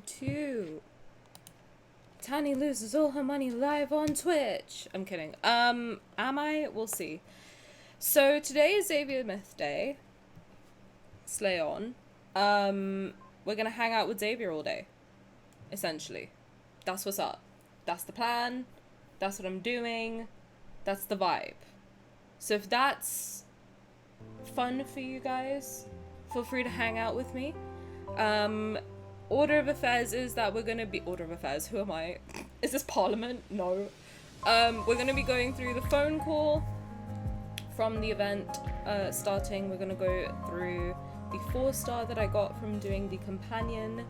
welcome to Tani loses all her money live on Twitch. I'm kidding. Am I? We'll see. So today is Xavier Myth Day. Slay on. We're gonna hang out with Xavier all day. Essentially. That's what's up. That's the plan. That's what I'm doing. That's the vibe. So if that's fun for you guys, feel free to hang out with me. Order of affairs is that we're gonna be order of affairs. Who am I? Is this Parliament? No. We're gonna be going through the phone call from the event starting. We're gonna go through the 4-star that I got from doing the companion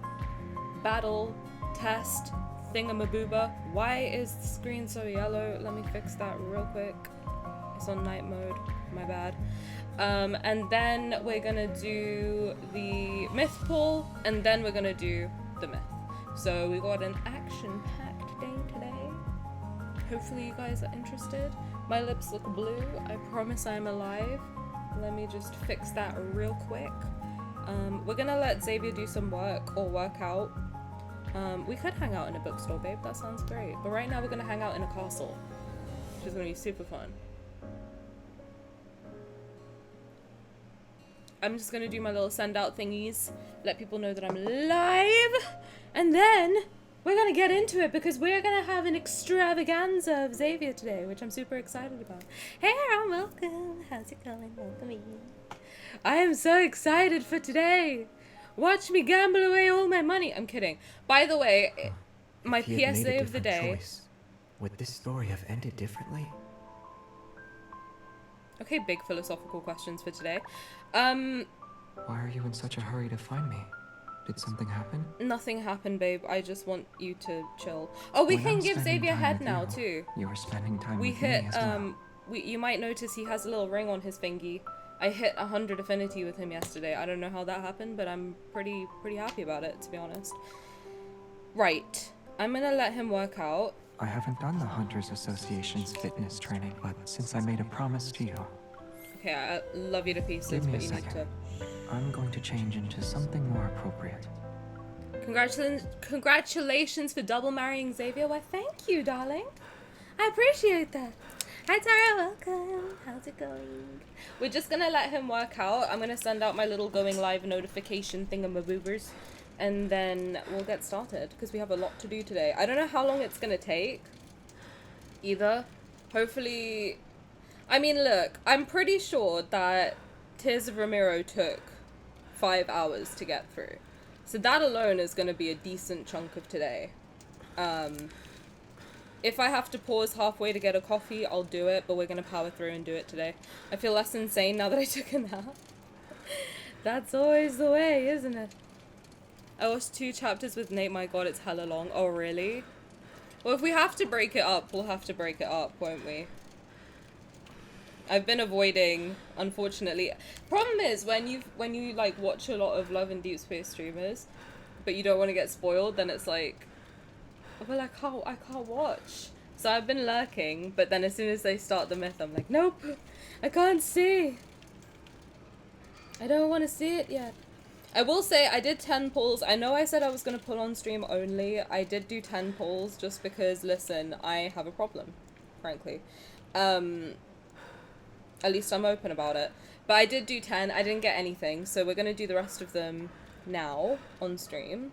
battle test thingamabooba. Why is the screen so yellow? Let me fix that real quick. It's on night mode. My bad. And then we're gonna do the myth pool, and then we're gonna do the myth. So we got an action-packed day today. Hopefully you guys are interested. My lips look blue. I promise I'm alive. Let me just fix that real quick. We're gonna let Xavier do some work or work out. We could hang out in a bookstore, babe. That sounds great. But right now we're gonna hang out in a castle, which is gonna be super fun. I'm just gonna do my little send out thingies, let people know that I'm live, and then we're gonna get into it because we're gonna have an extravaganza of Xavier today, which I'm super excited about. Hey, Aaron, welcome. How's it going? Welcome in. I am so excited for today. Watch me gamble away all my money. I'm kidding. By the way, my PSA of the day. Would this story have ended differently? Okay, big philosophical questions for today. Why are you in such a hurry to find me? Did something happen? Nothing happened, babe. I just want you to chill. Oh, we can give Xavier head now too. You are spending time we with hit me as well. you might notice he has a little ring on his fingy. I hit 100 affinity with him yesterday. I don't know how that happened, but I'm pretty happy about it, to be honest. Right. I'm gonna let him work out. I haven't done the Hunters Association's fitness training, but since I made a promise to you. Okay, I love you to pieces, Give me but a you need second. to. I'm going to change into something more appropriate. Congratulations for double marrying Xavier. Why, thank you, darling. I appreciate that. Hi, Tara. Welcome. How's it going? We're just gonna let him work out. I'm gonna send out my little going live notification thingamaboobers, and then we'll get started because we have a lot to do today. I don't know how long it's gonna take either. Hopefully, I mean, look, I'm pretty sure that Tears of Ramiro took 5 hours to get through. So that alone is going to be a decent chunk of today. If I have to pause halfway to get a coffee, I'll do it, but we're going to power through and do it today. I feel less insane now that I took a nap. That's always the way, isn't it? I watched 2 chapters with Nate. My god, it's hella long. Oh, really? Well, if we have to break it up, we'll have to break it up, won't we? I've been avoiding, unfortunately. Problem is, when you like watch a lot of Love and Deepspace streamers, but you don't want to get spoiled, then it's like, well, I can't watch. So I've been lurking, but then as soon as they start the myth, I'm like, nope, I can't see. I don't want to see it yet. I will say I did 10 polls. I know I said I was going to pull on stream only. I did do 10 polls just because, listen, I have a problem, frankly. At least I'm open about it. But I did do 10. I didn't get anything. So we're going to do the rest of them now on stream.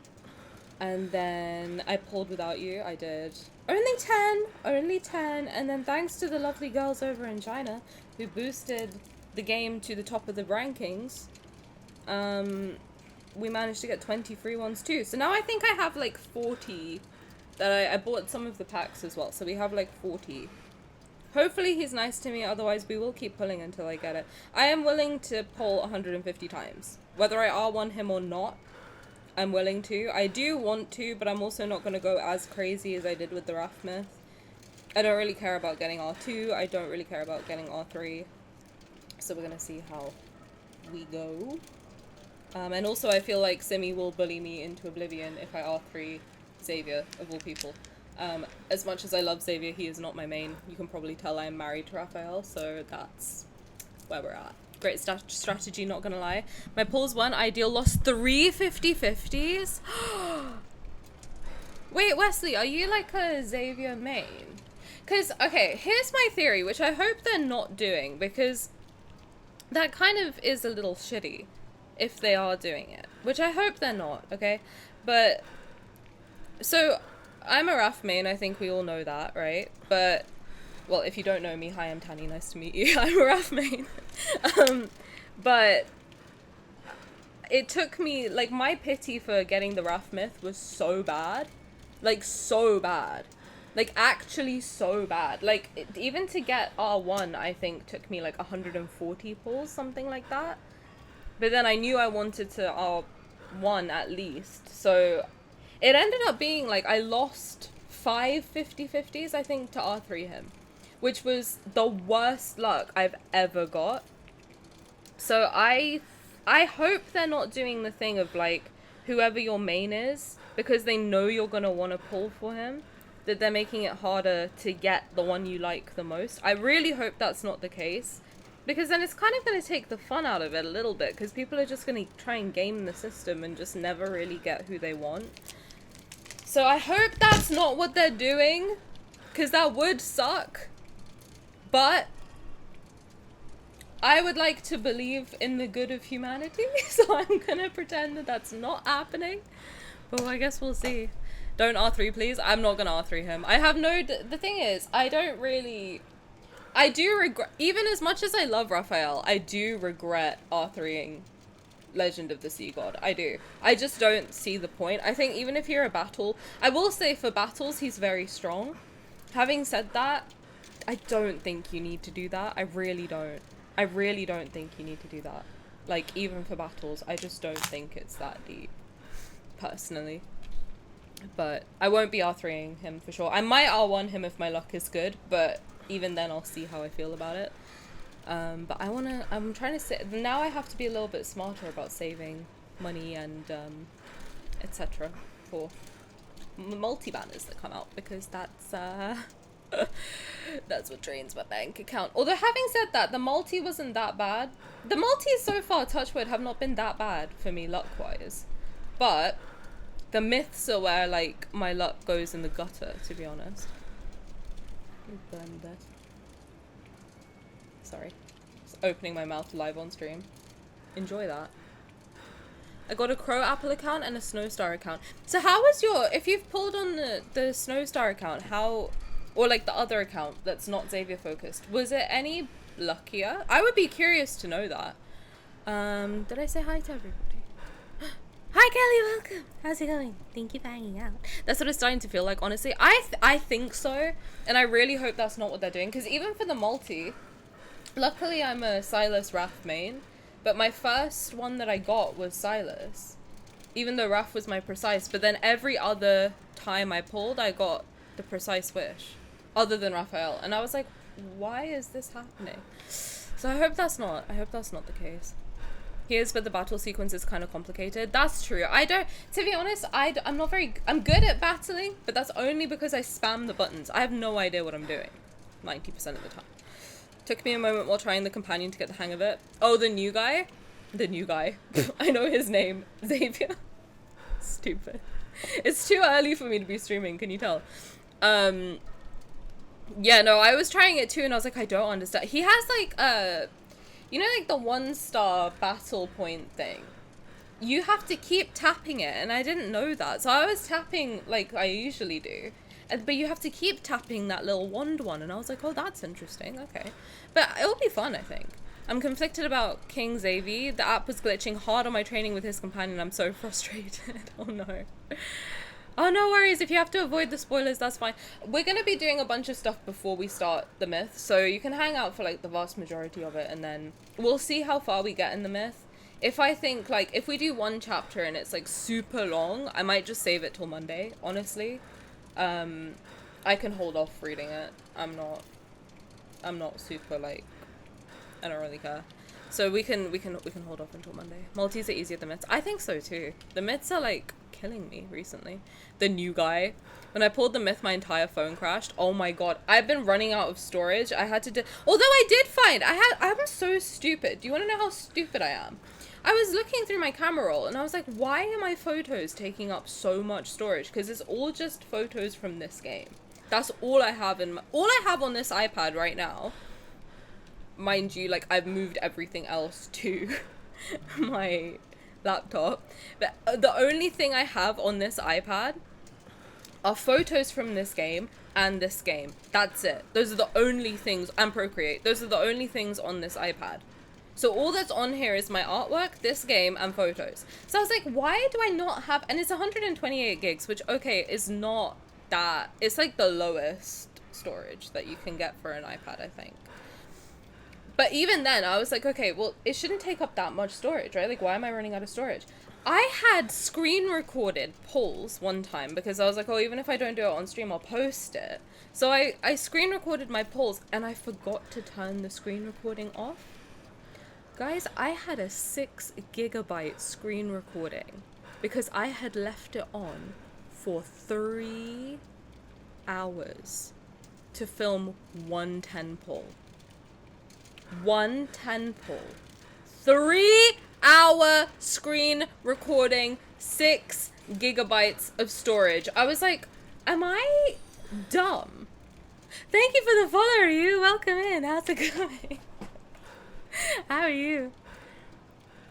And then I pulled without you. I did only 10. Only 10. And then thanks to the lovely girls over in China who boosted the game to the top of the rankings, we managed to get 20 free ones too. So now I think I have like 40. That I bought some of the packs as well. So we have like 40. Hopefully he's nice to me, otherwise we will keep pulling until I get it. I am willing to pull 150 times. Whether I R1 him or not, I'm willing to. I do want to, but I'm also not going to go as crazy as I did with the Raf myth. I don't really care about getting R2. I don't really care about getting R3. So we're going to see how we go. And also I feel like Simi will bully me into oblivion if I R3 Xavier, of all people. As much as I love Xavier, he is not my main. You can probably tell I am married to Raphael, so that's where we're at. Great strategy, not gonna lie. My pulls 1, ideal lost 3 50/50s. Wait, Wesley, are you like a Xavier main? Because, okay, here's my theory, which I hope they're not doing, because that kind of is a little shitty if they are doing it, which I hope they're not, okay? But, so, I'm a Raf main, I think we all know that, right? But, well, if you don't know me, hi, I'm Tani, nice to meet you. I'm a Raf main. But it took me, like, my pity for getting the Raf myth was so bad. Like, so bad. Like, actually so bad. Like, even to get R1, I think, took me, like, 140 pulls, something like that. But then I knew I wanted to R1 at least. So, it ended up being, like, I lost 5 50-50s, I think, to R3 him. Which was the worst luck I've ever got. So, I hope they're not doing the thing of, like, whoever your main is, because they know you're gonna want to pull for him, that they're making it harder to get the one you like the most. I really hope that's not the case, because then it's kind of going to take the fun out of it a little bit, because people are just going to try and game the system and just never really get who they want. So I hope that's not what they're doing, because that would suck. But I would like to believe in the good of humanity, so I'm gonna pretend that that's not happening. But I guess we'll see. Don't R3, please. I'm not gonna R3 him. I have no... The thing is, I don't really... I do regret... Even as much as I love Raphael, I do regret R3ing Legend of the Sea God. I do. I just don't see the point. I think even if you're a battle... I will say for battles, he's very strong. Having said that, I don't think you need to do that. I really don't. I really don't think you need to do that. Like, even for battles, I just don't think it's that deep. Personally. But I won't be R3ing him for sure. I might R1 him if my luck is good, but even then I'll see how I feel about it. But I'm trying to say, now I have to be a little bit smarter about saving money and etc. for multi-banners that come out, because that's that's what drains my bank account. Although having said that, the multi wasn't that bad. The multis so far, touch wood, have not been that bad for me luck-wise. But the myths are where, like, my luck goes in the gutter, to be honest. Sorry. Just opening my mouth live on stream. Enjoy that. I got a Crow Apple account and a Snowstar account. So how was your... If you've pulled on the Snowstar account, how... Or, like, the other account that's not Xavier focused, was it any luckier? I would be curious to know that. Did I say hi to everybody? Hi Kelly, welcome. How's it going? Thank you for hanging out. That's what it's starting to feel like, honestly. I think so, and I really hope that's not what they're doing, because even for the multi, luckily I'm a Sylus Raph main, but my first one that I got was Sylus, even though Raph was my precise, but then every other time I pulled, I got the precise wish, other than Raphael, and I was like, why is this happening? So I hope that's not the case. Here's where the battle sequence is kind of complicated. That's true. To be honest, I'm good at battling, but that's only because I spam the buttons. I have no idea what I'm doing 90% of the time. Took me a moment while trying the companion to get the hang of it. Oh, the new guy. I know his name. Xavier. Stupid. It's too early for me to be streaming, can you tell? Yeah, no, I was trying it too, and I was like, I don't understand. He has, like, you know, like the 1-star battle point thing? You have to keep tapping it, and I didn't know that. So I was tapping like I usually do. But you have to keep tapping that little wand one, and I was like, oh, that's interesting, okay. But it'll be fun, I think. I'm conflicted about King Xavier. The app was glitching hard on my training with his companion. I'm so frustrated. Oh, no. Oh, no worries. If you have to avoid the spoilers, that's fine. We're going to be doing a bunch of stuff before we start the myth, so you can hang out for, like, the vast majority of it, and then we'll see how far we get in the myth. If I think, like, if we do one chapter and it's, like, super long, I might just save it till Monday, honestly. I can hold off reading it. I'm not super, like, I don't really care. So we can hold off until Monday. Multis are easier than myths. I think so too. The myths are like killing me recently. The new guy. When I pulled the myth, my entire phone crashed. Oh my god. I've been running out of storage. I had to although I did find I'm so stupid. Do you want to know how stupid I am? I was looking through my camera roll and I was like, why are my photos taking up so much storage? Because it's all just photos from this game. That's all I have all I have on this iPad right now. Mind you, like, I've moved everything else to my laptop. But the only thing I have on this iPad are photos from this game and this game. That's it. Those are the only things, and Procreate. Those are the only things on this iPad. So all that's on here is my artwork, this game, and photos. So I was like, why do I not have, and it's 128 gigs, which, okay, is not that, it's like the lowest storage that you can get for an iPad, I think. But even then, I was like, okay, well, it shouldn't take up that much storage, right? Like, why am I running out of storage? I had screen recorded polls one time because I was like, oh, even if I don't do it on stream, I'll post it. So I screen recorded my polls and I forgot to turn the screen recording off. Guys, I had a 6 gigabyte screen recording because I had left it on for 3 hours to film one 10 poll. One 10 poll. 3-hour screen recording, 6 gigabytes of storage. I was like, am I dumb? Thank you for the follow, you. Welcome in. How's it going? How are you?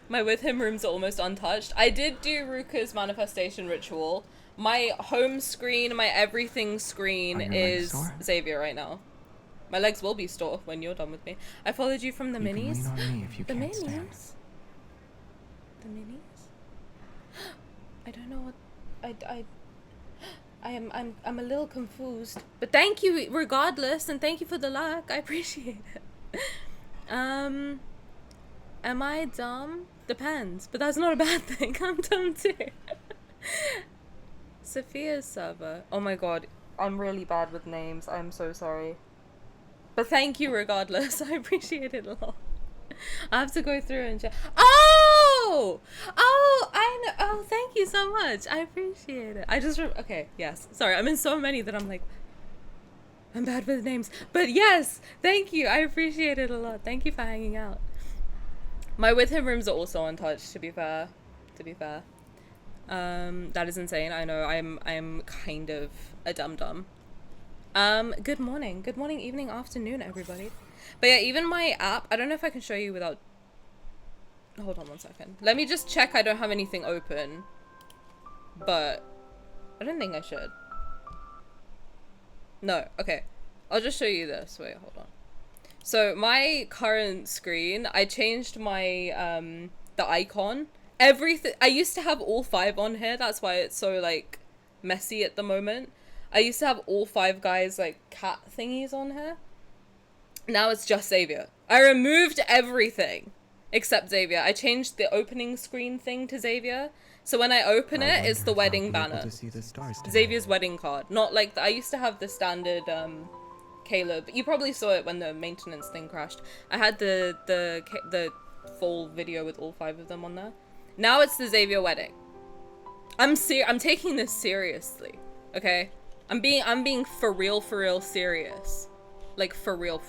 My with him room's almost untouched. I did do Ruka's manifestation ritual. My home screen, my everything screen is Xavier right now. My legs will be sore when you're done with me. I followed you from the minis. Can lean on me if you The can't minis? stand. The minis? I don't know what I'm a little confused. But thank you regardless, and thank you for the luck. I appreciate it. Am I dumb? Depends, but that's not a bad thing. I'm dumb too. Sophia's server. Oh my god, I'm really bad with names. I'm so sorry. But thank you regardless. I appreciate it a lot. I have to go through and check. Oh! Oh, I know. Oh, thank you so much. I appreciate it. I just, okay, yes. Sorry, I'm in so many that I'm like, I'm bad with names. But yes, thank you. I appreciate it a lot. Thank you for hanging out. My with him rooms are also untouched, to be fair. That is insane. I know I'm kind of a dum-dum. Good morning, evening, afternoon, everybody. But yeah, even my app, I don't know if I can show you without, hold on one second. Let me just check I don't have anything open. But I don't think I should. No, okay. I'll just show you this. Wait, hold on. So my current screen, I changed my, the icon. Everything, I used to have all 5 on here. That's why it's so, like, messy at the moment. I used to have all 5 guys, like, cat thingies on here. Now it's just Xavier. I removed everything except Xavier. I changed the opening screen thing to Xavier. So when I open it, it's the wedding banner. Xavier's wedding card. Not like, I used to have the standard, Caleb. You probably saw it when the maintenance thing crashed. I had the full video with all 5 of them on there. Now it's the Xavier wedding. I'm taking this seriously. Okay? I'm being for real serious. Like, for real.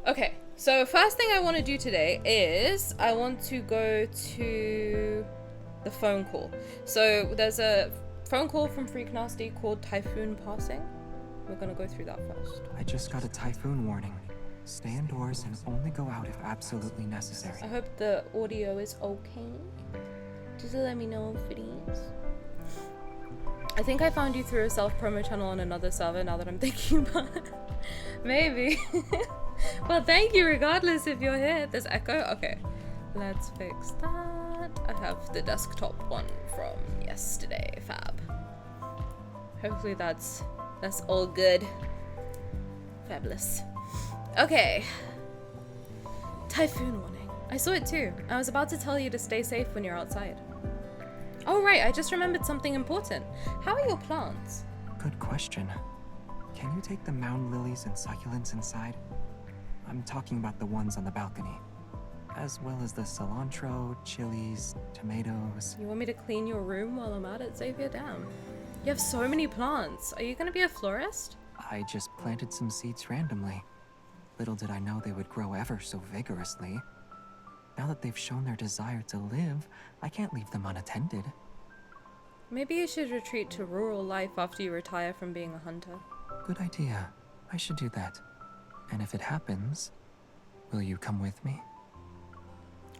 Okay, so first thing I want to do today is I want to go to the phone call. So there's a phone call from Freak Nasty called Typhoon Passing. We're gonna go through that first. I just got a typhoon warning. Stay indoors and only go out if absolutely necessary. I hope the audio is okay. Just let me know if it is. I think I found you through a self-promo channel on another server now that I'm thinking about it. Maybe. Well, thank you regardless if you're here. There's echo? Okay. Let's fix that. I have the desktop one from yesterday. Fab. Hopefully that's all good. Fabulous. Okay. Typhoon warning. I saw it too. I was about to tell you to stay safe when you're outside. Oh right, I just remembered something important. How are your plants? Good question. Can you take the mound lilies and succulents inside? I'm talking about the ones on the balcony. As well as the cilantro, chilies, tomatoes. You want me to clean your room while I'm at it, Xavier? Damn. You have so many plants. Are you gonna be a florist? I just planted some seeds randomly. Little did I know they would grow ever so vigorously. Now that they've shown their desire to live, I can't leave them unattended. Maybe you should retreat to rural life after you retire from being a hunter. Good idea. I should do that. And if it happens, will you come with me?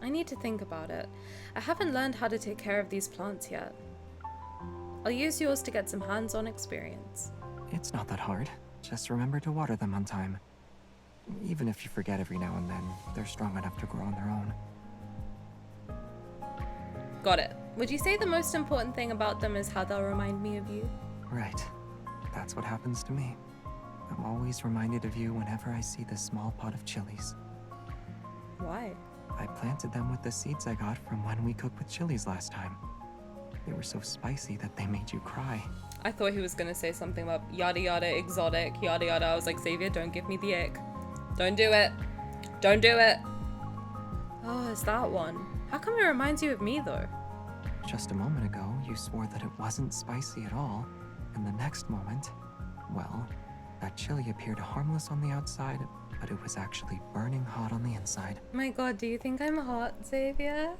I need to think about it. I haven't learned how to take care of these plants yet. I'll use yours to get some hands-on experience. It's not that hard. Just remember to water them on time. Even if you forget every now and then, they're strong enough to grow on their own. Got it. Would you say the most important thing about them is how they'll remind me of you? Right. That's what happens to me. I'm always reminded of you whenever I see this small pot of chilies. Why? I planted them with the seeds I got from when we cooked with chilies last time. They were so spicy that they made you cry. I thought he was gonna say something about yada yada exotic, yada yada. I was like, Xavier, don't give me the ick. Don't do it. Don't do it. Oh, it's that one. How come it reminds you of me though? Just a moment ago, you swore that it wasn't spicy at all. And the next moment, well, that chili appeared harmless on the outside, but it was actually burning hot on the inside. My god, do you think I'm hot, Xavier?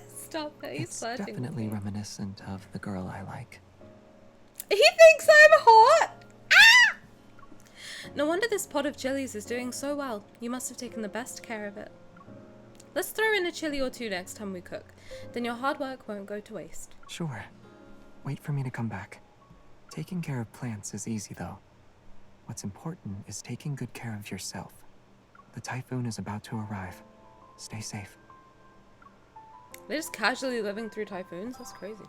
Stop it, he's It's flirting with definitely me. reminiscent of the girl I like. He thinks I'm hot! Ah! No wonder this pot of chilies is doing so well. You must have taken the best care of it. Let's throw in a chili or two next time we cook. Then your hard work won't go to waste. Sure. Wait for me to come back. Taking care of plants is easy, though. What's important is taking good care of yourself. The typhoon is about to arrive. Stay safe. They're just casually living through typhoons? That's crazy.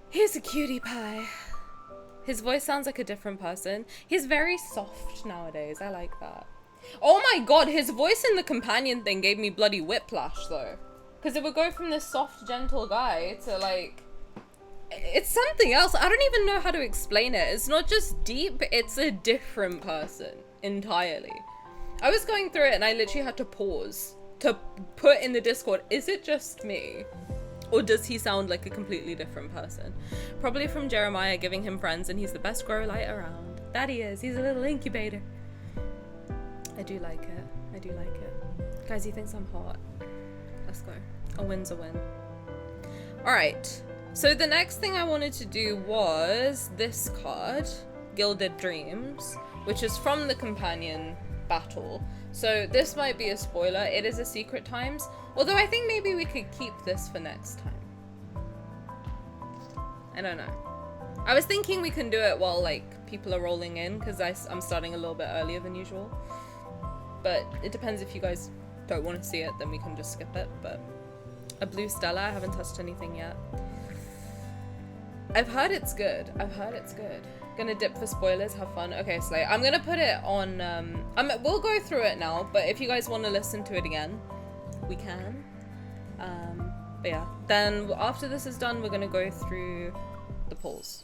Here's a cutie pie. His voice sounds like a different person. He's very soft nowadays. I like that. Oh my god, his voice in the companion thing gave me bloody whiplash though. Because it would go from this soft, gentle guy to like... It's something else. I don't even know how to explain it. It's not just deep, it's a different person entirely. I was going through it and I literally had to pause to put in the Discord, is it just me? Or does he sound like a completely different person? Probably from Jeremiah giving him friends and he's the best grow light around. That he is. He's a little incubator. I do like it. I do like it. Guys, he thinks I'm hot. Let's go. A win's a win. Alright. So the next thing I wanted to do was this card, Gilded Dreams, which is from the companion battle. So this might be a spoiler. It is a Secret Times. Although I think maybe we could keep this for next time. I don't know. I was thinking we can do it while like people are rolling in because I'm starting a little bit earlier than usual. But it depends. If you guys don't want to see it, then we can just skip it. But a blue Stella, I haven't touched anything yet. I've heard it's good. I've heard it's good. Gonna dip for spoilers, have fun. Okay, Slay. I'm gonna put it on, we'll go through it now, but if you guys want to listen to it again, we can. But yeah, then after this is done, we're gonna go through the polls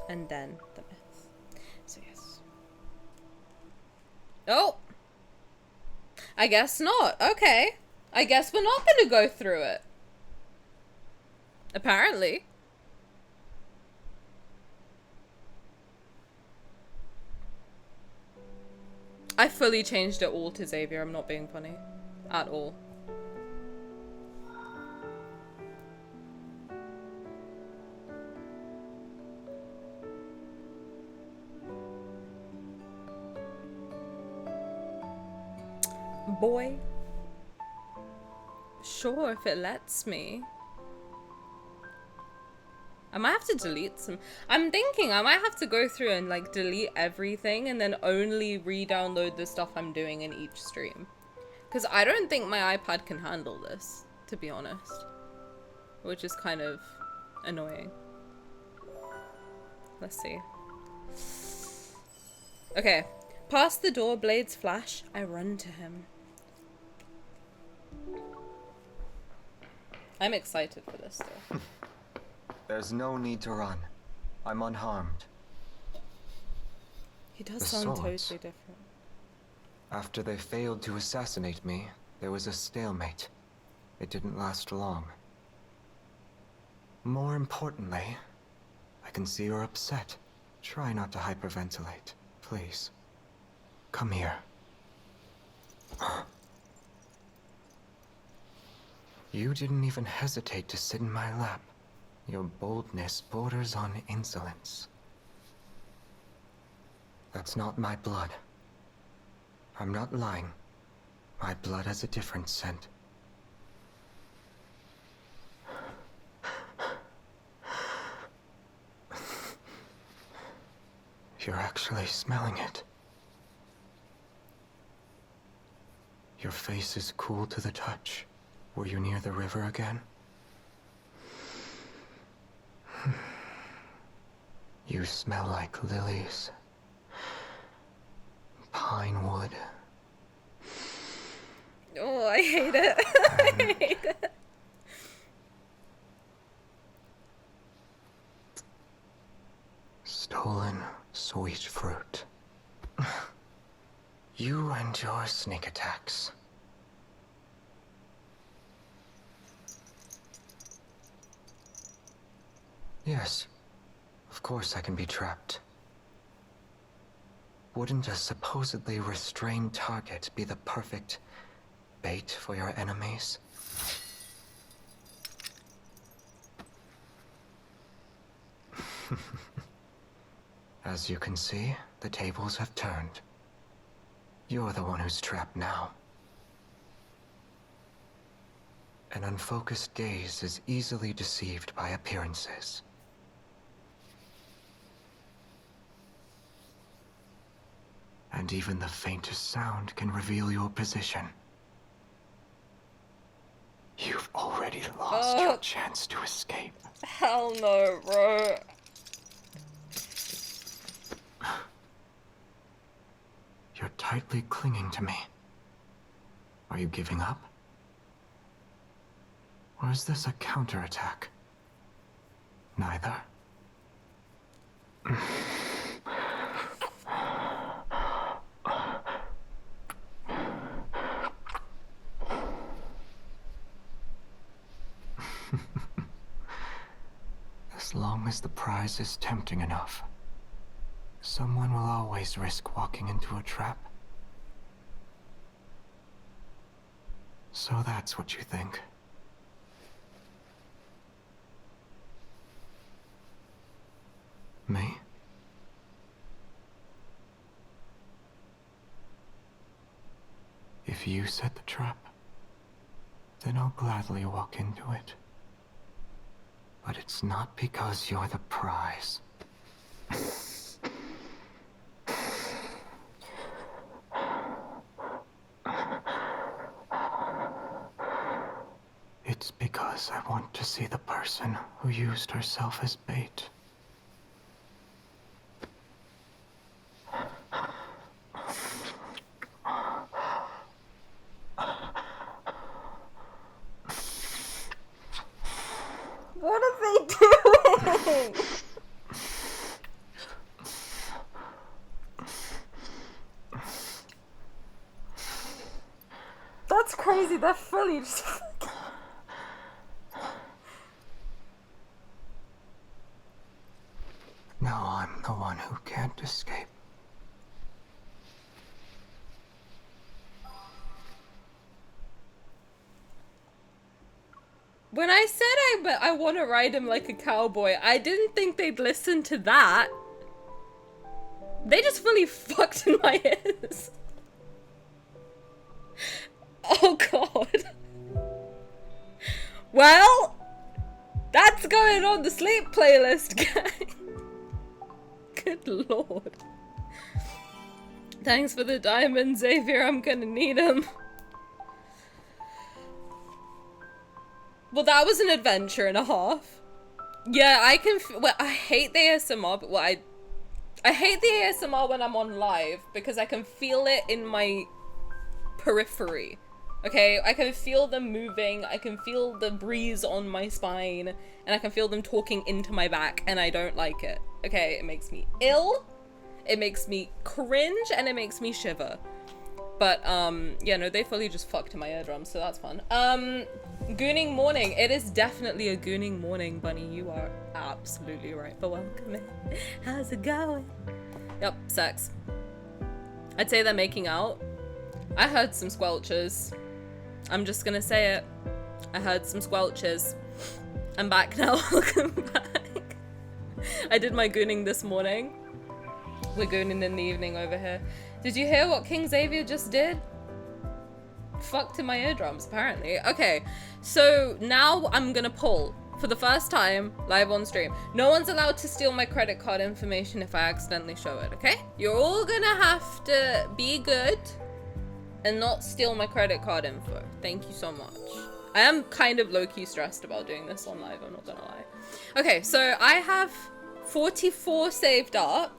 and then the myths. So yes. Oh! I guess not. Okay. I guess we're not gonna go through it. Apparently. I fully changed it all to Xavier. I'm not being funny. At all. Boy. Sure, if it lets me. I might have to delete some. I'm thinking I might have to go through and like delete everything and then only re-download the stuff I'm doing in each stream. Because I don't think my iPad can handle this, to be honest. Which is kind of annoying. Let's see. Okay. Past the door, blades flash. I run to him. I'm excited for this though. There's no need to run. I'm unharmed. He does The sound swords. totally different. After they failed to assassinate me, there was a stalemate. It didn't last long. More importantly, I can see you're upset. Try not to hyperventilate, please. Come here. You didn't even hesitate to sit in my lap. Your boldness borders on insolence. That's not my blood. I'm not lying. My blood has a different scent. You're actually smelling it. Your face is cool to the touch. Were you near the river again? You smell like lilies. Pine wood. Oh, I hate it. I hate it. Stolen sweet fruit. You and your sneak attacks. Yes, of course I can be trapped. Wouldn't a supposedly restrained target be the perfect bait for your enemies? As you can see, the tables have turned. You're the one who's trapped now. An unfocused gaze is easily deceived by appearances. And even the faintest sound can reveal your position. You've already lost your chance to escape. Hell no, bro. You're tightly clinging to me. Are you giving up? Or is this a counterattack? Neither. As long as the prize is tempting enough, someone will always risk walking into a trap. So that's what you think. Me? If you set the trap, then I'll gladly walk into it. But it's not because you're the prize. It's because I want to see the person who used herself as bait. What are they doing? That's crazy, they're fully just... Now I'm the one who can't escape. When I said I want to ride him like a cowboy, I didn't think they'd listen to that. They just fully fucked in my ears. Oh god. Well, that's going on the sleep playlist, gang. Good lord. Thanks for the diamond, Xavier. I'm gonna need them. Well, that was an adventure and a half. Yeah, I can. Well, I hate the ASMR, but I hate the ASMR when I'm on live because I can feel it in my periphery. Okay, I can feel them moving. I can feel the breeze on my spine, and I can feel them talking into my back, and I don't like it. Okay, it makes me ill. It makes me cringe, and it makes me shiver. But, yeah, no, they fully just fucked in my eardrums, so that's fun. Gooning morning. It is definitely a gooning morning, Bunny. You are absolutely right for welcoming. How's it going? Yep, sex. I'd say they're making out. I heard some squelches. I'm just gonna say it. I heard some squelches. I'm back now. Welcome back. I did my gooning this morning. We're gooning in the evening over here. Did you hear what King Xavier just did? Fucked in my eardrums, apparently. Okay, so now I'm gonna pull for the first time live on stream. No one's allowed to steal my credit card information if I accidentally show it, okay? You're all gonna have to be good and not steal my credit card info. Thank you so much. I am kind of low-key stressed about doing this on live, I'm not gonna lie. Okay, so I have 44 saved up.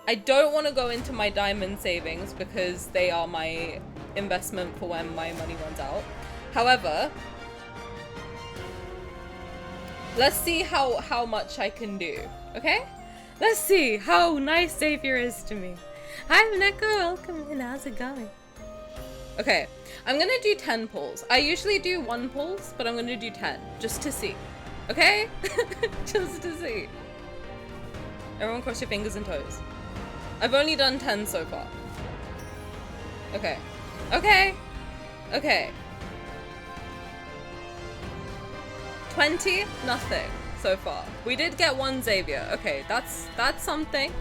I don't want to go into my diamond savings because they are my investment for when my money runs out. However, let's see how much I can do, okay? Let's see how nice Xavier is to me. Hi, Neko, welcome in, how's it going? Okay, I'm gonna do 10 pulls. I usually do 1 pulls, but I'm gonna do 10, just to see, okay? Just to see. Everyone cross your fingers and toes. I've only done 10 so far. Okay, okay, okay. 20, nothing so far. We did get 1 Xavier. Okay, that's something.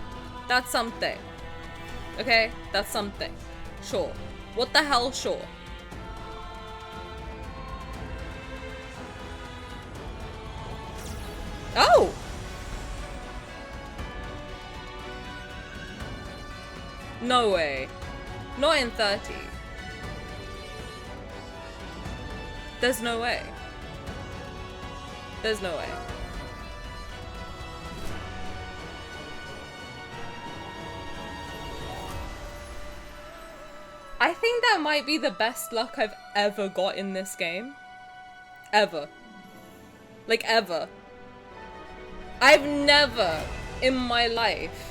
That's something. Okay, that's something. Sure. What the hell, sure. Oh! No way. Not in 30. There's no way. There's no way. I think that might be the best luck I've ever got in this game. Ever. Like, ever. I've never in my life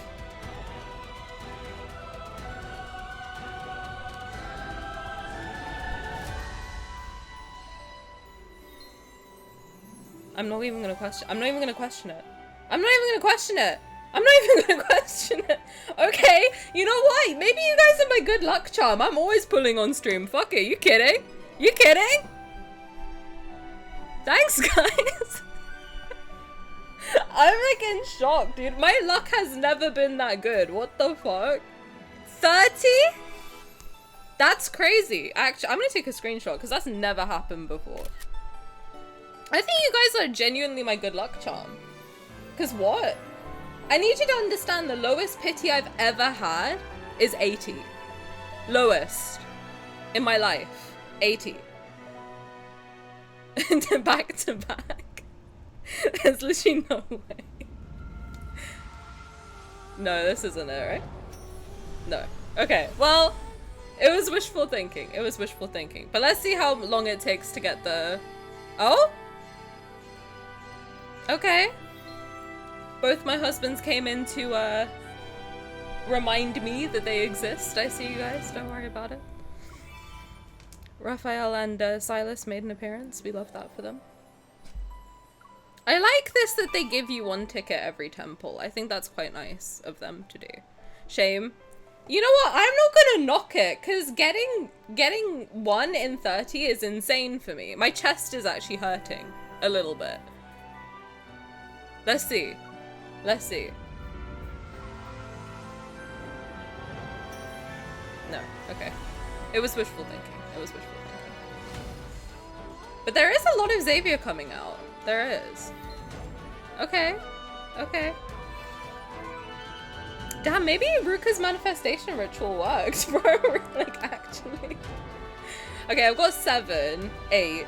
I'm not even gonna question it. I'm not even gonna question it. I'm not even gonna question it. I'm not even gonna question it. Okay, you know what? Maybe you guys are my good luck charm. I'm always pulling on stream. Fuck it. You kidding? You kidding? Thanks, guys. I'm like in shock, dude. My luck has never been that good. What the fuck? 30? That's crazy. Actually, I'm gonna take a screenshot because that's never happened before. I think you guys are genuinely my good luck charm. Cause what? I need you to understand the lowest pity I've ever had is 80. Lowest. In my life. 80. Back to back. There's literally no way. No, this isn't it, right? No. Okay, well, it was wishful thinking. It was wishful thinking. But let's see how long it takes to get the... Oh? Okay. Both my husbands came in to remind me that they exist. I see you guys. Don't worry about it. Raphael and Sylus made an appearance. We love that for them. I like this that they give you 1 ticket every temple. I think that's quite nice of them to do. Shame. You know what? I'm not gonna knock it because getting 1 in 30 is insane for me. My chest is actually hurting a little bit. Let's see. Let's see. No. Okay. It was wishful thinking. It was wishful thinking. But there is a lot of Xavier coming out. There is. Okay. Okay. Damn, maybe Ruka's manifestation ritual worked, bro. Like, actually. Okay, I've got 7, 8.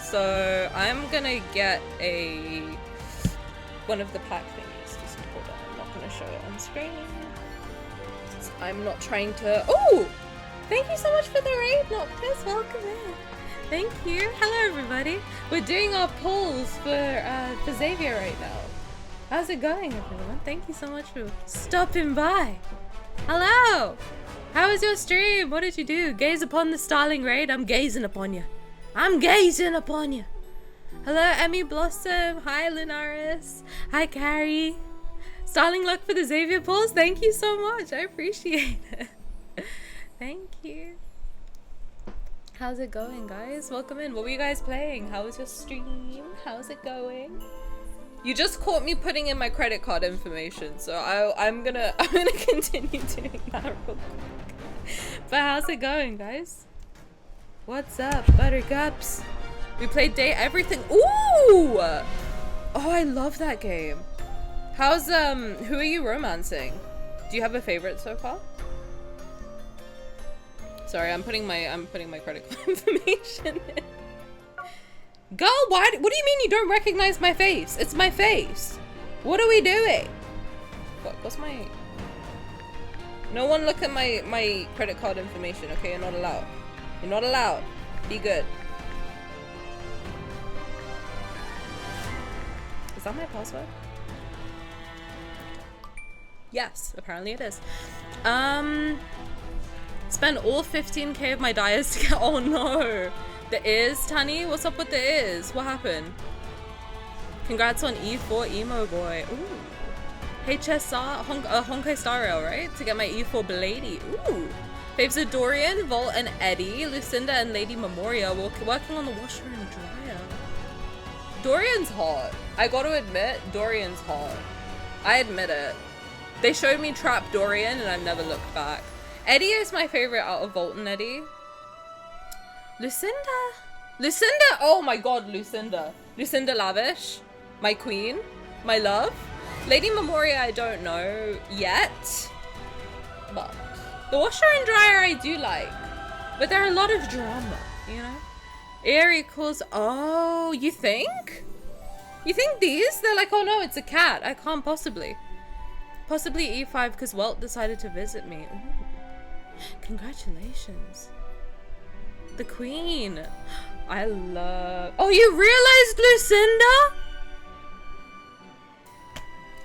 So I'm gonna get one of the pack thingies. Just hold on, I'm not gonna show it on screen. I'm not trying to. Oh! Thank you so much for the raid, Noctis. Welcome in. Thank you. Hello, everybody. We're doing our polls for Xavier right now. How's it going, everyone? Thank you so much for stopping by. Hello. How was your stream? What did you do? Gaze upon the Starling raid? I'm gazing upon you. I'm gazing upon you. Hello, Emmy Blossom. Hi, Linaris. Hi, Carrie. Starling luck for the Xavier polls. Thank you so much. I appreciate it. Thank you. How's it going, guys? Welcome in. What were you guys playing? How was your stream? How's it going? You just caught me putting in my credit card information, so I'm gonna continue doing that real quick. But how's it going, guys? What's up, Buttercups? We played Day Everything. Ooh! Oh, I love that game. How's who are you romancing? Do you have a favorite so far? Sorry, I'm putting my credit card information in. Girl, what do you mean you don't recognize my face? It's my face. What are we doing? What's my... No one look at my credit card information, okay? You're not allowed. You're not allowed. Be good. Is that my password? Yes, apparently it is. Spend all 15k of my dias to get... Oh no! The ears, Tani? What's up with the ears? What happened? Congrats on E4 emo boy. Ooh. HSR, Honkai Star Rail, right? To get my E4 Blady. Ooh. Faves are Dorian, Volt and Eddie, Lucinda and Lady Memoria working on the washer and dryer. Dorian's hot. I gotta admit, Dorian's hot. I admit it. They showed me Trap Dorian and I've never looked back. Eddie is my favorite out of Volt and Eddie. Lucinda? Oh my god, Lucinda. Lucinda Lavish. My queen. My love. Lady Memoria I don't know yet. But the washer and dryer I do like. But there are a lot of drama, you know? Air equals... Oh, you think? You think these? They're like, oh no, it's a cat. I can't possibly. Possibly E5 because Welt decided to visit me. Ooh. Congratulations. The queen. I love... Oh, you realized Lucinda?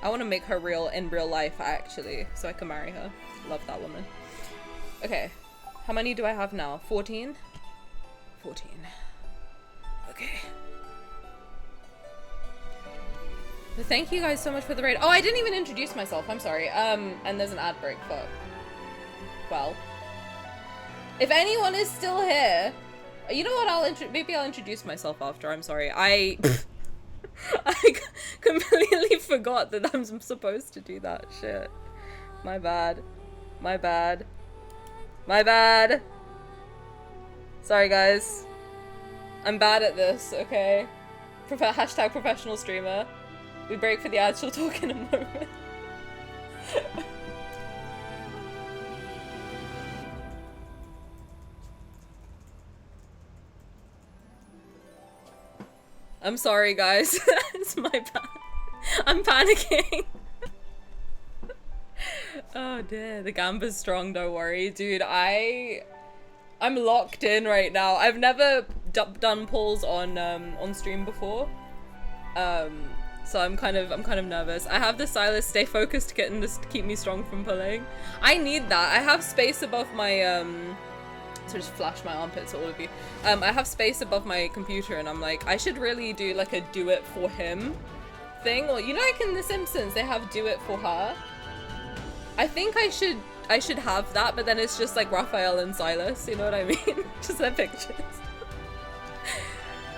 I want to make her real in real life, actually, so I can marry her. Love that woman. Okay. How many do I have now? 14? 14. Okay. But thank you guys so much for the raid. Oh, I didn't even introduce myself. I'm sorry. And there's an ad break, but... Well. If anyone is still here... You know what? Maybe I'll introduce myself after. I'm sorry. I completely forgot that I'm supposed to do that shit. My bad. My bad. My bad. Sorry, guys. I'm bad at this, okay? Hashtag professional streamer. We break for the ad. She'll talk in a moment. I'm sorry, guys. It's my bad. I'm panicking. Oh dear, the Gamba's strong, don't worry. Dude, I'm locked in right now. I've never done pulls on stream before. So I'm kind of nervous. I have the sylus stay focused kitten to keep me strong from pulling. I need that. I have space above my so just flash my armpits at all of you. I have space above my computer and I'm like, I should really do like a do it for him thing. Or you know, like in The Simpsons, they have do it for her. I think I should have that, but then it's just like Raphael and Silas, you know what I mean? Just their pictures.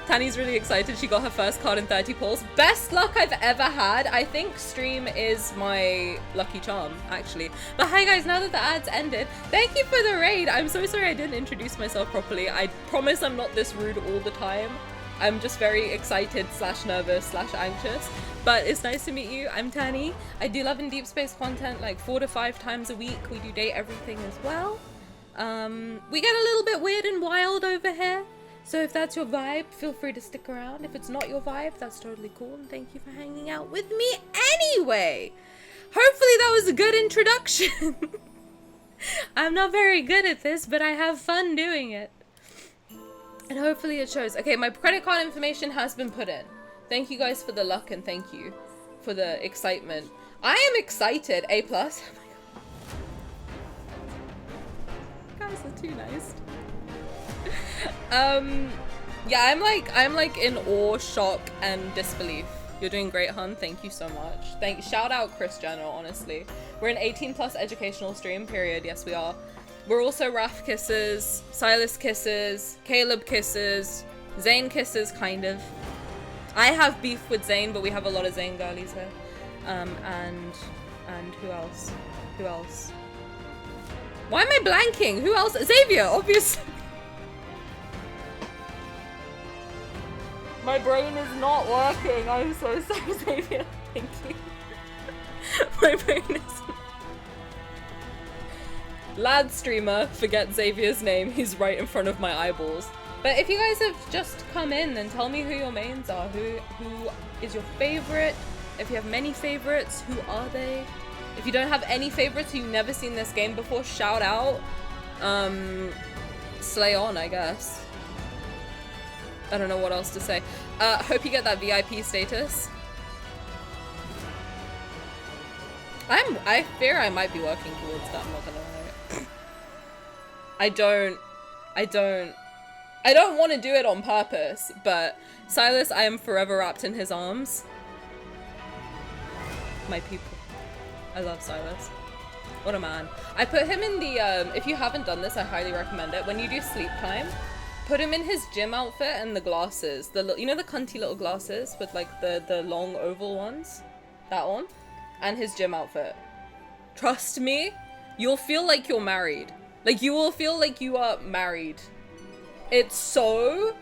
Tani's really excited. She got her first card in 30 pulls. Best luck I've ever had. I think stream is my lucky charm, actually. But hi guys, now that the ad's ended, thank you for the raid. I'm so sorry I didn't introduce myself properly. I promise I'm not this rude all the time. I'm just very excited / nervous / anxious. But it's nice to meet you. I'm Tani. I do Love and Deepspace content like 4 to 5 times a week. We do date everything as well. We get a little bit weird and wild over here. So if that's your vibe, feel free to stick around. If it's not your vibe, that's totally cool. And thank you for hanging out with me anyway. Hopefully that was a good introduction. I'm not very good at this, but I have fun doing it. And hopefully it shows. Okay, my credit card information has been put in. Thank you guys for the luck and thank you for the excitement. I am excited. A+. Oh my god. Guys are too nice. Yeah, I'm like in awe, shock, and disbelief. You're doing great, hun. Thank you so much. Shout out Chris Jenner, honestly. We're an 18+ educational stream, period. Yes, we are. We're also Raph kisses, Sylus kisses, Caleb kisses, Zayne kisses, kind of. I have beef with Zayne, but we have a lot of Zayne girlies here. And who else? Who else? Why am I blanking? Who else? Xavier, obviously. My brain is not working. I'm so sorry, Xavier. Thank you. My brain is... Lad streamer, forget Xavier's name. He's right in front of my eyeballs. But if you guys have just come in, then tell me who your mains are. Who is your favorite? If you have many favorites, who are they? If you don't have any favorites, you've never seen this game before, shout out. Slay on, I guess. I don't know what else to say. Hope you get that VIP status. I fear I might be working towards that, I'm not gonna lie. I don't want to do it on purpose, but Sylus, I am forever wrapped in his arms. My people. I love Sylus. What a man. I put him in the, if you haven't done this, I highly recommend it. When you do sleep time, put him in his gym outfit and the glasses. You know the cunty little glasses with like the long oval ones? That one. And his gym outfit. Trust me, you'll feel like you're married. Like, you will feel like you are married. It's so...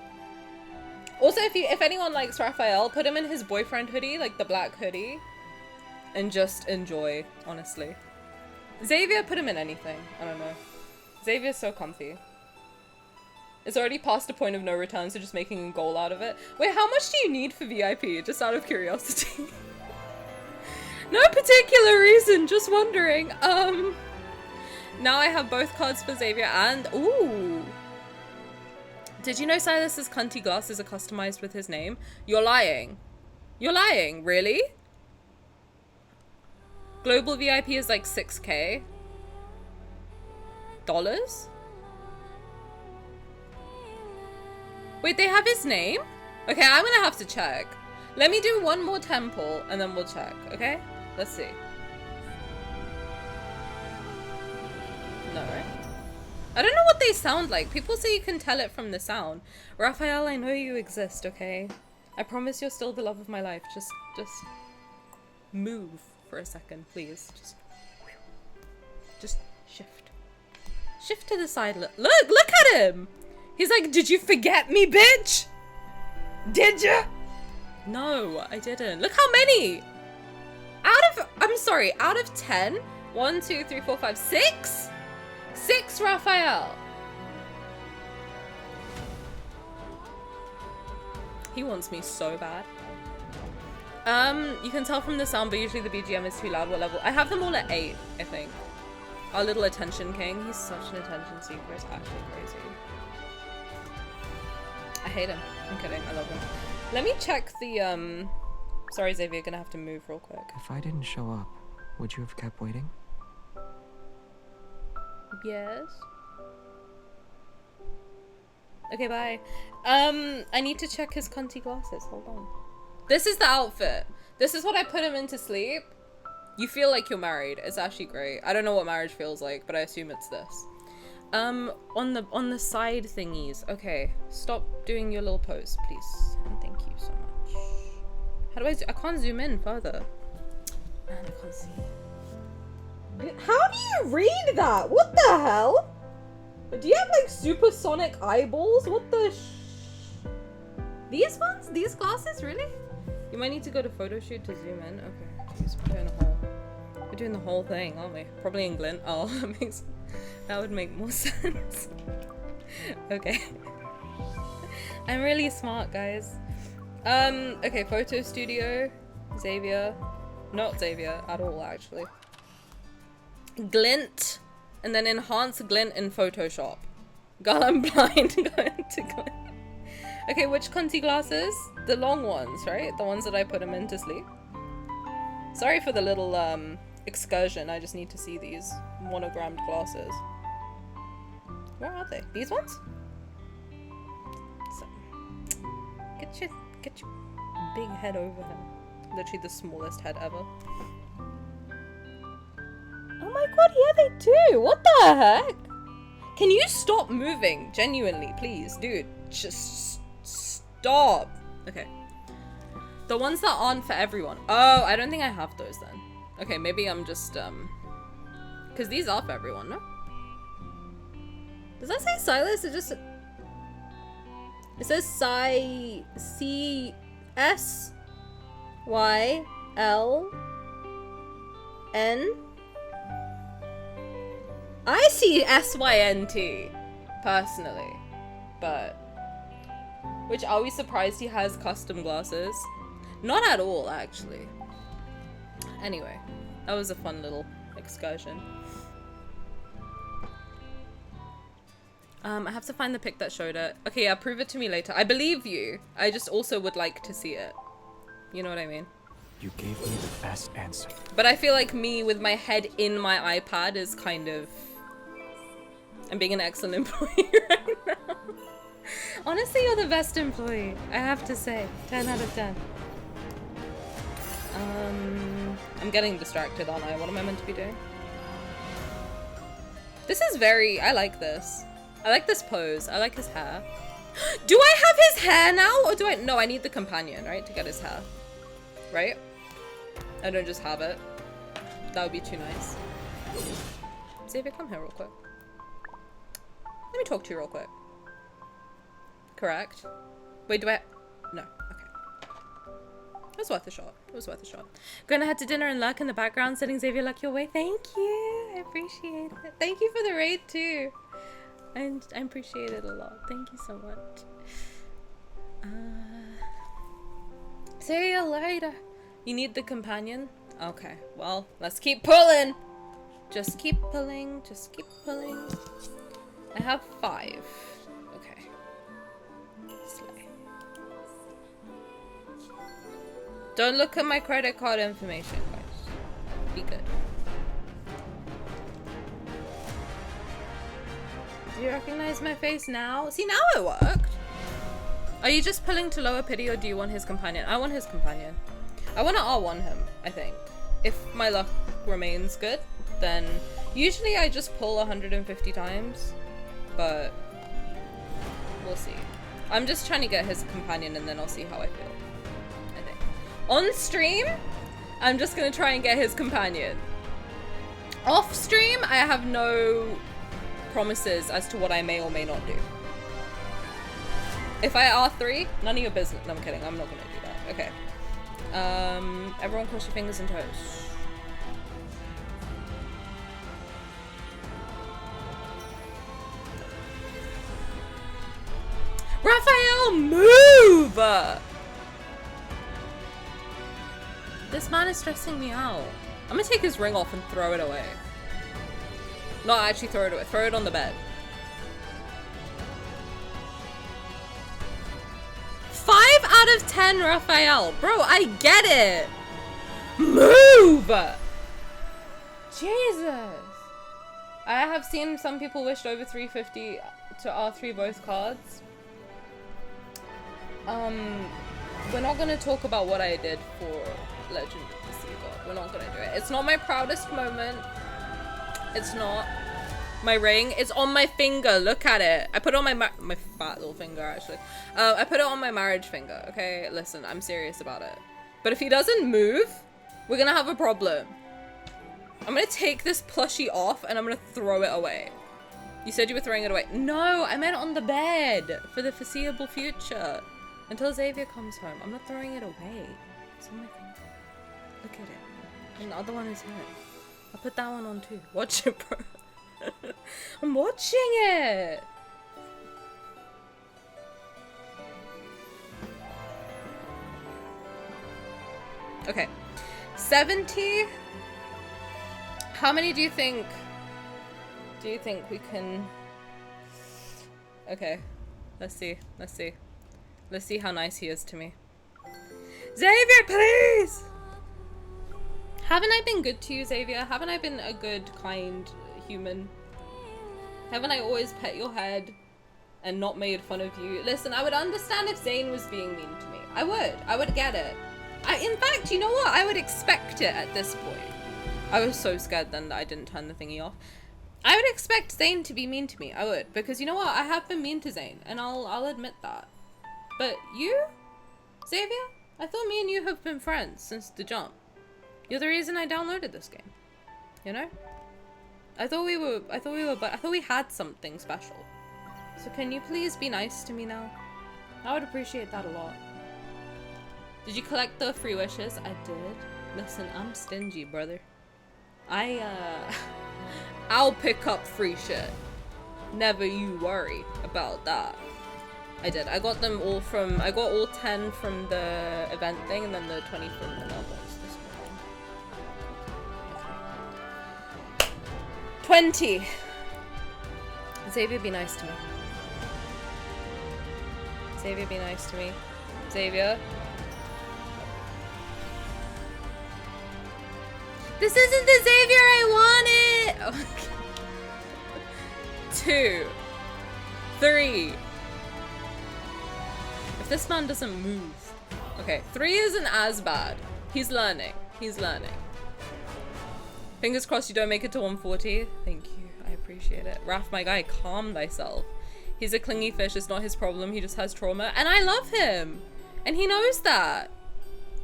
Also, if anyone likes Raphael, put him in his boyfriend hoodie, like the black hoodie. And just enjoy, honestly. Xavier, put him in anything. I don't know. Xavier's so comfy. It's already past a point of no return, so just making a goal out of it. Wait, how much do you need for VIP? Just out of curiosity. No particular reason, just wondering. Now I have both cards for Xavier and... Ooh! Did you know Sylus's cunty glasses are customized with his name? You're lying. You're lying, really? Global VIP is like 6K. Dollars? Wait, they have his name? Okay, I'm gonna have to check. Let me do one more temple and then we'll check, okay? Let's see. No, right? I don't know what they sound like. People say you can tell it from the sound. Raphael, I know you exist, okay? I promise you're still the love of my life. Just move for a second, please. Just shift. Shift to the side. Look at him! He's like, did you forget me, bitch? Did you? No, I didn't. Look how many! I'm sorry, out of 10? 1, 2, 3, 4, 5, 6? 6 Raphael. He wants me so bad. You can tell from the sound, but usually the BGM is too loud. What level? I have them all at 8, I think. Our little attention king. He's such an attention seeker. It's actually crazy. I hate him. I'm kidding. I love him. Let me check the, Sorry, Xavier, gonna have to move real quick. If I didn't show up, would you have kept waiting? Yes. Okay, bye. I need to check his cunty glasses. Hold on. This is the outfit. This is what I put him in to sleep. You feel like you're married. It's actually great. I don't know what marriage feels like, but I assume it's this. On the side thingies. Okay, stop doing your little pose, please. And thank you so much. How do I can't zoom in further. Man, I can't see. How do you read that? What the hell? Do you have like supersonic eyeballs? What the These ones? These glasses? Really? You might need to go to photo shoot to zoom in. Okay, jeez, we're doing the whole thing, aren't we? Probably in glint. Oh, that would make more sense. Okay. I'm really smart, guys. Okay, photo studio. Xavier. Not Xavier at all, actually. Glint. And then enhance glint in Photoshop. Girl, I'm blind. Go into glint. Okay, which cunty glasses? The long ones, right? The ones that I put him in to sleep. Sorry for the little, excursion. I just need to see these monogrammed glasses. Where are they? These ones? So, get your big head over here. Literally the smallest head ever. Oh my god, yeah they do! What the heck? Can you stop moving? Genuinely, please, dude. Just stop. Okay. The ones that aren't for everyone. Oh, I don't think I have those then. Okay, maybe I'm just, because these are for everyone, no? Does that say sylus? It just... It says C-S-Y-L-N? I see S-Y-N-T, personally. But... Which, are we surprised he has custom glasses? Not at all, actually. Anyway, that was a fun little excursion. I have to find the pic that showed it. Okay, yeah, prove it to me later. I believe you. I just also would like to see it. You know what I mean? You gave me the best answer. But I feel like me with my head in my iPad is kind of... I'm being an excellent employee right now. Honestly, you're the best employee, I have to say. 10 out of 10. I'm getting distracted, aren't I? What am I meant to be doing? This is very... I like this. I like this pose. I like his hair. Do I have his hair now? Or do I... No, I need the companion, right? To get his hair. Right? I don't just have it. That would be too nice. Xavier, come here real quick. Let me talk to you real quick. Correct? Wait, do I... No. Okay. It was worth a shot. It was worth a shot. Gonna head to dinner and lurk in the background, sending Xavier luck your way. Thank you. I appreciate it. Thank you for the raid too. I appreciate it a lot. Thank you so much. See you later. You need the companion? Okay, well, let's keep pulling. Just keep pulling. Just keep pulling. I have 5. Okay. Slay. Don't look at my credit card information, guys. Be good. Do you recognize my face now? See, now it worked. Are you just pulling to lower pity or do you want his companion? I want his companion. I want to R1 him, I think. If my luck remains good, then usually I just pull 150 times, but we'll see. I'm just trying to get his companion and then I'll see how I feel, I think. On stream, I'm just going to try and get his companion. Off stream, I have no promises as to what I may or may not do. If I R3, none of your business. No, I'm kidding. I'm not gonna do that. Okay. Everyone cross your fingers and toes. Raphael, move! This man is stressing me out. I'm gonna take his ring off and throw it away. Not actually throw it away. Throw it on the bed. 5 out of 10, Raphael. Bro, I get it. Move! Jesus. I have seen some people wished over 350 to R3 both cards. We're not gonna talk about what I did for Legend of the Sea God. We're not gonna do it. It's not my proudest moment. It's not. My ring, it's on my finger. Look at it. I put it on my fat little finger, actually. I put it on my marriage finger. Okay, listen, I'm serious about it. But if he doesn't move, we're gonna have a problem. I'm gonna take this plushie off and I'm gonna throw it away. You said you were throwing it away. No, I meant on the bed for the foreseeable future. Until Xavier comes home. I'm not throwing it away. It's on my finger. Look at it. And the other one is here. I'll put that one on too. Watch it, bro. I'm watching it. Okay. 70. How many do you think we can... Okay. Let's see. Let's see. Let's see how nice he is to me. Xavier, please! Haven't I been good to you, Xavier? Haven't I been a good, kind human? Haven't I always pet your head and not made fun of you? Listen, I would understand if Zayne was being mean to me. I would get it. In fact, you know what? I would expect it at this point. I was so scared then that I didn't turn the thingy off. I would expect Zayne to be mean to me. I would, because you know what? I have been mean to Zayne, and I'll admit that. But you, Xavier? I thought me and you have been friends since the jump. You're the reason I downloaded this game. You know? I thought we had something special. So can you please be nice to me now? I would appreciate that a lot. Did you collect the free wishes? I did. Listen, I'm stingy, brother. I'll pick up free shit. Never you worry about that. I did. I got them all from, I got all 10 from the event thing and then the 20 from the mailbox this morning. 20! Xavier, be nice to me. Xavier, be nice to me. Xavier. This isn't the Xavier I wanted! Oh, okay. 2. 3. If this man doesn't move. Okay, 3 isn't as bad. He's learning. He's learning. Fingers crossed you don't make it to 140. Thank you. I appreciate it. Raph, my guy, calm thyself. He's a clingy fish. It's not his problem. He just has trauma. And I love him. And he knows that.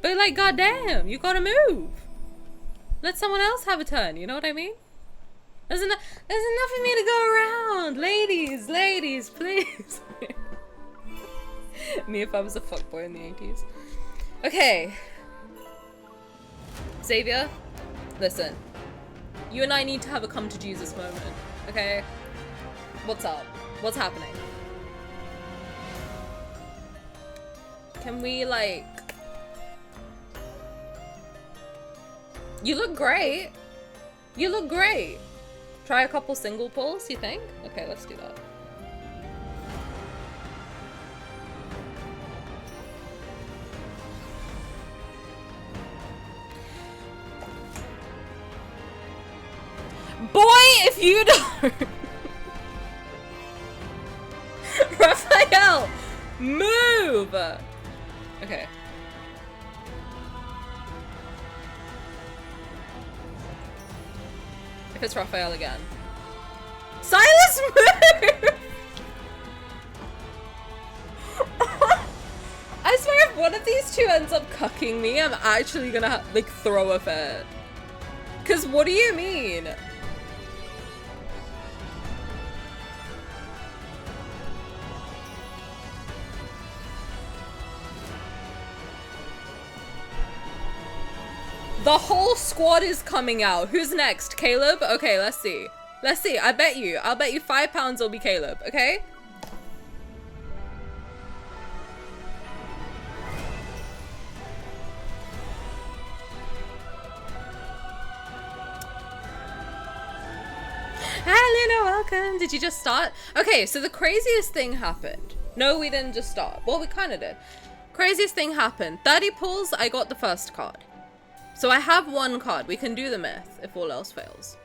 But like, goddamn, you gotta move. Let someone else have a turn, you know what I mean? There's enough of me to go around. Ladies, ladies, please. Me if I was a fuckboy in the 80s. Okay. Xavier, listen. You and I need to have a come to Jesus moment, okay? What's up? What's happening? Can we, like... You look great. You look great. Try a couple single pulls, you think? Okay, let's do that. Boy, if you don't... Raphael, move! Okay. If it's Raphael again. Sylus, move! I swear if one of these two ends up cucking me, I'm actually gonna like throw a fit. Cause what do you mean? The whole squad is coming out. Who's next? Caleb? Okay, let's see. Let's see. I'll bet you £5 will be Caleb, okay? Hi, Luna, welcome. Did you just start? Okay, so the craziest thing happened. No, we didn't just start. Well, we kind of did. Craziest thing happened. 30 pulls, I got the first card. So I have one card. We can do the myth if all else fails.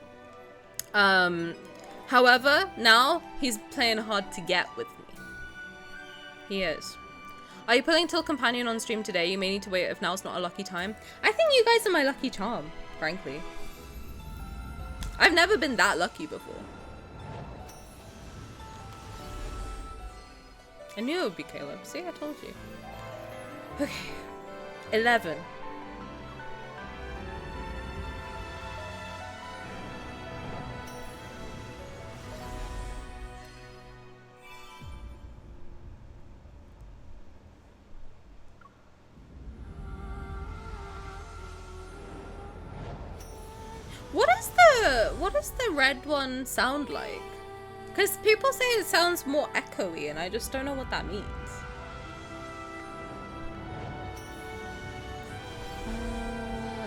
However, now he's playing hard to get with me. He is. Are you pulling till companion on stream today? You may need to wait if now's not a lucky time. I think you guys are my lucky charm, frankly. I've never been that lucky before. I knew it would be Caleb. See, I told you. Okay. 11. What does the red one sound like? Because people say it sounds more echoey and I just don't know what that means.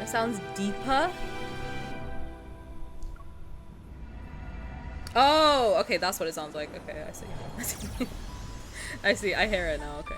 It sounds deeper. Oh, okay, that's what it sounds like. Okay, I see. I see, I hear it now, okay.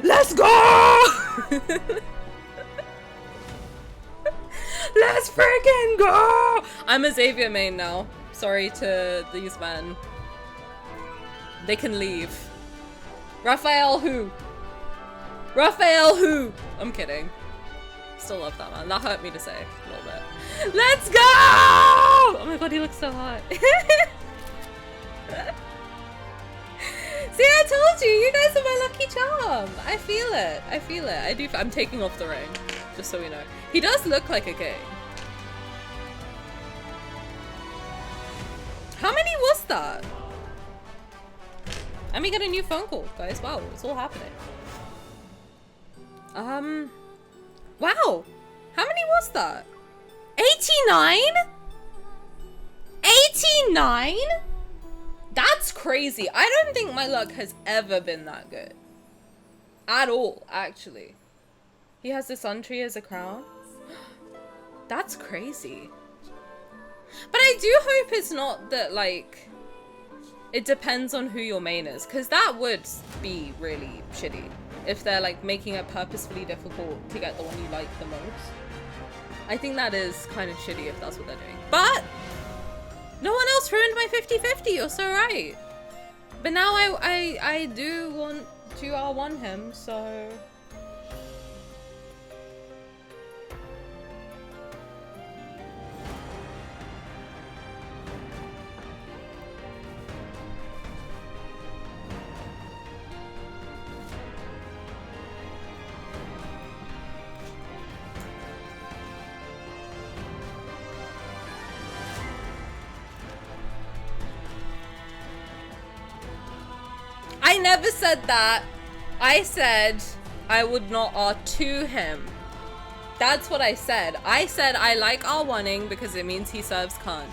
Let's go! Let's freaking go! I'm a Xavier main now. Sorry to these men. They can leave. Raphael who? Raphael who? I'm kidding. Still love that man. That hurt me to say a little bit. Let's go! Oh my god, he looks so hot. See, I told you, you guys are my lucky charm. I feel it. I feel it. I do. I'm taking off the ring, just so we know. He does look like a king. How many was that? And we get a new phone call, guys. Wow, it's all happening. Wow. How many was that? 89? 89? That's crazy. I don't think my luck has ever been that good. At all, actually. He has the sun tree as a crown. That's crazy. But I do hope it's not that, like, it depends on who your main is, because that would be really shitty if they're, like, making it purposefully difficult to get the one you like the most. I think that is kind of shitty if that's what they're doing. But no one else ruined my 50-50, you're so right. But now I do want to R1 him, so... I never said that. I said I would not R2 him. That's what I said. I said I like R1ing because it means he serves Khan.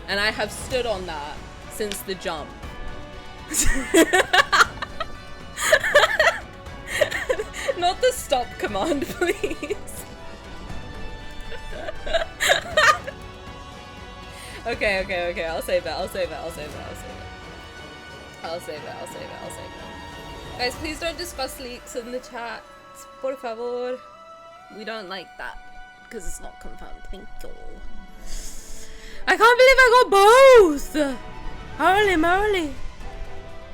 And I have stood on that since the jump. Not the stop command, please. Okay. I'll save it. Guys, please don't discuss leaks in the chat. Por favor. We don't like that. Because it's not confirmed. Thank you. I can't believe I got both! Holy moly.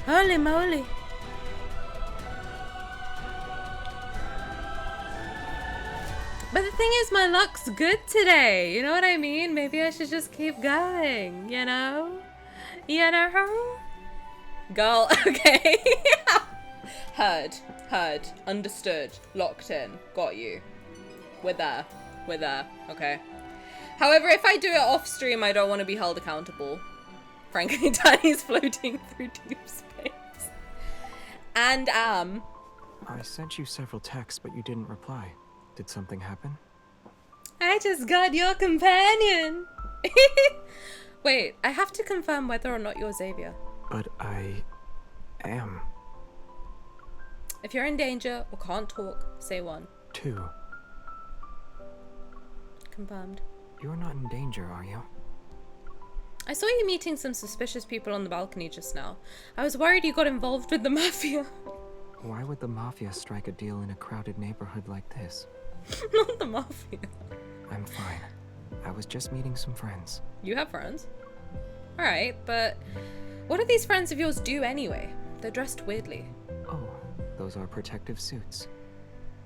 Holy moly. But the thing is, my luck's good today. You know what I mean? Maybe I should just keep going, you know? You know? Girl, okay. Heard, understood, locked in, got you. We're there, okay. However, if I do it off stream, I don't want to be held accountable. Frankly, Tani's floating through deep space. And I sent you several texts, but you didn't reply. Did something happen? I just got your companion. Wait, I have to confirm whether or not you're Xavier. But I am. If you're in danger or can't talk, say 1. 2. Confirmed. You're not in danger, are you? I saw you meeting some suspicious people on the balcony just now. I was worried you got involved with the mafia. Why would the mafia strike a deal in a crowded neighborhood like this? Not the mafia. I'm fine. I was just meeting some friends. You have friends? Alright, but what do these friends of yours do anyway? They're dressed weirdly. Oh, those are protective suits.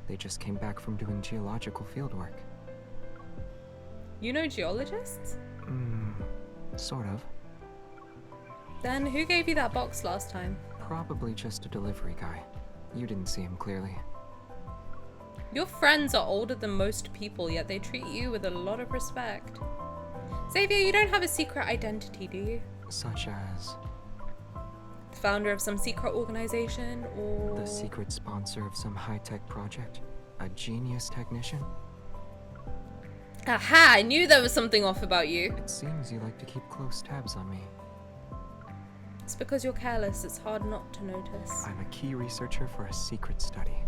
They just came back from doing geological fieldwork. You know geologists? Sort of. Then who gave you that box last time? Probably just a delivery guy. You didn't see him clearly. Your friends are older than most people, yet they treat you with a lot of respect. Xavier, you don't have a secret identity, do you? Such as? Founder of some secret organization, or... The secret sponsor of some high-tech project? A genius technician? Aha! I knew there was something off about you. It seems you like to keep close tabs on me. It's because you're careless. It's hard not to notice. I'm a key researcher for a secret study.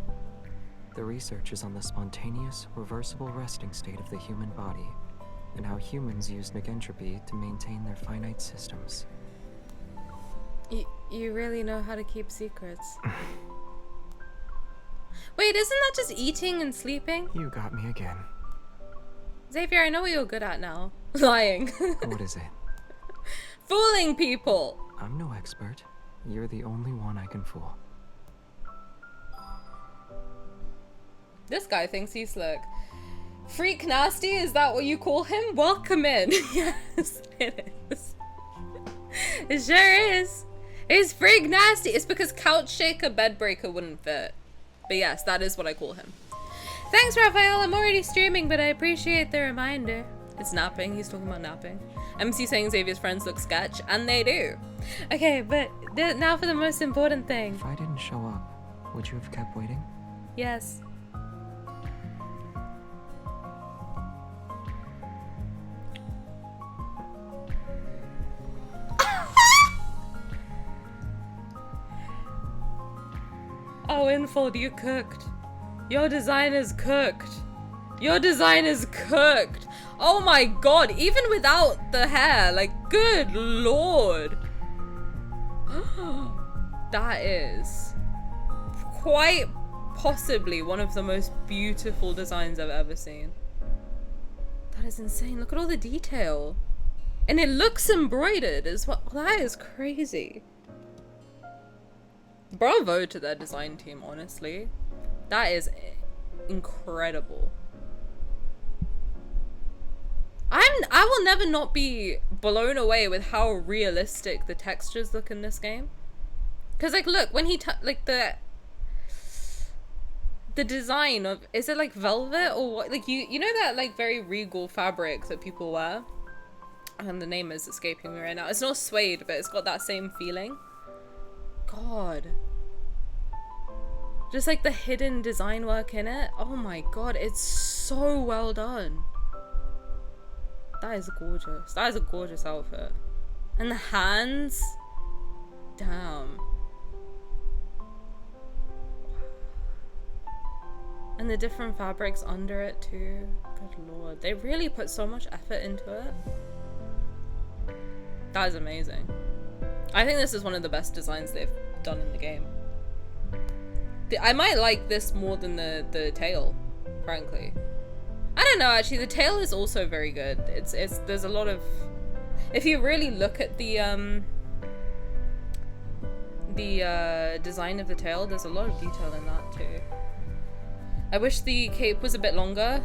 The research is on the spontaneous, reversible resting state of the human body, and how humans use negentropy to maintain their finite systems. You really know how to keep secrets. Wait, isn't that just eating and sleeping? You got me again. Xavier, I know what you're good at now. Lying. What is it? Fooling people. I'm no expert. You're the only one I can fool. This guy thinks he's slick. Freak nasty, is that what you call him? Welcome in. Yes, it is. It sure is. It's freak nasty. It's because couch shaker bed breaker wouldn't fit. But yes, that is what I call him. Thanks, Raphael. I'm already streaming, but I appreciate the reminder. It's napping. He's talking about napping. MC saying Xavier's friends look sketch, and they do. Okay, but now for the most important thing. If I didn't show up, would you have kept waiting? Yes. Oh, Infold, you cooked. Your design is cooked. Your design is cooked. Oh my god, even without the hair, like, good lord. That is quite possibly one of the most beautiful designs I've ever seen. That is insane. Look at all the detail. And it looks embroidered as well. That is crazy. Bravo to their design team, honestly. That is incredible. I will never not be blown away with how realistic the textures look in this game. Cause like, look, when he like the design of, is it like velvet or what? Like you know that like very regal fabric that people wear, and the name is escaping me right now. It's not suede, but it's got that same feeling. God. Just like the hidden design work in it. Oh my god, it's so well done. That is gorgeous. That is a gorgeous outfit. And the hands. Damn. And the different fabrics under it too. Good lord. They really put so much effort into it. That is amazing. I think this is one of the best designs they've done in the game. I might like this more than the tail, frankly. I don't know, actually, the tail is also very good. There's a lot of, if you really look at the design of the tail, there's a lot of detail in that too. I wish the cape was a bit longer.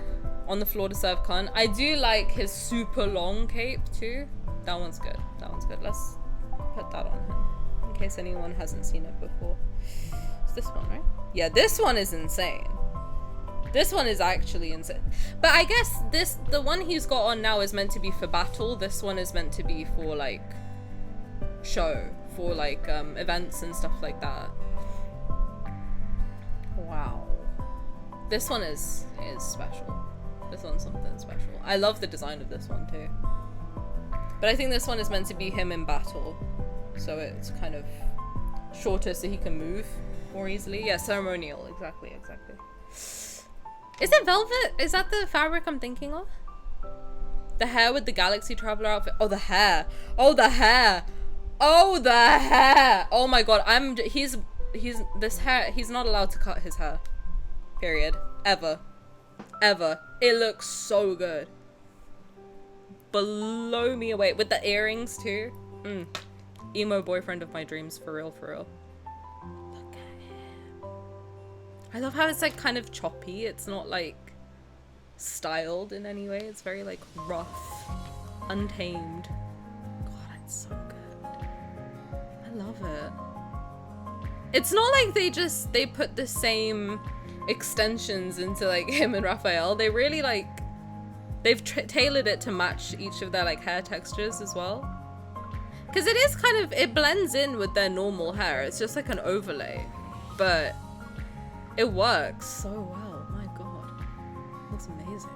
On the floor to serve con. I do like his super long cape too. That one's good. That one's good. Let's put that on him in case anyone hasn't seen it before. It's this one, right? Yeah, this one is insane. This one is actually insane. But I guess the one he's got on now is meant to be for battle. This one is meant to be for like show, for like events and stuff like that. Wow. This one is special. This one's something special. I love the design of this one too. But I think this one is meant to be him in battle. So it's kind of shorter so he can move more easily. Yeah, ceremonial. Exactly. Is it velvet? Is that the fabric I'm thinking of? The hair with the Galaxy Traveler outfit. Oh, the hair. Oh, the hair. Oh, the hair. Oh my god. He's this hair. He's not allowed to cut his hair. Period. Ever. It looks so good. Blow me away. With the earrings too. Emo boyfriend of my dreams, for real. Look at him. I love how it's like kind of choppy. It's not like styled in any way. It's very like rough, untamed. God, it's so good. I love it. It's not like they put the same extensions into like him and Raphael. They really like, they've tailored it to match each of their like hair textures as well. Because it is kind of, it blends in with their normal hair. It's just like an overlay. But it works so well. My god. It looks amazing.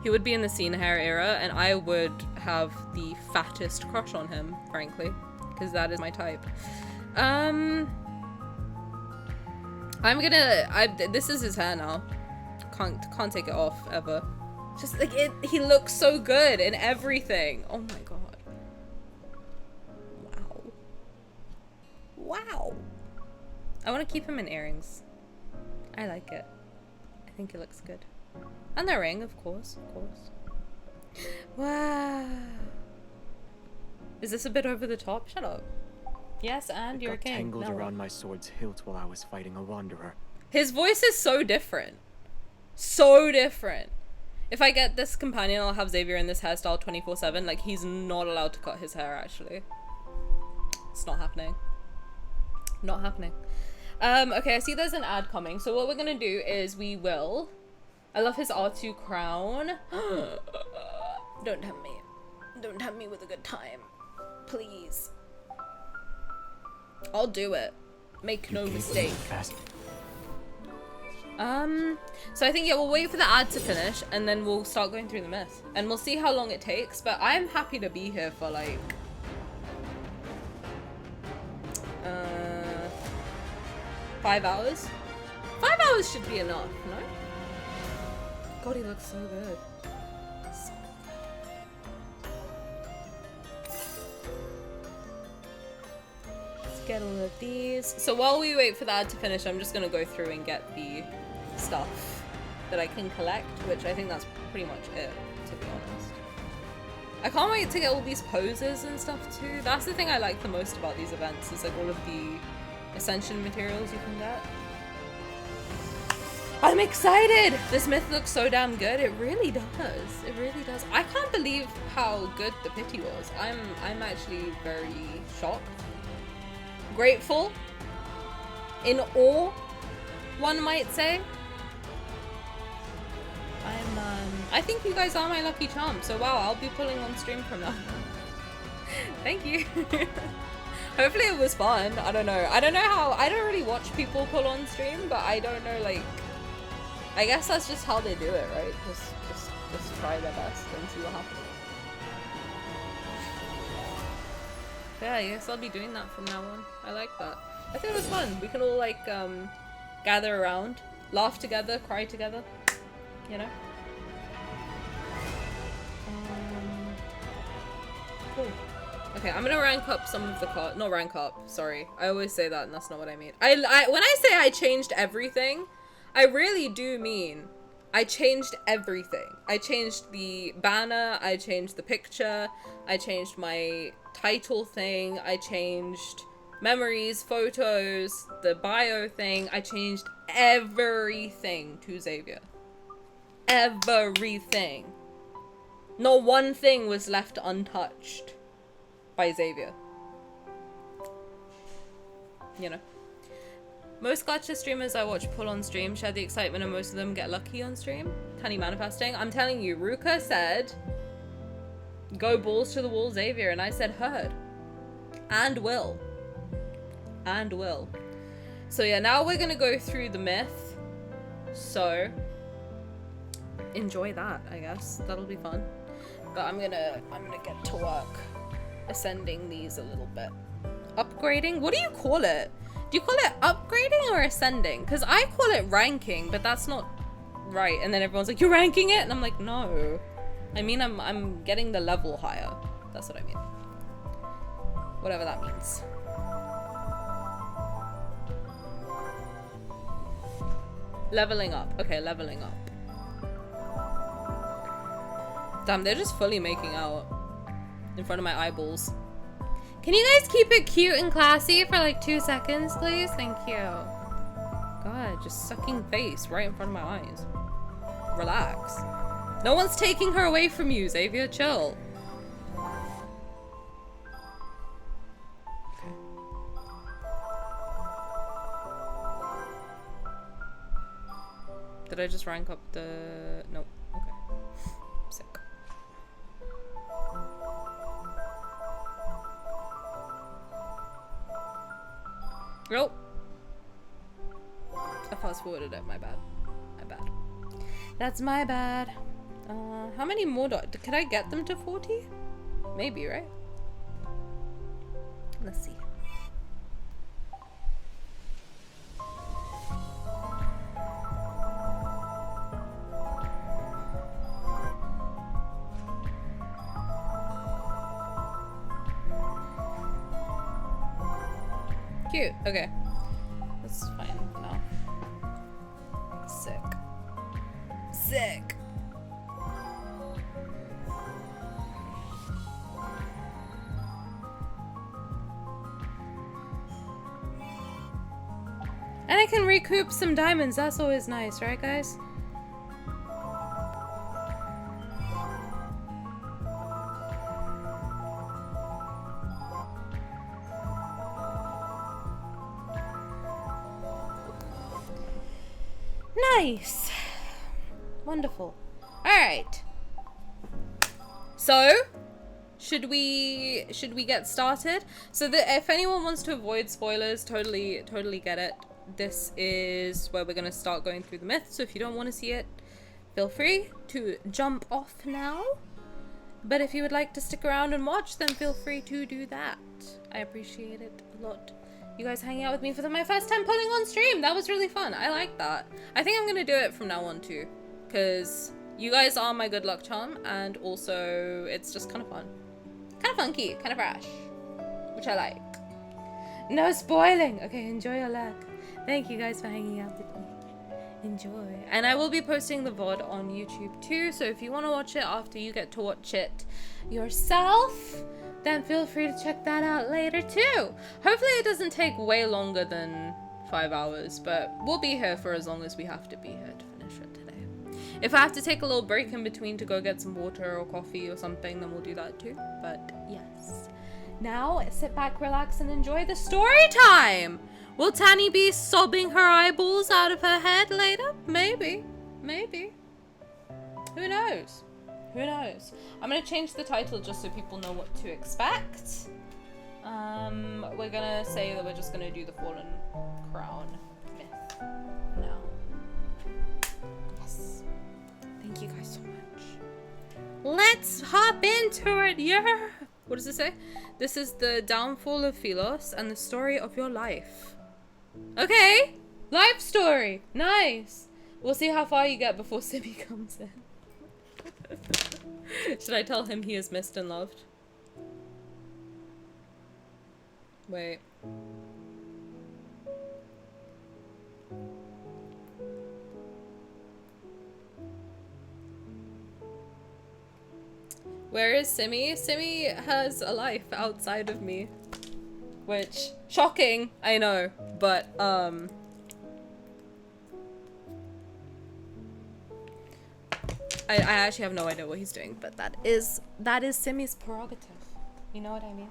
He would be in the scene hair era, and I would have the fattest crush on him, frankly. Because that is my type. This is his hair now. Can't take it off ever. Just like he looks so good in everything. Oh my god. Wow. I want to keep him in earrings. I like it. I think it looks good. And the ring, of course. Wow. Is this a bit over the top? Shut up. Yes, and you're a king. Tangled Now what? around my sword's hilt while I was fighting a wanderer. His voice is so different. So different. If I get this companion, I'll have Xavier in this hairstyle 24/7. Like, he's not allowed to cut his hair, actually. It's not happening. Not happening. Okay, I see there's an ad coming. So what we're gonna do is we will... I love his R2 crown. Don't tempt me. Don't tempt me with a good time. Please. I'll do it. Make no mistake. So I think, yeah, we'll wait for the ad to finish and then we'll start going through the myth. And we'll see how long it takes, but I'm happy to be here for like... 5 hours? 5 hours should be enough, no? God, he looks so good. So good. Let's get all of these. So while we wait for the ad to finish, I'm just gonna go through and get the stuff that I can collect, which I think that's pretty much it, to be honest. I can't wait to get all these poses and stuff too. That's the thing I like the most about these events, is like all of the Ascension materials you can get. I'm excited! This myth looks so damn good. It really does. It really does. I can't believe how good the pity was. I'm actually very shocked. Grateful. In awe, one might say. I think you guys are my lucky charm. So wow, I'll be pulling on stream from now. Thank you. Hopefully it was fun. I don't know. I don't know how. I don't really watch people pull on stream, but I don't know, like, I guess that's just how they do it, right? Just try their best and see what happens. Yeah, I guess I'll be doing that from now on. I like that. I think it was fun. We can all like gather around, laugh together, cry together, you know? Cool. Okay, I'm gonna rank up some of the cards. Not rank up, sorry. I always say that and that's not what I mean. When I say I changed everything, I really do mean I changed everything. I changed the banner, I changed the picture, I changed my title thing, I changed memories, photos, the bio thing. I changed everything to Xavier. Everything. Not one thing was left untouched by Xavier. You know. Most gacha streamers I watch pull on stream share the excitement and most of them get lucky on stream. Tani manifesting. I'm telling you, Ruka said, go balls to the wall, Xavier, and I said heard. And will. And will. So yeah, now we're gonna go through the myth. So, enjoy that, I guess. That'll be fun. But I'm gonna get to work ascending these a little bit. Upgrading? What do you call it? Do you call it upgrading or ascending? Because I call it ranking, but that's not right. And then everyone's like, you're ranking it? And I'm like, no. I mean, I'm getting the level higher. That's what I mean. Whatever that means. Leveling up. Okay, leveling up. Damn, they're just fully making out in front of my eyeballs. Can you guys keep it cute and classy for like 2 seconds, please? Thank you. God, just sucking face right in front of my eyes. Relax. No one's taking her away from you, Xavier. Chill. Okay. Did I just rank up the... Nope. Okay. Sick. Nope. I fast forwarded it. My bad. My bad. That's my bad. How many more can I get them to 40? Maybe, right? Let's see. Cute. Okay. That's fine now. Sick. Sick. And I can recoup some diamonds. That's always nice, right, guys? Nice. Wonderful. Alright. So, should we get started? So that if anyone wants to avoid spoilers, totally get it. This is where we're gonna start going through the myths. So if you don't want to see it, feel free to jump off now. But if you would like to stick around and watch, then feel free to do that. I appreciate it a lot. You guys hanging out with me for my first time pulling on stream. That was really fun. I like that. I think I'm gonna do it from now on too, because you guys are my good luck charm, and also it's just kind of fun. Kind of funky, kind of fresh, which I like. No spoiling. Okay, enjoy your luck. Thank you guys for hanging out with me. Enjoy. And I will be posting the VOD on YouTube too, so if you want to watch it after you get to watch it yourself, then feel free to check that out later too. Hopefully it doesn't take way longer than 5 hours, but we'll be here for as long as we have to be here to finish it today. If I have to take a little break in between to go get some water or coffee or something, then we'll do that too. But yes. Now, sit back, relax, and enjoy the story time! Will Tani be sobbing her eyeballs out of her head later? Maybe. Maybe. Who knows? Who knows? I'm gonna change the title just so people know what to expect. We're gonna say that we're just gonna do the Fallen Crown myth now. Yes. Thank you guys so much. Let's hop into it, yeah! What does it say? This is the downfall of Philos and the story of your life. Okay! Life story! Nice! We'll see how far you get before Simi comes in. Should I tell him he is missed and loved? Wait. Where is Simi? Simi has a life outside of me. Which, shocking, I know, but, I actually have no idea what he's doing, but that is Simi's prerogative. You know what I mean?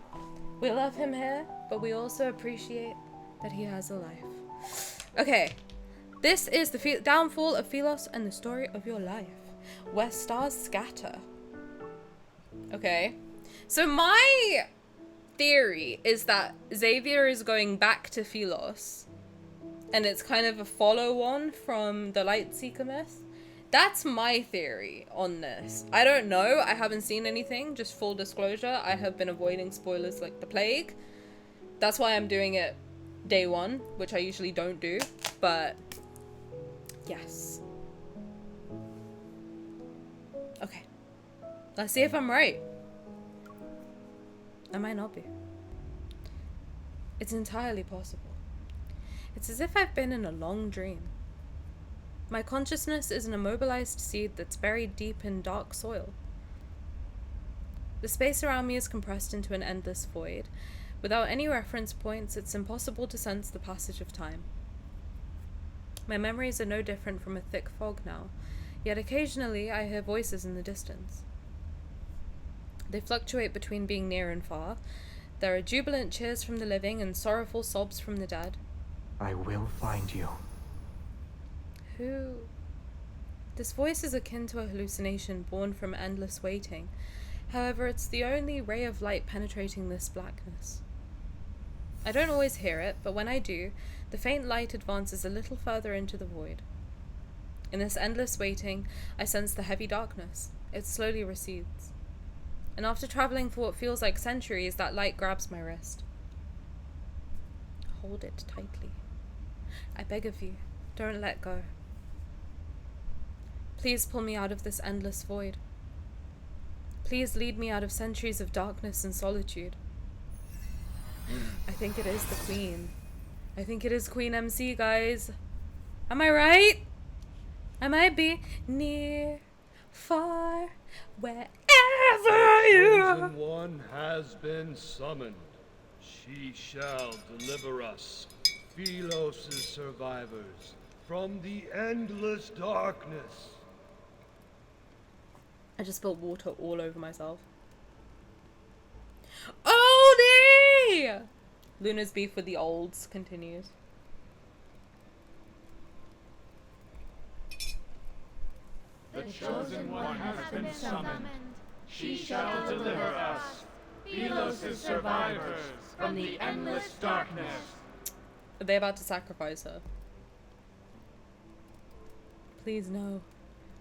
We love him here, but we also appreciate that he has a life. Okay, this is the downfall of Philos and the story of your life, where stars scatter. Okay, so my theory is that Xavier is going back to Philos, and it's kind of a follow-on from the Lightseeker myth. That's my theory on this. I don't know. I haven't seen anything. Just full disclosure, I have been avoiding spoilers like the plague. That's why I'm doing it day one, which I usually don't do. But yes. Okay. Let's see if I'm right. I might not be. It's entirely possible. It's as if I've been in a long dream. My consciousness is an immobilized seed that's buried deep in dark soil. The space around me is compressed into an endless void. Without any reference points, it's impossible to sense the passage of time. My memories are no different from a thick fog now, yet occasionally I hear voices in the distance. They fluctuate between being near and far. There are jubilant cheers from the living and sorrowful sobs from the dead. I will find you. Who? This voice is akin to a hallucination born from endless waiting. However, it's the only ray of light penetrating this blackness. I don't always hear it, but when I do, the faint light advances a little further into the void. In this endless waiting, I sense the heavy darkness. It slowly recedes. And after traveling for what feels like centuries, that light grabs my wrist. Hold it tightly. I beg of you, don't let go. Please pull me out of this endless void. Please lead me out of centuries of darkness and solitude. I think it is the Queen. I think it is Queen MC, guys. Am I right? I might be near, far, wherever you are. Chosen one has been summoned. She shall deliver us Philos' survivors from the endless darkness. I just spilled water all over myself. Odie! Luna's beef with the olds continues. The chosen one has been summoned. She shall deliver us, Philos' survivors, from the endless darkness. Are they about to sacrifice her? Please no.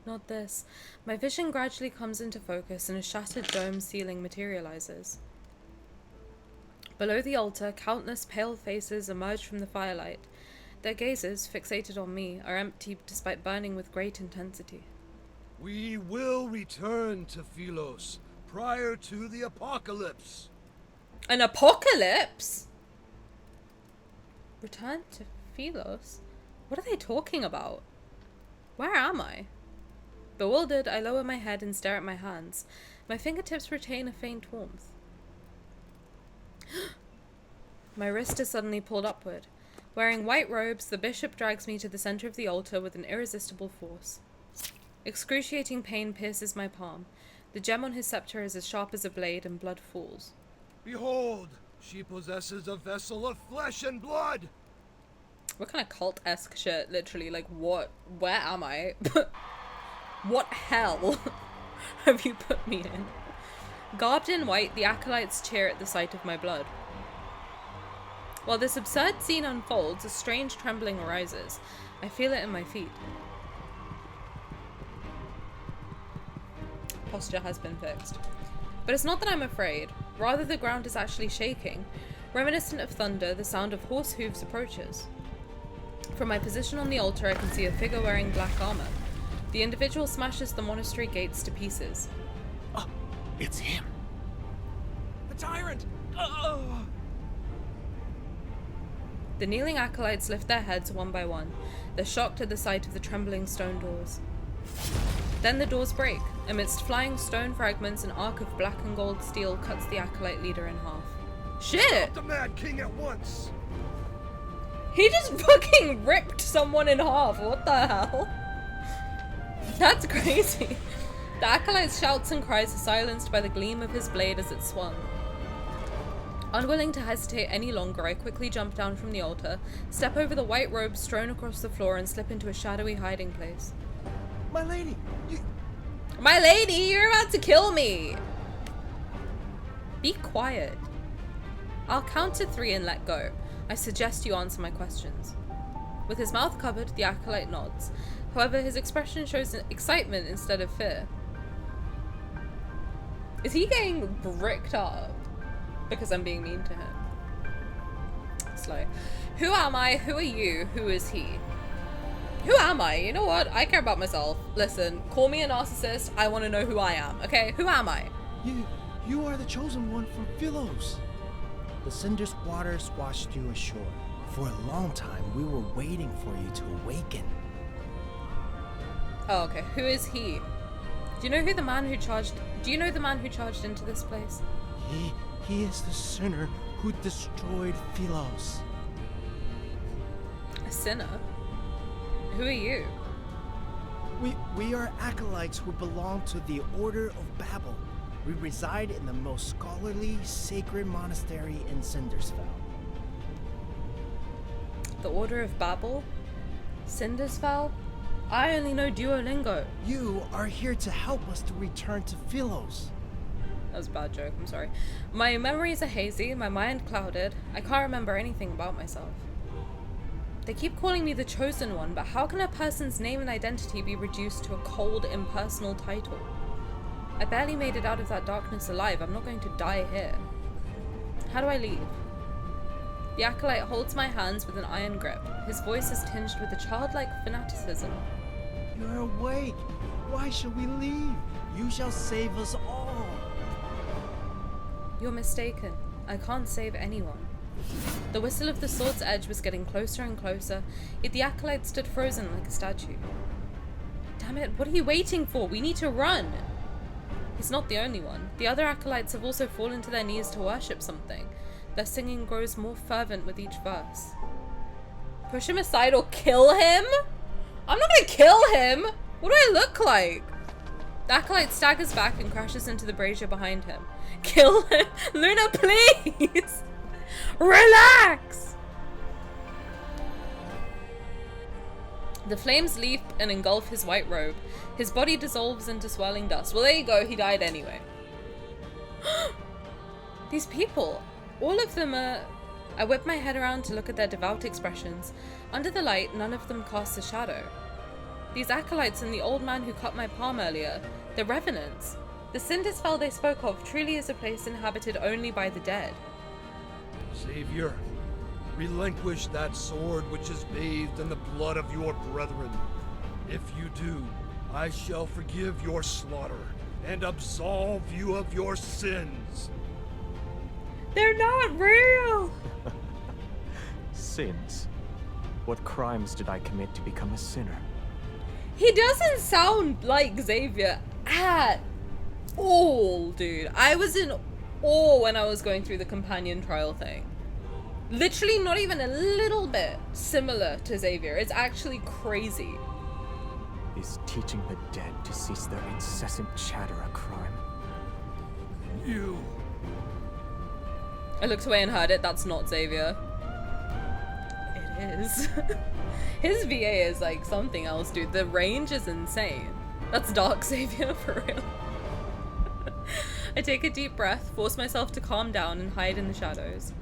Not this. My vision gradually comes into focus and a shattered dome ceiling materializes. Below the altar, countless pale faces emerge from the firelight. Their gazes, fixated on me, are empty despite burning with great intensity. We will return to Philos prior to the apocalypse. An apocalypse? Return to Philos? What are they talking about? Where am I? Bewildered, I lower my head and stare at my hands. My fingertips retain a faint warmth. My wrist is suddenly pulled upward. Wearing white robes, the bishop drags me to the center of the altar with an irresistible force. Excruciating pain pierces my palm. The gem on his scepter is as sharp as a blade, and blood falls. Behold, she possesses a vessel of flesh and blood. What kind of cult-esque shit? Literally, like, what? Where am I? What hell have you put me in? Garbed in white, the acolytes cheer at the sight of my blood. While this absurd scene unfolds, a strange trembling arises. I feel it in my feet. Posture has been fixed. But it's not that I'm afraid. Rather, the ground is actually shaking. Reminiscent of thunder, the sound of horse hooves approaches. From my position on the altar, I can see a figure wearing black armor. The individual smashes the monastery gates to pieces. Oh, it's him. The tyrant! The kneeling acolytes lift their heads one by one. They're shocked at the sight of the trembling stone doors. Then the doors break. Amidst flying stone fragments, an arc of black and gold steel cuts the acolyte leader in half. Shit! The Mad King at once. He just fucking ripped someone in half. What the hell? That's crazy. The acolyte's shouts and cries are silenced by the gleam of his blade as it swung. Unwilling to hesitate any longer, I quickly jump down from the altar, step over the white robes strewn across the floor, and slip into a shadowy hiding place. My lady! My lady, you're about to kill me! Be quiet. I'll count to 3 and let go. I suggest you answer my questions. With his mouth covered, the acolyte nods. However, his expression shows excitement instead of fear. Is he getting bricked up? Because I'm being mean to him. Slow. Who am I? Who are you? Who is he? Who am I? You know what? I care about myself. Listen, call me a narcissist. I want to know who I am, okay? Who am I? You are the chosen one from Philos. The Cinder's waters washed you ashore. For a long time, we were waiting for you to awaken. Oh, okay. Who is he? Do you know the man who charged into this place? He is the sinner who destroyed Philos. A sinner? Who are you? We are acolytes who belong to the Order of Babel. We reside in the most scholarly, sacred monastery in Cindersfell. The Order of Babel? Cindersfell? I only know Duolingo. You are here to help us to return to Philos. That was a bad joke, I'm sorry. My memories are hazy, my mind clouded. I can't remember anything about myself. They keep calling me the Chosen One, but how can a person's name and identity be reduced to a cold, impersonal title? I barely made it out of that darkness alive. I'm not going to die here. How do I leave? The acolyte holds my hands with an iron grip. His voice is tinged with a childlike fanaticism. You're awake. Why should we leave? You shall save us all. You're mistaken. I can't save anyone. The whistle of the sword's edge was getting closer and closer, yet the acolyte stood frozen like a statue. Damn it, what are you waiting for? We need to run! He's not the only one. The other acolytes have also fallen to their knees to worship something. Their singing grows more fervent with each verse. Push him aside or kill him? I'm not gonna kill him! What do I look like? The acolyte staggers back and crashes into the brazier behind him. Kill him! Luna, please! Relax! The flames leap and engulf his white robe. His body dissolves into swirling dust. Well, there you go, he died anyway. These people, all of them are... I whip my head around to look at their devout expressions. Under the light, none of them casts a shadow. These acolytes and the old man who cut my palm earlier, the revenants. The Cinderspell they spoke of truly is a place inhabited only by the dead. Xavier, relinquish that sword which is bathed in the blood of your brethren. If you do, I shall forgive your slaughter and absolve you of your sins. They're not real! Sins? What crimes did I commit to become a sinner? He doesn't sound like Xavier at all, dude. I was in awe when I was going through the companion trial thing. Literally not even a little bit similar to Xavier. It's actually crazy. Is teaching the dead to cease their incessant chatter a crime? You... I looked away and heard it. That's not Xavier. It is. His VA is like something else, dude. The range is insane. That's Dark Xavier for real. I take a deep breath, force myself to calm down and hide in the shadows.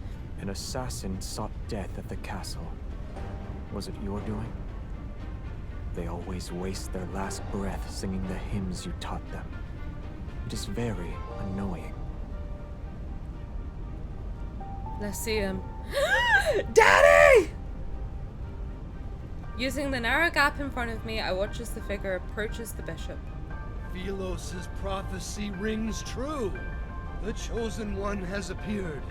An assassin sought death at the castle. Was it your doing? They always waste their last breath singing the hymns you taught them. It is very annoying. Let's see him. Daddy! Using the narrow gap in front of me, I watch as the figure approaches the bishop. Philos' prophecy rings true. The Chosen One has appeared,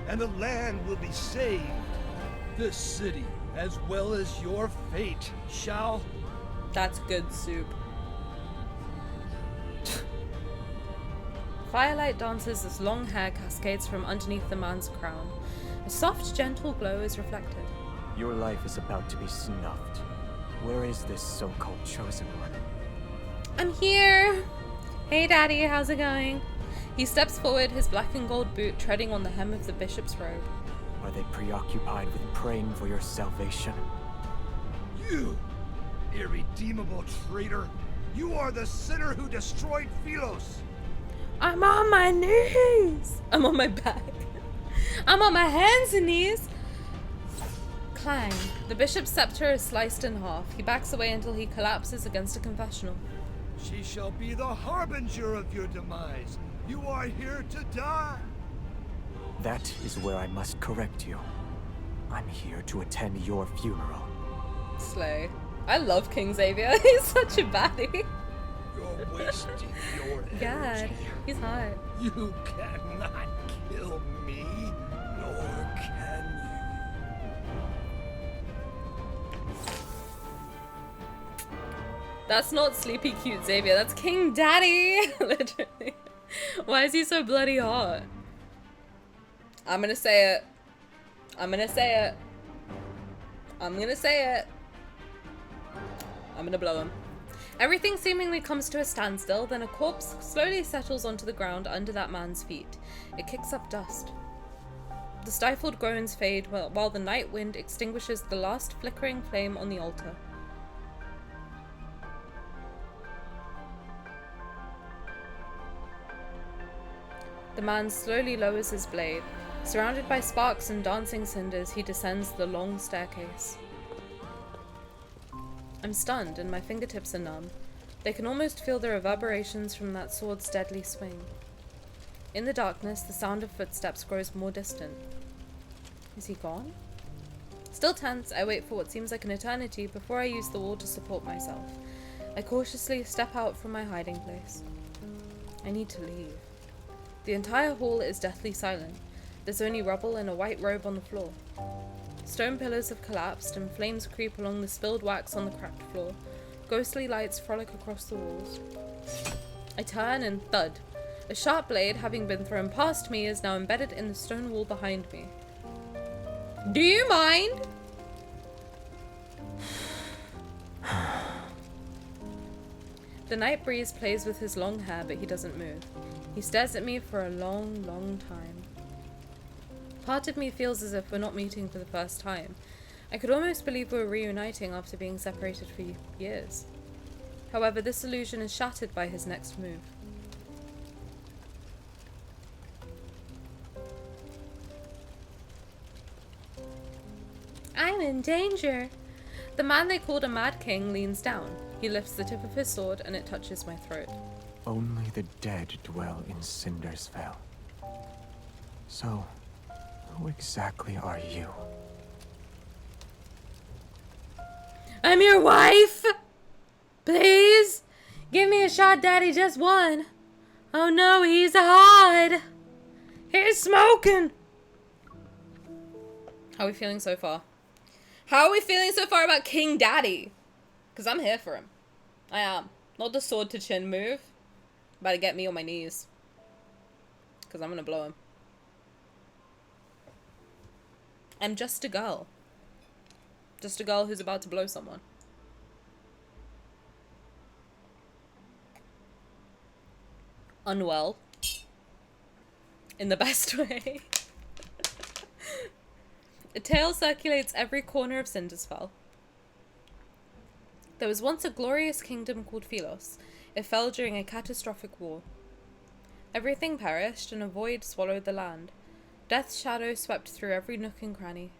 and the land will be saved. This city, as well as your fate, shall... That's good soup. Firelight dances as long hair cascades from underneath the man's crown. A soft, gentle glow is reflected. Your life is about to be snuffed. Where is this so-called Chosen One? I'm here! Hey Daddy, how's it going? He steps forward, his black and gold boot treading on the hem of the bishop's robe. Are they preoccupied with praying for your salvation? You, irredeemable traitor! You are the sinner who destroyed Philos! I'm on my knees! I'm on my back. I'm on my hands and knees! Clang. The bishop's scepter is sliced in half. He backs away until he collapses against a confessional. She shall be the harbinger of your demise. You are here to die. That is where I must correct you. I'm here to attend your funeral. Slay. I love King Xavier. He's such a baddie. You're wasting your energy. God, he's hot. You cannot kill me, nor can That's not sleepy cute Xavier, that's King Daddy! Literally. Why is he so bloody hot? I'm gonna say it. I'm gonna say it. I'm gonna say it. I'm gonna blow him. Everything seemingly comes to a standstill, then a corpse slowly settles onto the ground under that man's feet. It kicks up dust. The stifled groans fade while the night wind extinguishes the last flickering flame on the altar. The man slowly lowers his blade. Surrounded by sparks and dancing cinders, he descends the long staircase. I'm stunned and my fingertips are numb. They can almost feel the reverberations from that sword's deadly swing. In the darkness, the sound of footsteps grows more distant. Is he gone? Still tense, I wait for what seems like an eternity before I use the wall to support myself. I cautiously step out from my hiding place. I need to leave. The entire hall is deathly silent. There's only rubble and a white robe on the floor. Stone pillars have collapsed and flames creep along the spilled wax on the cracked floor. Ghostly lights frolic across the walls. I turn and thud. A sharp blade, having been thrown past me, is now embedded in the stone wall behind me. Do you mind? The night breeze plays with his long hair, but he doesn't move. He stares at me for a long, long time. Part of me feels as if we're not meeting for the first time. I could almost believe we're reuniting after being separated for years. However, this illusion is shattered by his next move. I'm in danger. The man they called a Mad King leans down. He lifts the tip of his sword and it touches my throat. Only the dead dwell in Cindersvale. So, who exactly are you? I'm your wife! Please? Give me a shot, Daddy, just one. Oh no, he's hot! He's smoking! How are we feeling so far? How are we feeling so far about King Daddy? Because I'm here for him. I am. Not the sword to chin move. About to get me on my knees. Because I'm going to blow him. I'm just a girl. Just a girl who's about to blow someone. Unwell. In the best way. A tale circulates every corner of Cindersfell. There was once a glorious kingdom called Philos. It fell during a catastrophic war. Everything perished, and a void swallowed the land. Death's shadow swept through every nook and cranny.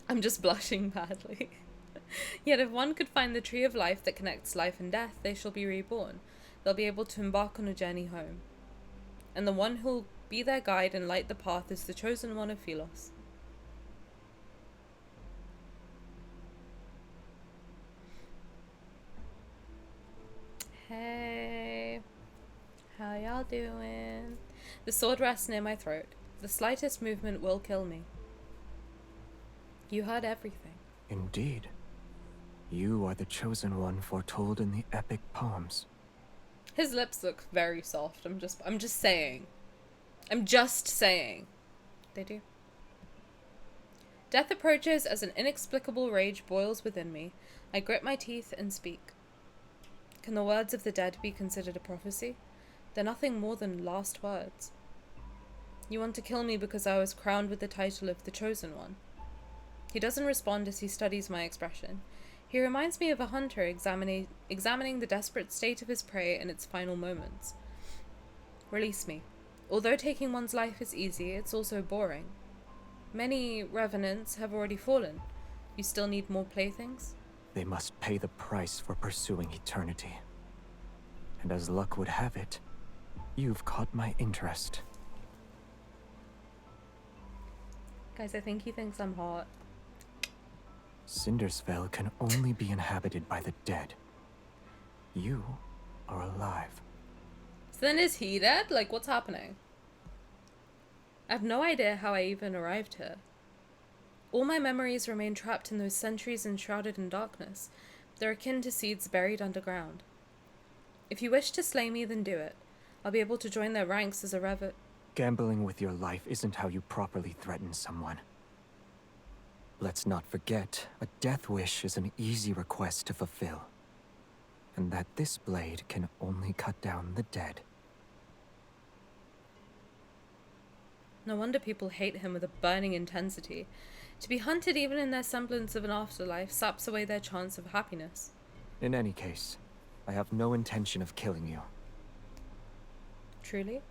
I'm just blushing badly. Yet if one could find the tree of life that connects life and death, they shall be reborn. They'll be able to embark on a journey home. And the one who'll be their guide and light the path is the chosen one of Philos. Hey, how y'all doing? The sword rests near my throat. The slightest movement will kill me. You heard everything. Indeed. You are the chosen one foretold in the epic poems. His lips look very soft. I'm just saying. I'm just saying. They do. Death approaches as an inexplicable rage boils within me. I grit my teeth and speak. Can the words of the dead be considered a prophecy? They're nothing more than last words. You want to kill me because I was crowned with the title of the Chosen One. He doesn't respond as he studies my expression. He reminds me of a hunter examining the desperate state of his prey in its final moments. Release me. Although taking one's life is easy, it's also boring. Many revenants have already fallen. You still need more playthings? They must pay the price for pursuing eternity. And as luck would have it, you've caught my interest. Guys, I think he thinks I'm hot. Cindersvale can only be inhabited by the dead. You are alive. So then is he dead? Like, what's happening? I have no idea how I even arrived here. All my memories remain trapped in those centuries enshrouded in darkness. They're akin to seeds buried underground. If you wish to slay me, then do it. I'll be able to join their ranks as a Gambling with your life isn't how you properly threaten someone. Let's not forget, a death wish is an easy request to fulfill. And that this blade can only cut down the dead. No wonder people hate him with a burning intensity. To be hunted even in their semblance of an afterlife saps away their chance of happiness. In any case, I have no intention of killing you. Truly?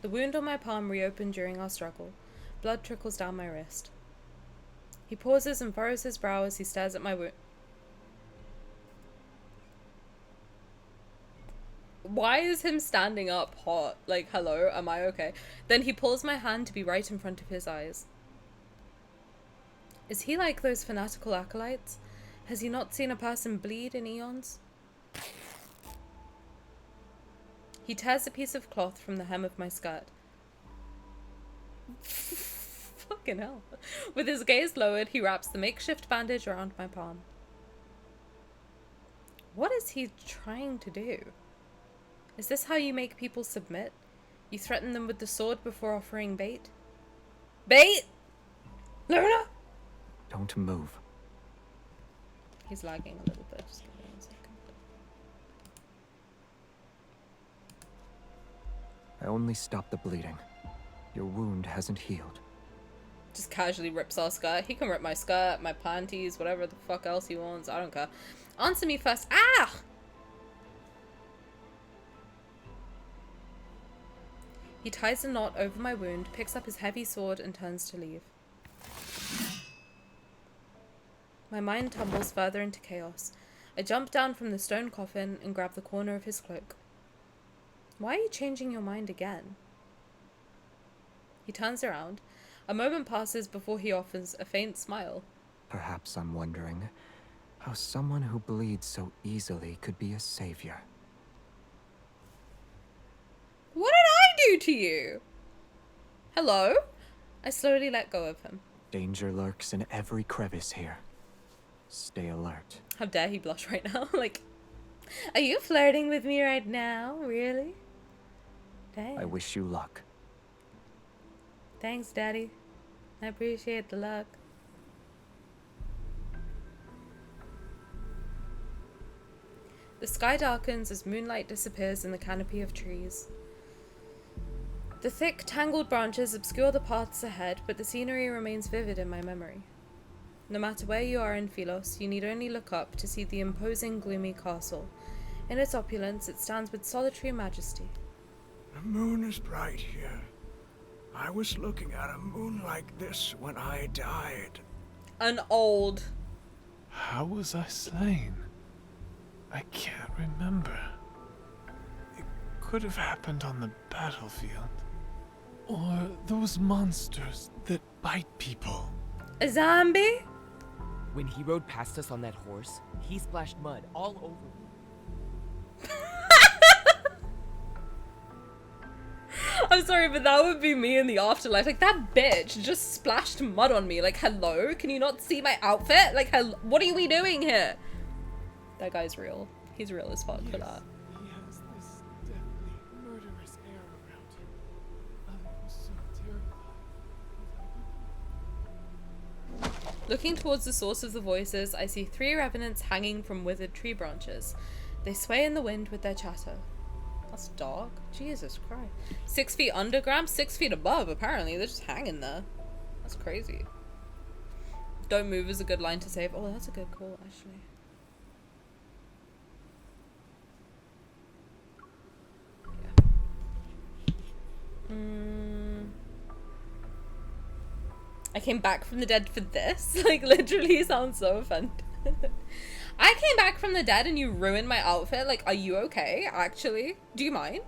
The wound on my palm reopened during our struggle. Blood trickles down my wrist. He pauses and furrows his brow as he stares at my wound. Why is him standing up hot? Like, hello, am I okay? Then he pulls my hand to be right in front of his eyes. Is he like those fanatical acolytes? Has he not seen a person bleed in eons? He tears a piece of cloth from the hem of my skirt. Fucking hell. With his gaze lowered, he wraps the makeshift bandage around my palm. What is he trying to do? Is this how you make people submit? You threaten them with the sword before offering bait? Bait? Luna? Don't move. He's lagging a little bit. Just give me 1 second. I only stopped the bleeding. Your wound hasn't healed. Just casually rips our skirt. He can rip my skirt, my panties, whatever the fuck else he wants. I don't care. Answer me first. Ah! He ties a knot over my wound, picks up his heavy sword, and turns to leave. My mind tumbles further into chaos. I jump down from the stone coffin and grab the corner of his cloak. Why are you changing your mind again? He turns around. A moment passes before he offers a faint smile. Perhaps I'm wondering how someone who bleeds so easily could be a savior. What did I do to you? Hello? I slowly let go of him. Danger lurks in every crevice here. Stay alert. How dare he blush right now? Like, are you flirting with me right now? Really? Dang. I wish you luck. Thanks, Daddy. I appreciate the luck. The sky darkens as moonlight disappears in the canopy of trees. The thick, tangled branches obscure the paths ahead, but the scenery remains vivid in my memory. No matter where you are in Philos, you need only look up to see the imposing, gloomy castle. In its opulence, it stands with solitary majesty. The moon is bright here. I was looking at a moon like this when I died. An old. How was I slain? I can't remember. It could have happened on the battlefield. Or those monsters that bite people. A zombie? When he rode past us on that horse, he splashed mud all over me. I'm sorry, but that would be me in the afterlife. Like, that bitch just splashed mud on me. Like, hello? Can you not see my outfit? Like, what are we doing here? That guy's real. He's real as fuck for that. He has this deathly, murderous air around him. I was so terrified. Looking towards the source of the voices, I see 3 revenants hanging from withered tree branches. They sway in the wind with their chatter. That's dark. Jesus Christ. 6 feet underground, 6 feet above, apparently. They're just hanging there. That's crazy. Don't move is a good line to save. Oh, that's a good call, actually. Yeah. I came back from the dead for this? Like, literally, he sounds so offended. I came back from the dead and you ruined my outfit? Like, are you okay, actually? Do you mind?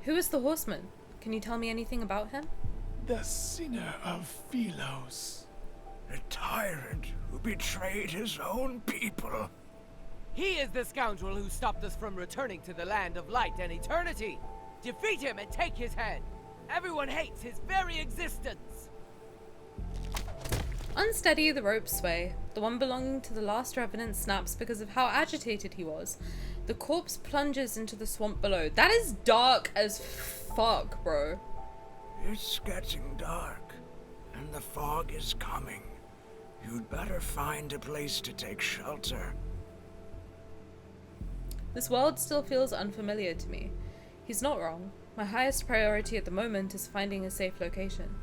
Who is the horseman? Can you tell me anything about him? The sinner of Philos. A tyrant who betrayed his own people. He is the scoundrel who stopped us from returning to the land of light and eternity. Defeat him and take his head. Everyone hates his very existence. Unsteady, the ropes sway. The one belonging to the last revenant snaps because of how agitated he was. The corpse plunges into the swamp below. That is dark as fuck, bro. It's getting dark, and the fog is coming. You'd better find a place to take shelter. This world still feels unfamiliar to me. He's not wrong. My highest priority at the moment is finding a safe location.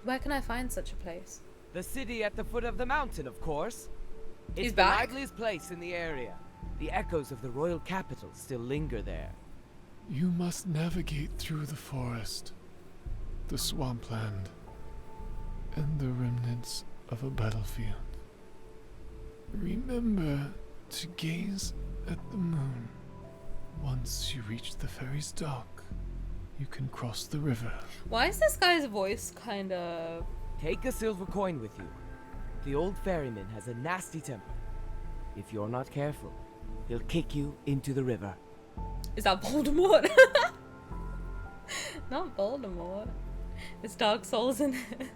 Where can I find such a place? The city at the foot of the mountain, of course. It's He's the back? liveliest place in the area. The echoes of the royal capital still linger there. You must navigate through the forest, the swampland, and the remnants of a battlefield. Remember to gaze at the moon. Once you reach the ferry's dock, you can cross the river. Why is this guy's voice kind of... Take a silver coin with you. The old ferryman has a nasty temper. If you're not careful, he'll kick you into the river. Is that Voldemort? Not Voldemort. It's Dark Souls in it.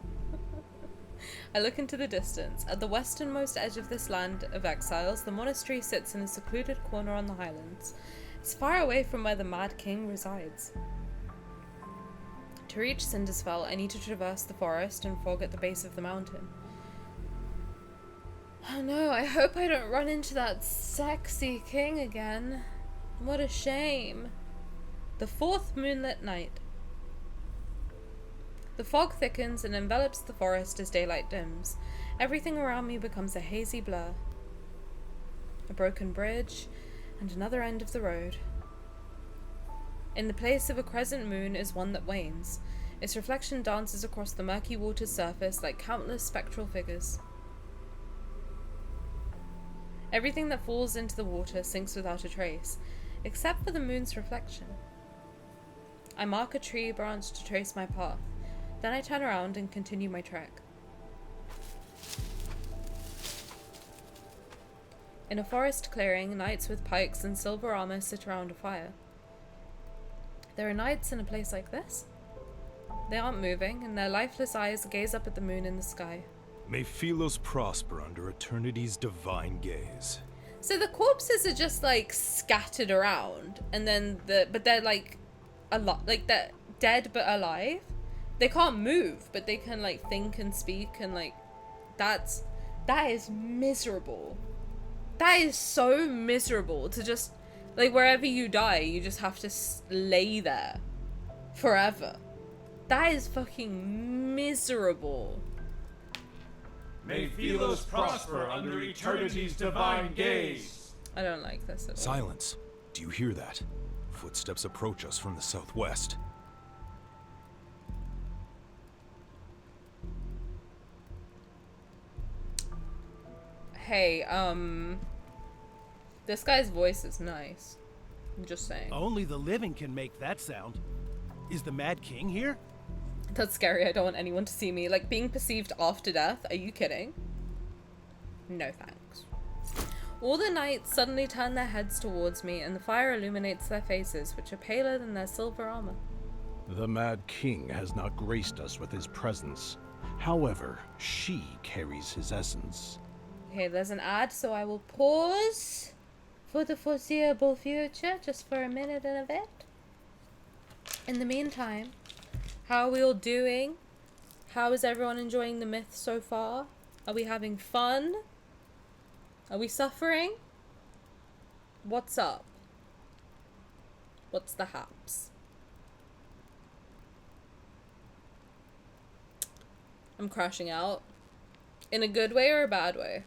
I look into the distance. At the westernmost edge of this land of exiles, the monastery sits in a secluded corner on the highlands. It's far away from where the Mad King resides. To reach Cindersfell, I need to traverse the forest and fog at the base of the mountain. Oh no, I hope I don't run into that sexy king again. What a shame. The fourth moonlit night. The fog thickens and envelops the forest as daylight dims. Everything around me becomes a hazy blur. A broken bridge, and another end of the road. In the place of a crescent moon is one that wanes. Its reflection dances across the murky water's surface like countless spectral figures. Everything that falls into the water sinks without a trace, except for the moon's reflection. I mark a tree branch to trace my path. Then I turn around and continue my trek. In a forest clearing, knights with pikes and silver armor sit around a fire. There are knights in a place like this? They aren't moving, and their lifeless eyes gaze up at the moon in the sky. May Philos prosper under eternity's divine gaze. So the corpses are just like scattered around, and then but they're like a lot, like they're dead but alive. They can't move, but they can like think and speak, and like that is miserable. That is so miserable to just like wherever you die, you just have to lay there forever. That is fucking miserable. May Philos prosper under eternity's divine gaze. I don't like this at all. Silence. Do you hear that? Footsteps approach us from the southwest. Hey, this guy's voice is nice. I'm just saying. Only the living can make that sound. Is the Mad King here? That's scary. I don't want anyone to see me. Like, being perceived after death? Are you kidding? No thanks. All the knights suddenly turn their heads towards me, and the fire illuminates their faces, which are paler than their silver armor. The Mad King has not graced us with his presence. However, she carries his essence. Okay, there's an ad, so I will pause for the foreseeable future, just for a minute and a bit. In the meantime, how are we all doing? How is everyone enjoying the myth so far? Are we having fun? Are we suffering? What's up? What's the haps? I'm crashing out. In a good way or a bad way?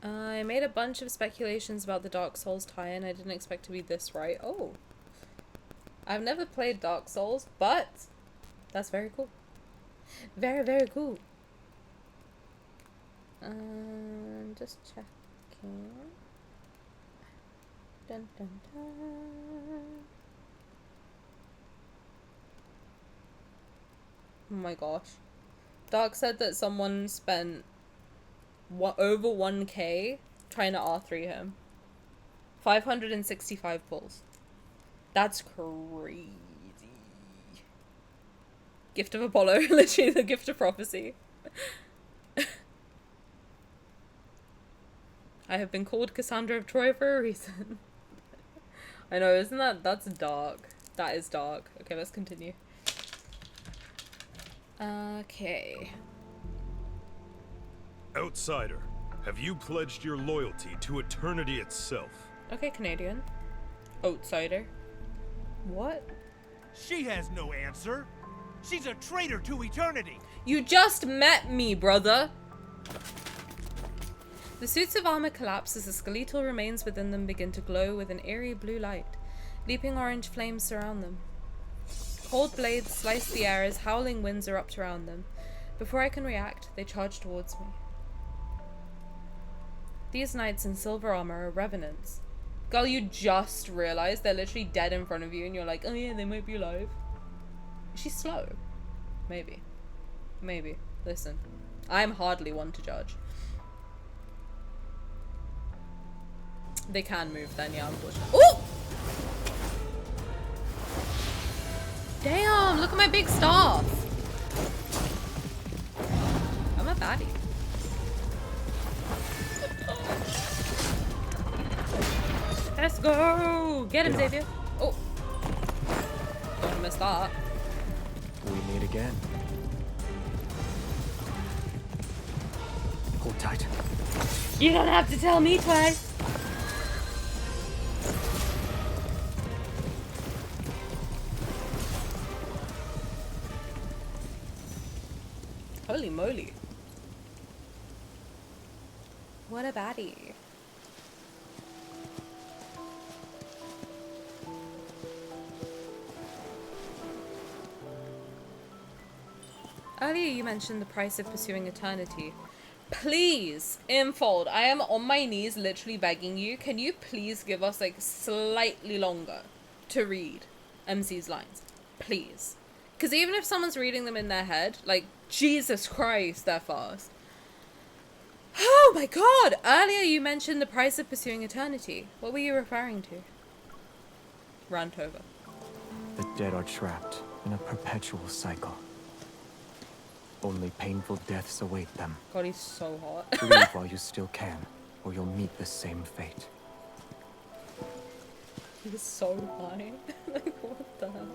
I made a bunch of speculations about the Dark Souls tie-in. I didn't expect to be this right. Oh. I've never played Dark Souls, but that's very cool. Very, very cool. Just checking. Dun, dun, dun. Oh my gosh. Dark said that someone spent over 1k trying to R3 him. 565 pulls. That's crazy. Gift of Apollo. Literally the gift of prophecy. I have been called Cassandra of Troy for a reason. I know, isn't that's dark. That is dark. Okay, let's continue. Okay. Outsider, have you pledged your loyalty to eternity itself? Okay, Canadian. Outsider. What? She has no answer. She's a traitor to eternity. You just met me, brother. The suits of armor collapse as the skeletal remains within them begin to glow with an eerie blue light. Leaping orange flames surround them. Cold blades slice the air as howling winds erupt around them. Before I can react, they charge towards me. These knights in silver armor are revenants. Girl, you just realized they're literally dead in front of you and you're like, oh yeah, they might be alive. She's slow. Maybe. Maybe. Listen, I'm hardly one to judge. They can move then, yeah, unfortunately. Ooh! Damn, look at my big staff. I'm a baddie. Let's go! Get him, Xavier. Oh. Don't miss that. We meet again. Hold tight. You don't have to tell me twice. Holy moly. What a baddie. Earlier you mentioned the price of pursuing eternity. Please, Infold, I am on my knees literally begging you, can you please give us like slightly longer to read MC's lines? Please. Because even if someone's reading them in their head, like, Jesus Christ, they're fast. Oh my god! Earlier you mentioned the price of pursuing eternity. What were you referring to? Rant over. The dead are trapped in a perpetual cycle. Only painful deaths await them. God, he's so hot. Leave while you still can, or you'll meet the same fate. He's so high. Like, what the hell?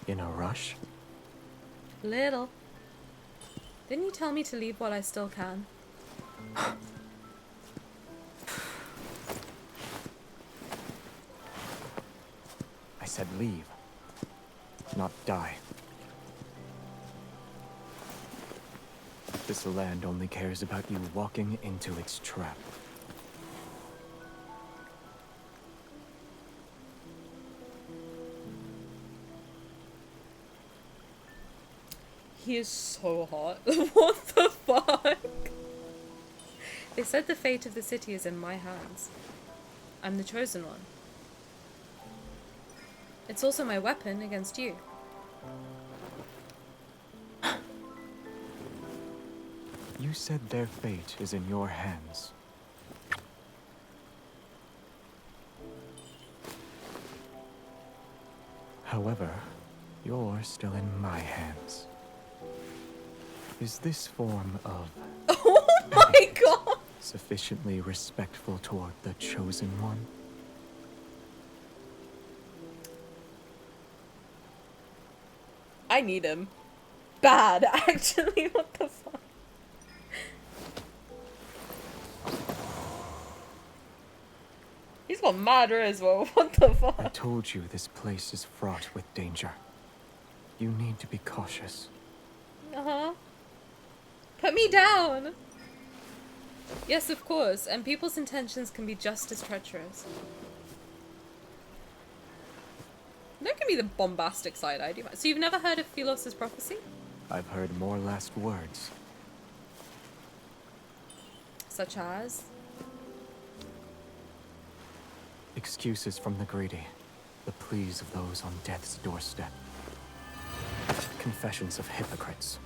In a rush? Little. Didn't you tell me to leave while I still can? I said leave, not die. This land only cares about you walking into its trap. He is so hot. What the fuck? They said the fate of the city is in my hands. I'm the chosen one. It's also my weapon against you. You said their fate is in your hands. However, you're still in my hands. Is this form of... Oh my god! sufficiently respectful toward the chosen one? I need him. Bad, actually. What the fuck? He's got madder as well. What the fuck? I told you this place is fraught with danger. You need to be cautious. Uh-huh. Put me down! Yes, of course, and people's intentions can be just as treacherous. Don't give me the bombastic side-eye, do you mind? So you've never heard of Philos' prophecy? I've heard more last words. Such as? Excuses from the greedy. The pleas of those on death's doorstep. Confessions of hypocrites.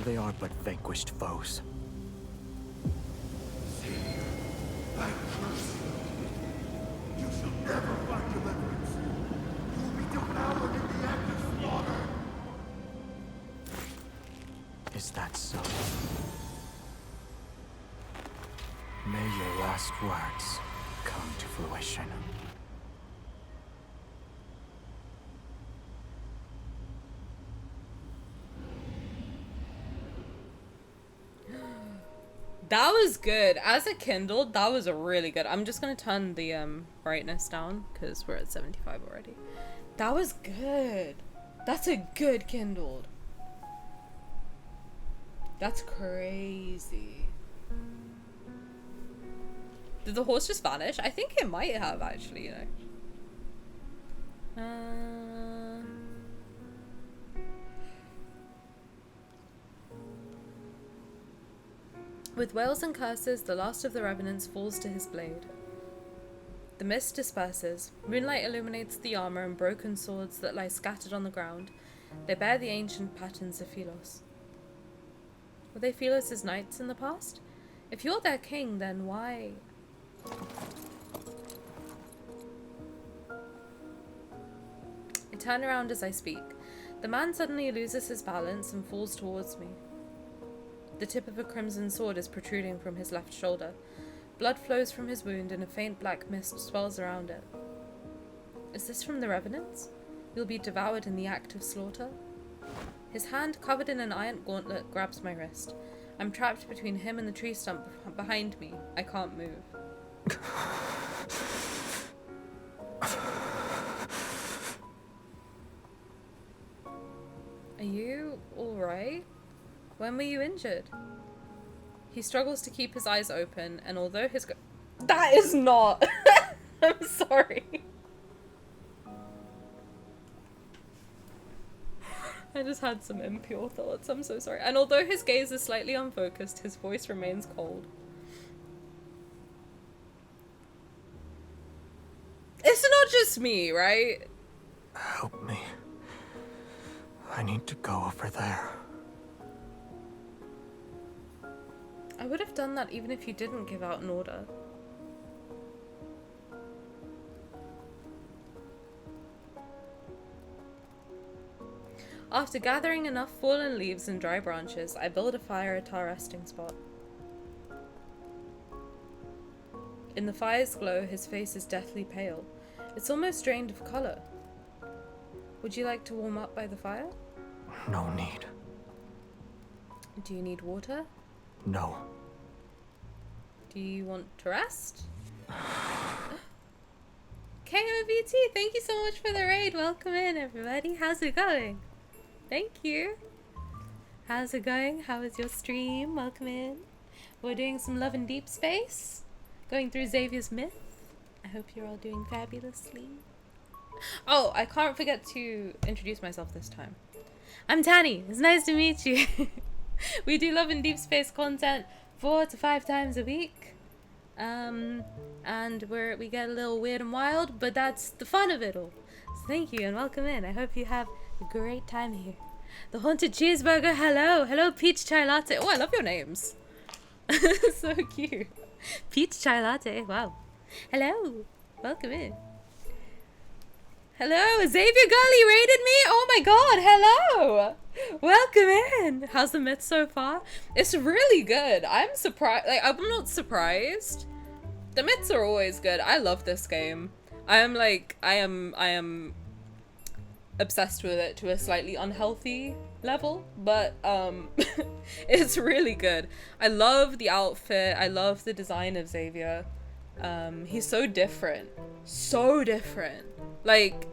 They are but vanquished foes. You shall never find deliverance. You will be devoured in the act of slaughter. Is that so? May your last words come to fruition. That was good. As it kindled, that was a really good. I'm just gonna turn the brightness down because we're at 75 already. That was good. That's a good kindled. That's crazy. Did the horse just vanish? I think it might have actually, you know. With wails and curses, the last of the revenants falls to his blade. The mist disperses. Moonlight illuminates the armor and broken swords that lie scattered on the ground. They bear the ancient patterns of Philos. Were they Philos' knights in the past? If you're their king, then why? I turn around as I speak. The man suddenly loses his balance and falls towards me. The tip of a crimson sword is protruding from his left shoulder. Blood flows from his wound and a faint black mist swells around it. Is this from the revenants? You'll be devoured in the act of slaughter? His hand, covered in an iron gauntlet, grabs my wrist. I'm trapped between him and the tree stump behind me. I can't move. Are you alright? When were you injured? He struggles to keep his eyes open, and although his that is not! I'm sorry. I just had some impure thoughts, I'm so sorry. And although his gaze is slightly unfocused, his voice remains cold. It's not just me, right? Help me. I need to go over there. I would have done that even if you didn't give out an order. After gathering enough fallen leaves and dry branches, I build a fire at our resting spot. In the fire's glow, his face is deathly pale. It's almost drained of color. Would you like to warm up by the fire? No need. Do you need water? No. Do you want to rest? KOVT, thank you so much for the raid. Welcome in, everybody. How's it going? Thank you. How's it going? How is your stream? Welcome in. We're doing some Love and Deepspace. Going through Xavier's Myth. I hope you're all doing fabulously. Oh, I can't forget to introduce myself this time. I'm Tani. It's nice to meet you. We do Love and Deepspace content 4 to 5 times a week. And we get a little weird and wild, but that's the fun of it all. So thank you and welcome in. I hope you have a great time here. The Haunted Cheeseburger, hello. Hello, Peach Chai Latte. Oh, I love your names. So cute. Peach Chai Latte, wow. Hello, welcome in. Hello, Xavier Gully raided me. Oh my god, hello. Welcome in. How's the myth so far? It's really good. I'm surprised. Like, I'm not surprised. The myths are always good. I love this game. I am obsessed with it to a slightly unhealthy level, but it's really good. I love the outfit. I love the design of Xavier. He's so different. So different. Like,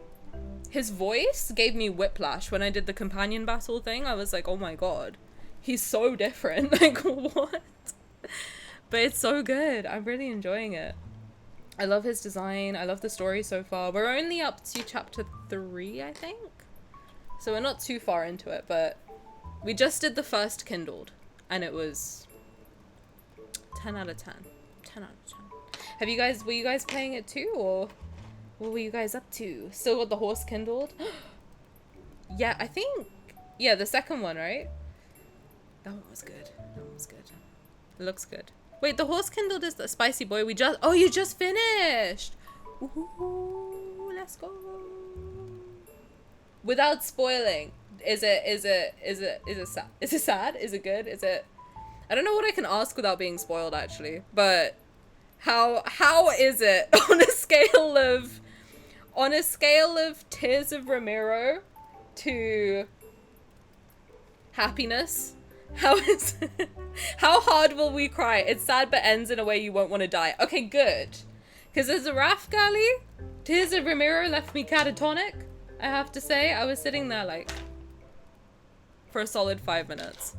his voice gave me whiplash when I did the companion battle thing. I was like, oh my god. He's so different. Like, what? But it's so good. I'm really enjoying it. I love his design. I love the story so far. We're only up to chapter 3, I think. So we're not too far into it, but we just did the first Kindled. And it was 10 out of 10. 10 out of 10. Were you guys playing it too, or what were you guys up to? Still got the horse kindled? Yeah, I think, yeah, the second one, right? That one was good. That one was good. It looks good. Wait, the horse kindled is the spicy boy. Oh, you just finished. Ooh, let's go. Without spoiling, is it sad? Is it sad? Is it good? Is it, I don't know what I can ask without being spoiled, actually, but how is it on a scale of Tears of Ramiro to happiness? How hard will we cry? It's sad but ends in a way you won't want to die. Okay, good. Because as a Raf Gali, Tears of Ramiro left me catatonic, I have to say. I was sitting there like for a solid 5 minutes.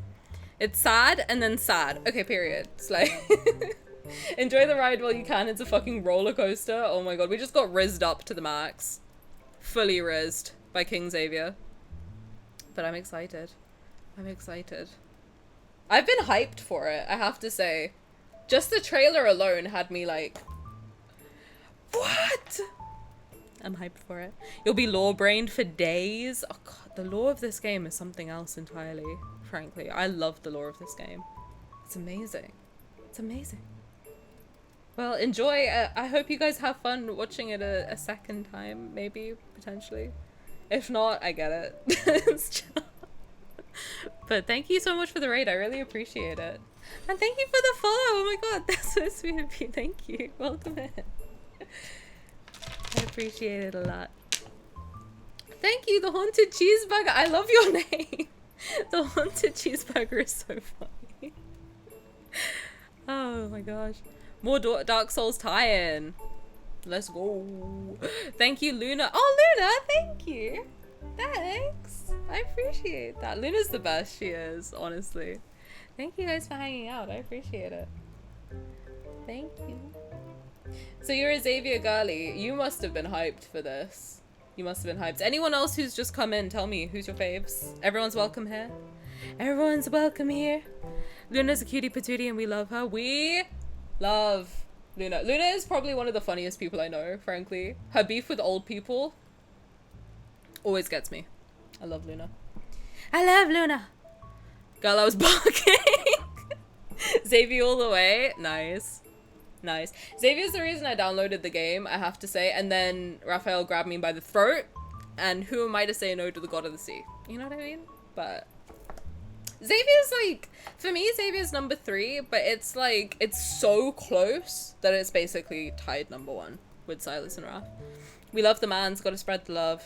It's sad and then sad. Okay, period. It's like enjoy the ride while you can. It's a fucking roller coaster. Oh my god, we just got rizzed up to the max. Fully rizzed by King Xavier. But I'm excited. I'm excited. I've been hyped for it, I have to say. Just the trailer alone had me like, what? I'm hyped for it. You'll be lore-brained for days. Oh god, the lore of this game is something else entirely, frankly. I love the lore of this game. It's amazing. It's amazing. Well, enjoy. I hope you guys have fun watching it a second time, maybe, potentially. If not, I get it. It's just... But thank you so much for the raid. I really appreciate it. And thank you for the follow. Oh my god, that's so sweet of you. Thank you. Welcome in. I appreciate it a lot. Thank you, the Haunted Cheeseburger. I love your name. The Haunted Cheeseburger is so funny. Oh my gosh. More Dark Souls tie-in. Let's go. Thank you, Luna. Oh, Luna, thank you. Thanks. I appreciate that. Luna's the best. She is, honestly. Thank you guys for hanging out. I appreciate it. Thank you. So you're a Xavier girly. You must have been hyped for this. You must have been hyped. Anyone else who's just come in, tell me who's your faves. Everyone's welcome here. Everyone's welcome here. Luna's a cutie patootie and we love her. We love Luna. Luna is probably one of the funniest people I know, frankly. Her beef with old people always gets me. I love Luna. I love Luna. Girl, I was barking. Xavier all the way. Nice. Nice. Xavier's the reason I downloaded the game, I have to say. And then Raphael grabbed me by the throat. And who am I to say no to the god of the sea? You know what I mean? But Xavier's like, for me, Xavier's number 3. But it's like, it's so close that it's basically tied number 1 with Sylus and Raph. We love the man's, gotta spread the love.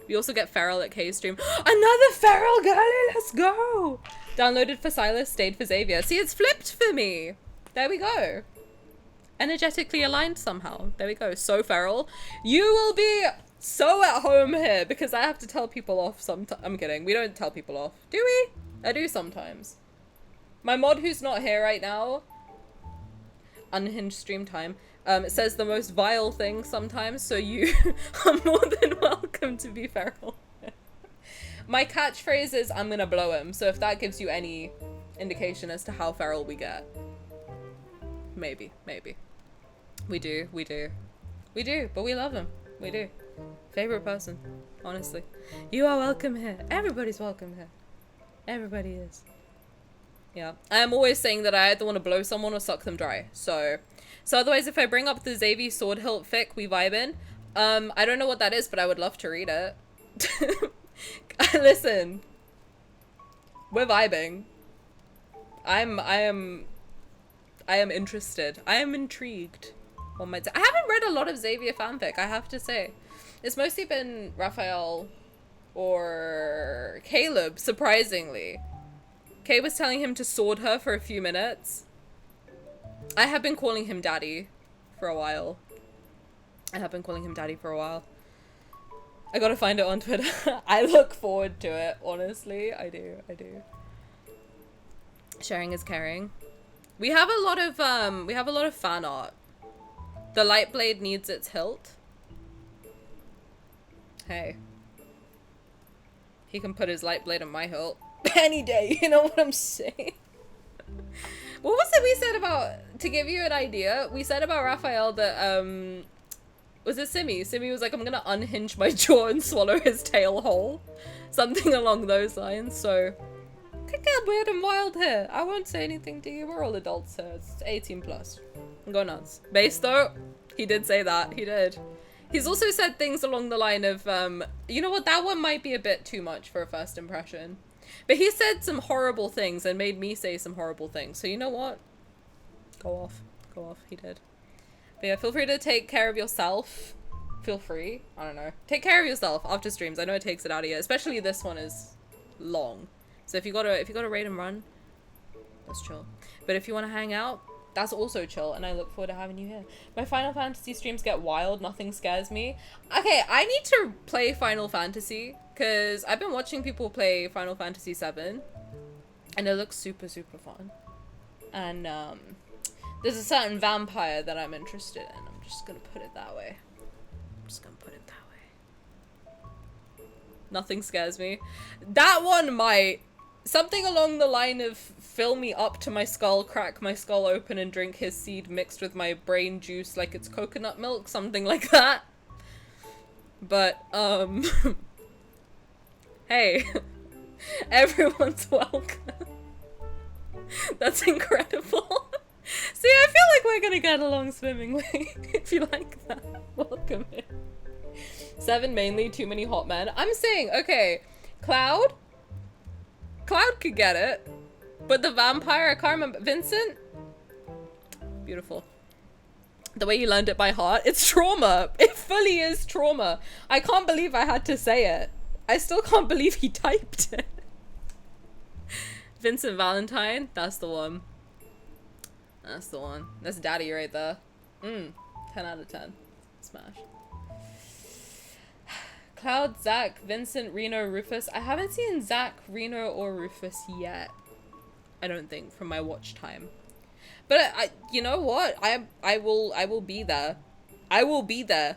We also get Feral at K-Stream. Another Feral girlie, let's go! Downloaded for Sylus, stayed for Xavier. See, it's flipped for me. There we go. Energetically aligned somehow. There we go. So Feral. You will be so at home here because I have to tell people off sometimes. I'm kidding. We don't tell people off. Do we? I do sometimes. My mod who's not here right now, unhinged stream time, says the most vile things sometimes, so you are more than welcome to be Feral. My catchphrase is, I'm gonna blow him, so if that gives you any indication as to how feral we get. Maybe, maybe. We do, but we love him. We do. Favorite person, honestly. You are welcome here. Everybody's welcome here. Everybody is. Yeah. I am always saying that I either want to blow someone or suck them dry, so otherwise if I bring up the Xavier sword hilt fic we vibe in, I don't know what that is, but I would love to read it. Listen, we're vibing. I am interested. I am intrigued. I haven't read a lot of Xavier fanfic, I have to say. It's mostly been Raphael or Caleb, surprisingly. Kay was telling him to sword her for a few minutes. I have been calling him daddy for a while. I gotta find it on Twitter. I look forward to it, honestly. I do. Sharing is caring. We have a lot of fan art. The light blade needs its hilt. Hey. He can put his light blade on my hilt. Any day, you know what I'm saying? What was it we said about, to give you an idea, we said about Raphael that, was it Simi? Simi was like, I'm gonna unhinge my jaw and swallow his tail whole. Something along those lines, so. Could get weird and wild here. I won't say anything to you, we're all adults here. It's 18 plus. Go nuts. Base though, he did say that, he did. He's also said things along the line of, you know what, that one might be a bit too much for a first impression. But he said some horrible things and made me say some horrible things. So you know what? Go off. He did. But yeah, feel free to take care of yourself. Feel free. I don't know. Take care of yourself after streams. I know it takes it out of you. Especially this one is long. So if you gotta raid and run, that's chill. But if you want to hang out, that's also chill. And I look forward to having you here. My Final Fantasy streams get wild. Nothing scares me. Okay, I need to play Final Fantasy. Because I've been watching people play Final Fantasy VII, and it looks super, super fun. And there's a certain vampire that I'm interested in. I'm just gonna put it that way. Nothing scares me. That one might. Something along the line of fill me up to my skull, crack my skull open, and drink his seed mixed with my brain juice like it's coconut milk. Something like that. But, hey, everyone's welcome. That's incredible. See, I feel like we're gonna get along swimmingly. If you like that, welcome in. 7 mainly, too many hot men. I'm saying, okay, Cloud Cloud could get it. But the vampire, I can't remember. Vincent? Beautiful. The way you learned it by heart, it's trauma. It fully is trauma. I can't believe I had to say it. I still can't believe he typed it. Vincent Valentine, that's the one. That's the one. That's daddy right there. 10 out of 10. Smash. Cloud, Zach, Vincent, Reno, Rufus. I haven't seen Zach, Reno, or Rufus yet. I don't think, from my watch time. But I you know what? I will be there. I will be there.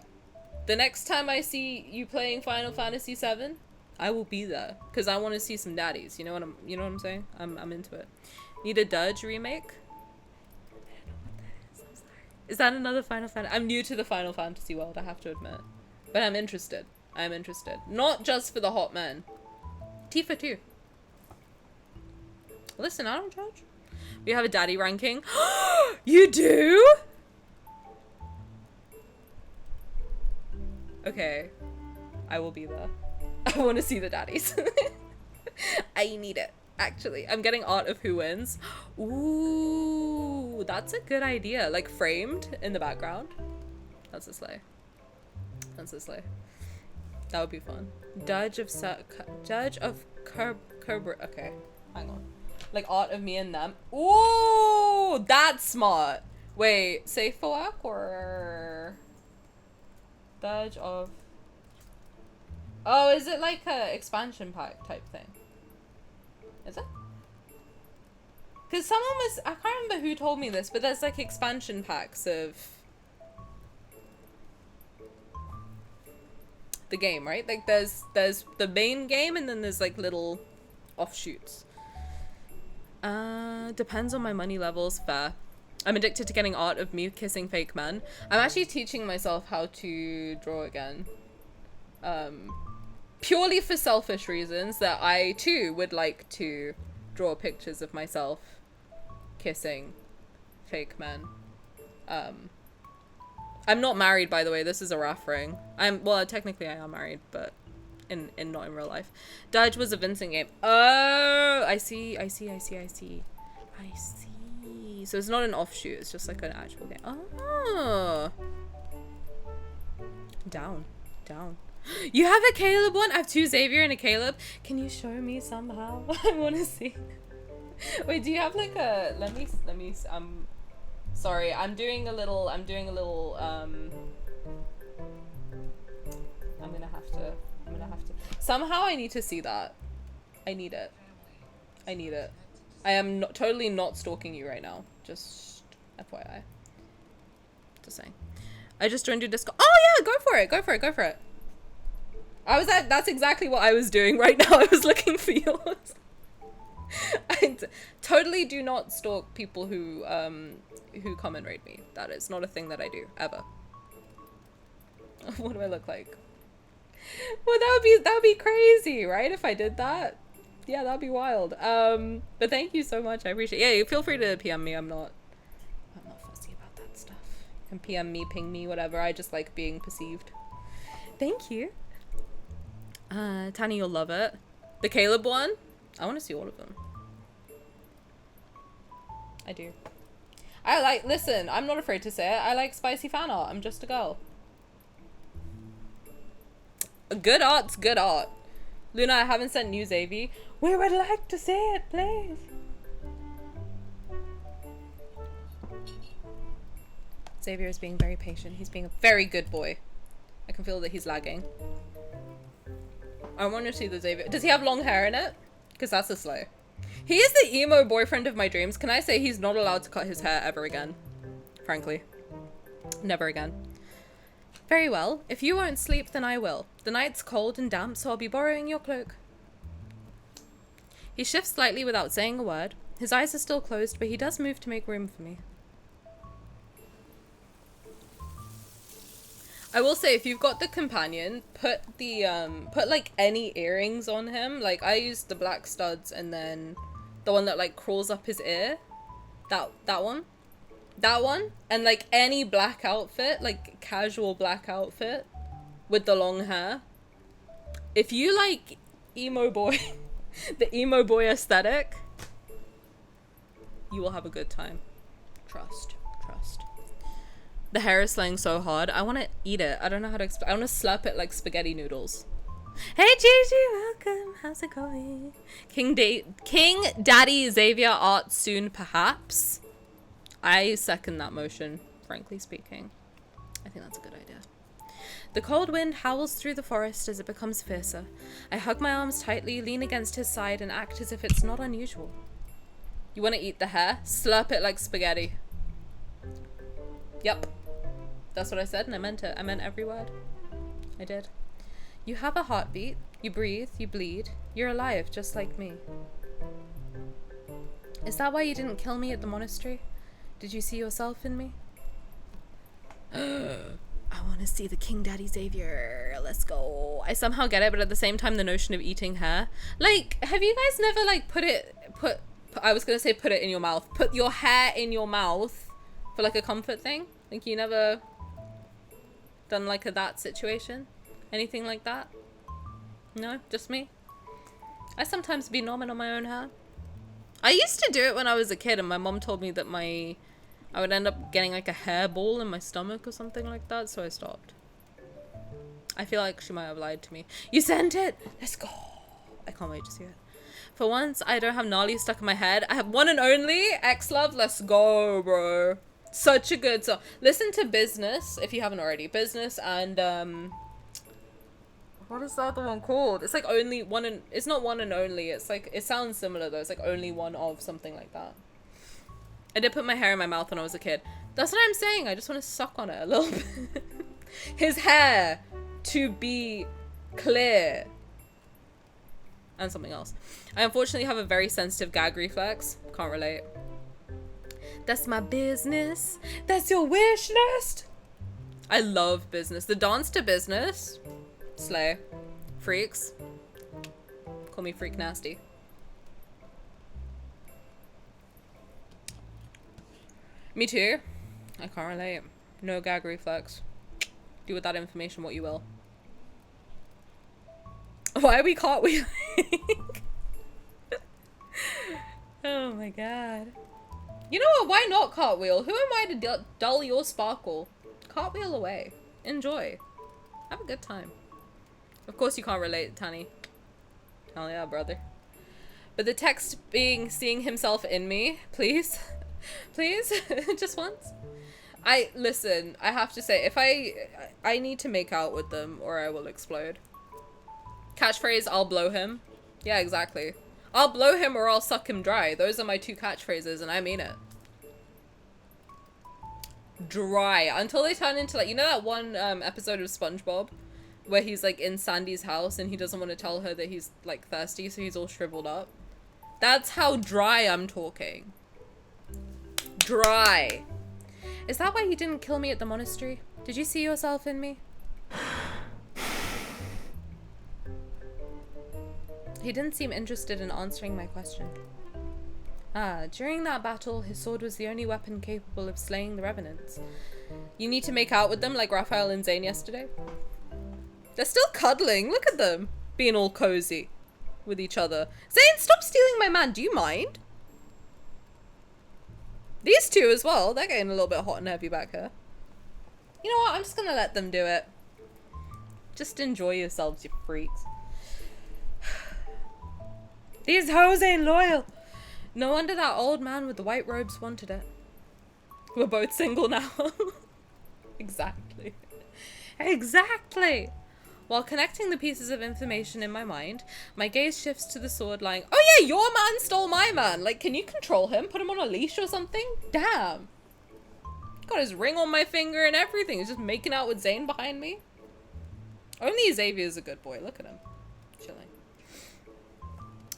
The next time I see you playing Final Fantasy VII, I will be there because I want to see some daddies. You know what I'm saying? I'm into it. Need a Dudge remake? I don't know what that is. I'm sorry. Is that another Final Fantasy? I'm new to the Final Fantasy world, I have to admit. But I'm interested. I'm interested. Not just for the hot men. Tifa too. Listen, I don't judge. We have a daddy ranking. You do? Okay. I will be there. I want to see the daddies. I need it, actually. I'm getting art of who wins. Ooh, that's a good idea. Like framed in the background. That's a slay. That's a slay. That would be fun. Judge of Kerber. Okay, hang on. Like art of me and them. Ooh, that's smart. Wait, safe for work or Judge of? Oh, is it like a expansion pack type thing? Is it? Because someone was, I can't remember who told me this, but there's like expansion packs of the game, right? Like there's the main game and then there's like little offshoots. Depends on my money levels. Fair. I'm addicted to getting art of me kissing fake men. I'm actually teaching myself how to draw again. Purely for selfish reasons that I too would like to draw pictures of myself kissing fake men. I'm not married, by the way. This is a RAF ring. Well, technically I am married, but not in real life. Dodge was a Vincent game. Oh, I see. So it's not an offshoot, it's just like an actual game. Oh. Down. You have a Caleb one? I have 2 Xavier and a Caleb. Can you show me somehow? I want to see. Wait, do you have like a, let me, sorry, I'm doing a little, I'm gonna have to, somehow I need to see that. I need it. I am totally not stalking you right now. Just FYI. Just saying. I just joined your Discord. Oh yeah, go for it. That's exactly what I was doing right now. I was looking for yours. I totally do not stalk people who come and raid me. That is not a thing that I do, ever. What do I look like? Well, that would be crazy, right? If I did that. Yeah, that'd be wild. But thank you so much. I appreciate it. Yeah, feel free to PM me. I'm not fussy about that stuff. You can PM me, ping me, whatever. I just like being perceived. Thank you. Tani, you'll love it. The Caleb one? I want to see all of them. I do. Listen, I'm not afraid to say it. I like spicy fan art. I'm just a girl. Good art's good art. Luna, I haven't sent you Xavier. We would like to see it, please. Xavier is being very patient. He's being a very good boy. I can feel that he's lagging. I want to see the Xavier. Does he have long hair in it? Because that's a slow. He is the emo boyfriend of my dreams. Can I say he's not allowed to cut his hair ever again? Frankly. Never again. Very well. If you won't sleep, then I will. The night's cold and damp, so I'll be borrowing your cloak. He shifts slightly without saying a word. His eyes are still closed, but he does move to make room for me. I will say, if you've got the companion, put like any earrings on him. Like I used the black studs and then the one that like crawls up his ear. That one. And like any black outfit, like casual black outfit with the long hair. If you like emo boy, The emo boy aesthetic. You will have a good time. Trust. The hair is slaying so hard. I want to eat it. I don't know how to explain. I want to slurp it like spaghetti noodles. Hey Gigi, welcome. How's it going? King Daddy Xavier art soon, perhaps. I second that motion, frankly speaking. I think that's a good idea. The cold wind howls through the forest as it becomes fiercer. I hug my arms tightly, lean against his side, and act as if it's not unusual. You want to eat the hair? Slurp it like spaghetti. Yep. That's what I said, and I meant it. I meant every word. I did. You have a heartbeat. You breathe. You bleed. You're alive, just like me. Is that why you didn't kill me at the monastery? Did you see yourself in me? I want to see the King Daddy Xavier. Let's go. I somehow get it, but at the same time, the notion of eating hair. Like, have you guys never, like, I was going to say put it in your mouth. Put your hair in your mouth for, like, a comfort thing? Like, you never done, like, that situation? Anything like that? No? Just me? I sometimes be nomming on my own hair. I used to do it when I was a kid, and my mom told me that I would end up getting like a hairball in my stomach or something like that, so I stopped. I feel like she might have lied to me. You sent it! Let's go! I can't wait to see it. For once, I don't have gnarly stuck in my head. I have one and only X-Love. Let's go, bro. Such a good song. Listen to Business, if you haven't already. Business and, what is the other one called? It's like only one and... It's not one and only. It's like... It sounds similar, though. It's like only one of something like that. I did put my hair in my mouth when I was a kid. That's what I'm saying. I just want to suck on it a little bit. His hair to be clear. And something else. I unfortunately have a very sensitive gag reflex. Can't relate. That's my business. That's your wish list. I love Business. The dance to Business. Slay. Freaks. Call me Freak Nasty. Me too. I can't relate. No gag reflex. Do with that information what you will. Why are we cartwheeling? Oh my god. You know what? Why not cartwheel? Who am I to dull your sparkle? Cartwheel away. Enjoy. Have a good time. Of course you can't relate, Tani. Hell yeah, brother. But the text being seeing himself in me, please. Please? Just once? Listen, I have to say, if I need to make out with them or I will explode. Catchphrase, I'll blow him. Yeah, exactly. I'll blow him or I'll suck him dry. Those are my two catchphrases and I mean it. Dry. Until they turn into like, you know that one episode of SpongeBob? Where he's like in Sandy's house and he doesn't want to tell her that he's like thirsty, so he's all shriveled up. That's how dry I'm talking. Dry. Is that why you didn't kill me at the monastery? Did you see yourself in me? He didn't seem interested in answering my question. During that battle, his sword was the only weapon capable of slaying the revenants. You need to make out with them like Raphael and Zayne yesterday? They're still cuddling. Look at them. Being all cozy with each other. Zayne, stop stealing my man. Do you mind? These two as well. They're getting a little bit hot and heavy back here. You know what? I'm just going to let them do it. Just enjoy yourselves, you freaks. These hoes ain't loyal. No wonder that old man with the white robes wanted it. We're both single now. Exactly. Exactly. While connecting the pieces of information in my mind, my gaze shifts to the sword lying. Oh yeah, your man stole my man. Like, can you control him? Put him on a leash or something? Damn. Got his ring on my finger and everything. He's just making out with Zayne behind me. Only Xavier's a good boy. Look at him. Chilling.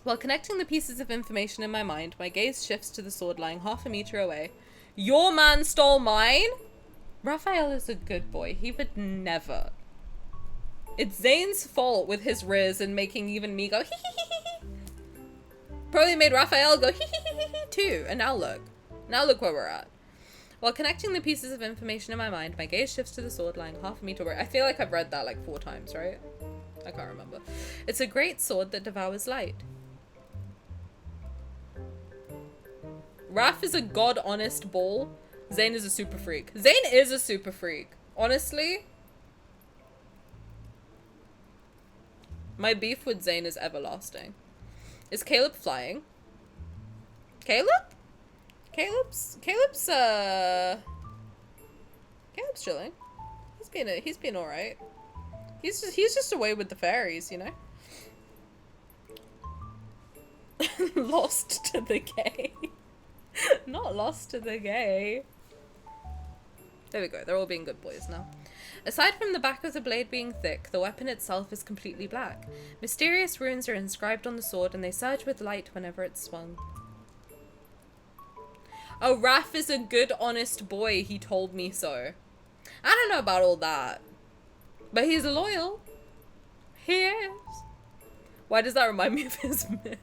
While connecting the pieces of information in my mind, my gaze shifts to the sword lying half a meter away. Your man stole mine? Raphael is a good boy. He would never. It's Zayne's fault with his riz and making even me go hee hee hee hee. Probably made Raphael go hee hee hee hee hee too. And now look. Now look where we're at. While connecting the pieces of information in my mind, my gaze shifts to the sword lying half a meter away. I feel like I've read that like 4 times, right? I can't remember. It's a great sword that devours light. Raph is a god honest bull. Zayne is a super freak. Zayne is a super freak. Honestly. My beef with Zayne is everlasting. Is Caleb flying? Caleb? Caleb's chilling. He's been alright. He's just away with the fairies, you know? Lost to the gay. Not lost to the gay. There we go, they're all being good boys now. Aside from the back of the blade being thick, the weapon itself is completely black. Mysterious runes are inscribed on the sword and they surge with light whenever it's swung. Oh, Raph is a good, honest boy, he told me so. I don't know about all that. But he's loyal. He is. Why does that remind me of his myth?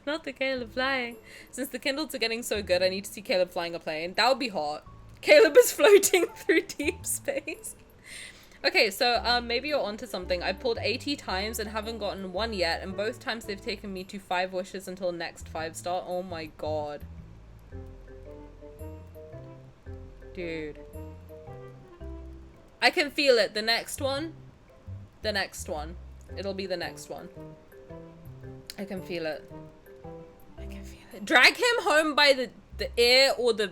Not the Caleb flying. Since the Kindles are getting so good, I need to see Caleb flying a plane. That would be hot. Caleb is floating through deep space. Okay, so maybe you're onto something. I pulled 80 times and haven't gotten one yet, and both times they've taken me to 5 wishes until next 5-star. Oh my god. Dude. I can feel it. The next one. The next one. It'll be the next one. I can feel it. I can feel it. Drag him home by the ear or the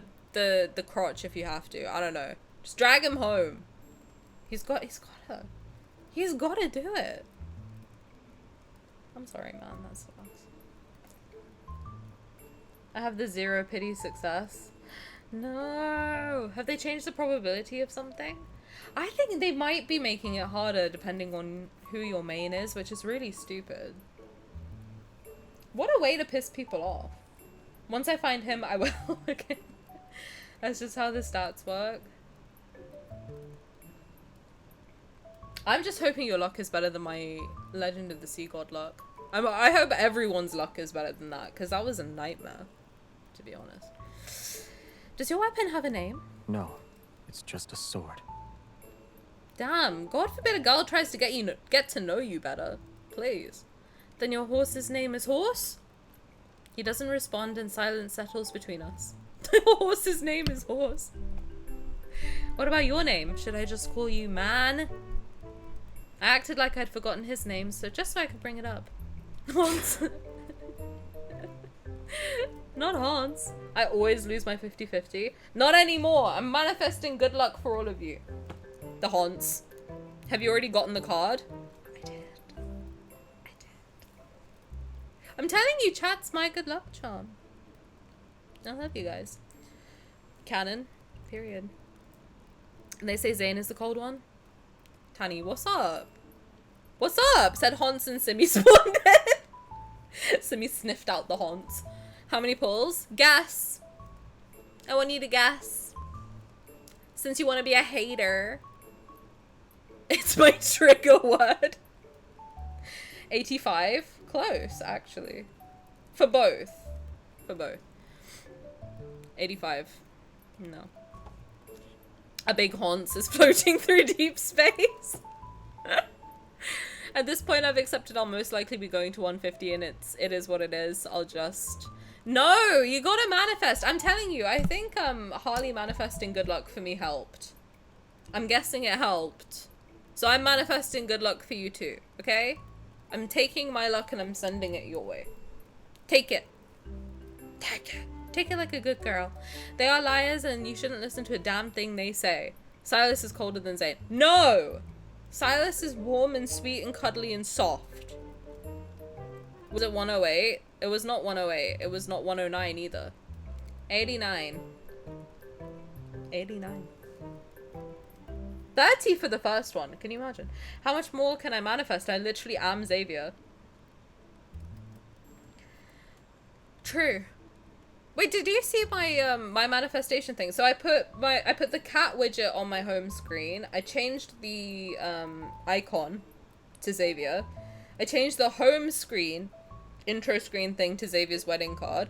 crotch if you have to. I don't know. Just drag him home. He's gotta do it. I'm sorry, man. That sucks. I have the 0 pity success. No. Have they changed the probability of something? I think they might be making it harder depending on who your main is, which is really stupid. What a way to piss people off. Once I find him, I will. Okay. That's just how the stats work. I'm just hoping your luck is better than my Legend of the Sea God luck. I hope everyone's luck is better than that, because that was a nightmare, to be honest. Does your weapon have a name? No, it's just a sword. Damn, God forbid a girl tries to get to know you better. Please. Then your horse's name is Horse? He doesn't respond and silence settles between us. Your horse's name is Horse. What about your name? Should I just call you Man? I acted like I'd forgotten his name, so just so I could bring it up. Hans. Not Hans. I always lose my 50-50. Not anymore. I'm manifesting good luck for all of you. The Hans. Have you already gotten the card? I did. I'm telling you, chat's my good luck charm. I love you guys. Canon. Period. And they say Zayne is the cold one. Tani, what's up? What's up? Said Hans and Simi spawned it. Simi sniffed out the Hans. How many pulls? Guess. I want you to guess. Since you want to be a hater. It's my trigger word. 85. Close, actually. For both. 85. No. A big Hans is floating through deep space. At this point, I've accepted I'll most likely be going to 150, and it is what it is. I'll just... No! You gotta manifest! I'm telling you, I think Harley manifesting good luck for me helped. I'm guessing it helped. So I'm manifesting good luck for you too, okay? I'm taking my luck and I'm sending it your way. Take it. Take it. Take it like a good girl. They are liars and you shouldn't listen to a damn thing they say. Silas is colder than Zayne. No! Silas is warm and sweet and cuddly and soft. Was it 108? It was not 108. It was not 109 either. 89. 89. 30 for the first one. Can you imagine? How much more can I manifest? I literally am Xavier. True. Wait, did you see my my manifestation thing? So I put the cat widget on my home screen. I changed the icon to Xavier. I changed the home screen intro screen thing to Xavier's wedding card.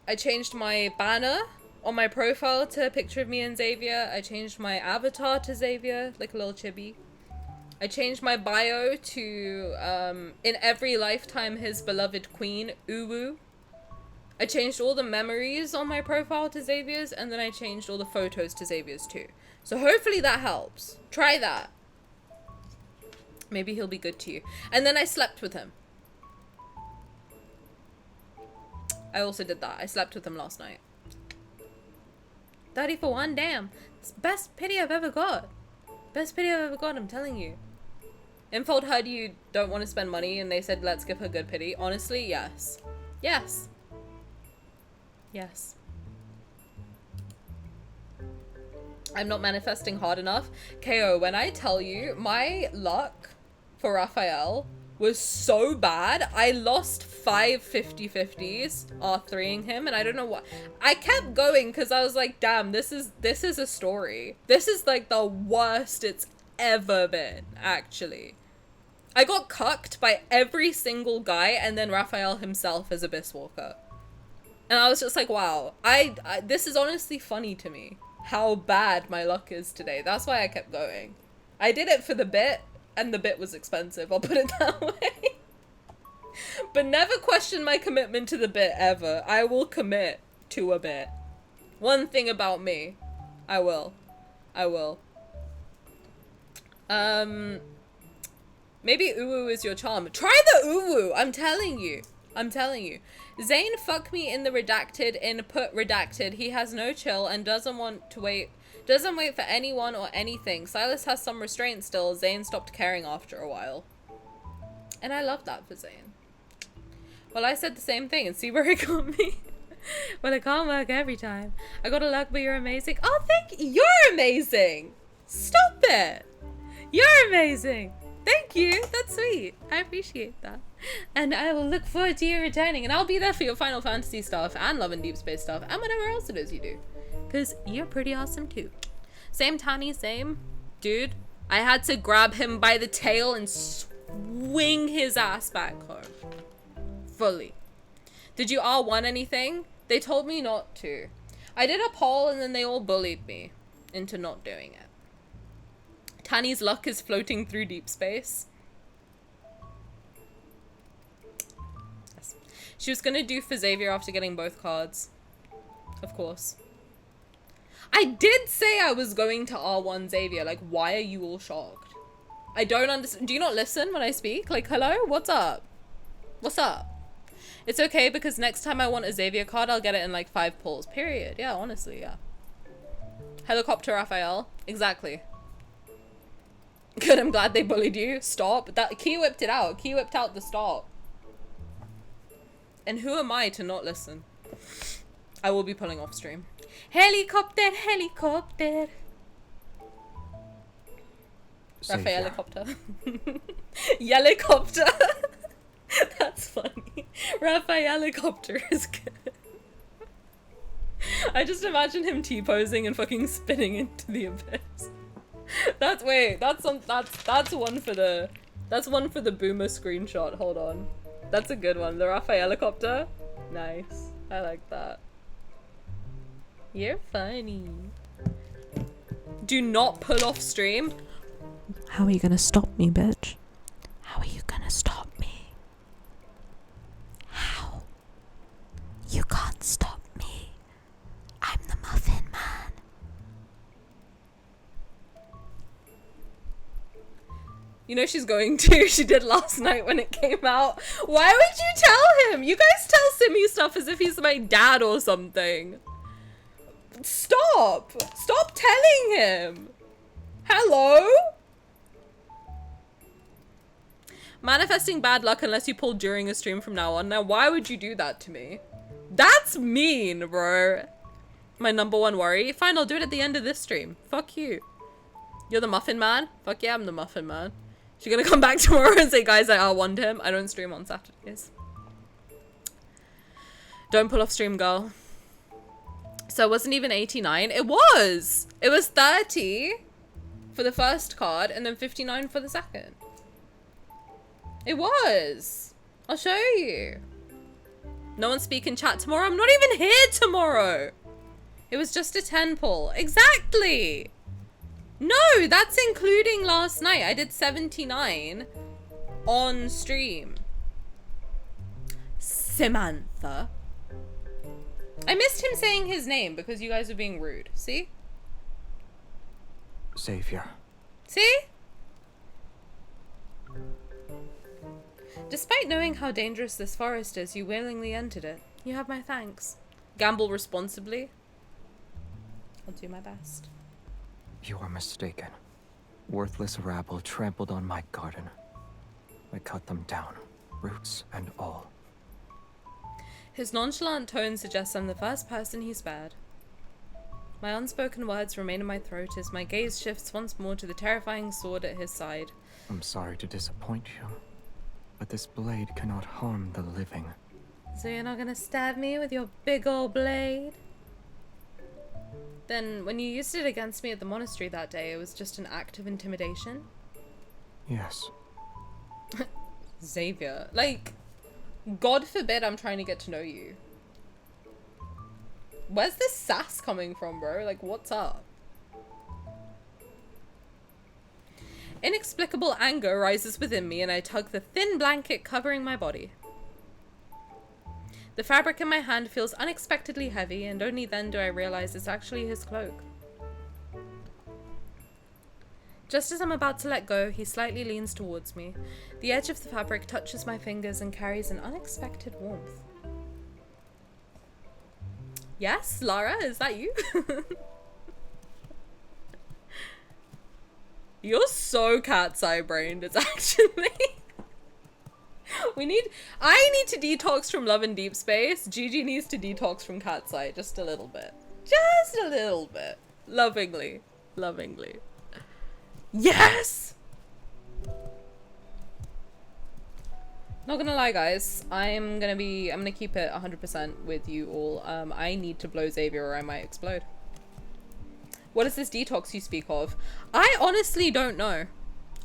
I changed my banner on my profile to a picture of me and Xavier. I changed my avatar to Xavier, like a little chibi. I changed my bio to in every lifetime his beloved queen, Uwu. I changed all the memories on my profile to Xavier's, and then I changed all the photos to Xavier's too. So hopefully that helps. Try that. Maybe he'll be good to you. And then I slept with him. I also did that. I slept with him last night. 30 for 1, damn. It's the best pity I've ever got. Best pity I've ever got, I'm telling you. Infold heard you don't want to spend money and they said let's give her good pity. Honestly, yes. Yes. Yes. I'm not manifesting hard enough. KO, when I tell you, my luck for Raphael was so bad. I lost 5 50-50s R3ing him, and I don't know what. I kept going because I was like, damn, this is a story. This is like the worst it's ever been, actually. I got cucked by every single guy and then Raphael himself as Abyss Walker. And I was just like, wow, this is honestly funny to me, how bad my luck is today. That's why I kept going. I did it for the bit, and the bit was expensive, I'll put it that way. But never question my commitment to the bit, ever. I will commit to a bit. One thing about me, I will. I will. Maybe Uwu is your charm. Try the Uwu, I'm telling you. I'm telling you. Zayne fuck me in the redacted, input redacted. He has no chill and doesn't wait for anyone or anything. Sylus has some restraint still. Zayne stopped caring after a while. And I love that for Zayne. Well, I said the same thing and see where it got me. Well, it can't work every time. I got a luck, but you're amazing. Oh, thank you. You're amazing. Stop it. You're amazing. Thank you. That's sweet. I appreciate that. And I will look forward to you returning. And I'll be there for your Final Fantasy stuff and Love and Deepspace stuff and whatever else it is you do. Because you're pretty awesome too. Same Tani, same. Dude, I had to grab him by the tail and swing his ass back home. Fully. Did you R1 anything? They told me not to. I did a poll and then they all bullied me into not doing it. Tani's luck is floating through deep space. Yes. She was gonna do for Xavier after getting both cards. Of course. I did say I was going to R1 Xavier. Like, why are you all shocked? I don't understand. Do you not listen when I speak? Like, hello? What's up? What's up? It's okay because next time I want a Xavier card, I'll get it in like 5 pulls. Period. Yeah, honestly, yeah. Helicopter Raphael. Exactly. Good, I'm glad they bullied you. Stop. That Key whipped it out. Key whipped out the stop. And who am I to not listen? I will be pulling off stream. Helicopter, helicopter. Raphael helicopter. Helicopter. That's funny. Raphael helicopter is good. I just imagine him T-posing and fucking spinning into the abyss. That's one for the boomer screenshot. Hold on. That's a good one. The Raphael helicopter. Nice. I like that. You're funny. Do not pull off stream. How are you gonna stop me, bitch? How are you gonna stop me? How? You can't stop me. I'm the Muffin Man. You know she's going to. She did last night when it came out. Why would you tell him? You guys tell Simi stuff as if he's my dad or something. Stop! Stop telling him! Hello? Manifesting bad luck unless you pull during a stream from now on. Now, why would you do that to me? That's mean, bro. My #1 worry. Fine, I'll do it at the end of this stream. Fuck you. You're the Muffin Man? Fuck yeah, I'm the Muffin Man. She gonna come back tomorrow and say, guys, I R1'd him. I don't stream on Saturdays. Don't pull off stream, girl. So it wasn't even 89. It was! It was 30 for the first card and then 59 for the second. It was. I'll show you. No one speak in chat tomorrow. I'm not even here tomorrow. It was just a 10 pull. Exactly. No, that's including last night. I did 79 on stream. Samantha. I missed him saying his name because you guys were being rude. See? Xavier. See? Despite knowing how dangerous this forest is, you willingly entered it. You have my thanks. Gamble responsibly. I'll do my best. You are mistaken. Worthless rabble trampled on my garden. I cut them down, roots and all. His nonchalant tone suggests I'm the first person he spared. My unspoken words remain in my throat as my gaze shifts once more to the terrifying sword at his side. I'm sorry to disappoint you, but this blade cannot harm the living. So you're not gonna stab me with your big old blade? Then, when you used it against me at the monastery that day, it was just an act of intimidation? Yes. Xavier. Like, God forbid I'm trying to get to know you. Where's this sass coming from, bro? Like, what's up? Inexplicable anger rises within me and I tug the thin blanket covering my body. The fabric in my hand feels unexpectedly heavy, and only then do I realize it's actually his cloak. Just as I'm about to let go, he slightly leans towards me. The edge of the fabric touches my fingers and carries an unexpected warmth. Yes, Lara, is that you? You're so cat's eye brained, it's actually... I need to detox from Love and Deepspace. Gigi needs to detox from cat's eye just a little bit. Just a little bit. Lovingly. Lovingly. Yes! Not gonna lie, guys. I'm gonna keep it 100% with you all. I need to blow Xavier or I might explode. What is this detox you speak of? I honestly don't know.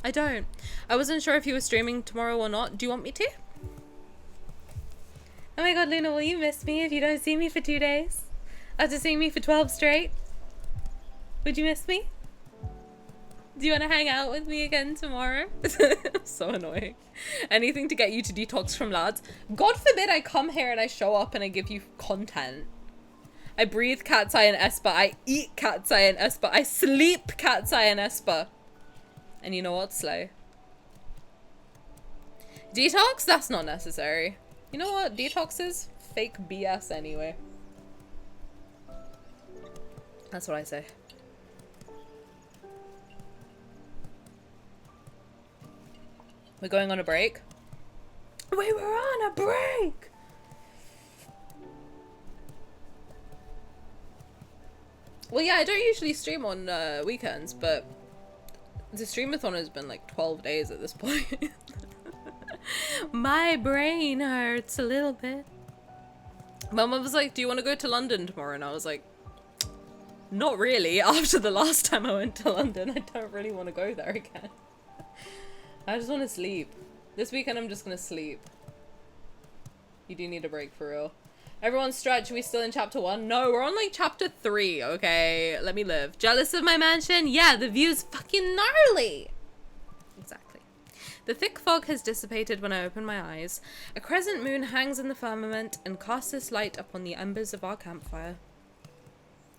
I don't. I wasn't sure if you were streaming tomorrow or not. Do you want me to? Oh my god, Luna, will you miss me if you don't see me for 2 days? After seeing me for 12 straight? Would you miss me? Do you want to hang out with me again tomorrow? So annoying. Anything to get you to detox from lads. God forbid I come here and I show up and I give you content. I breathe cat's eye and Esper. I eat cat's eye and Esper. I sleep cat's eye and Esper. And you know what, Slay? Detox? That's not necessary. You know what? Detox is fake BS anyway. That's what I say. We're going on a break? We were on a break! Well, yeah, I don't usually stream on weekends, but the streamathon has been like 12 days at this point. My brain hurts a little bit. Mama was like, do you want to go to London tomorrow? And I was like, not really. After the last time I went to London, I don't really want to go there again. I just want to sleep. This weekend I'm just going to sleep. You do need a break for real. Everyone stretch, are we still in chapter 1? No, we're on like chapter 3, okay? Let me live. Jealous of my mansion? Yeah, the view's fucking gnarly! Exactly. The thick fog has dissipated when I open my eyes. A crescent moon hangs in the firmament and casts its light upon the embers of our campfire.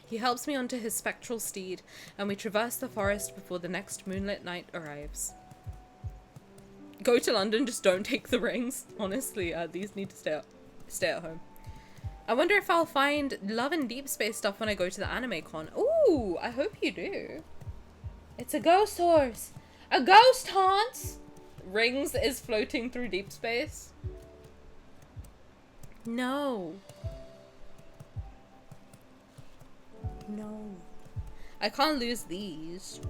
He helps me onto his spectral steed, and we traverse the forest before the next moonlit night arrives. Go to London, just don't take the rings. Honestly, these need to stay at home. I wonder if I'll find Love and Deepspace stuff when I go to the anime con. Ooh, I hope you do. It's a ghost horse. A ghost haunts. Rings is floating through deep space. No. No. I can't lose these.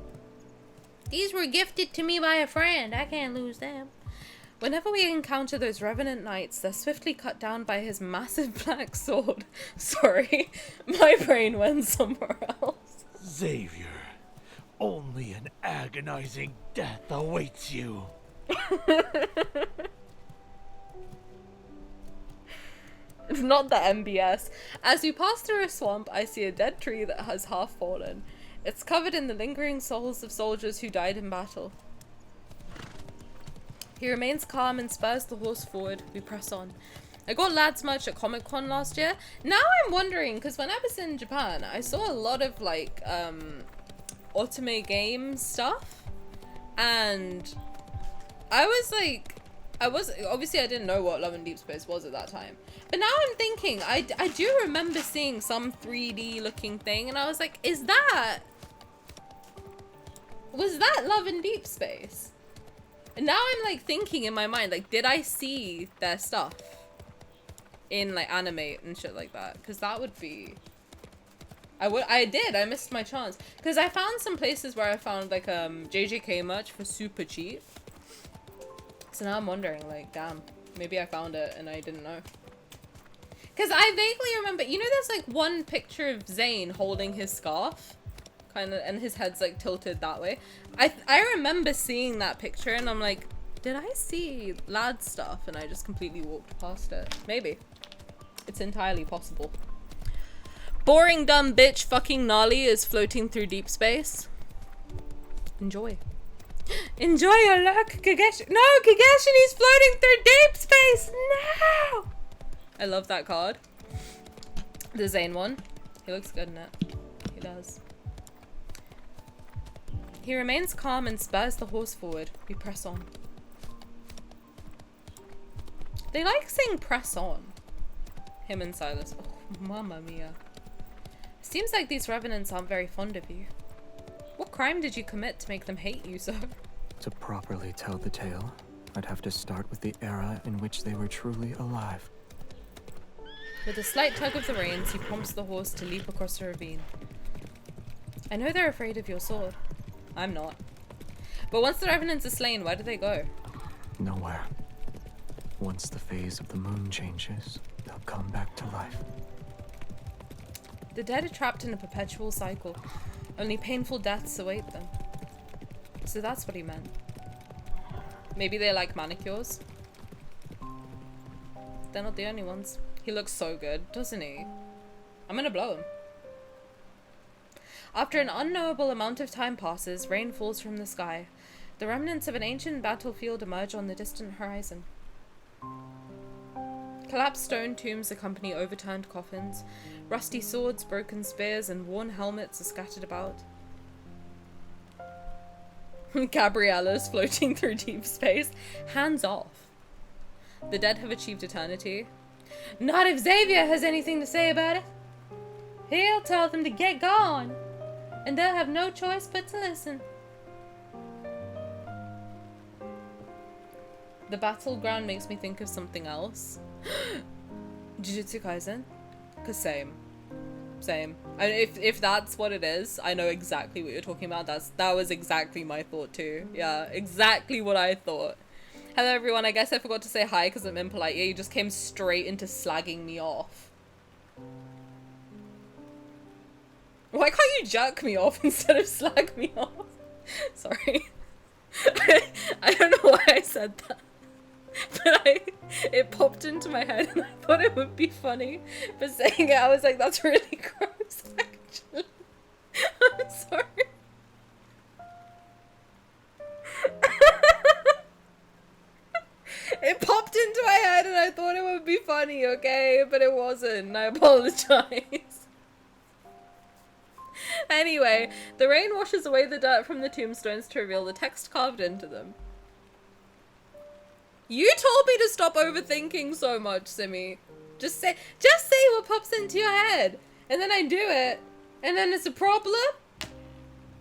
These were gifted to me by a friend. I can't lose them. Whenever we encounter those revenant knights, they're swiftly cut down by his massive black sword. Sorry, my brain went somewhere else. Xavier, only an agonizing death awaits you. It's not the MBS. As we pass through a swamp, I see a dead tree that has half fallen. It's covered in the lingering souls of soldiers who died in battle. He remains calm and spurs the horse forward. We press on. I got Lads merch at Comic-Con last year. Now I'm wondering, because when I was in Japan, I saw a lot of like otome game stuff, and I was like, obviously I didn't know what Love and Deepspace was at that time, but now I'm thinking I do remember seeing some 3D looking thing, and I was like, was that Love and Deepspace? And now I'm like thinking in my mind, like, did I see their stuff in like Animate and shit like that? Because that would be, I missed my chance, because I found some places where I found like JJK merch for super cheap. So now I'm wondering, like, damn, maybe I found it and I didn't know. Because I vaguely remember, you know, there's like one picture of Zayne holding his scarf, kind of, and his head's like tilted that way. I remember seeing that picture and I'm like, did I see Lad stuff? And I just completely walked past it. Maybe. It's entirely possible. Boring dumb bitch fucking gnarly is floating through deep space. Enjoy. Enjoy your luck, Kageshi. No, Kageshini's floating through deep space. No! I love that card. The Zayne one. He looks good in it. He does. He remains calm and spurs the horse forward. We press on. They like saying press on. Him and Sylus. Oh, mamma mia. Seems like these revenants aren't very fond of you. What crime did you commit to make them hate you so? To properly tell the tale, I'd have to start with the era in which they were truly alive. With a slight tug of the reins, he prompts the horse to leap across the ravine. I know they're afraid of your sword. I'm not. But once the revenants are slain, where do they go? Nowhere. Once the phase of the moon changes, they'll come back to life. The dead are trapped in a perpetual cycle. Only painful deaths await them. So that's what he meant. Maybe they like manicures. They're not the only ones. He looks so good, doesn't he? I'm gonna blow him. After an unknowable amount of time passes, rain falls from the sky. The remnants of an ancient battlefield emerge on the distant horizon. Collapsed stone tombs accompany overturned coffins. Rusty swords, broken spears, and worn helmets are scattered about. Gabriella's floating through deep space. Hands off. The dead have achieved eternity. Not if Xavier has anything to say about it. He'll tell them to get gone, and they'll have no choice but to listen. The battleground makes me think of something else. Jujutsu Kaisen? Cause same. And if that's what it is, I know exactly what you're talking about. That was exactly my thought too. Yeah, exactly what I thought. Hello everyone, I guess I forgot to say hi because I'm impolite. Yeah, you just came straight into slagging me off. Why can't you jerk me off instead of slag me off? Sorry. I don't know why I said that. But it popped into my head and I thought it would be funny. But saying it, I was like, that's really gross, actually. I'm sorry. It popped into my head and I thought it would be funny, okay? But it wasn't. I apologize. Anyway, the rain washes away the dirt from the tombstones to reveal the text carved into them. You told me to stop overthinking so much, Simi. Just say what pops into your head. And then I do it. And then it's a problem?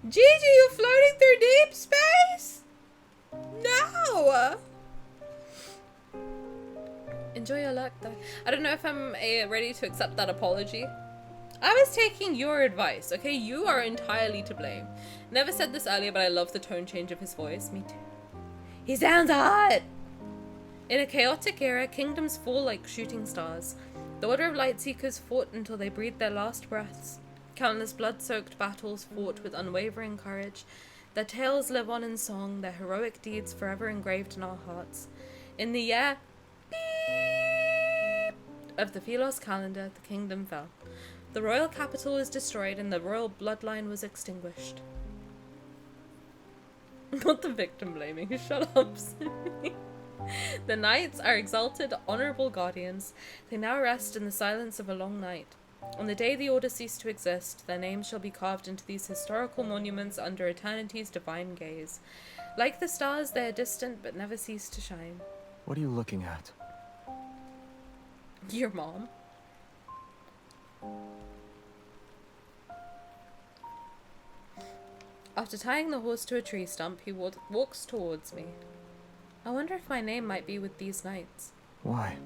Gigi, you're floating through deep space? No! Enjoy your luck, though. I don't know if I'm ready to accept that apology. I was taking your advice, okay? You are entirely to blame. Never said this earlier, but I love the tone change of his voice. Me too. He sounds hot! In a chaotic era, kingdoms fall like shooting stars. The Order of Lightseekers fought until they breathed their last breaths. Countless blood-soaked battles fought with unwavering courage. Their tales live on in song, their heroic deeds forever engraved in our hearts. In the year of the Philos calendar, the kingdom fell. The royal capital was destroyed and the royal bloodline was extinguished. Not the victim blaming, shut up. The knights are exalted, honorable guardians. They now rest in the silence of a long night. On the day the Order cease to exist, their names shall be carved into these historical monuments under eternity's divine gaze. Like the stars, they are distant but never cease to shine. What are you looking at? Your mom. After tying the horse to a tree stump, he walks towards me. I wonder if my name might be with these knights. Why?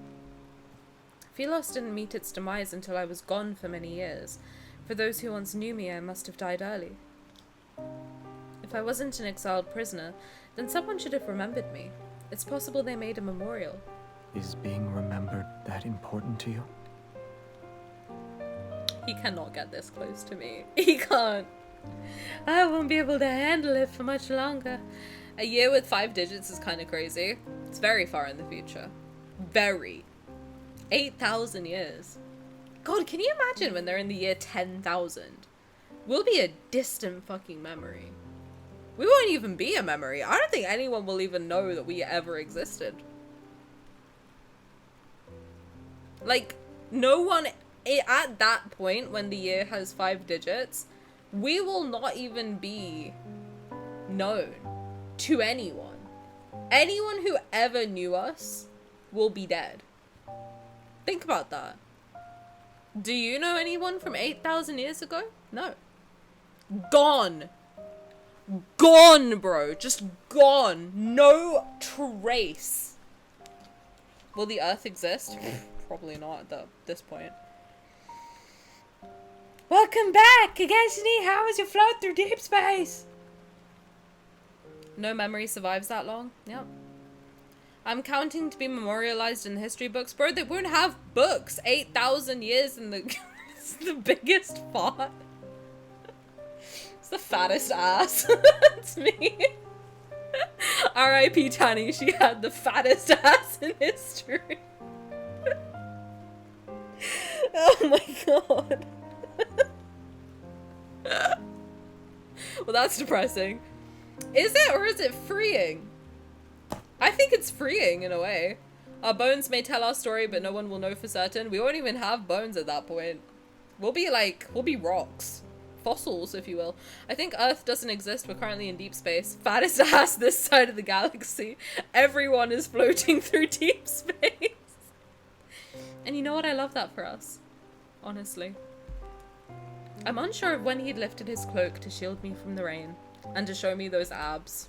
Philos didn't meet its demise until I was gone for many years. For those who once knew me, I must have died early. If I wasn't an exiled prisoner, then someone should have remembered me. It's possible they made a memorial. Is being remembered that important to you? He cannot get this close to me. He can't. I won't be able to handle it for much longer. A year with 5 digits is kind of crazy. It's very far in the future. Very. 8,000 years. God, can you imagine when they're in the year 10,000? We'll be a distant fucking memory. We won't even be a memory. I don't think anyone will even know that we ever existed. Like, no one at that point when the year has 5 digits, we will not even be known to anyone. Anyone who ever knew us will be dead. Think about that. Do you know anyone from 8,000 years ago? No. Gone. Gone, bro. Just gone. No trace. Will the Earth exist? Probably not at this point. Welcome back, Agashini. How was your float through deep space? No memory survives that long. Yep. I'm counting to be memorialized in the history books. Bro, they won't have books. 8,000 years in the... It's the biggest fart. It's the fattest ass. It's me. R.I.P. Tani. She had the fattest ass in history. Oh my god. Well, that's depressing. Is it, or is it freeing? I think it's freeing in a way. Our bones may tell our story, but no one will know for certain. We won't even have bones at that point. We'll be rocks. Fossils, if you will. I think Earth doesn't exist. We're currently in deep space. Fattest ass this side of the galaxy. Everyone is floating through deep space. And you know what? I love that for us. Honestly. I'm unsure of when he'd lifted his cloak to shield me from the rain. And to show me those abs.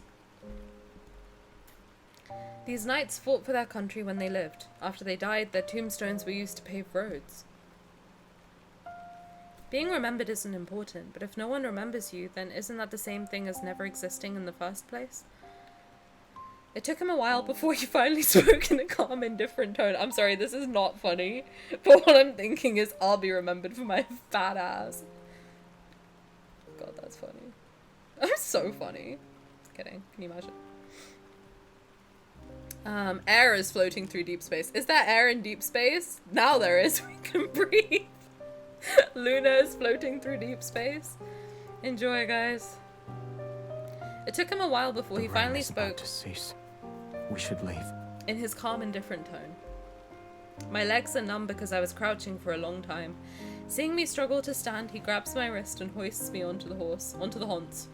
These knights fought for their country when they lived. After they died, their tombstones were used to pave roads. Being remembered isn't important, but if no one remembers you, then isn't that the same thing as never existing in the first place? It took him a while before he finally spoke in a calm, indifferent tone. I'm sorry, this is not funny, but what I'm thinking is I'll be remembered for my fat ass. God, that's funny. I'm so funny. Just kidding. Can you imagine? Air is floating through deep space. Is there air in deep space? Now there is. We can breathe. Luna is floating through deep space. Enjoy, guys. It took him a while before he finally spoke. To cease. We should leave. In his calm, indifferent tone. My legs are numb because I was crouching for a long time. Seeing me struggle to stand, he grabs my wrist and hoists me onto the haunts.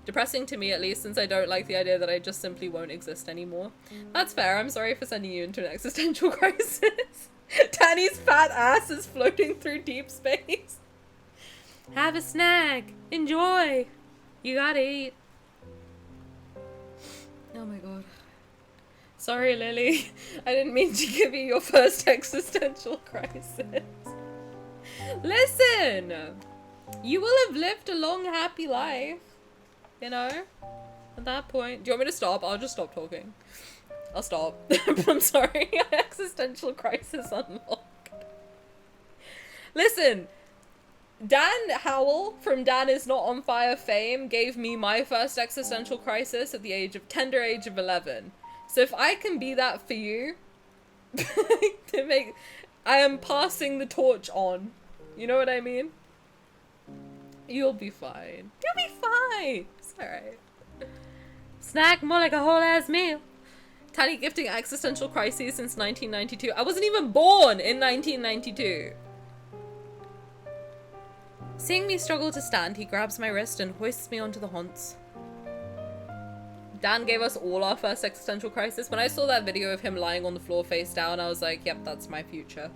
Depressing to me, at least, since I don't like the idea that I just simply won't exist anymore. That's fair. I'm sorry for sending you into an existential crisis. Tani's fat ass is floating through deep space. Have a snack. Enjoy. You gotta eat. Oh my god. Sorry, Lily. I didn't mean to give you your first existential crisis. Listen! You will have lived a long, happy life. You know? At that point. Do you want me to stop? I'll just stop talking. I'll stop. I'm sorry. Existential crisis unlocked. Listen. Dan Howell from Dan Is Not On Fire fame gave me my first existential crisis at the tender age of 11. So if I can be that for you, I am passing the torch on. You know what I mean? You'll be fine. You'll be fine. It's alright. Snack more like a whole ass meal. Tani gifting existential crises since 1992. I wasn't even born in 1992. Seeing me struggle to stand, he grabs my wrist and hoists me onto the haunts. Dan gave us all our first existential crisis. When I saw that video of him lying on the floor face down, I was like, yep, that's my future.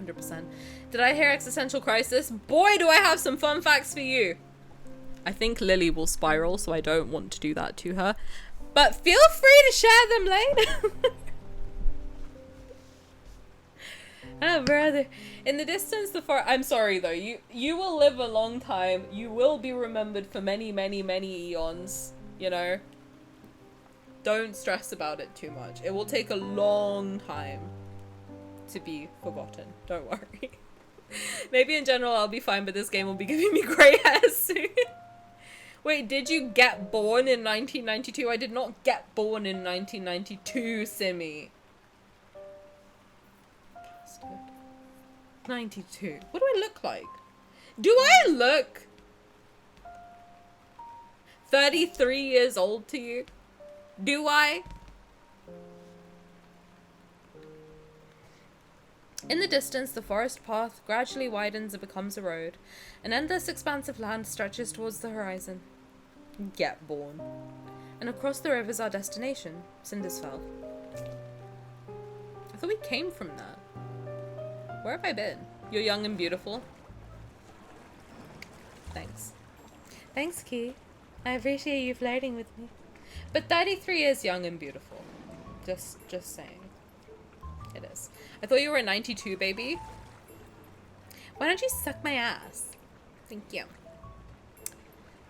100%. Did I hear existential crisis? Boy, do I have some fun facts for you. I think Lily will spiral, so I don't want to do that to her. But feel free to share them later. Oh, brother. In the distance, the far... I'm sorry, though. You will live a long time. You will be remembered for many, many, many eons. You know? Don't stress about it too much. It will take a long time to be forgotten. Don't worry. Maybe in general I'll be fine, but this game will be giving me grey hairs soon. Wait, did you get born in 1992? I did not get born in 1992, Simi. 92. What do I look like? Do I look 33 years old to you? Do I? In the distance, the forest path gradually widens and becomes a road. An endless expanse of land stretches towards the horizon. Get born. And across the river is our destination, Cindersfell. I thought we came from that. Where have I been? You're young and beautiful. Thanks. Thanks, Key. I appreciate you flirting with me. But 33 is young and beautiful. Just saying. It is. I thought you were a 92, baby. Why don't you suck my ass? Thank you.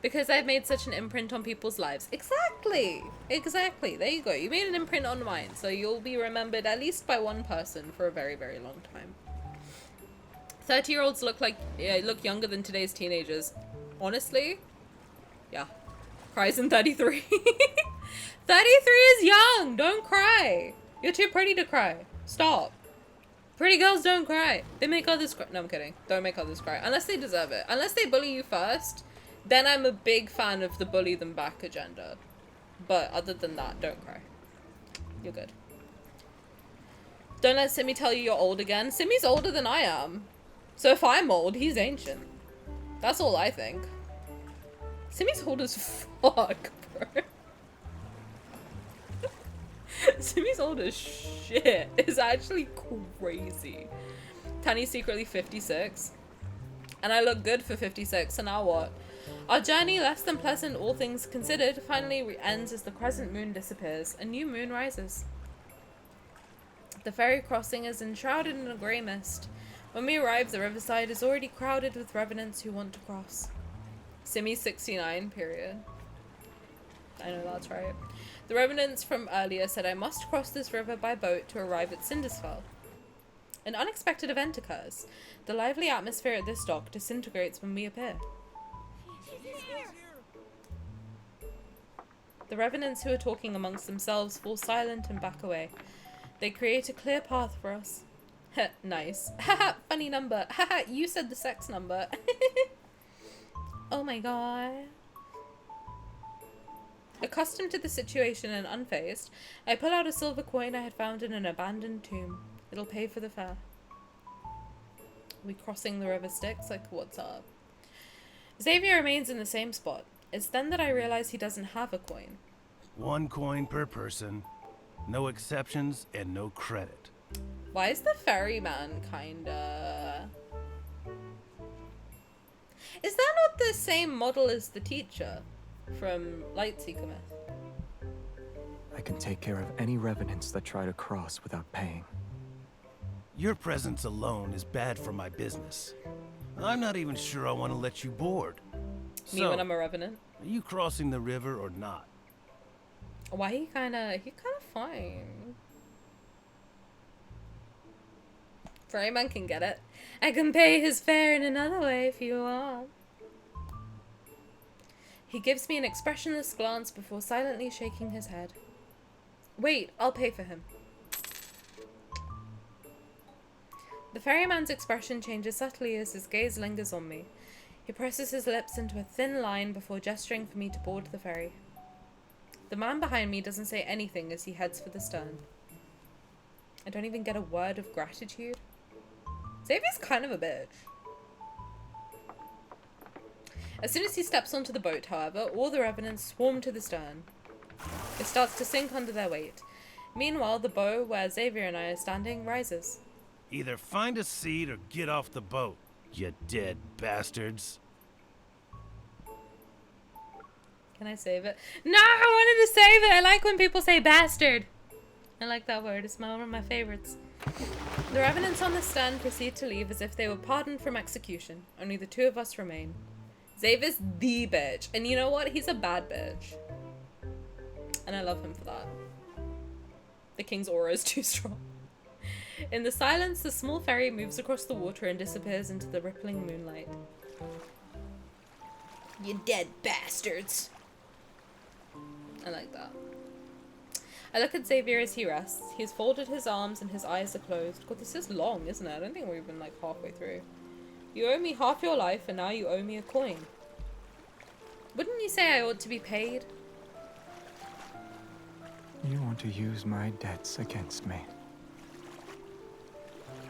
Because I've made such an imprint on people's lives. Exactly! Exactly. There you go. You made an imprint on mine, so you'll be remembered at least by one person for a very, very long time. 30-year-olds look younger than today's teenagers. Honestly? Yeah. Cries in 33. 33 is young! Don't cry! You're too pretty to cry. Stop. Pretty girls don't cry. They make others cry. No, I'm kidding. Don't make others cry. Unless they deserve it. Unless they bully you first, then I'm a big fan of the bully them back agenda. But other than that, don't cry. You're good. Don't let Simi tell you you're old again. Simi's older than I am. So if I'm old, he's ancient. That's all I think. Simi's old as fuck, bro. Simi's old as shit. It's actually crazy. Tani's secretly 56. And I look good for 56, so now what? Our journey, less than pleasant, all things considered, finally ends as the crescent moon disappears. A new moon rises. The ferry crossing is enshrouded in a grey mist. When we arrive, the riverside is already crowded with revenants who want to cross. Simi's 69, period. I know that's right. The revenants from earlier said I must cross this river by boat to arrive at Cindersfell. An unexpected event occurs. The lively atmosphere at this dock disintegrates when we appear. The revenants who are talking amongst themselves fall silent and back away. They create a clear path for us. Heh, nice. Haha, funny number. Haha, you said the sex number. Oh my god. Accustomed to the situation and unfazed, I pull out a silver coin I had found in an abandoned tomb. It'll pay for the fare. We crossing the river Styx? Like, what's up? Xavier remains in the same spot. It's then that I realize he doesn't have a coin. 1 coin per person. No exceptions and no credit. Why is the ferryman kinda... Is that not the same model as the teacher from Lightseeker Myth? I can take care of any revenants that try to cross without paying. Your presence alone is bad for my business. I'm not even sure I want to let you board. Me when I'm a revenant? Are you crossing the river or not? Why he kinda fine. Ferryman can get it. I can pay his fare in another way if you want. He gives me an expressionless glance before silently shaking his head. Wait, I'll pay for him. The ferryman's expression changes subtly as his gaze lingers on me. He presses his lips into a thin line before gesturing for me to board the ferry. The man behind me doesn't say anything as he heads for the stern. I don't even get a word of gratitude. Xavier's kind of a bitch. As soon as he steps onto the boat, however, all the revenants swarm to the stern. It starts to sink under their weight. Meanwhile, the bow where Xavier and I are standing rises. Either find a seat or get off the boat, you dead bastards. Can I save it? No, I wanted to save it. I like when people say bastard. I like that word. It's one of my favorites. The revenants on the stern proceed to leave as if they were pardoned from execution. Only the two of us remain. Xavier's the bitch. And you know what? He's a bad bitch. And I love him for that. The king's aura is too strong. In the silence, the small ferry moves across the water and disappears into the rippling moonlight. You dead bastards. I like that. I look at Xavier as he rests. He's folded his arms and his eyes are closed. God, this is long, isn't it? I don't think we've been like halfway through. You owe me half your life and now you owe me a coin. Wouldn't you say I ought to be paid? You want to use my debts against me.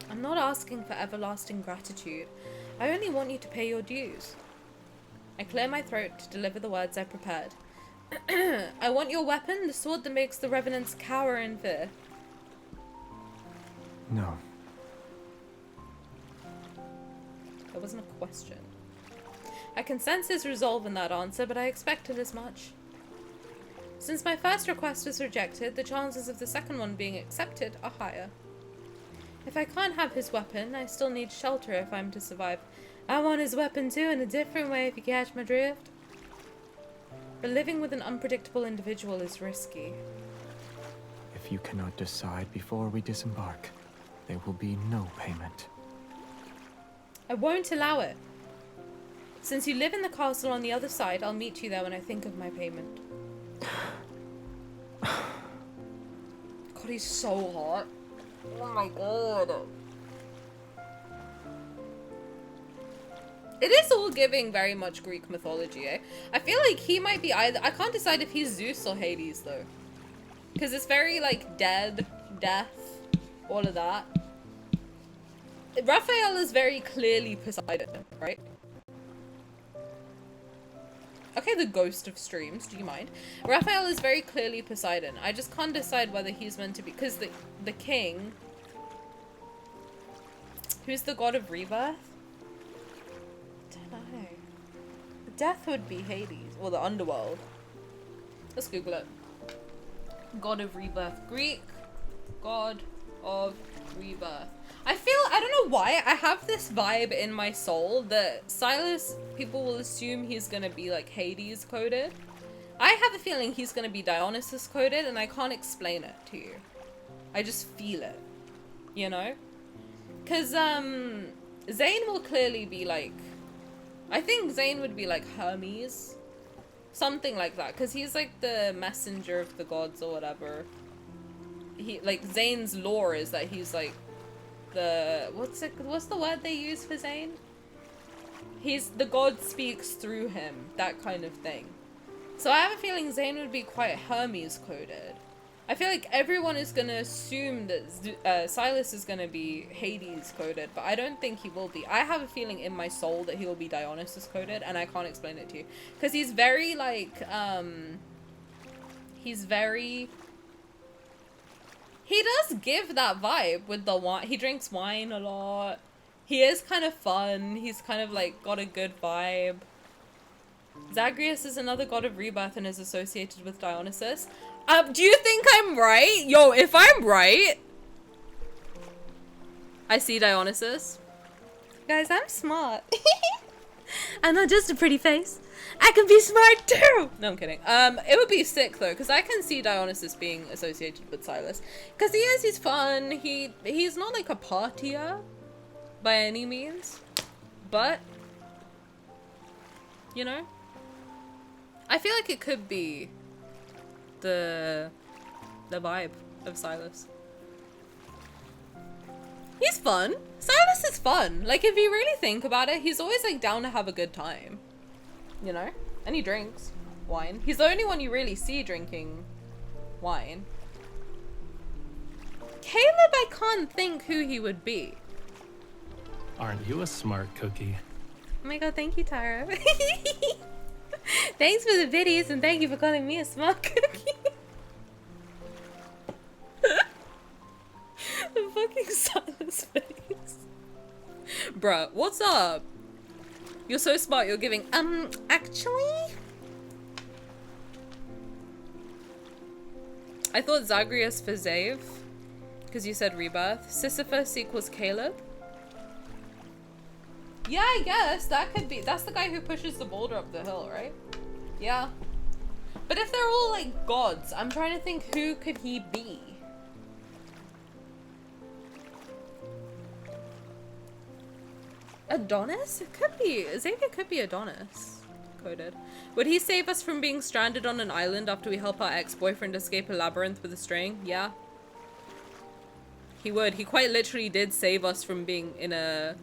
I'm not asking for everlasting gratitude. I only want you to pay your dues. I clear my throat to deliver the words I prepared. I want your weapon, the sword that makes the revenants cower in fear. No. That wasn't a question. I can sense his resolve in that answer, but I expected as much. Since my first request was rejected, the chances of the second one being accepted are higher. If I can't have his weapon, I still need shelter if I'm to survive. I want his weapon too, in a different way, if you catch my drift. But living with an unpredictable individual is risky. If you cannot decide before we disembark, there will be no payment. I won't allow it. Since you live in the castle on the other side, I'll meet you there when I think of my payment. God, he's so hot. Oh my god. It is all giving very much Greek mythology, eh? I feel like he might be either... I can't decide if he's Zeus or Hades, though. Because it's very, like, death, all of that. Raphael is very clearly Poseidon, right? Okay, the ghost of streams, do you mind? Raphael is very clearly Poseidon. I just can't decide whether he's meant to be... Because the king... Who's the god of rebirth? Death would be Hades, or the underworld. Let's Google it. God of rebirth. Greek god of rebirth. I don't know why, I have this vibe in my soul that Sylus, people will assume he's gonna be like Hades coded. I have a feeling he's gonna be Dionysus coded, and I can't explain it to you. I just feel it, you know? Cause, Zayne will clearly be like, I think Zayne would be like Hermes. Something like that. Because he's like the messenger of the gods or whatever. He, like, Zayne's lore is that he's like the... What's the word they use for Zayne? The god speaks through him. That kind of thing. So I have a feeling Zayne would be quite Hermes coded. I feel like everyone is going to assume that Sylus is going to be Hades coded, but I don't think he will be. I have a feeling in my soul that he will be Dionysus coded, and I can't explain it to you. Because he's very, like, he's very... He does give that vibe with the wine. He drinks wine a lot. He is kind of fun. He's kind of, like, got a good vibe. Zagreus is another god of rebirth and is associated with Dionysus. Do you think I'm right? Yo, if I'm right, I see Dionysus. Guys, I'm smart. I'm not just a pretty face. I can be smart too. No, I'm kidding. It would be sick though, because I can see Dionysus being associated with Sylus. Because he's fun. He's not like a partier by any means, but you know, I feel like it could be the vibe of Sylus. He's fun. Sylus is fun. Like, if you really think about it, he's always like down to have a good time. You know? And he drinks. wine. He's the only one you really see drinking wine. Caleb, I can't think who he would be. Aren't you a smart cookie? Oh my god, thank you, Tara. Thanks for the biddies and thank you for calling me a smart cookie. The fucking Silas face. Bruh, what's up? You're so smart, you're giving, actually? I thought Zagreus for Zave, because you said Rebirth. Sisyphus equals Caleb. Yeah, I guess, that could be, that's the guy who pushes the boulder up the hill, right? Yeah. But if they're all, like, gods, I'm trying to think who could he be? Adonis? It could be. Xavier could be Adonis. Coded. Would he save us from being stranded on an island after we help our ex-boyfriend escape a labyrinth with a string? Yeah. He would. He quite literally did save us from being in a...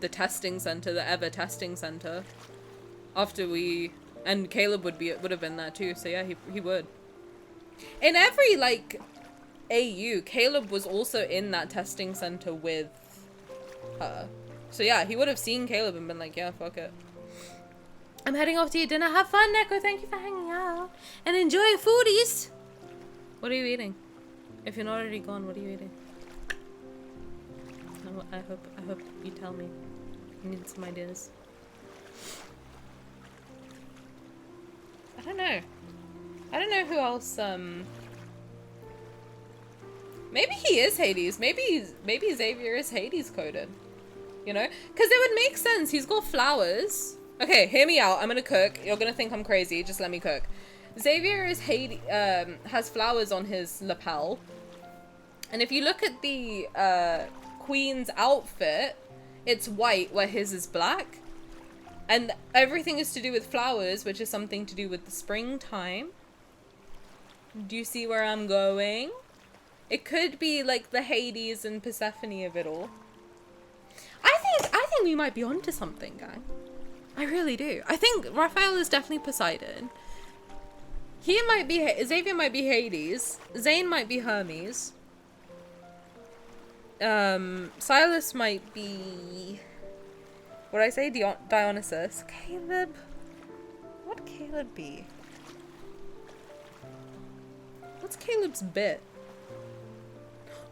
the testing center, the Ever testing center. After we... And Caleb would have been there too, so yeah, he would. In every, like, AU, Caleb was also in that testing center with her. So yeah, he would have seen Caleb and been like, yeah, fuck it. I'm heading off to your dinner. Have fun, Neko. Thank you for hanging out. And enjoy your foodies. What are you eating? If you're not already gone, what are you eating? I hope you tell me. I need some ideas. I don't know. I don't know who else, maybe he is Hades. Maybe Xavier is Hades coded. You know? Because it would make sense. He's got flowers. Okay, hear me out. I'm gonna cook. You're gonna think I'm crazy. Just let me cook. Xavier is Hades, has flowers on his lapel. And if you look at the, Queen's outfit, it's white where his is black. And everything is to do with flowers, which is something to do with the springtime. Do you see where I'm going? It could be like the Hades and Persephone of it all. I think we might be onto something, gang. I really do. I think Raphael is definitely Poseidon. He might be Xavier might be Hades. Zayne might be Hermes. Sylus might be... What did I say? Dionysus. Caleb? What would Caleb be? What's Caleb's bit?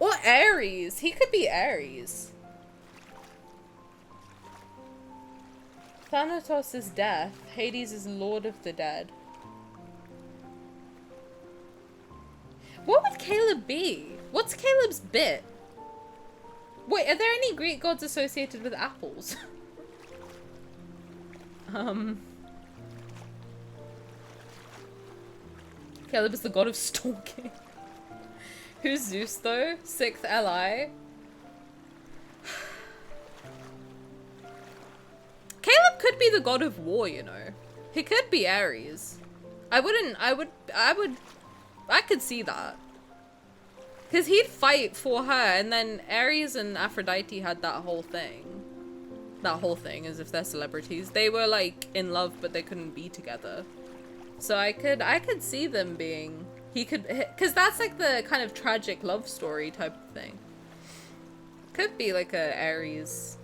Or Ares. He could be Ares. Thanatos is death. Hades is Lord of the Dead. What would Caleb be? What's Caleb's bit? Wait, are there any Greek gods associated with apples? Caleb is the god of stalking. Who's Zeus though? 6th Li. Caleb could be the god of war, you know. He could be Ares. I could see that. Because he'd fight for her, and then Ares and Aphrodite had that whole thing. That whole thing, as if they're celebrities. They were, like, in love, but they couldn't be together. So I could see them being... He could... Because that's, like, the kind of tragic love story type of thing. Could be, like, a Ares...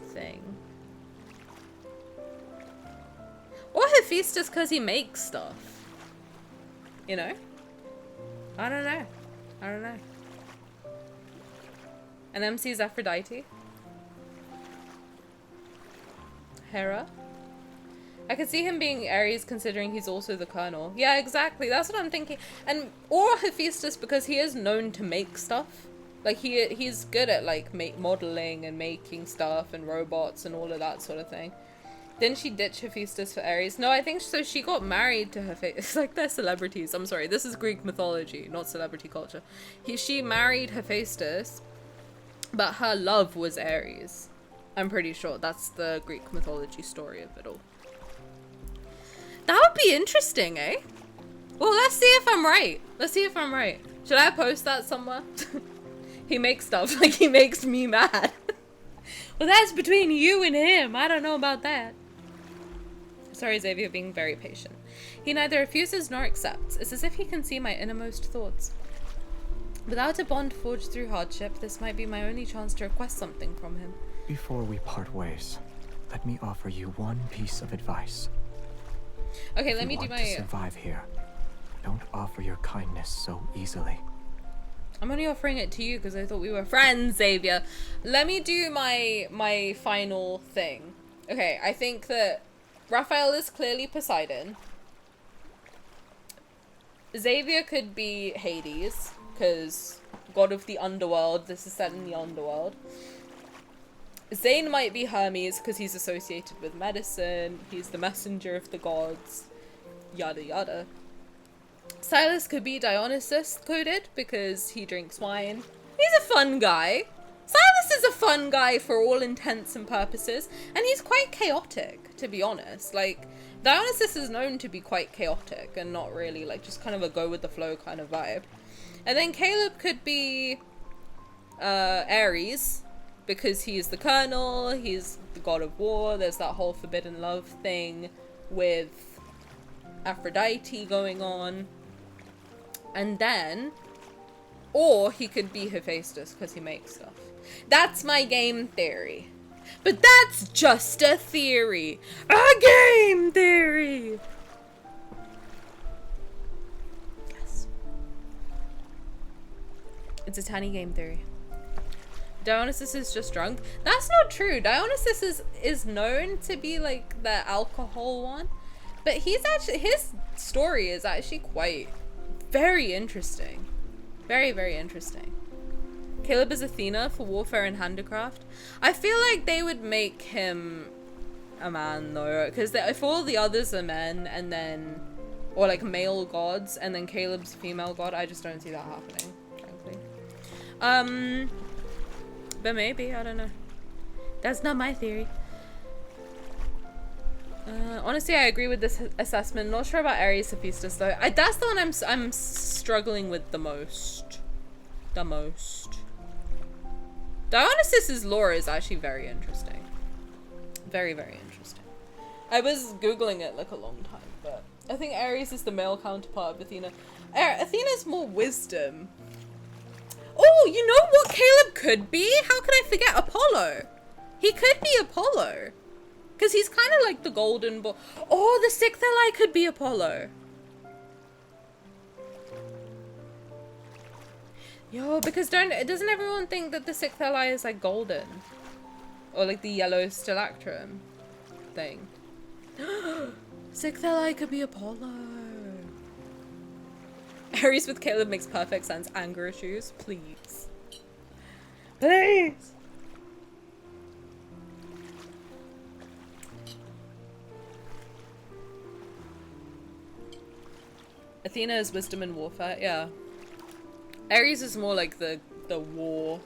thing. Or Hephaestus because he makes stuff. You know? I don't know. I don't know. And MC is Aphrodite. Hera. I could see him being Ares considering he's also the colonel. Yeah, exactly. That's what I'm thinking. And or Hephaestus because he is known to make stuff. Like he's good at like modeling and making stuff and robots and all of that sort of thing. Didn't she ditch Hephaestus for Ares? No, I think so. She got married to Hephaestus. It's like they're celebrities. I'm sorry. This is Greek mythology, not celebrity culture. She married Hephaestus, but her love was Ares. I'm pretty sure that's the Greek mythology story of it all. That would be interesting, eh? Well, let's see if I'm right. Let's see if I'm right. Should I post that somewhere? He makes stuff like he makes me mad. Well, that's between you and him. I don't know about that. Sorry, Xavier, being very patient. He neither refuses nor accepts. It's as if he can see my innermost thoughts. Without a bond forged through hardship, this might be my only chance to request something from him. Before we part ways, let me offer you one piece of advice. Okay, let me do If you my... want to survive here, don't offer your kindness so easily. I'm only offering it to you because I thought we were friends, Xavier. Let me do my final thing. Okay, I think that Raphael is clearly Poseidon. Xavier could be Hades, because god of the underworld, this is set in the underworld. Zayne might be Hermes, because he's associated with medicine, he's the messenger of the gods, yada yada. Sylus could be Dionysus coded, because he drinks wine. He's a fun guy. Sylus is a fun guy for all intents and purposes, and he's quite chaotic, to be honest. Like, Dionysus is known to be quite chaotic, and not really, like, just kind of a go-with-the-flow kind of vibe. And then Caleb could be Ares, because he's the colonel, he's the god of war, there's that whole forbidden love thing with Aphrodite going on. And then, or he could be Hephaestus, because he makes stuff. That's my game theory. But that's just a theory. A game theory! Yes. It's a tiny game theory. Dionysus is just drunk. That's not true. Dionysus is known to be like the alcohol one. But he's actually, his story is actually quite very interesting. Very, very interesting. Caleb is Athena for warfare and handicraft. I feel like they would make him a man though, because if all the others are men and then, or like male gods, and then Caleb's female god, I just don't see that happening, frankly. But maybe, I don't know. That's not my theory. Honestly, I agree with this assessment. Not sure about Ares Hephaestus though. That's the one I'm struggling with the most. The most. Dionysus's lore is actually very interesting. Very, very interesting. I was googling it like a long time, but I think Ares is the male counterpart of Athena. Athena's more wisdom. Oh, you know what Caleb could be? How could I forget Apollo? He could be Apollo. Because he's kind of like the golden boy. Oh, the sixth ally could be Apollo. Yo, because doesn't everyone think that the sixth ally is like golden? Or like the yellow stalactrum thing. Sixth ally could be Apollo. Aries with Caleb makes perfect sense. Anger issues, please. Please! Athena is wisdom and warfare, yeah. Ares is more like the war.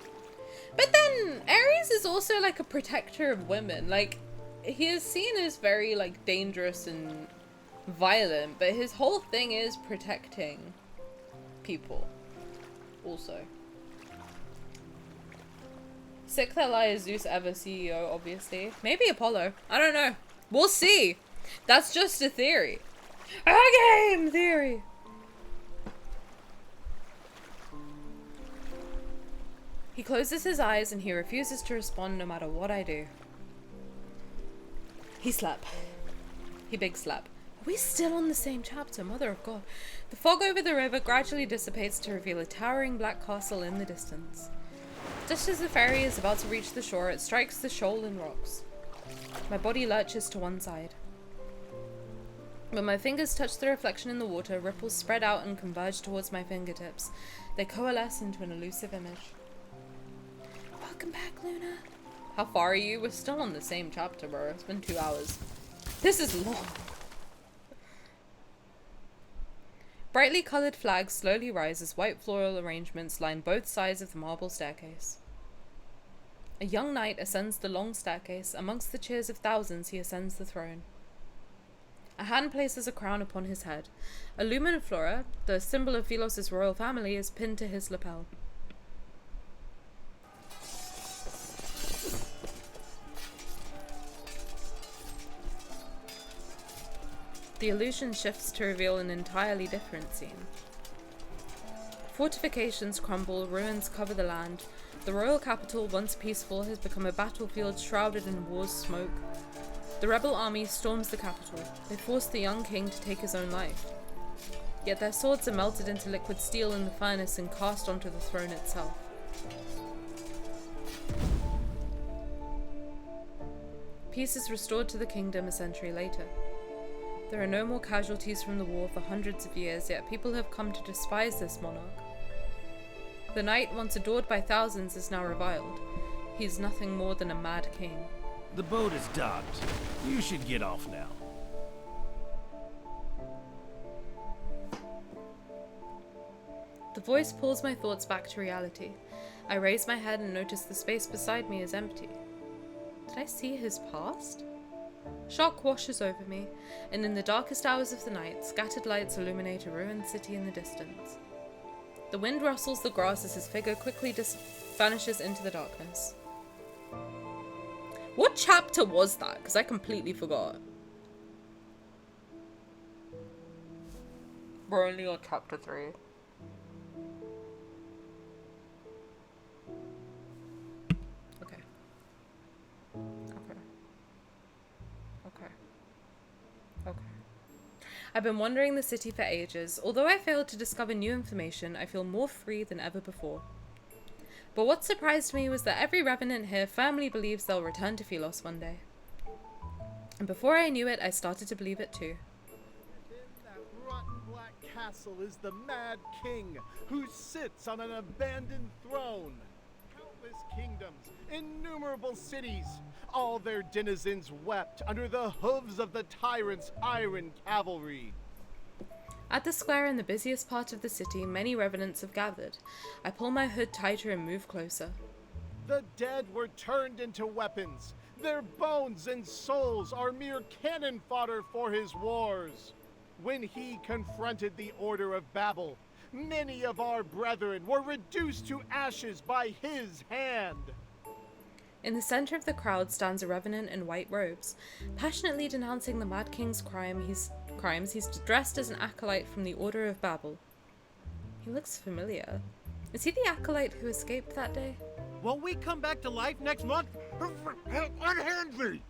But then Ares is also like a protector of women. Like, he is seen as very like dangerous and violent, but his whole thing is protecting people also. Sixth ally is Zeus ever CEO, obviously. Maybe Apollo. I don't know. We'll see. That's just a theory. A game theory. He closes his eyes and he refuses to respond no matter what I do. He slap. He big slap. Are we still on the same chapter? Mother of God. The fog over the river gradually dissipates to reveal a towering black castle in the distance. Just as the ferry is about to reach the shore, it strikes the shoal and rocks. My body lurches to one side. When my fingers touch the reflection in the water, ripples spread out and converge towards my fingertips. They coalesce into an elusive image. Welcome back, Luna. How far are you? We're still on the same chapter, bro. It's been 2 hours. This is long. Brightly coloured flags slowly rise as white floral arrangements line both sides of the marble staircase. A young knight ascends the long staircase. Amongst the cheers of thousands, he ascends the throne. A hand places a crown upon his head. A lumen flora, the symbol of Philos' royal family, is pinned to his lapel. The illusion shifts to reveal an entirely different scene. Fortifications crumble, ruins cover the land. The royal capital, once peaceful, has become a battlefield shrouded in war's smoke. The rebel army storms the capital. They force the young king to take his own life. Yet their swords are melted into liquid steel in the furnace and cast onto the throne itself. Peace is restored to the kingdom a century later. There are no more casualties from the war for hundreds of years, yet people have come to despise this monarch. The knight, once adored by thousands, is now reviled. He is nothing more than a mad king. The boat is docked. You should get off now. The voice pulls my thoughts back to reality. I raise my head and notice the space beside me is empty. Did I see his past? Shock washes over me, and in the darkest hours of the night, scattered lights illuminate a ruined city in the distance. The wind rustles the grass as his figure quickly vanishes into the darkness. What chapter was that? Because I completely forgot. We're only on chapter 3. Okay. I've been wandering the city for ages. Although I failed to discover new information, I feel more free than ever before. But what surprised me was that every revenant here firmly believes they'll return to Philos one day. And before I knew it, I started to believe it too. Within that rotten black castle is the Mad King, who sits on an abandoned throne. Countless kingdoms, innumerable cities, all their denizens wept under the hooves of the tyrant's iron cavalry. At the square in the busiest part of the city, many revenants have gathered. I pull my hood tighter and move closer. The dead were turned into weapons. Their bones and souls are mere cannon fodder for his wars. When he confronted the Order of Babel, many of our brethren were reduced to ashes by his hand. In the center of the crowd stands a revenant in white robes, passionately denouncing the Mad King's crimes. He's dressed as an acolyte from the Order of Babel. He looks familiar. Is he the acolyte who escaped that day? Won't we come back to life next month? Unhand me!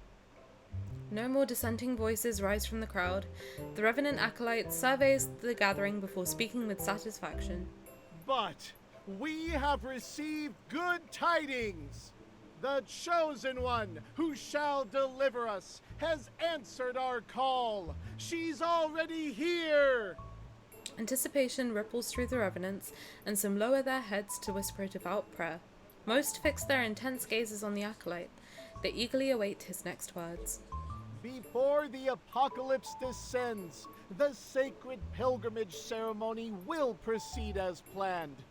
No more dissenting voices rise from the crowd. The revenant acolyte surveys the gathering before speaking with satisfaction. But we have received good tidings! The Chosen One, who shall deliver us, has answered our call. She's already here! Anticipation ripples through the revenants, and some lower their heads to whisper a devout prayer. Most fix their intense gazes on the acolyte. They eagerly await his next words. Before the apocalypse descends, the sacred pilgrimage ceremony will proceed as planned.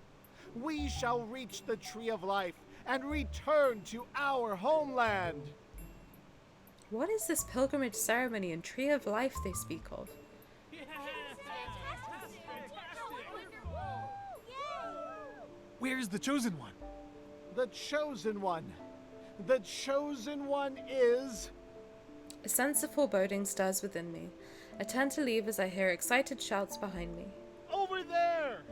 We shall reach the Tree of Life and return to our homeland. What is this pilgrimage ceremony and Tree of Life they speak of? Where's the Chosen One? The Chosen One. The Chosen One is... A sense of foreboding stirs within me. I turn to leave as I hear excited shouts behind me. Over there!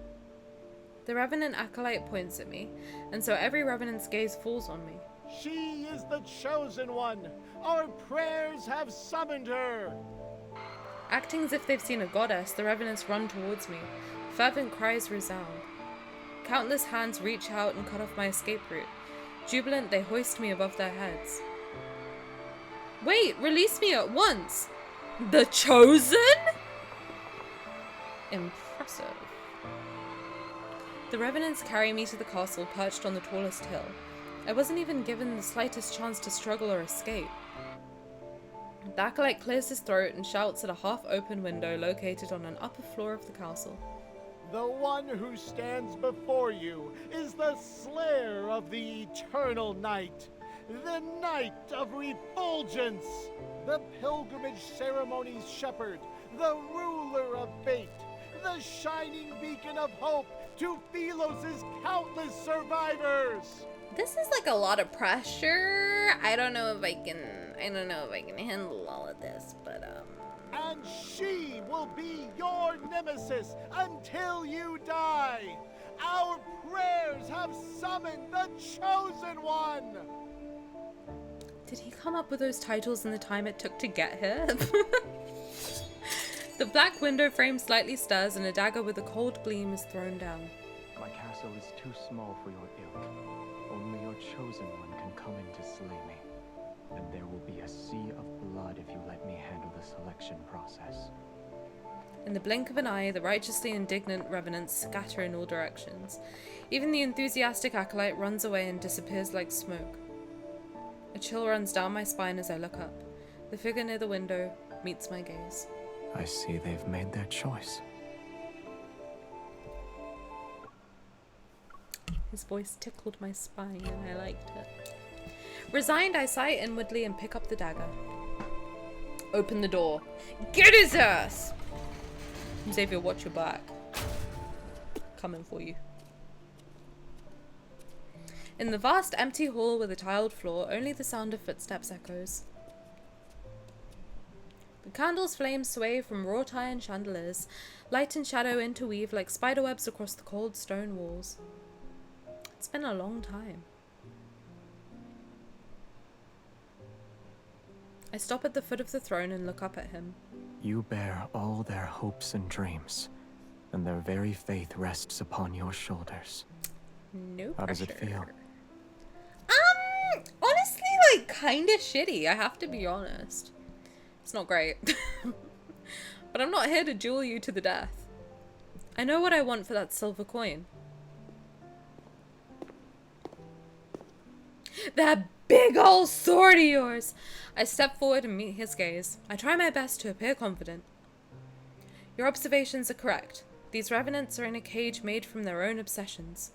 The revenant acolyte points at me, and so every revenant's gaze falls on me. She is the Chosen One! Our prayers have summoned her! Acting as if they've seen a goddess, the revenants run towards me. Fervent cries resound. Countless hands reach out and cut off my escape route. Jubilant, they hoist me above their heads. Wait, release me at once! The Chosen?! Impressive. The revenants carry me to the castle perched on the tallest hill. I wasn't even given the slightest chance to struggle or escape. The acolyte clears his throat and shouts at a half-open window located on an upper floor of the castle. The one who stands before you is the slayer of the eternal night, the night of refulgence, the pilgrimage ceremony's shepherd, the ruler of fate, the shining beacon of hope to Philos' countless survivors. This is like a lot of pressure. I don't know if I can handle all of this, but and she will be your nemesis until you die. Our prayers have summoned the Chosen One! Did he come up with those titles in the time it took to get here? The black window frame slightly stirs and a dagger with a cold gleam is thrown down. My castle is too small for your ilk. Only your chosen one can come in to slay me. And there will be a sea of blood if you let me handle the selection process. In the blink of an eye, the righteously indignant revenants scatter in all directions. Even the enthusiastic acolyte runs away and disappears like smoke. A chill runs down my spine as I look up. The figure near the window meets my gaze. I see they've made their choice. His voice tickled my spine and I liked it. Resigned, I sigh inwardly and pick up the dagger. Open the door. Get his ass! Xavier, watch your back. Coming for you. In the vast empty hall with a tiled floor, only the sound of footsteps echoes. The candle's flames sway from wrought iron chandeliers. Light and shadow interweave like spiderwebs across the cold stone walls. It's been a long time. I stop at the foot of the throne and look up at him. You bear all their hopes and dreams, and their very faith rests upon your shoulders. No pressure. How does it feel? Honestly, like, kinda shitty, I have to be honest. It's not great. But I'm not here to duel you to the death. I know what I want for that silver coin. That big old sword of yours! I step forward and meet his gaze. I try my best to appear confident. Your observations are correct. These revenants are in a cage made from their own obsessions.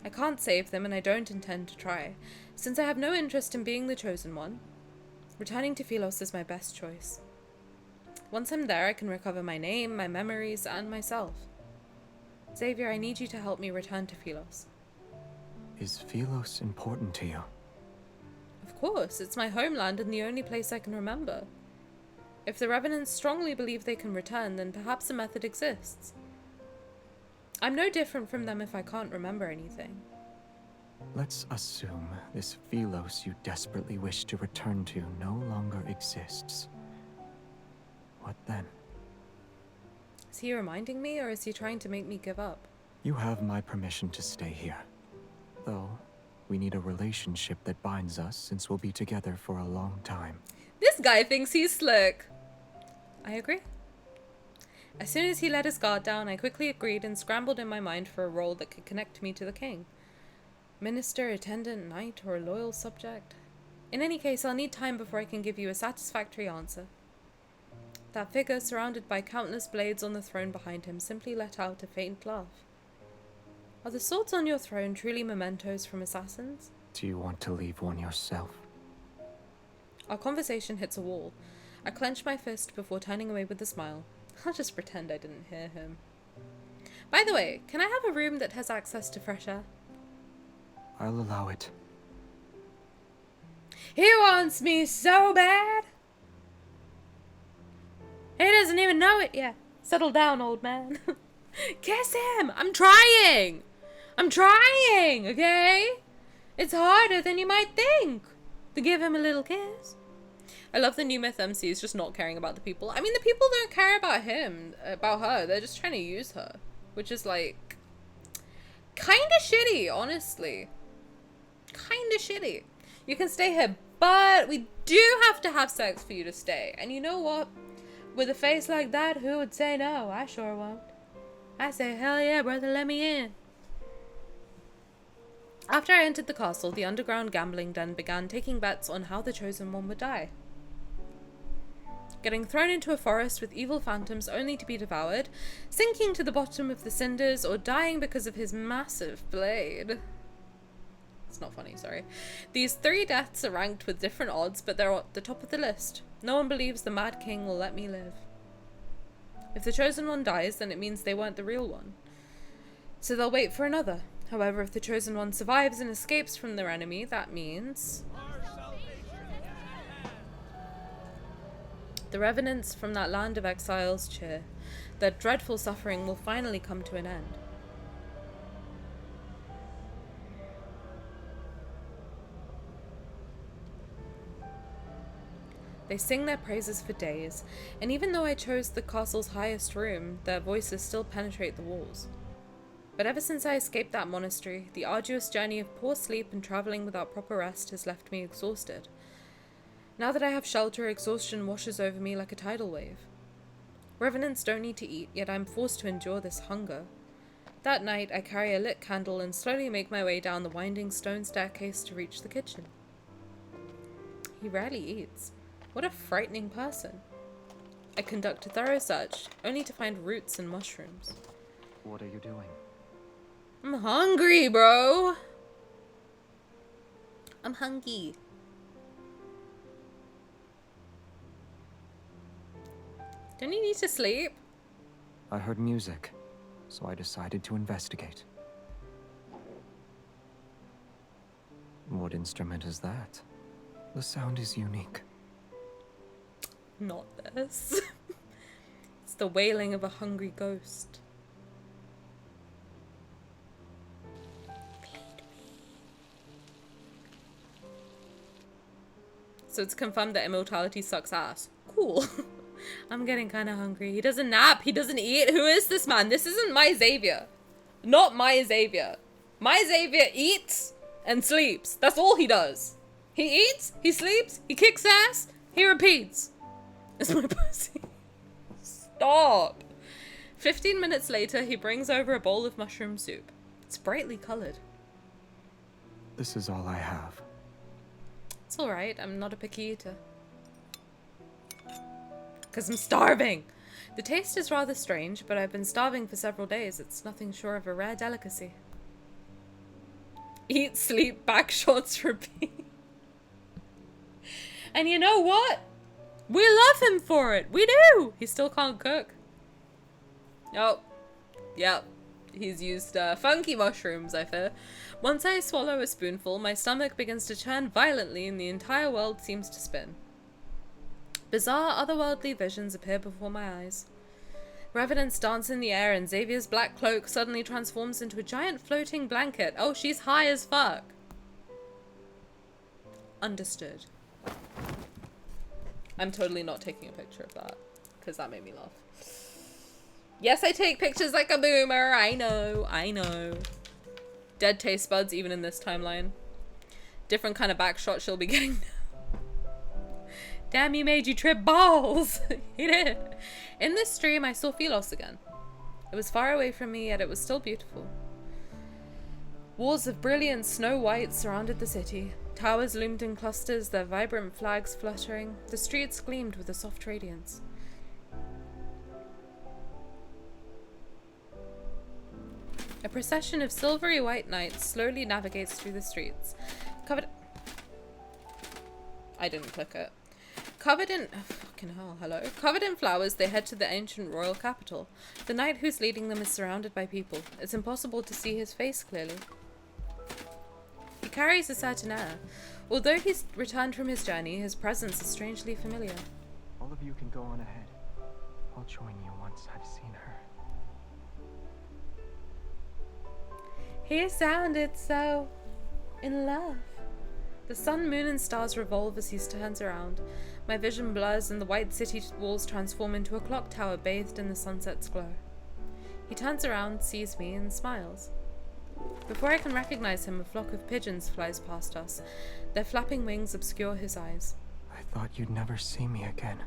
I can't save them and I don't intend to try. Since I have no interest in being the chosen one, returning to Philos is my best choice. Once I'm there, I can recover my name, my memories, and myself. Xavier, I need you to help me return to Philos. Is Philos important to you? Of course, it's my homeland and the only place I can remember. If the Revenants strongly believe they can return, then perhaps a method exists. I'm no different from them if I can't remember anything. Let's assume this Philos you desperately wish to return to no longer exists. What then? Is he reminding me, or is he trying to make me give up? You have my permission to stay here. Though, we need a relationship that binds us since we'll be together for a long time. This guy thinks he's slick. I agree. As soon as he let his guard down, I quickly agreed and scrambled in my mind for a role that could connect me to the king. Minister, attendant, knight, or a loyal subject. In any case, I'll need time before I can give you a satisfactory answer. That figure, surrounded by countless blades on the throne behind him, simply let out a faint laugh. Are the swords on your throne truly mementos from assassins? Do you want to leave one yourself? Our conversation hits a wall. I clench my fist before turning away with a smile. I'll just pretend I didn't hear him. By the way, can I have a room that has access to fresh air? I'll allow it. He wants me so bad! He doesn't even know it yet. Settle down, old man. Kiss him! I'm trying! I'm trying, okay? It's harder than you might think to give him a little kiss. I love the New Myth MCs just not caring about the people. I mean, the people don't care about him, about her. They're just trying to use her. Which is, like, kinda shitty, honestly. Kinda shitty. You can stay here, but we do have to have sex for you to stay. And you know what? With a face like that, who would say no? I sure won't. I say, hell yeah, brother, let me in. After I entered the castle, the underground gambling den began taking bets on how the Chosen One would die. Getting thrown into a forest with evil phantoms only to be devoured, sinking to the bottom of the cinders, or dying because of his massive blade. It's not funny, sorry. These 3 deaths are ranked with different odds, but they're at the top of the list. No one believes the Mad King will let me live. If the Chosen One dies, then it means they weren't the real one. So they'll wait for another. However, if the Chosen One survives and escapes from their enemy, that means... The revenants from that land of exiles cheer. Their dreadful suffering will finally come to an end. They sing their praises for days, and even though I chose the castle's highest room, their voices still penetrate the walls. But ever since I escaped that monastery, the arduous journey of poor sleep and travelling without proper rest has left me exhausted. Now that I have shelter, exhaustion washes over me like a tidal wave. Revenants don't need to eat, yet I'm forced to endure this hunger. That night, I carry a lit candle and slowly make my way down the winding stone staircase to reach the kitchen. He rarely eats. What a frightening person. I conduct a thorough search, only to find roots and mushrooms. What are you doing? I'm hungry, bro! I'm hungry. Don't you need to sleep? I heard music, so I decided to investigate. What instrument is that? The sound is unique. Not this. It's the wailing of a hungry ghost. So it's confirmed that immortality sucks ass. Cool. I'm getting kind of hungry. He doesn't nap. He doesn't eat. Who is this man? This isn't my Xavier. Not my Xavier. My Xavier eats and sleeps. That's all he does. He eats, he sleeps, he kicks ass, he repeats. It's my pussy. Stop. 15 minutes later, he brings over a bowl of mushroom soup. It's brightly colored. This is all I have. It's alright, I'm not a picky eater. Because I'm starving. The taste is rather strange, but I've been starving for several days. It's nothing short of a rare delicacy. Eat, sleep, back shots, repeat. And you know what? We love him for it. We do. He still can't cook. Oh. Yep. He's used funky mushrooms, I fear. Once I swallow a spoonful, my stomach begins to churn violently and the entire world seems to spin. Bizarre, otherworldly visions appear before my eyes. Revenants dance in the air and Xavier's black cloak suddenly transforms into a giant floating blanket. Oh, she's high as fuck. Understood. I'm totally not taking a picture of that, because that made me laugh. Yes, I take pictures like a boomer. I know, I know. Dead taste buds, even in this timeline. Different kind of back shot she'll be getting now. Damn, he made you trip balls. He did. In this stream, I saw Philos again. It was far away from me, yet it was still beautiful. Walls of brilliant snow white surrounded the city. Towers loomed in clusters, their vibrant flags fluttering. The streets gleamed with a soft radiance. A procession of silvery white knights slowly navigates through the streets. I didn't click it. Covered in... oh, fucking hell, hello. Covered in flowers, they head to the ancient royal capital. The knight who's leading them is surrounded by people. It's impossible to see his face clearly. He carries a certain air. Although he's returned from his journey, his presence is strangely familiar. All of you can go on ahead. I'll join you once I've seen her. He sounded so in love. The sun, moon, and stars revolve as he turns around. My vision blurs and the white city walls transform into a clock tower bathed in the sunset's glow. He turns around, sees me, and smiles. Before I can recognize him, a flock of pigeons flies past us. Their flapping wings obscure his eyes. I thought you'd never see me again.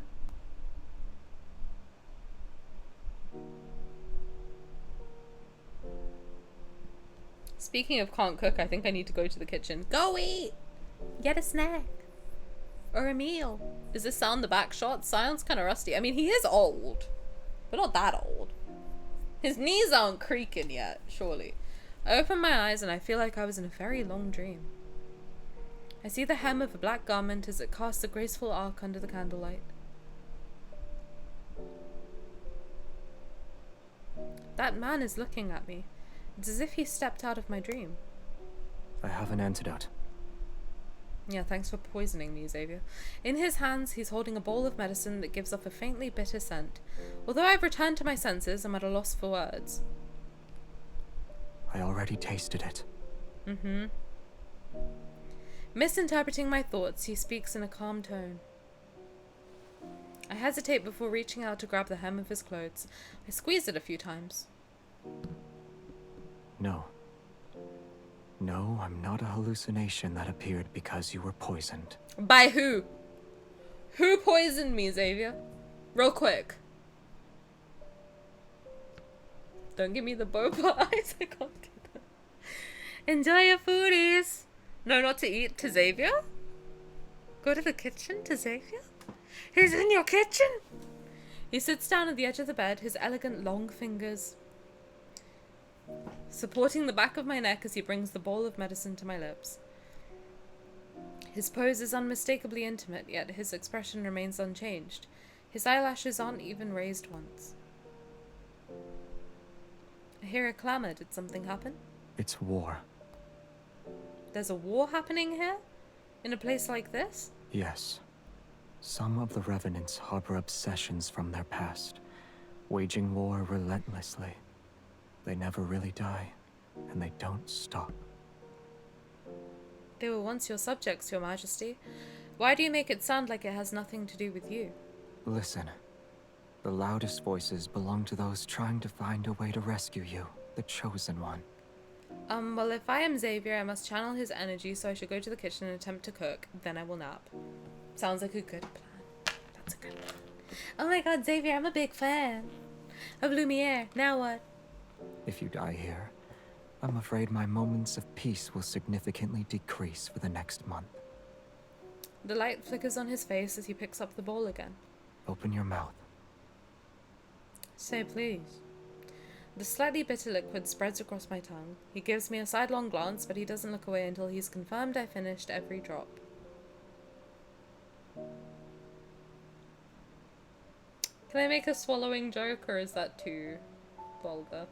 Speaking of can't cook, I think I need to go to the kitchen. Go eat! Get a snack. Or a meal. Is this sound the back shot? Sounds kind of rusty. I mean, he is old. But not that old. His knees aren't creaking yet, surely. I open my eyes and I feel like I was in a very long dream. I see the hem of a black garment as it casts a graceful arc under the candlelight. That man is looking at me. It's as if he stepped out of my dream. I have an antidote. Yeah, thanks for poisoning me, Xavier. In his hands, he's holding a bowl of medicine that gives off a faintly bitter scent. Although I've returned to my senses, I'm at a loss for words. I already tasted it. Mm-hmm. Misinterpreting my thoughts, he speaks in a calm tone. I hesitate before reaching out to grab the hem of his clothes. I squeeze it a few times. No. No, I'm not a hallucination that appeared because you were poisoned. By who? Who poisoned me, Xavier? Real quick. Don't give me the boba eyes. I can't do that. Enjoy your foodies. No, not to eat. To Xavier? Go to the kitchen to Xavier? He's in your kitchen? He sits down at the edge of the bed, his elegant long fingers supporting the back of my neck as he brings the bowl of medicine to my lips. His pose is unmistakably intimate, yet his expression remains unchanged. His eyelashes aren't even raised once. I hear a clamor. Did something happen? It's war. There's a war happening here? In a place like this? Yes. Some of the revenants harbor obsessions from their past, waging war relentlessly. They never really die, and they don't stop. They were once your subjects, Your Majesty. Why do you make it sound like it has nothing to do with you? Listen. The loudest voices belong to those trying to find a way to rescue you, the Chosen One. Well, if I am Xavier, I must channel his energy, so I should go to the kitchen and attempt to cook. Then I will nap. Sounds like a good plan. That's a good plan. Oh my god, Xavier, I'm a big fan of Lumiere. Now what? If you die here, I'm afraid my moments of peace will significantly decrease for the next month. The light flickers on his face as he picks up the bowl again. Open your mouth. Say please. The slightly bitter liquid spreads across my tongue. He gives me a sidelong glance, but he doesn't look away until he's confirmed I finished every drop. Can I make a swallowing joke, or is that too vulgar?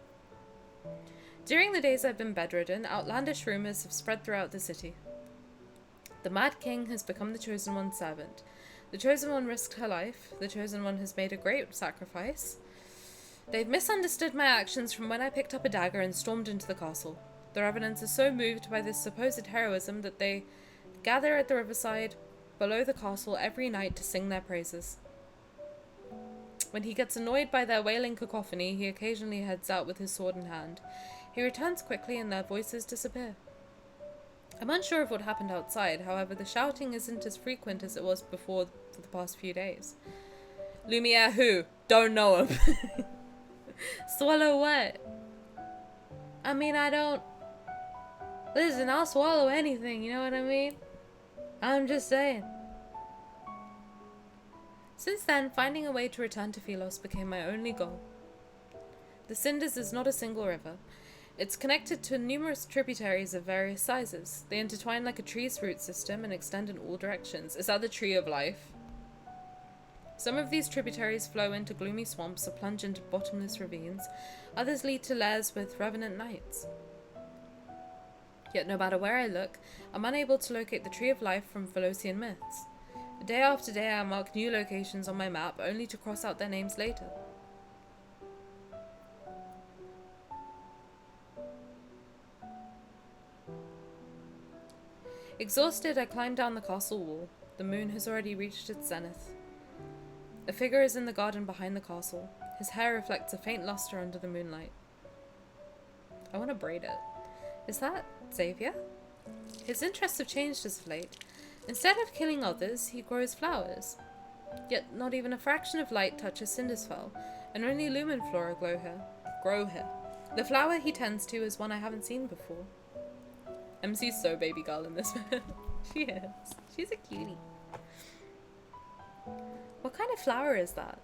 During the days I've been bedridden, outlandish rumors have spread throughout the city. The Mad King has become the Chosen One's servant. The Chosen One risked her life. The Chosen One has made a great sacrifice. They've misunderstood my actions from when I picked up a dagger and stormed into the castle. The Revenants are so moved by this supposed heroism that they gather at the riverside below the castle every night to sing their praises. When he gets annoyed by their wailing cacophony, he occasionally heads out with his sword in hand. He returns quickly and their voices disappear. I'm unsure of what happened outside, however the shouting isn't as frequent as it was before for the past few days. Lumiere who? Don't know him. Swallow what? I mean, I don't... Listen, I'll swallow anything, you know what I mean? I'm just saying. Since then, finding a way to return to Philos became my only goal. The Cinders is not a single river. It's connected to numerous tributaries of various sizes. They intertwine like a tree's root system and extend in all directions. Is that the tree of life? Some of these tributaries flow into gloomy swamps or plunge into bottomless ravines. Others lead to lairs with revenant knights. Yet no matter where I look, I'm unable to locate the tree of life from Velocian myths. Day after day I mark new locations on my map, only to cross out their names later. Exhausted, I climb down the castle wall. The moon has already reached its zenith. A figure is in the garden behind the castle. His hair reflects a faint luster under the moonlight. I want to braid it. Is that Xavier? His interests have changed as of late. Instead of killing others, he grows flowers. Yet not even a fraction of light touches Cindersfell, and only lumen flora grow here. The flower he tends to is one I haven't seen before. MC's so baby girl in this one. She is. She's a cutie. What kind of flower is that?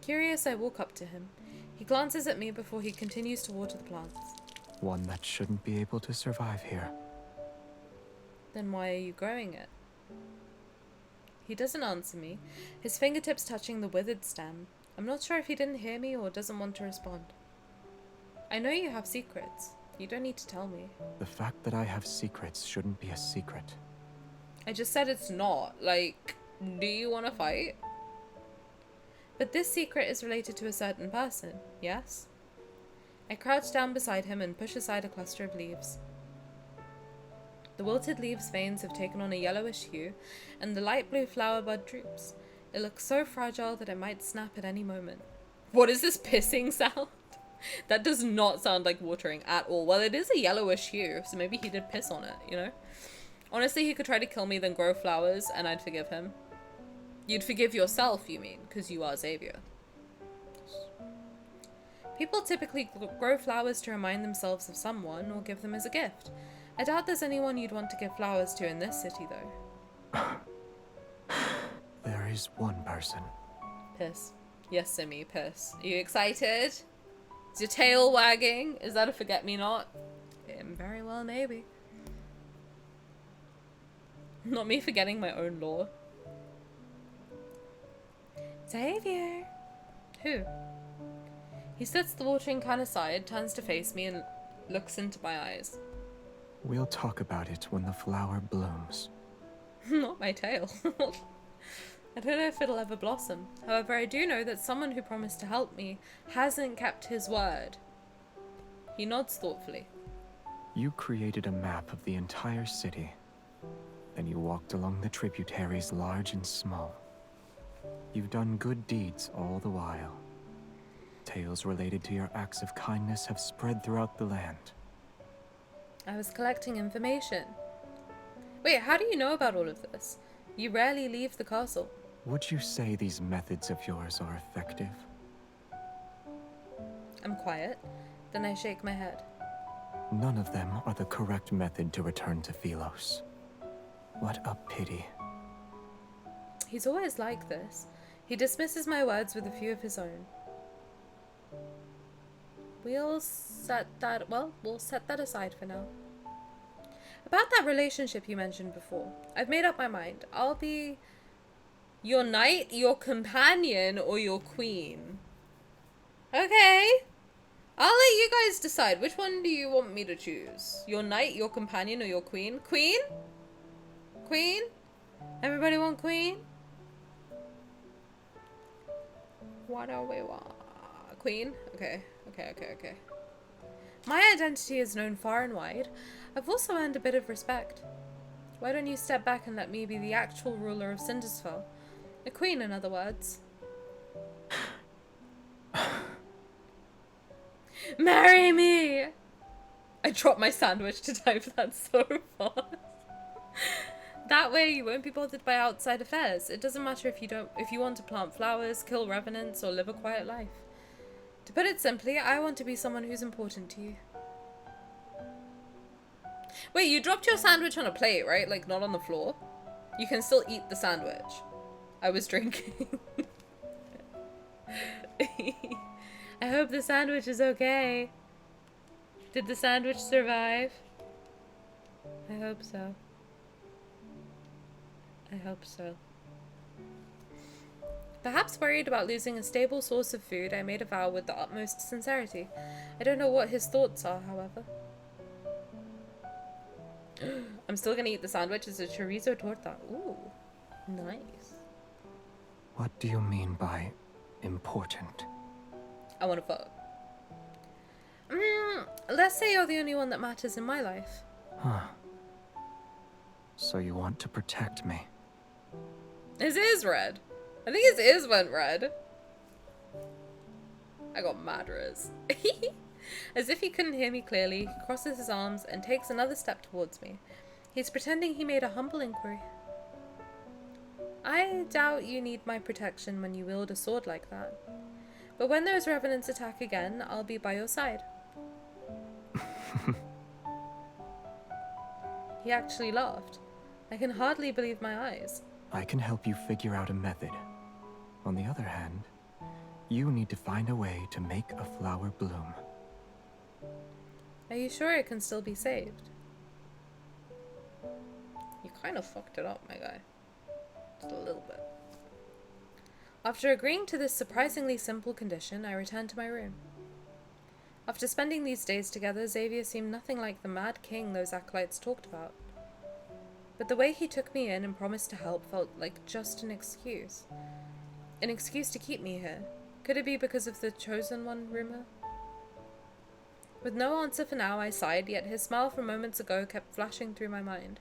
Curious, I walk up to him. He glances at me before he continues to water the plants. One that shouldn't be able to survive here. Then why are you growing it? He doesn't answer me, his fingertips touching the withered stem. I'm not sure if he didn't hear me or doesn't want to respond. I know you have secrets. You don't need to tell me. The fact that I have secrets shouldn't be a secret. I just said it's not. Like, do you want to fight? But this secret is related to a certain person, yes? I crouch down beside him and push aside a cluster of leaves. The wilted leaves' veins have taken on a yellowish hue, and the light blue flower bud droops. It looks so fragile that it might snap at any moment. What is this pissing sound? That does not sound like watering at all. Well, it is a yellowish hue, so maybe he did piss on it, you know? Honestly, he could try to kill me, then grow flowers, and I'd forgive him. You'd forgive yourself, you mean, because you are Xavier. People typically grow flowers to remind themselves of someone or give them as a gift. I doubt there's anyone you'd want to give flowers to in this city, though. There is one person. Piss. Yes, Simi, piss. Are you excited? Is your tail wagging? Is that a forget-me-not? Very well, maybe. Not me forgetting my own lore. Xavier. Who? He sets the watering can aside, turns to face me, and looks into my eyes. We'll talk about it when the flower blooms. Not my tail. I don't know if it'll ever blossom. However, I do know that someone who promised to help me hasn't kept his word. He nods thoughtfully. You created a map of the entire city. Then you walked along the tributaries large and small. You've done good deeds all the while. Tales related to your acts of kindness have spread throughout the land. I was collecting information. Wait, how do you know about all of this? You rarely leave the castle. Would you say these methods of yours are effective? I'm quiet. Then I shake my head. None of them are the correct method to return to Philos. What a pity. He's always like this. He dismisses my words with a few of his own. We'll set that aside for now. About that relationship you mentioned before, I've made up my mind. I'll be your knight, your companion, or your queen. Okay. I'll let you guys decide. Which one do you want me to choose? Your knight, your companion, or your queen? Queen? Queen? Everybody want queen? What do we want? Queen? Okay. Okay. My identity is known far and wide. I've also earned a bit of respect. Why don't you step back and let me be the actual ruler of Cindersfell? A queen, in other words. Marry me! I dropped my sandwich to type that so fast. That way you won't be bothered by outside affairs. It doesn't matter if you want to plant flowers, kill revenants, or live a quiet life. To put it simply, I want to be someone who's important to you. Wait, you dropped your sandwich on a plate, right? Like, not on the floor? You can still eat the sandwich. I was drinking. I hope the sandwich is okay. Did the sandwich survive? I hope so. I hope so. Perhaps worried about losing a stable source of food, I made a vow with the utmost sincerity. I don't know what his thoughts are, however. I'm still gonna eat the sandwich. It's a chorizo torta. Ooh, nice. What do you mean by important? I want to vote. Let's say you're the only one that matters in my life. Huh. So you want to protect me? His ears red. I think his ears went red. I got mad Riz. As if he couldn't hear me clearly, he crosses his arms and takes another step towards me. He's pretending he made a humble inquiry. I doubt you need my protection when you wield a sword like that. But when those revenants attack again, I'll be by your side. He actually laughed. I can hardly believe my eyes. I can help you figure out a method. On the other hand, you need to find a way to make a flower bloom. Are you sure it can still be saved? You kind of fucked it up, my guy. Just a little bit. After agreeing to this surprisingly simple condition, I returned to my room. After spending these days together, Xavier seemed nothing like the mad king those acolytes talked about. but the way he took me in and promised to help felt like just an excuse. An excuse to keep me here. Could it be because of the Chosen One rumor? With no answer for now, I sighed, yet his smile from moments ago kept flashing through my mind.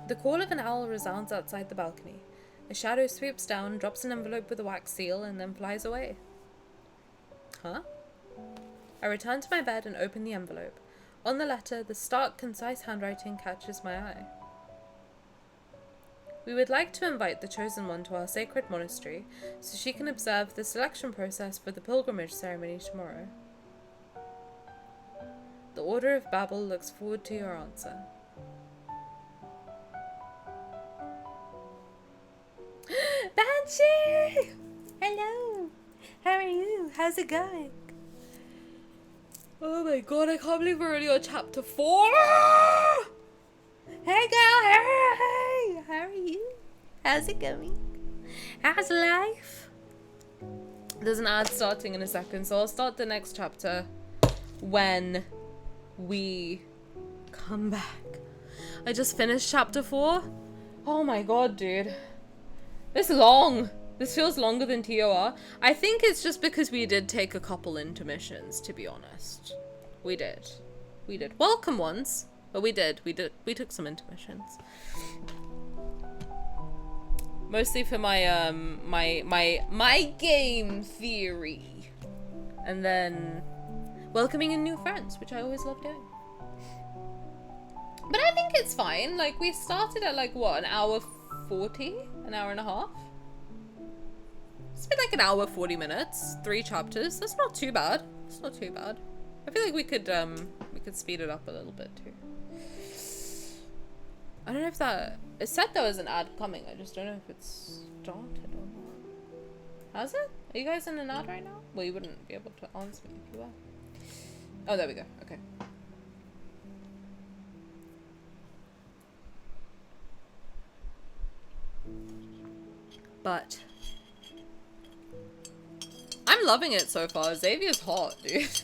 The call of an owl resounds outside the balcony. A shadow sweeps down, drops an envelope with a wax seal, and then flies away. Huh? I return to my bed and open the envelope. On the letter, the stark, concise handwriting catches my eye. We would like to invite the Chosen One to our sacred monastery so she can observe the selection process for the pilgrimage ceremony tomorrow. The Order of Babel looks forward to your answer. Banshee! Hello! How are you? How's it going? Oh my god, I can't believe we're already on chapter 4! Hey girl, hey! How are you? How's it going? How's life? There's an ad starting in a second, so I'll start the next chapter when we come back. I just finished chapter 4. Oh my god, dude. This is long. This feels longer than TOR. I think it's just because we did take a couple intermissions, to be honest. We did. Welcome ones, but we took some intermissions. Mostly for my my game theory. And then welcoming in new friends, which I always love doing. But I think it's fine. Like, we started at like what, an hour 40? An hour and a half? It's been like an hour 40 minutes, 3 chapters. That's not too bad. It's not too bad. I feel like we could speed it up a little bit too. I don't know if that, it said there was an ad coming. I just don't know if it's started or not. Has it? Are you guys in an ad right now? Well, you wouldn't be able to answer me if you were. Oh, there we go. Okay. But I'm loving it so far. Xavier's hot, dude.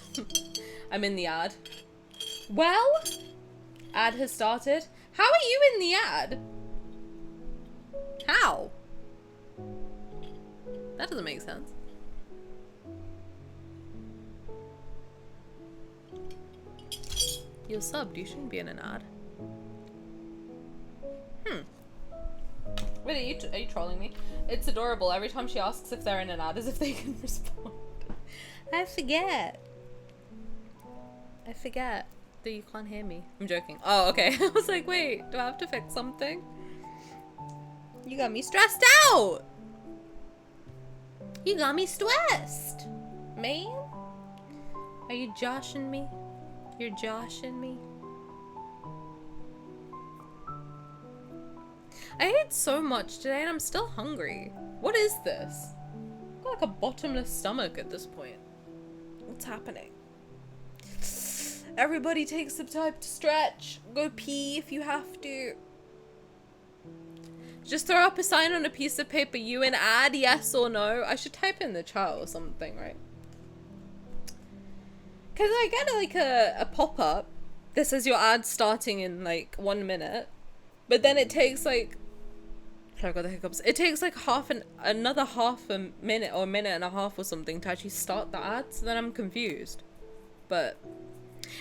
I'm in the ad. Well, ad has started. How are you in the ad? How? That doesn't make sense. You're subbed. You shouldn't be in an ad. Wait, are you trolling me? It's adorable. Every time she asks if they're in an ad, as if they can respond. I forget that you can't hear me. I'm joking. Oh, okay. I was like, wait, do I have to fix something? You got me stressed out. You got me stressed, man. Are you joshing me? You're joshing me. I ate so much today and I'm still hungry. What is this? I've got like a bottomless stomach at this point. What's happening? Everybody take some time to stretch. Go pee if you have to. Just throw up a sign on a piece of paper. You in ad, yes or no? I should type in the chat or something, right? Because I get like a pop-up that says your ad starting in like 1 minute. But then it takes like... I got the hiccups. It takes like another half a minute or a minute and a half or something to actually start the ad. So then I'm confused. But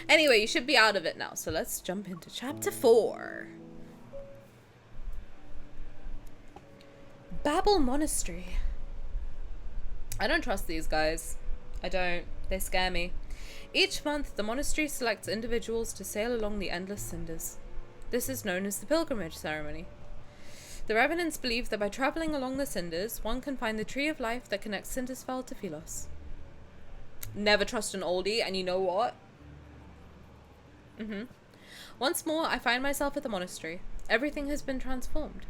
anyway, you should be out of it now. So let's jump into chapter 4. Babel Monastery. I don't trust these guys. I don't. They scare me. Each month, the monastery selects individuals to sail along the endless cinders. This is known as the pilgrimage ceremony. The revenants believe that by traveling along the cinders, one can find the tree of life that connects Cindersfell to Philos. Never trust an oldie, and you know what? Once more, I find myself at the monastery. Everything has been transformed.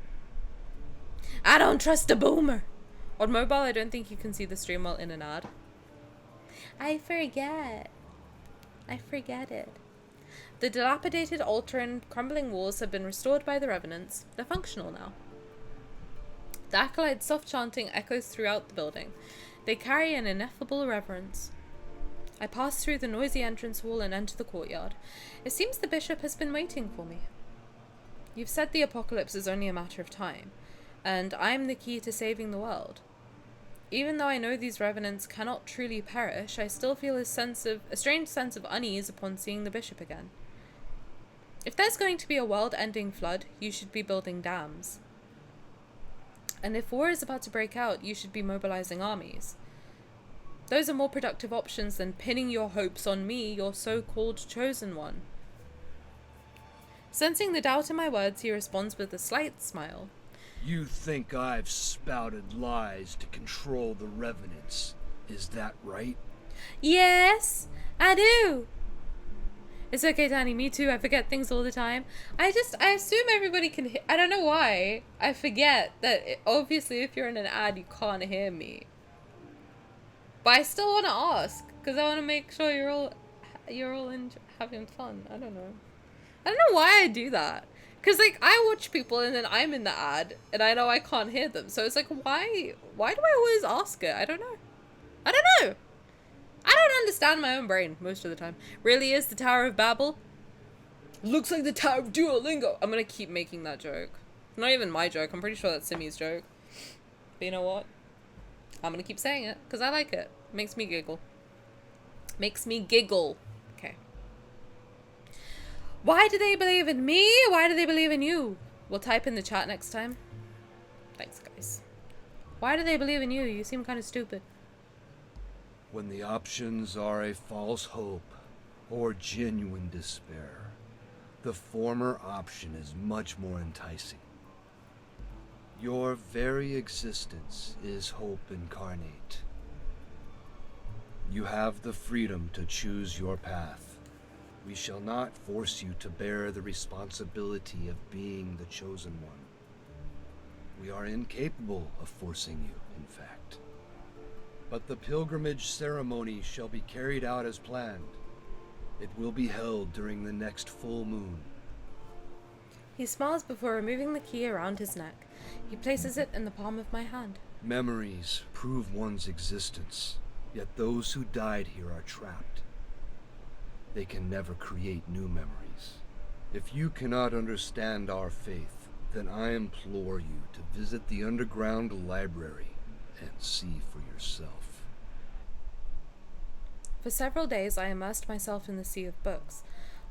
I don't trust a boomer! On mobile, I don't think you can see the stream while in an ad. I forget it. The dilapidated altar and crumbling walls have been restored by the revenants. They're functional now. The acolyte's soft chanting echoes throughout the building. They carry an ineffable reverence. I pass through the noisy entrance hall and enter the courtyard. It seems the bishop has been waiting for me. You've said the apocalypse is only a matter of time, and I'm the key to saving the world. Even though I know these revenants cannot truly perish, I still feel a strange sense of unease upon seeing the bishop again. If there's going to be a world-ending flood, you should be building dams. And if war is about to break out, you should be mobilizing armies. Those are more productive options than pinning your hopes on me, your so-called chosen one. Sensing the doubt in my words, he responds with a slight smile. You think I've spouted lies to control the revenants, is that right? Yes, I do. It's okay, Tani, me too. I forget things all the time. I assume everybody can hear. I don't know why. I forget that, obviously, if you're in an ad, you can't hear me. But I still want to ask, because I want to make sure you're all having fun. I don't know why I do that. Because, like, I watch people and then I'm in the ad, and I know I can't hear them. So it's like, why do I always ask it? I don't know. I don't understand my own brain most of the time. Really is the Tower of Babel? Looks like the Tower of Duolingo. I'm gonna keep making that joke. Not even my joke. I'm pretty sure that's Simi's joke. But you know what? I'm gonna keep saying it, because I like it. Makes me giggle. Okay. Why do they believe in me? Why do they believe in you? We'll type in the chat next time. Thanks, guys. Why do they believe in you? You seem kind of stupid. When the options are a false hope or genuine despair, the former option is much more enticing. Your very existence is hope incarnate. You have the freedom to choose your path. We shall not force you to bear the responsibility of being the chosen one. We are incapable of forcing you, in fact. But the pilgrimage ceremony shall be carried out as planned. It will be held during the next full moon. He smiles before removing the key around his neck. He places it in the palm of my hand. Memories prove one's existence, yet those who died here are trapped. They can never create new memories. If you cannot understand our faith, then I implore you to visit the underground library and see for yourself. For several days I immersed myself in the sea of books.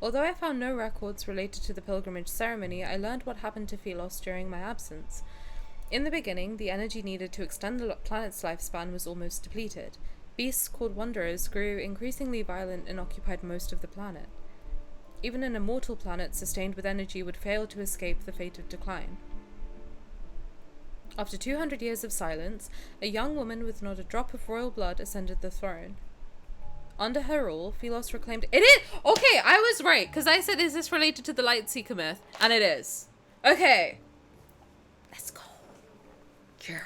Although I found no records related to the pilgrimage ceremony, I learned what happened to Philos during my absence. In the beginning, the energy needed to extend the planet's lifespan was almost depleted. Beasts called Wanderers grew increasingly violent and occupied most of the planet. Even an immortal planet sustained with energy would fail to escape the fate of decline. After 200 years of silence, a young woman with not a drop of royal blood ascended the throne. Under her rule, Philos reclaimed— It is! Okay, I was right, because I said, is this related to the Lightseeker myth? And it is. Okay. Let's go. Yeah.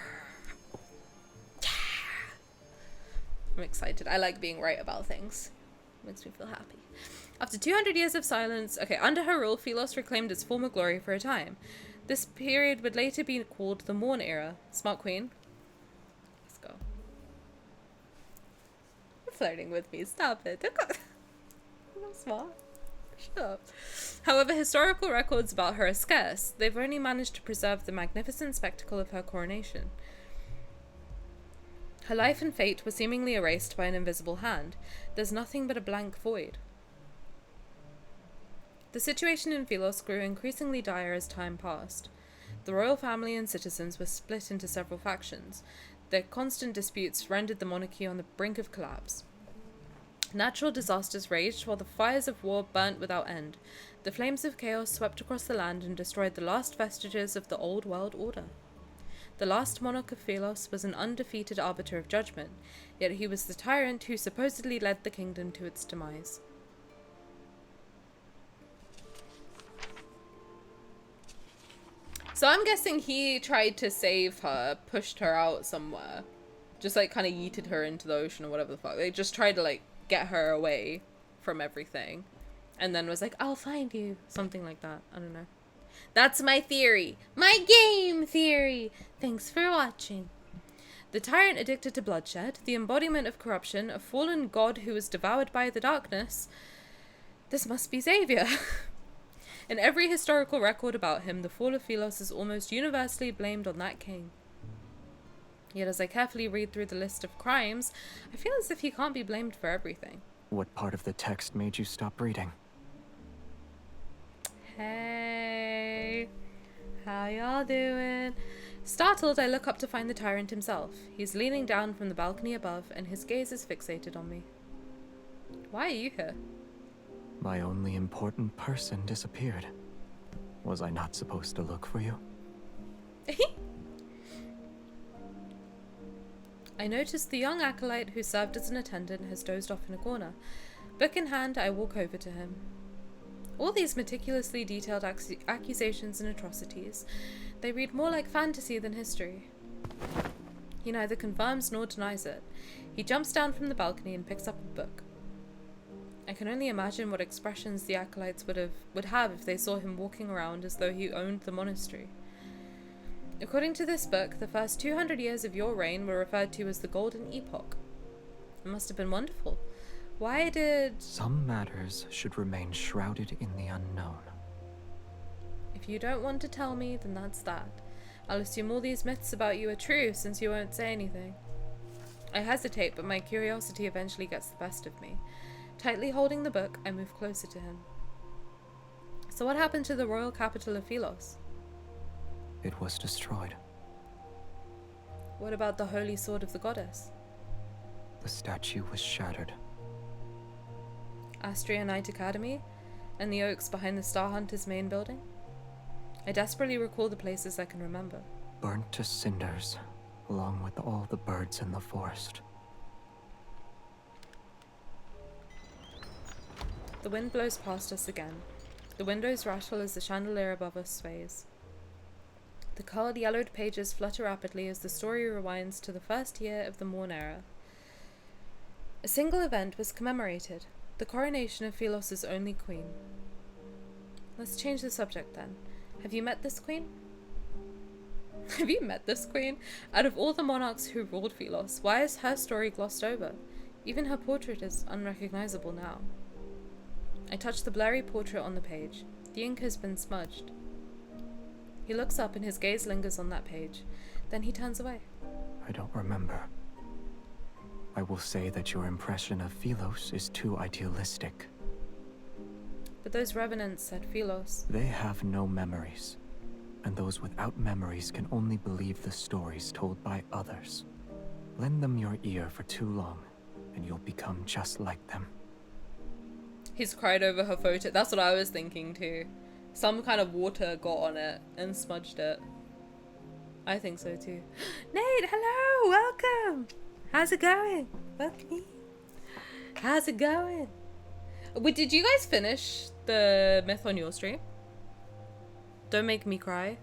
Yeah. I'm excited. I like being right about things. Makes me feel happy. After 200 years of silence, under her rule, Philos reclaimed its former glory for a time. This period would later be called the Morn Era. Smart Queen. Let's go. You're flirting with me. Stop it. Don't go. I'm smart. Shut up. However, historical records about her are scarce. They've only managed to preserve the magnificent spectacle of her coronation. Her life and fate were seemingly erased by an invisible hand. There's nothing but a blank void. The situation in Philos grew increasingly dire as time passed. The royal family and citizens were split into several factions. Their constant disputes rendered the monarchy on the brink of collapse. Natural disasters raged while the fires of war burnt without end. The flames of chaos swept across the land and destroyed the last vestiges of the old world order. The last monarch of Philos was an undefeated arbiter of judgment, yet he was the tyrant who supposedly led the kingdom to its demise. So I'm guessing he tried to save her, pushed her out somewhere. Just like kind of yeeted her into the ocean or whatever the fuck. They just tried to like get her away from everything. And then was like, I'll find you. Something like that. I don't know. That's my theory. My game theory. Thanks for watching. The tyrant addicted to bloodshed, the embodiment of corruption, a fallen god who was devoured by the darkness. This must be Xavier. In every historical record about him, the fall of Philos is almost universally blamed on that king. Yet as I carefully read through the list of crimes, I feel as if he can't be blamed for everything. What part of the text made you stop reading? Hey, how y'all doing? Startled, I look up to find the tyrant himself. He's leaning down from the balcony above, and his gaze is fixated on me. Why are you here? My only important person disappeared. Was I not supposed to look for you? I noticed the young acolyte who served as an attendant has dozed off in a corner. Book in hand, I walk over to him. All these meticulously detailed accusations and atrocities, they read more like fantasy than history. He neither confirms nor denies it. He jumps down from the balcony and picks up a book. I can only imagine what expressions the acolytes would have if they saw him walking around as though he owned the monastery. According to this book, the first 200 years of your reign were referred to as the Golden Epoch. It must have been wonderful. Why did... Some matters should remain shrouded in the unknown. If you don't want to tell me, then that's that. I'll assume all these myths about you are true, since you won't say anything. I hesitate, but my curiosity eventually gets the best of me. Tightly holding the book, I move closer to him. So what happened to the royal capital of Philos? It was destroyed. What about the holy sword of the goddess? The statue was shattered. Astria Knight Academy? And the oaks behind the Star Hunters main building? I desperately recall the places I can remember. Burnt to cinders, along with all the birds in the forest. The wind blows past us again. The windows rattle as the chandelier above us sways. The coloured yellowed pages flutter rapidly as the story rewinds to the first year of the Morn era. A single event was commemorated, the coronation of Philos' only queen. Let's change the subject then. Have you met this queen? Have you met this queen? Out of all the monarchs who ruled Philos, why is her story glossed over? Even her portrait is unrecognizable now. I touch the blurry portrait on the page. The ink has been smudged. He looks up and his gaze lingers on that page. Then he turns away. I don't remember. I will say that your impression of Philos is too idealistic. But those revenants said Philos. They have no memories, and those without memories can only believe the stories told by others. Lend them your ear for too long, and you'll become just like them. He's cried over her photo. That's what I was thinking too. Some kind of water got on it and smudged it. I think so too. Nate, hello, welcome. How's it going? Welcome. How's it going? Wait, did you guys finish the myth on your stream? Don't make me cry.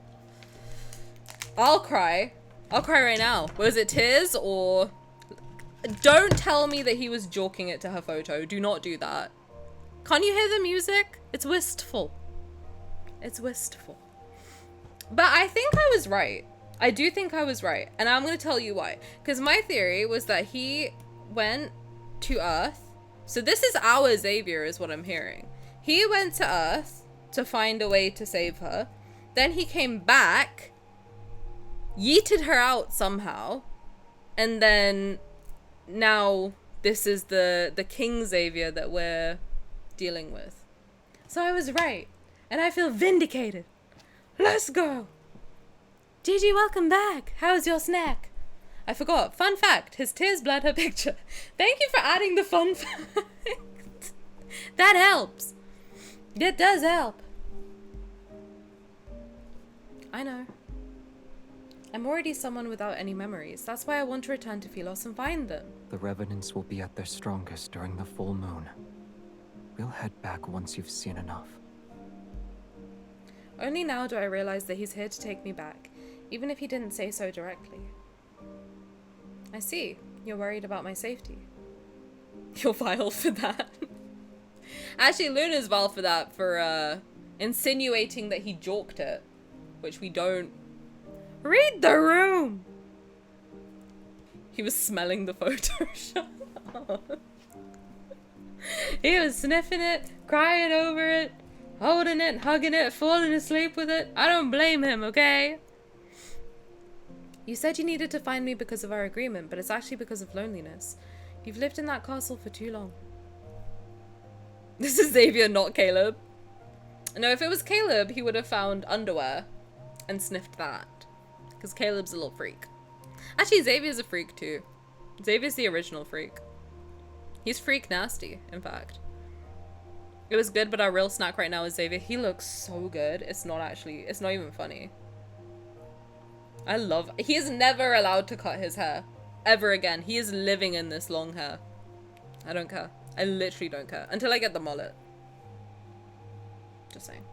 I'll cry. I'll cry right now. Was it tears or... Don't tell me that he was joking it to her photo. Do not do that. Can't you hear the music? It's wistful. It's wistful. But I think I was right. I do think I was right. And I'm going to tell you why. Because my theory was that he went to Earth. So this is our Xavier is what I'm hearing. He went to Earth to find a way to save her. Then he came back, yeeted her out somehow. And then now this is the King Xavier that we're dealing with. So I was right. And I feel vindicated. Let's go. Gigi, welcome back. How's your snack? I forgot. Fun fact. His tears blurred her picture. Thank you for adding the fun fact. That helps. It does help. I know. I'm already someone without any memories. That's why I want to return to Philos and find them. The revenants will be at their strongest during the full moon. We'll head back once you've seen enough. Only now do I realize that he's here to take me back, even if he didn't say so directly. I see. You're worried about my safety. You're vile for that. Actually, Luna's vile for that, for insinuating that he joked it, which we don't. Read the room! He was smelling the photo. Shut up. He was sniffing it, crying over it, holding it, hugging it, falling asleep with it. I don't blame him, okay? You said you needed to find me because of our agreement, but it's actually because of loneliness. You've lived in that castle for too long. This is Xavier, not Caleb. No, if it was Caleb, he would have found underwear and sniffed that. Because Caleb's a little freak. Actually, Xavier's a freak too. Xavier's the original freak. He's freak nasty, in fact. It was good, but our real snack right now is Xavier. He looks so good. It's not even funny. He is never allowed to cut his hair. Ever again. He is living in this long hair. I don't care. I literally don't care. Until I get the mullet. Just saying.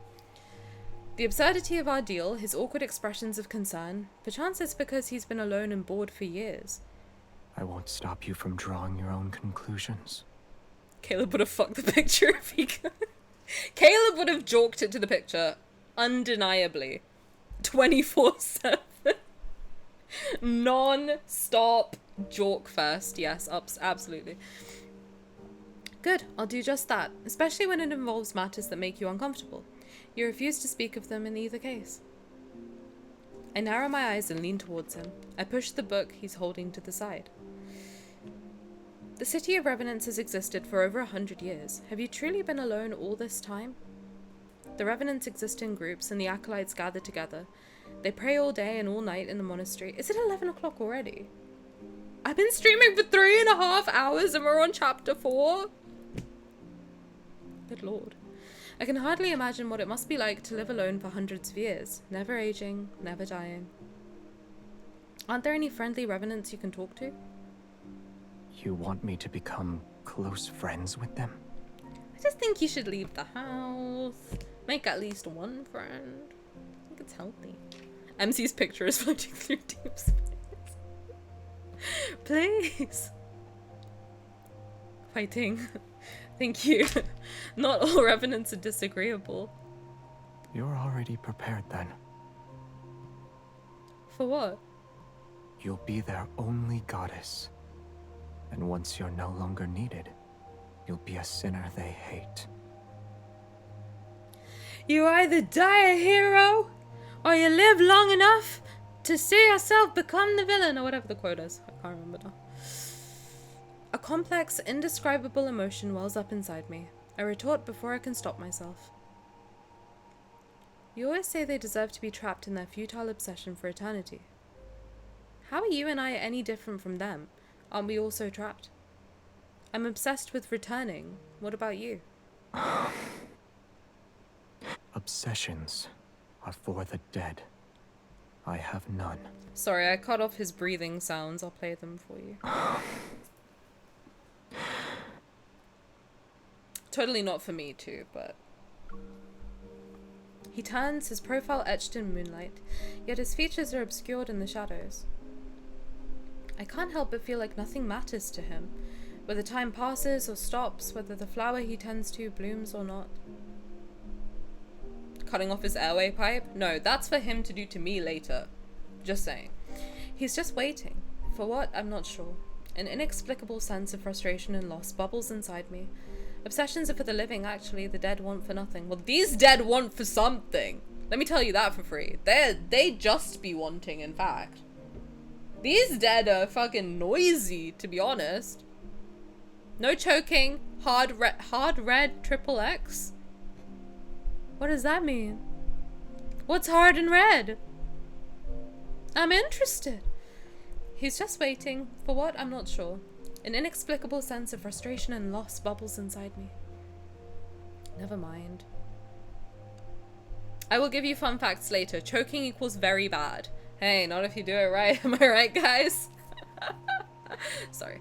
The absurdity of our deal, his awkward expressions of concern. Perchance it's because he's been alone and bored for years. I won't stop you from drawing your own conclusions. Caleb would have fucked the picture if he could. Caleb would have joked it to the picture. Undeniably. 24/7. Non-stop joke fest. Yes, absolutely. Good, I'll do just that. Especially when it involves matters that make you uncomfortable. You refuse to speak of them in either case. I narrow my eyes and lean towards him. I push the book he's holding to the side. The city of Revenants has existed for over 100 years. Have you truly been alone all this time? The Revenants exist in groups and the acolytes gather together. They pray all day and all night in the monastery. Is it 11 o'clock already? I've been streaming for 3.5 hours and we're on chapter 4. Good lord. I can hardly imagine what it must be like to live alone for hundreds of years. Never aging, never dying. Aren't there any friendly Revenants you can talk to? You want me to become close friends with them? I just think you should leave the house. Make at least one friend. I think it's healthy. MC's picture is floating through deep space. Please. Fighting. Thank you. Not all Revenants are disagreeable. You're already prepared then. For what? You'll be their only goddess. And once you're no longer needed, you'll be a sinner they hate. You either die a hero, or you live long enough to see yourself become the villain, or whatever the quote is. I can't remember now. A complex, indescribable emotion wells up inside me. I retort before I can stop myself. You always say they deserve to be trapped in their futile obsession for eternity. How are you and I any different from them? Aren't we also trapped? I'm obsessed with returning. What about you? Obsessions are for the dead. I have none. Sorry, I cut off his breathing sounds. I'll play them for you. Totally not for me too, but... He turns, his profile etched in moonlight, yet his features are obscured in the shadows. I can't help but feel like nothing matters to him, whether time passes or stops, whether the flower he tends to blooms or not. Cutting off his airway pipe? No, that's for him to do to me later. Just saying. He's just waiting. For what? I'm not sure. An inexplicable sense of frustration and loss bubbles inside me. Obsessions are for the living, actually. The dead want for nothing. Well, these dead want for something. Let me tell you that for free. They just be wanting, in fact. These dead are fucking noisy, to be honest. No choking. Hard red XXX? What does that mean? What's hard and red? I'm interested. He's just waiting. For what? I'm not sure. An inexplicable sense of frustration and loss bubbles inside me. Never mind. I will give you fun facts later. Choking equals very bad. Hey, not if you do it right. Am I right, guys? Sorry.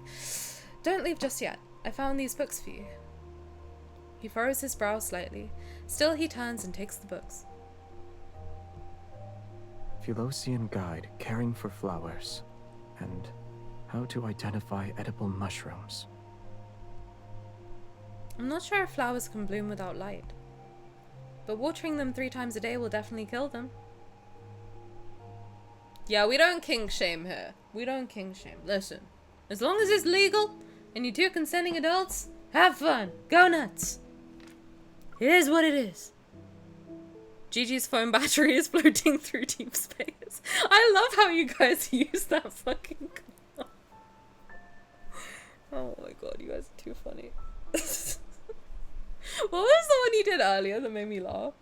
Don't leave just yet. I found these books for you. He furrows his brow slightly. Still, he turns and takes the books. Philosian Guide, Caring for Flowers, and How to Identify Edible Mushrooms. I'm not sure if flowers can bloom without light, but watering them 3 times a day will definitely kill them. Yeah, we don't kink shame here. We don't kink shame. Listen, As long as it's legal and you two consenting adults, have fun. Go nuts. It is what it is. Gigi's phone battery is floating through deep space. I love how you guys use that fucking command. Oh my god, you guys are too funny. What was the one you did earlier that made me laugh?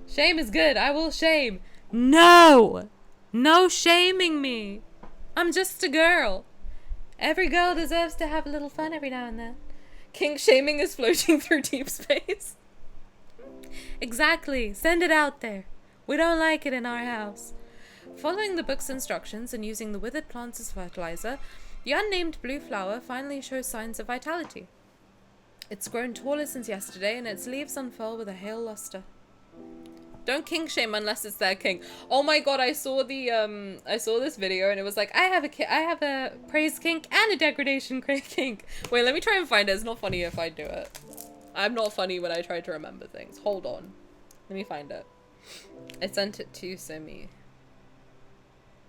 Shame is good. I will shame. No! No shaming me. I'm just a girl. Every girl deserves to have a little fun every now and then. Kink shaming is floating through deep space. Exactly. Send it out there. We don't like it in our house. Following the book's instructions and using the withered plants as fertilizer, the unnamed blue flower finally shows signs of vitality. It's grown taller since yesterday and its leaves unfurl with a hale luster. Don't kink shame unless it's their kink. Oh my god, I saw this video and it was like, I have a praise kink and a degradation kink. Wait, let me try and find it. It's not funny if I do it. I'm not funny when I try to remember things. Hold on. Let me find it. I sent it to Simi.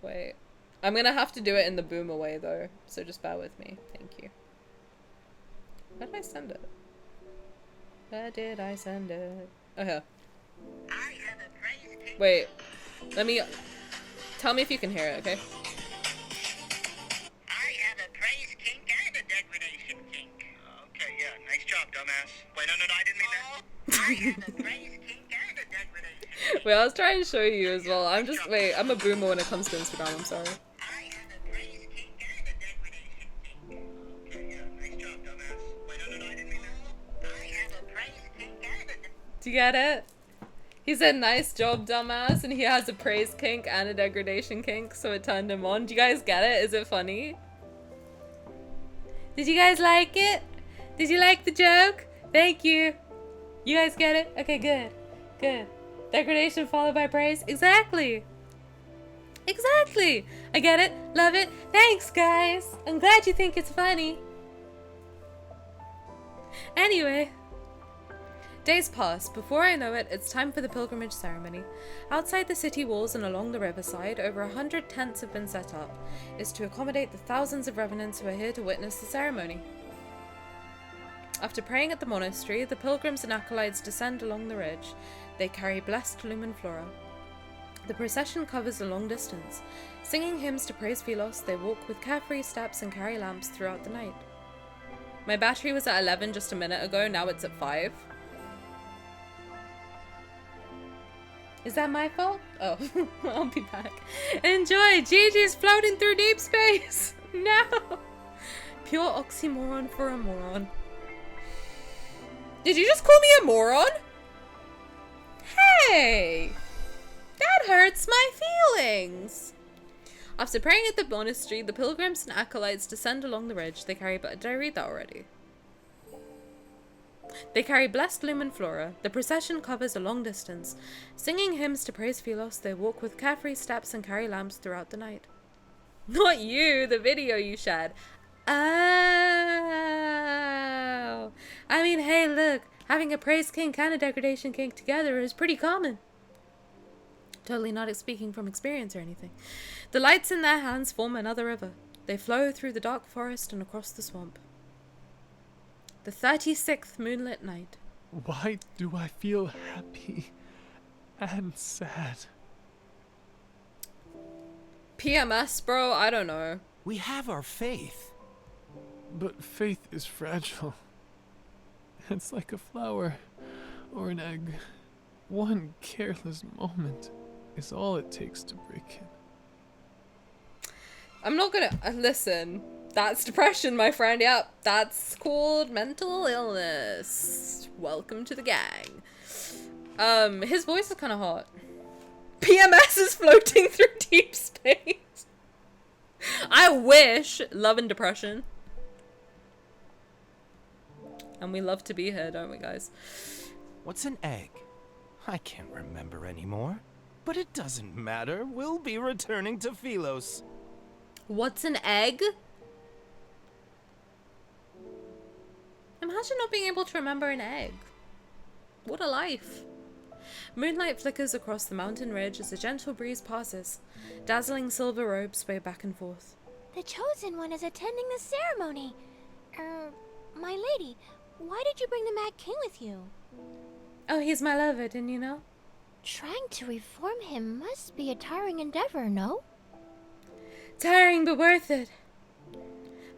Wait. I'm gonna have to do it in the boomer way though, so just bear with me. Thank you. Where did I send it? Where did I send it? Oh, here. Wait. Let me... Tell me if you can hear it, okay? I have a praise kink and a degradation kink. Okay, yeah. Nice job, dumbass. Wait, no, I didn't mean that. I have a praise kink and a degradation kink. Wait, I was trying to show you as well. Wait, I'm a boomer when it comes to Instagram, I'm sorry. I have a praise kink and a degradation kink. Okay, yeah. Nice job, dumbass. Wait, no, I didn't mean that. I have a praise kink and a... Do you get it? He said, nice job, dumbass, and he has a praise kink and a degradation kink, so it turned him on. Do you guys get it? Is it funny? Did you guys like it? Did you like the joke? Thank you. You guys get it? Okay, good. Good. Degradation followed by praise? Exactly. Exactly. I get it. Love it. Thanks, guys. I'm glad you think it's funny. Anyway. Days pass. Before I know it, it's time for the pilgrimage ceremony. Outside the city walls and along the riverside, over 100 tents have been set up. It's to accommodate the thousands of revenants who are here to witness the ceremony. After praying at the monastery, the pilgrims and acolytes descend along the ridge. They carry blessed lumen flora. The procession covers a long distance. Singing hymns to praise Philos, they walk with carefree steps and carry lamps throughout the night. My battery was at 11 just a minute ago, now it's at 5. Is that my fault? Oh, I'll be back. Enjoy! Gigi's floating through deep space! No! Pure oxymoron for a moron. Did you just call me a moron? Hey! That hurts my feelings! After praying at the monastery, the pilgrims and acolytes descend along the ridge. They carry... Did I read that already? They carry blessed lumen flora. The procession covers a long distance. Singing hymns to praise Philos, they walk with carefree steps and carry lamps throughout the night. Not you, the video you shared. Oh. I mean, hey, look. Having a praise kink and a degradation kink together is pretty common. Totally not speaking from experience or anything. The lights in their hands form another river. They flow through the dark forest and across the swamp. The 36th moonlit night. Why do I feel happy and sad? PMS, bro? I don't know. We have our faith. But faith is fragile. It's like a flower or an egg. One careless moment is all it takes to break it. I'm not gonna... listen. That's depression, my friend. Yep, that's called mental illness. Welcome to the gang. His voice is kind of hot. PMS is floating through deep space. I wish. Love and depression. And we love to be here, don't we, guys? What's an egg? I can't remember anymore. But it doesn't matter. We'll be returning to Philos. What's an egg? Imagine not being able to remember an egg. What a life. Moonlight flickers across the mountain ridge as a gentle breeze passes. Dazzling silver robes sway back and forth. The Chosen One is attending the ceremony. My lady, why did you bring the Mad King with you? Oh, he's my lover, didn't you know? Trying to reform him must be a tiring endeavor, no? Tiring but worth it.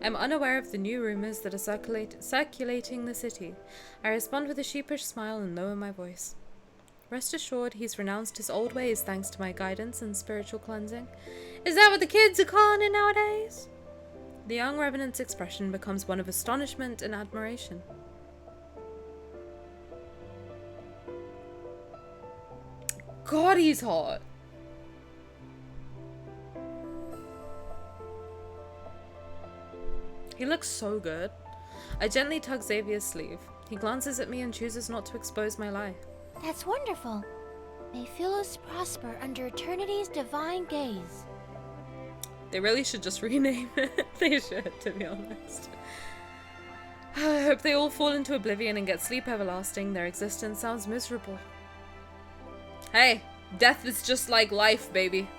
I'm unaware of the new rumors that are circulating the city. I respond with a sheepish smile and lower my voice. Rest assured, he's renounced his old ways thanks to my guidance and spiritual cleansing. Is that what the kids are calling it nowadays? The young revenant's expression becomes one of astonishment and admiration. God, he's hot. He looks so good. I gently tug Xavier's sleeve. He glances at me and chooses not to expose my lie. That's wonderful. May Philos prosper under eternity's divine gaze. They really should just rename it. They should, to be honest. I hope they all fall into oblivion and get sleep everlasting. Their existence sounds miserable. Hey, death is just like life, baby.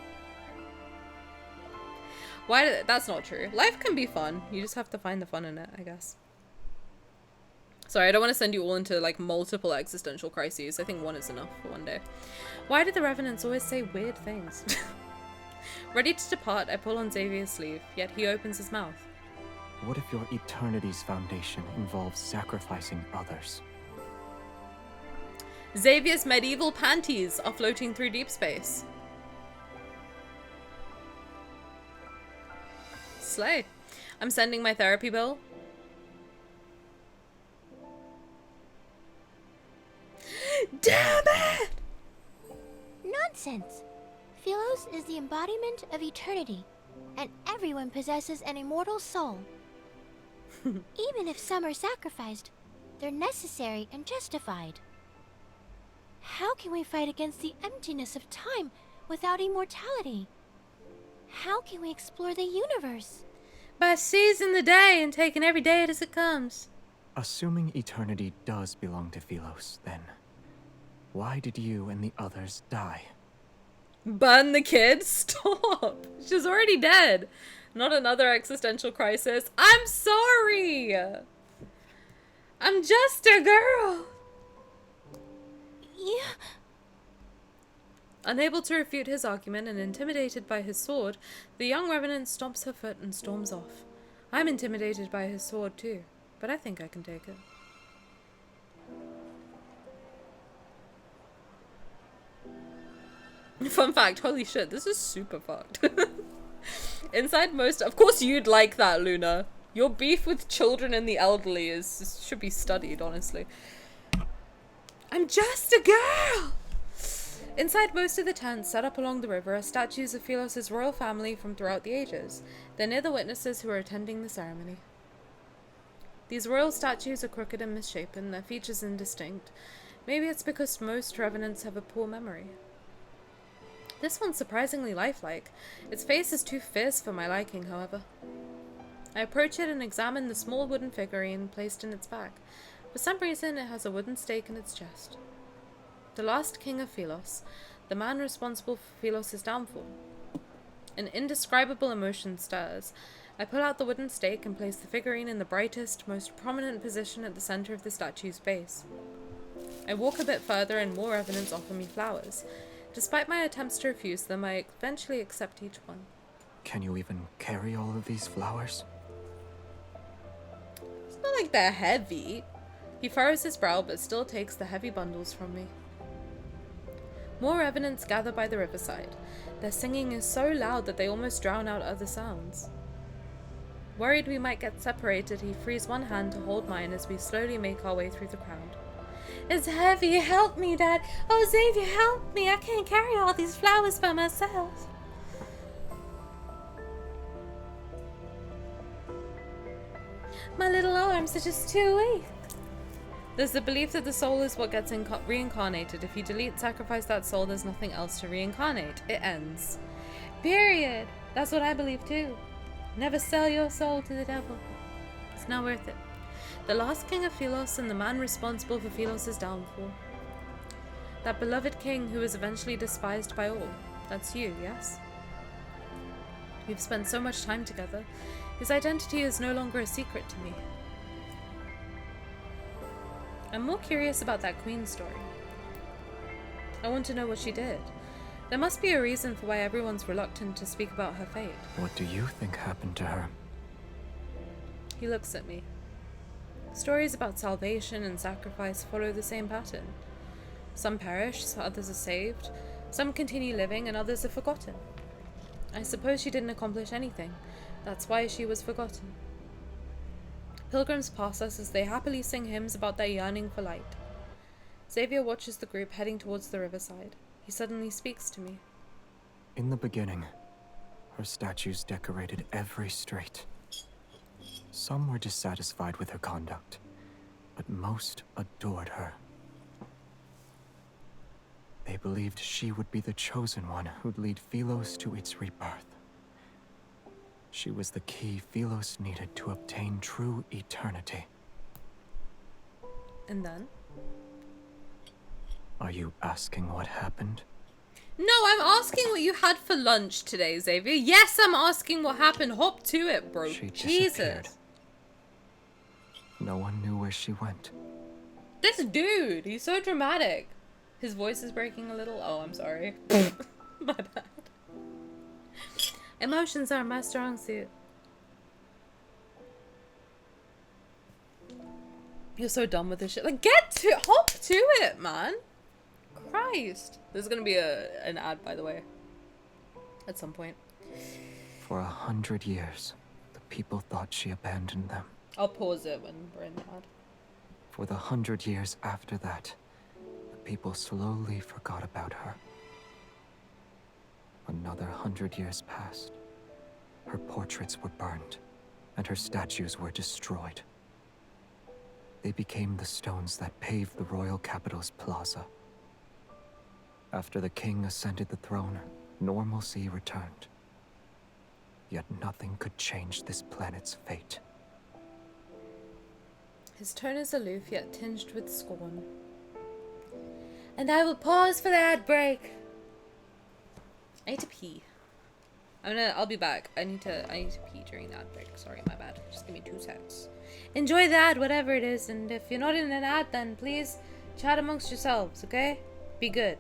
That's not true. Life can be fun. You just have to find the fun in it, I guess. Sorry, I don't want to send you all into like multiple existential crises. I think one is enough for one day. Why do the revenants always say weird things? Ready to depart, I pull on Xavier's sleeve, yet he opens his mouth. What if your eternity's foundation involves sacrificing others? Xavier's medieval panties are floating through deep space. Slay. I'm sending my therapy bill. Damn it! Nonsense! Philos is the embodiment of eternity, and everyone possesses an immortal soul. Even if some are sacrificed, they're necessary and justified. How can we fight against the emptiness of time without immortality? How can we explore the universe? By seizing the day and taking every day as it comes. Assuming eternity does belong to Philos, then why did you and the others die? Burn the kid? Stop! She's already dead. Not another existential crisis. I'm sorry! I'm just a girl! Yeah. Unable to refute his argument and intimidated by his sword, the young revenant stomps her foot and storms off. I'm intimidated by his sword too, but I think I can take it. Fun fact, holy shit, this is super fucked. Inside most... Of course you'd like that, Luna. Your beef with children and the elderly should be studied, honestly. I'm just a girl! Inside most of the tents set up along the river are statues of Philos' royal family from throughout the ages. They're near the witnesses who are attending the ceremony. These royal statues are crooked and misshapen, their features indistinct. Maybe it's because most revenants have a poor memory. This one's surprisingly lifelike. Its face is too fierce for my liking, however. I approach it and examine the small wooden figurine placed in its back. For some reason, it has a wooden stake in its chest. The last king of Philos, the man responsible for Philos' downfall. An indescribable emotion stirs. I pull out the wooden stake and place the figurine in the brightest, most prominent position at the center of the statue's base. I walk a bit further and more revenants offer me flowers. Despite my attempts to refuse them, I eventually accept each one. Can you even carry all of these flowers? It's not like they're heavy. He furrows his brow but still takes the heavy bundles from me. More revenants gather by the riverside. Their singing is so loud that they almost drown out other sounds. Worried we might get separated, he frees one hand to hold mine as we slowly make our way through the crowd. It's heavy, help me, Dad! Oh, Xavier, help me! I can't carry all these flowers by myself! My little arms are just too weak. There's the belief that the soul is what gets reincarnated. If you delete, sacrifice that soul, there's nothing else to reincarnate. It ends. Period. That's what I believe too. Never sell your soul to the devil. It's not worth it. The last king of Philos and the man responsible for Philos' downfall. That beloved king who was eventually despised by all. That's you, yes? We've spent so much time together. His identity is no longer a secret to me. I'm more curious about that queen story. I want to know what she did. There must be a reason for why everyone's reluctant to speak about her fate. What do you think happened to her? He looks at me. Stories about salvation and sacrifice follow the same pattern. Some perish, others are saved. Some continue living, and others are forgotten. I suppose she didn't accomplish anything. That's why she was forgotten. Pilgrims pass us as they happily sing hymns about their yearning for light. Xavier watches the group heading towards the riverside. He suddenly speaks to me. In the beginning, her statues decorated every street. Some were dissatisfied with her conduct, but most adored her. They believed she would be the chosen one who'd lead Philos to its rebirth. She was the key Philos needed to obtain true eternity. And then? Are you asking what happened? No, I'm asking what you had for lunch today, Xavier. Yes, I'm asking what happened. Hop to it, bro. She Jesus. disappeared. No one knew where she went. This dude, he's so dramatic. His voice is breaking a little. Oh, I'm sorry. My bad. Emotions are my strong suit. You're so done with this shit. Like, hop to it, man. Christ. There's gonna be an ad, by the way. At some point. For 100 years, the people thought she abandoned them. I'll pause it when we're in the ad. For the 100 years after that, the people slowly forgot about her. Another 100 years passed. Her portraits were burned, and her statues were destroyed. They became the stones that paved the royal capital's plaza. After the king ascended the throne, normalcy returned. Yet nothing could change this planet's fate. His tone is aloof, yet tinged with scorn. And I will pause for the ad break. I need to pee. I'll be back. I need to pee during the ad break. Sorry, my bad. Just give me 2 seconds. Enjoy the ad, whatever it is, and if you're not in an ad, then please chat amongst yourselves, okay? Be good.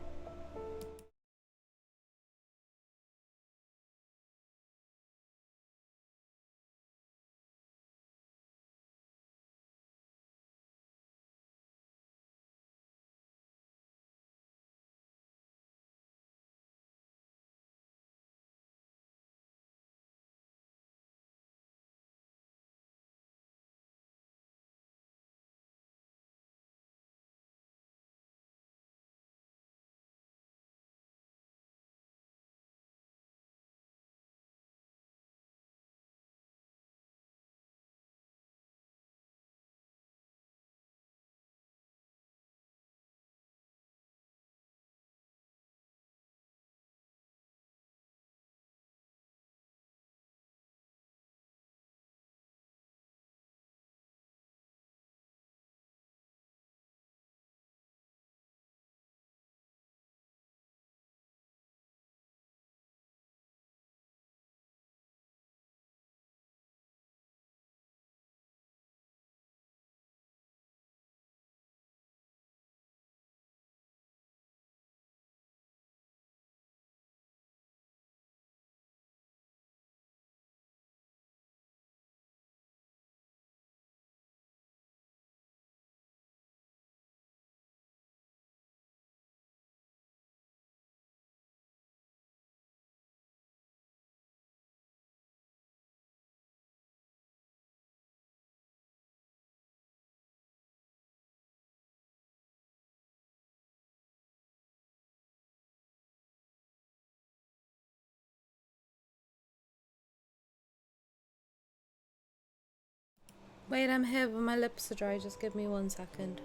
Wait, I'm here, but my lips are dry. Just give me 1 second.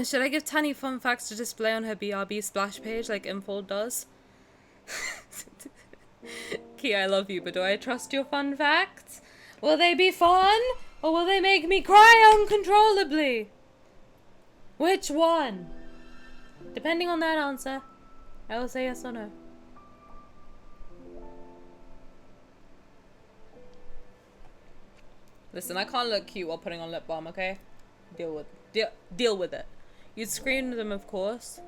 Should I give Tani fun facts to display on her BRB splash page like Infold does? Key, I love you, but do I trust your fun facts? Will they be fun? Or will they make me cry uncontrollably? Which one? Depending on that answer, I will say yes or no. Listen, I can't look cute while putting on lip balm, okay? Deal with it. You'd screen them, of course.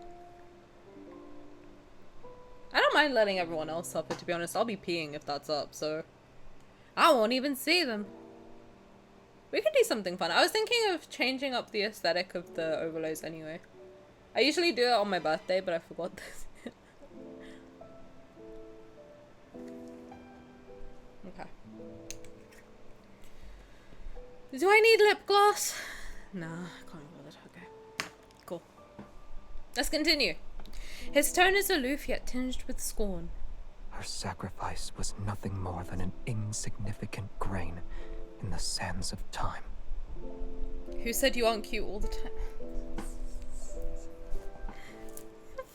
I don't mind letting everyone else suffer, to be honest. I'll be peeing if that's up, so I won't even see them. We could do something fun. I was thinking of changing up the aesthetic of the overlays anyway. I usually do it on my birthday, but I forgot this. Okay. Do I need lip gloss? Nah, I can't be bothered. Okay. Cool. Let's continue. His tone is aloof yet tinged with scorn. Her sacrifice was nothing more than an insignificant grain in the sands of time. Who said you aren't cute all the time?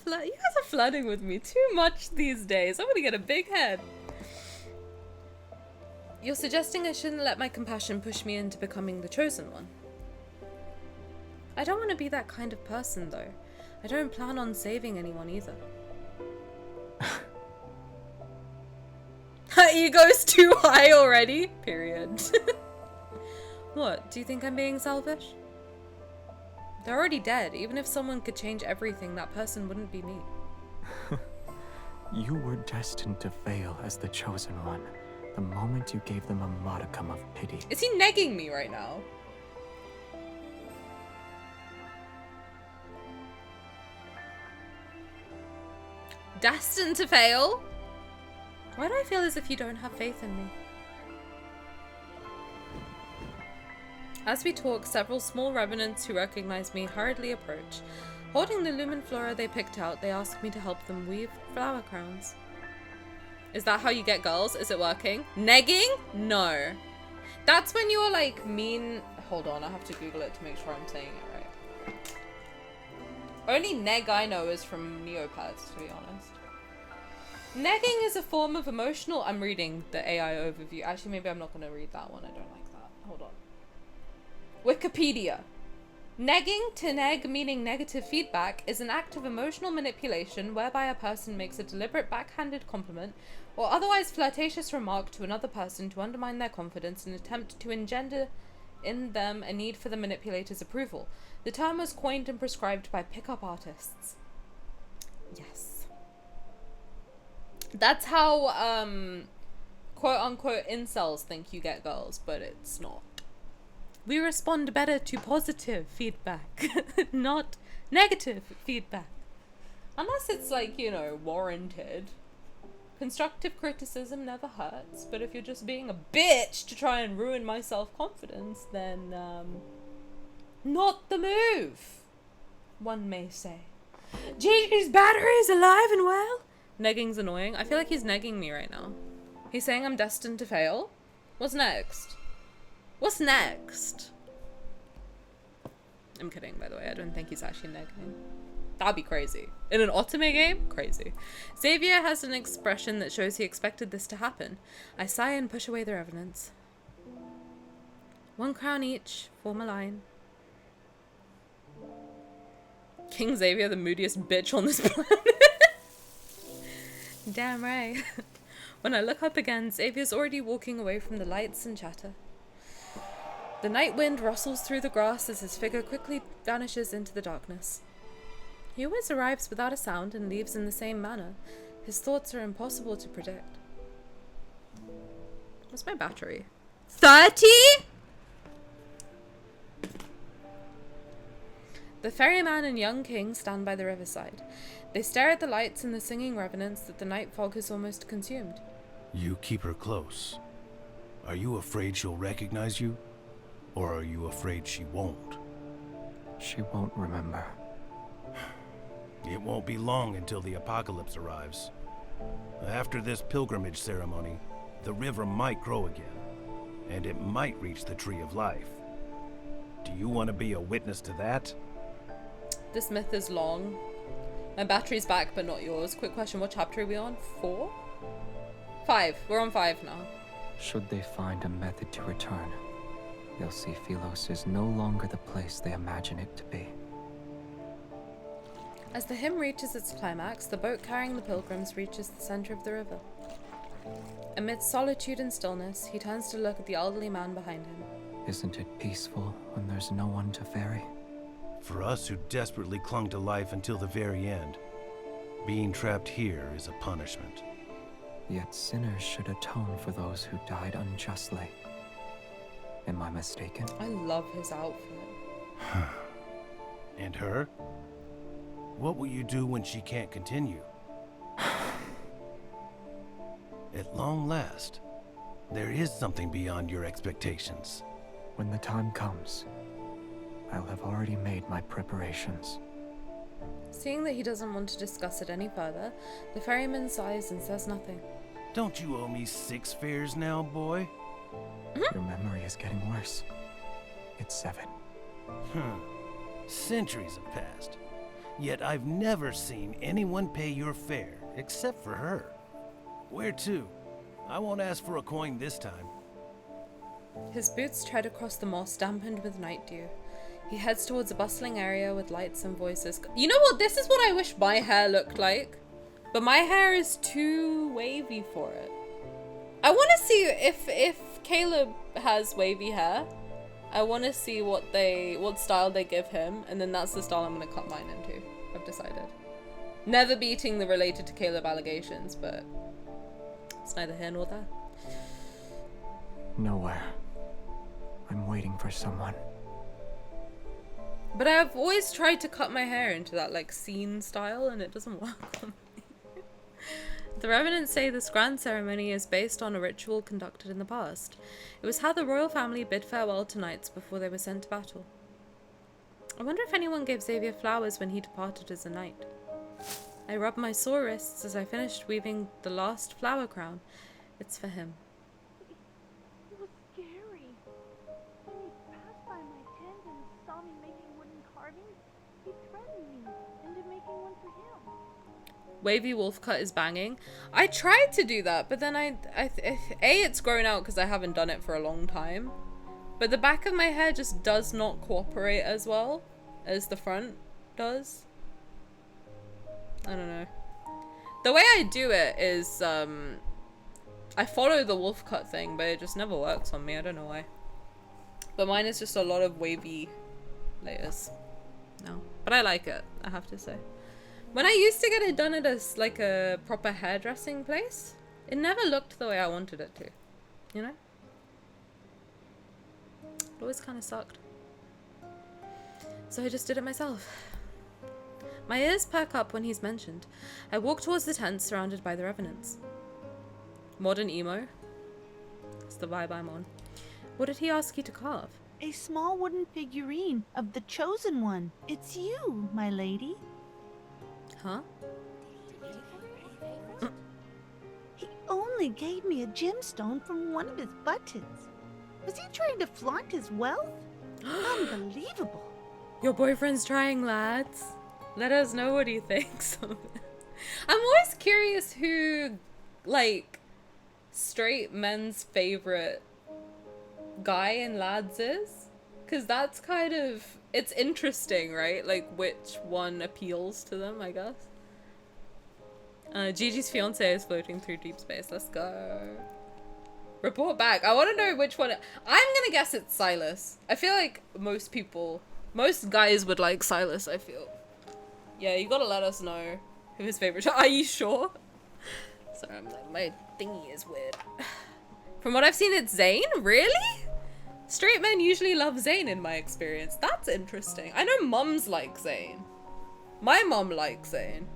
You guys are flirting with me too much these days. I'm gonna get a big head. You're suggesting I shouldn't let my compassion push me into becoming the chosen one. I don't want to be that kind of person, though. I don't plan on saving anyone either. Her ego's too high already? Period. What? Do you think I'm being selfish? They're already dead. Even if someone could change everything, that person wouldn't be me. You were destined to fail as the chosen one the moment you gave them a modicum of pity. Is he negging me right now? Destined to fail? Why do I feel as if you don't have faith in me? As we talk, several small revenants who recognize me hurriedly approach. Holding the lumen flora they picked out, they ask me to help them weave flower crowns. Is that how you get girls? Is it working? Negging? No. That's when you're like mean. Hold on, I have to Google it to make sure I'm saying it right. Only neg I know is from Neopets, to be honest. Negging is a form of emotional. I'm reading the AI overview. Actually, maybe I'm not going to read that one. I don't like that. Hold on. Wikipedia. Negging, to neg meaning negative feedback, is an act of emotional manipulation whereby a person makes a deliberate backhanded compliment or otherwise flirtatious remark to another person to undermine their confidence and attempt to engender in them a need for the manipulator's approval. The term was coined and prescribed by pickup artists. Yes. That's how, quote-unquote incels think you get girls, but it's not. We respond better to positive feedback, not negative feedback. Unless it's like, you know, warranted. Constructive criticism never hurts, but if you're just being a bitch to try and ruin my self-confidence, then, not the move, one may say. Gigi's battery is alive and well? Negging's annoying. I feel like he's negging me right now. He's saying I'm destined to fail. What's next? What's next? I'm kidding, by the way. I don't think he's actually negging. That'd be crazy. In an otome game? Crazy. Xavier has an expression that shows he expected this to happen. I sigh and push away their evidence. 1 crown each. Form a line. King Xavier, the moodiest bitch on this planet. Damn right. When I look up again, Xavier's already walking away from the lights and chatter. The night wind rustles through the grass as his figure quickly vanishes into the darkness. He always arrives without a sound and leaves in the same manner. His thoughts are impossible to predict. What's my battery? 30? The ferryman and young king stand by the riverside. They stare at the lights and the singing revenants that the night fog has almost consumed. You keep her close. Are you afraid she'll recognize you? Or are you afraid she won't? She won't remember. It won't be long until the apocalypse arrives. After this pilgrimage ceremony, the river might grow again, and it might reach the Tree of Life. Do you want to be a witness to that? This myth is long. My battery's back, but not yours. Quick question, what chapter are we on? 4? 5. We're on 5 now. Should they find a method to return, they'll see Philos is no longer the place they imagine it to be. As the hymn reaches its climax, the boat carrying the pilgrims reaches the center of the river. Amidst solitude and stillness, he turns to look at the elderly man behind him. Isn't it peaceful when there's no one to ferry? For us who desperately clung to life until the very end, being trapped here is a punishment. Yet sinners should atone for those who died unjustly. Am I mistaken? I love his outfit. And her? What will you do when she can't continue? At long last, there is something beyond your expectations. When the time comes, I'll have already made my preparations. Seeing that he doesn't want to discuss it any further, the ferryman sighs and says nothing. Don't you owe me 6 fares now, boy? Your memory is getting worse. It's 7. Centuries have passed. Yet I've never seen anyone pay your fare, except for her. Where to? I won't ask for a coin this time. His boots tread across the moss dampened with night dew. He heads towards a bustling area with lights and voices. You know what? This is what I wish my hair looked like. But my hair is too wavy for it. I want to see if Caleb has wavy hair. I want to see what style they give him, and then that's the style I'm going to cut mine into. I've decided. Never beating the related to Caleb allegations, but it's neither here nor there. Nowhere. I'm waiting for someone. But I've always tried to cut my hair into that like scene style, and it doesn't work on me. The Revenants say this grand ceremony is based on a ritual conducted in the past. It was how the royal family bid farewell to knights before they were sent to battle. I wonder if anyone gave Xavier flowers when he departed as a knight. I rubbed my sore wrists as I finished weaving the last flower crown. It's for him. It was scary. When he passed by my tent and saw me making wooden carvings, he threatened me into making one for him. Wavy wolf cut is banging. I tried to do that, but then it's grown out because I haven't done it for a long time. But the back of my hair just does not cooperate as well as the front does. I don't know. The way I do it is, I follow the wolf cut thing, but it just never works on me. I don't know why. But mine is just a lot of wavy layers. No. But I like it, I have to say. When I used to get it done at a proper hairdressing place, it never looked the way I wanted it to. You know? It always kind of sucked. So I just did it myself. My ears perk up when he's mentioned. I walk towards the tent surrounded by the Revenants. Modern emo. That's the vibe I'm on. What did he ask you to carve? A small wooden figurine of the Chosen One. It's you, my lady. Huh? He only gave me a gemstone from one of his buttons. Was he trying to flaunt his wealth? Unbelievable. Your boyfriend's trying, lads. Let us know what he thinks of it. I'm always curious who, like, straight men's favorite guy in lads is. Because that's kind of... It's interesting, right? Like, which one appeals to them, I guess. Gigi's fiance is floating through deep space. Let's go. Report back. I want to know which one... I'm gonna guess it's Sylus. I feel like most guys would like Sylus, I feel. Yeah, you gotta let us know who his favorite... Are you sure? Sorry, I'm like, my thingy is weird. From what I've seen, it's Zayne? Really? Straight men usually love Zayne in my experience. That's interesting. I know mums like Zayne. My mum likes Zayne.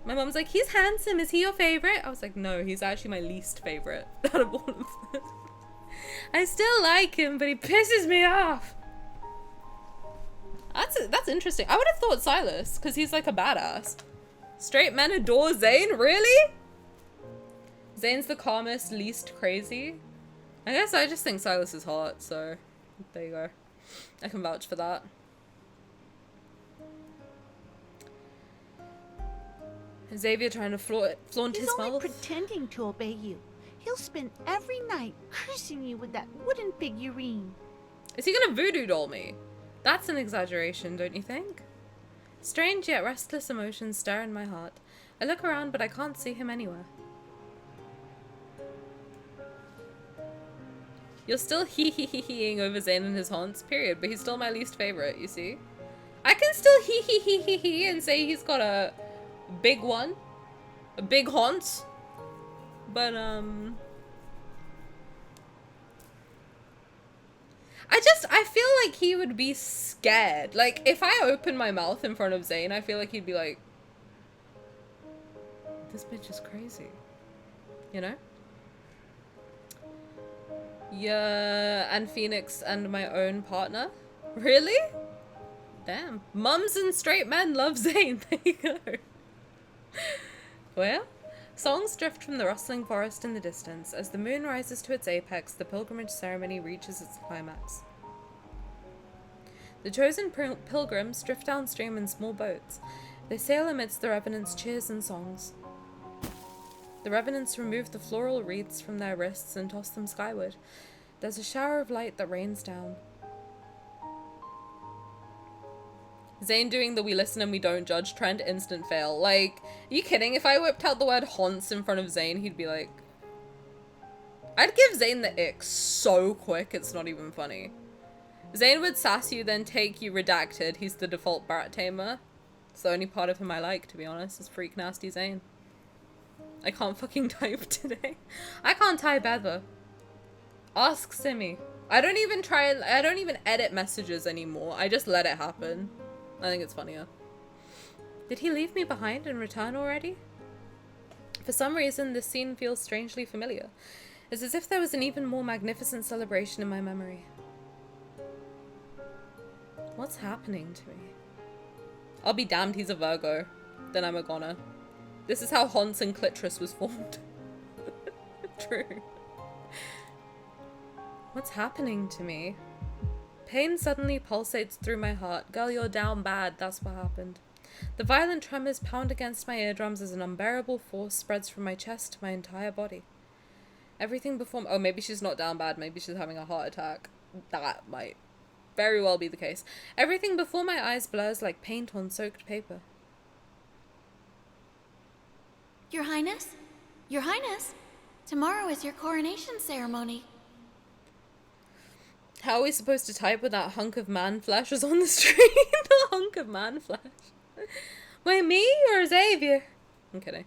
My mum's like, he's handsome. Is he your favorite? I was like, no, he's actually my least favorite out of all of them. I still like him, but he pisses me off. That's interesting. I would have thought Sylus, because he's like a badass. Straight men adore Zayne? Really? Zayne's the calmest, least crazy. I guess I just think Sylus is hot, so there you go. I can vouch for that. Xavier trying to flaunt his wealth. He's only pretending to obey you. He'll spend every night cursing you with that wooden figurine. Is he gonna voodoo doll me? That's an exaggeration, don't you think? Strange yet restless emotions stir in my heart. I look around, but I can't see him anywhere. You're still hee-hee-hee-heeing over Zayne and his haunts, period, but he's still my least favorite, you see? I can still hee-hee-hee-hee-hee and say he's got a big one. A big haunt. But, I feel like he would be scared. Like, if I open my mouth in front of Zayne, I feel like he'd be like, this bitch is crazy. You know? Yeah, and Phoenix and my own partner? Really? Damn. Mums and straight men love Zayne. There you go. Well, songs drift from the rustling forest in the distance. As the moon rises to its apex, the pilgrimage ceremony reaches its climax. The chosen pilgrims drift downstream in small boats. They sail amidst the revenants' cheers and songs. The revenants remove the floral wreaths from their wrists and toss them skyward. There's a shower of light that rains down. Zayne doing the we listen and we don't judge trend, instant fail. Like, are you kidding? If I whipped out the word haunts in front of Zayne, he'd be like... I'd give Zayne the ick so quick, it's not even funny. Zayne would sass you, then take you redacted. He's the default brat tamer. It's the only part of him I like, to be honest, is freak nasty Zayne. I can't fucking type today. I can't type ever. Ask Simi. I don't even edit messages anymore. I just let it happen. I think it's funnier. Did he leave me behind and return already? For some reason, this scene feels strangely familiar. It's as if there was an even more magnificent celebration in my memory. What's happening to me? I'll be damned he's a Virgo. Then I'm a goner. This is how haunts and clitoris was formed. True. What's happening to me? Pain suddenly pulsates through my heart. Girl, you're down bad. That's what happened. The violent tremors pound against my eardrums as an unbearable force spreads from my chest to my entire body. Everything before... Oh, maybe she's not down bad. Maybe she's having a heart attack. That might very well be the case. Everything before my eyes blurs like paint on soaked paper. Your Highness? Your Highness? Tomorrow is your coronation ceremony. How are we supposed to type when that hunk of man flesh is on the screen? The hunk of man flesh. Wait, me or Xavier? I'm kidding.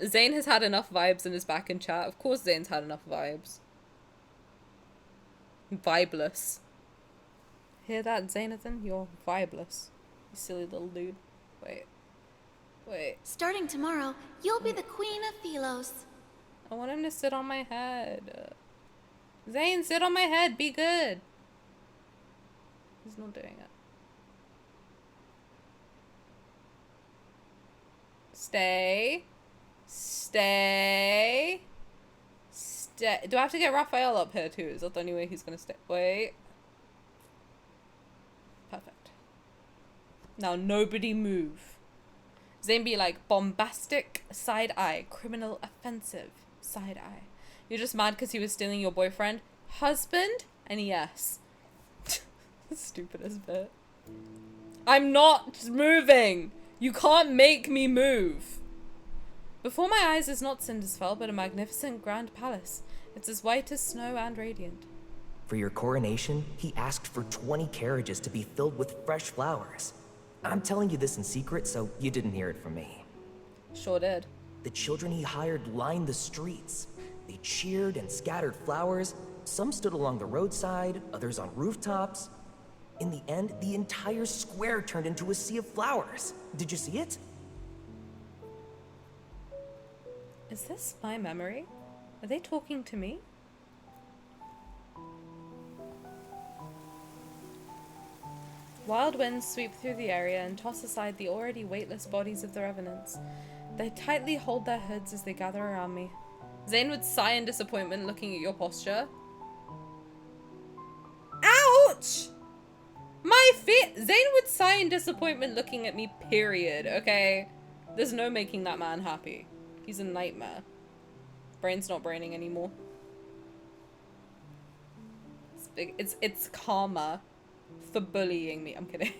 Zayne has had enough vibes and is back in chat. Of course Zayne's had enough vibes. Vibeless. Hear that, Zaynathan? You're vibeless. You silly little dude. Wait. Starting tomorrow, you'll be the queen of Philos. I want him to sit on my head. Zayne, sit on my head. Be good. He's not doing it. Stay. Do I have to get Raphael up here too? Is that the only way he's gonna stay? Wait. Perfect. Now nobody move. Zayne be like, bombastic side eye, criminal offensive side eye. You're just mad because he was stealing your boyfriend? Husband? And yes. Stupidest bit. I'm not moving! You can't make me move! Before my eyes is not Cindersfell, but a magnificent grand palace. It's as white as snow and radiant. For your coronation, he asked for 20 carriages to be filled with fresh flowers. I'm telling you this in secret, so you didn't hear it from me. Sure did. The children he hired lined the streets. They cheered and scattered flowers. Some stood along the roadside, others on rooftops. In the end, the entire square turned into a sea of flowers. Did you see it? Is this my memory? Are they talking to me? Wild winds sweep through the area and toss aside the already weightless bodies of the revenants. They tightly hold their hoods as they gather around me. Zayne would sigh in disappointment looking at your posture. Ouch! My feet! Zayne would sigh in disappointment looking at me, period, okay? There's no making that man happy. He's a nightmare. Brain's not braining anymore. It's karma for bullying me. I'm kidding.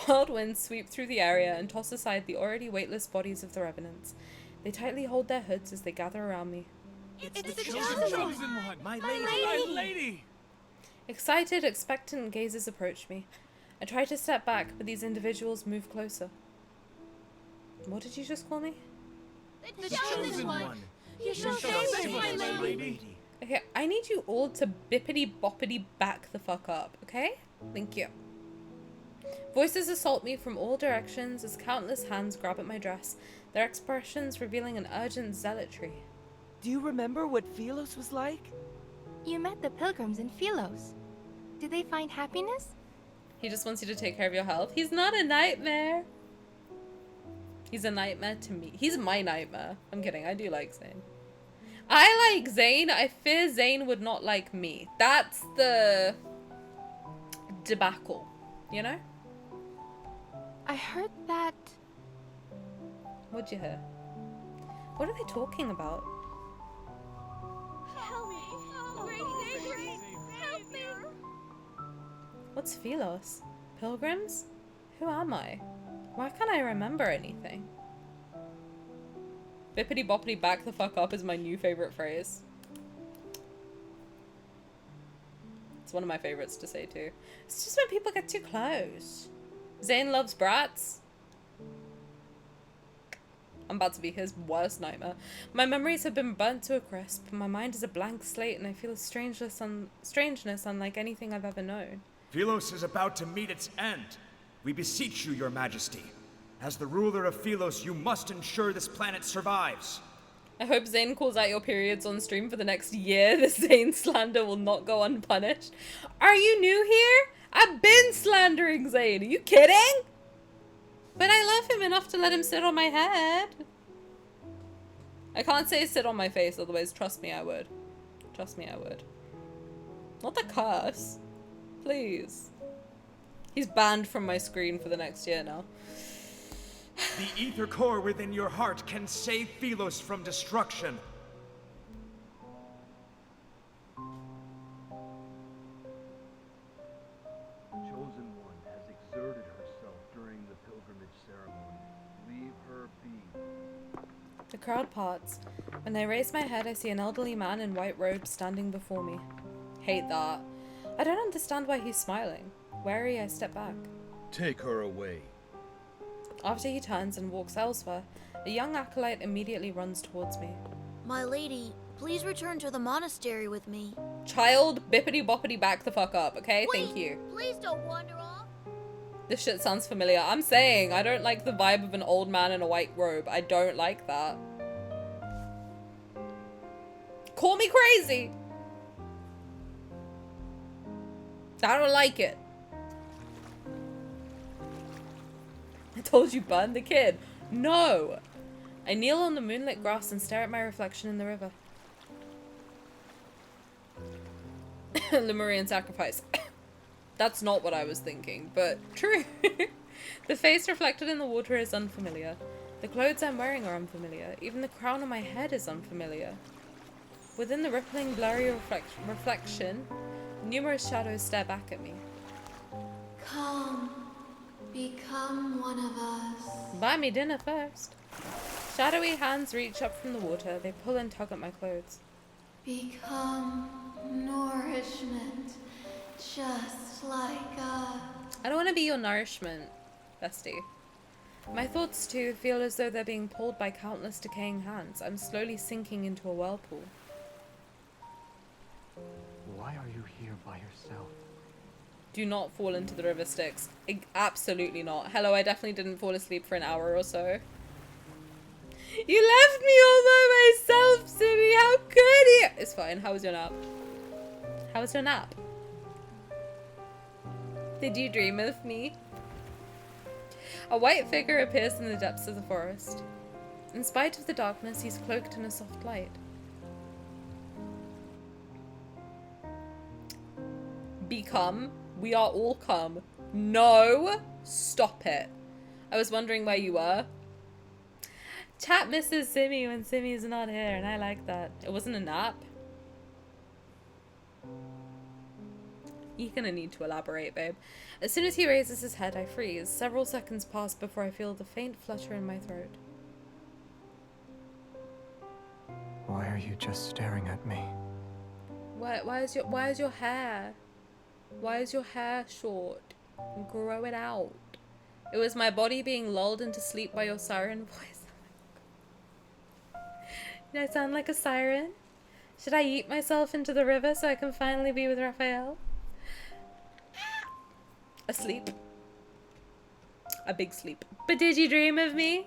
Wild winds sweep through the area and toss aside the already weightless bodies of the revenants. They tightly hold their hoods as they gather around me. It's the chosen one! My lady! Excited, expectant gazes approach me. I try to step back, but these individuals move closer. What did you just call me? The chosen one! You shall save my lady! Okay, I need you all to bippity boppity back the fuck up, okay? Thank you. Voices assault me from all directions as countless hands grab at my dress, their expressions revealing an urgent zealotry. Do you remember what Philos was like? You met the pilgrims in Philos. Did they find happiness? He just wants you to take care of your health. He's not a nightmare. He's a nightmare to me. He's my nightmare. I'm kidding. I do like Zayne. I like Zayne. I fear Zayne would not like me. That's the debacle, you know? I heard that... What'd you hear? What are they talking about? Help me! Oh, great Xavier! Help me! What's Philos? Pilgrims? Who am I? Why can't I remember anything? Bippity boppity back the fuck up is my new favorite phrase. It's one of my favorites to say too. It's just when people get too close. Zayne loves brats. I'm about to be his worst nightmare. My memories have been burnt to a crisp. My mind is a blank slate and I feel a strangeness unlike anything I've ever known. Philos is about to meet its end. We beseech you, your majesty. As the ruler of Philos, you must ensure this planet survives. I hope Zayne calls out your periods on stream for the next year. The Zayne slander will not go unpunished. Are you new here? I've been slandering Zayne. Are you kidding? But I love him enough to let him sit on my head. I can't say sit on my face, otherwise trust me I would. Trust me I would. Not the curse. Please. He's banned from my screen for the next year now. The ether core within your heart can save Philos from destruction. The Chosen One has exerted herself during the pilgrimage ceremony. Leave her be. The crowd parts. When I raise my head, I see an elderly man in white robes standing before me. Hate that. I don't understand why he's smiling. Wary, I step back. Take her away. After he turns and walks elsewhere, a young acolyte immediately runs towards me. My lady, please return to the monastery with me. Child, bippity boppity back the fuck up, okay? Wait, Thank you. Please don't wander off. This shit sounds familiar. I'm saying, I don't like the vibe of an old man in a white robe. I don't like that. Call me crazy! I don't like it. I told you, burn the kid. No! I kneel on the moonlit grass and stare at my reflection in the river. Lemurian sacrifice. That's not what I was thinking, but true. The face reflected in the water is unfamiliar. The clothes I'm wearing are unfamiliar. Even the crown on my head is unfamiliar. Within the rippling, blurry reflection, numerous shadows stare back at me. Come, become one of us. Buy me dinner first. Shadowy hands reach up from the water. They pull and tug at my clothes. Become nourishment, just like us. I don't want to be your nourishment, bestie. My thoughts, too, feel as though they're being pulled by countless decaying hands. I'm slowly sinking into a whirlpool. Why are you here by yourself? Do not fall into the river Styx. Absolutely not. Hello, I definitely didn't fall asleep for an hour or so. You left me all by myself, Simi. How could you? It's fine. How was your nap? How was your nap? Did you dream of me? A white figure appears in the depths of the forest. In spite of the darkness, he's cloaked in a soft light. Become. We are all come. No! Stop it. I was wondering where you were. Chat misses Simi when Simi's not here, and I like that. It wasn't a nap. You're gonna need to elaborate, babe. As soon as he raises his head, I freeze. Several seconds pass before I feel the faint flutter in my throat. Why are you just staring at me? Why is your hair? Why is your hair short? Grow it out. It was my body being lulled into sleep by your siren voice. Did I sound like a siren? Should I yeet myself into the river so I can finally be with Raphael? Asleep. A big sleep. But did you dream of me?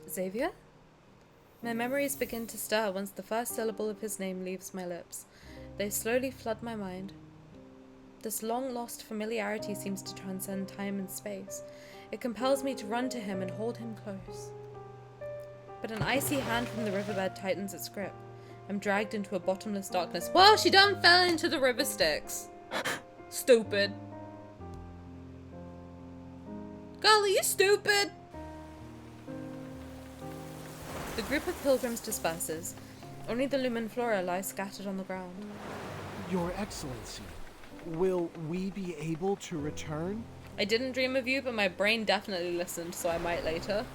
Xavier? My memories begin to stir once the first syllable of his name leaves my lips. They slowly flood my mind. This long-lost familiarity seems to transcend time and space. It compels me to run to him and hold him close. But an icy hand from the riverbed tightens its grip. I'm dragged into a bottomless darkness. Well, she done fell into the river Styx. Stupid. Girl, are you stupid? The group of pilgrims disperses. Only the lumen flora lies scattered on the ground. Your Excellency, will we be able to return? I didn't dream of you, but my brain definitely listened, so I might later.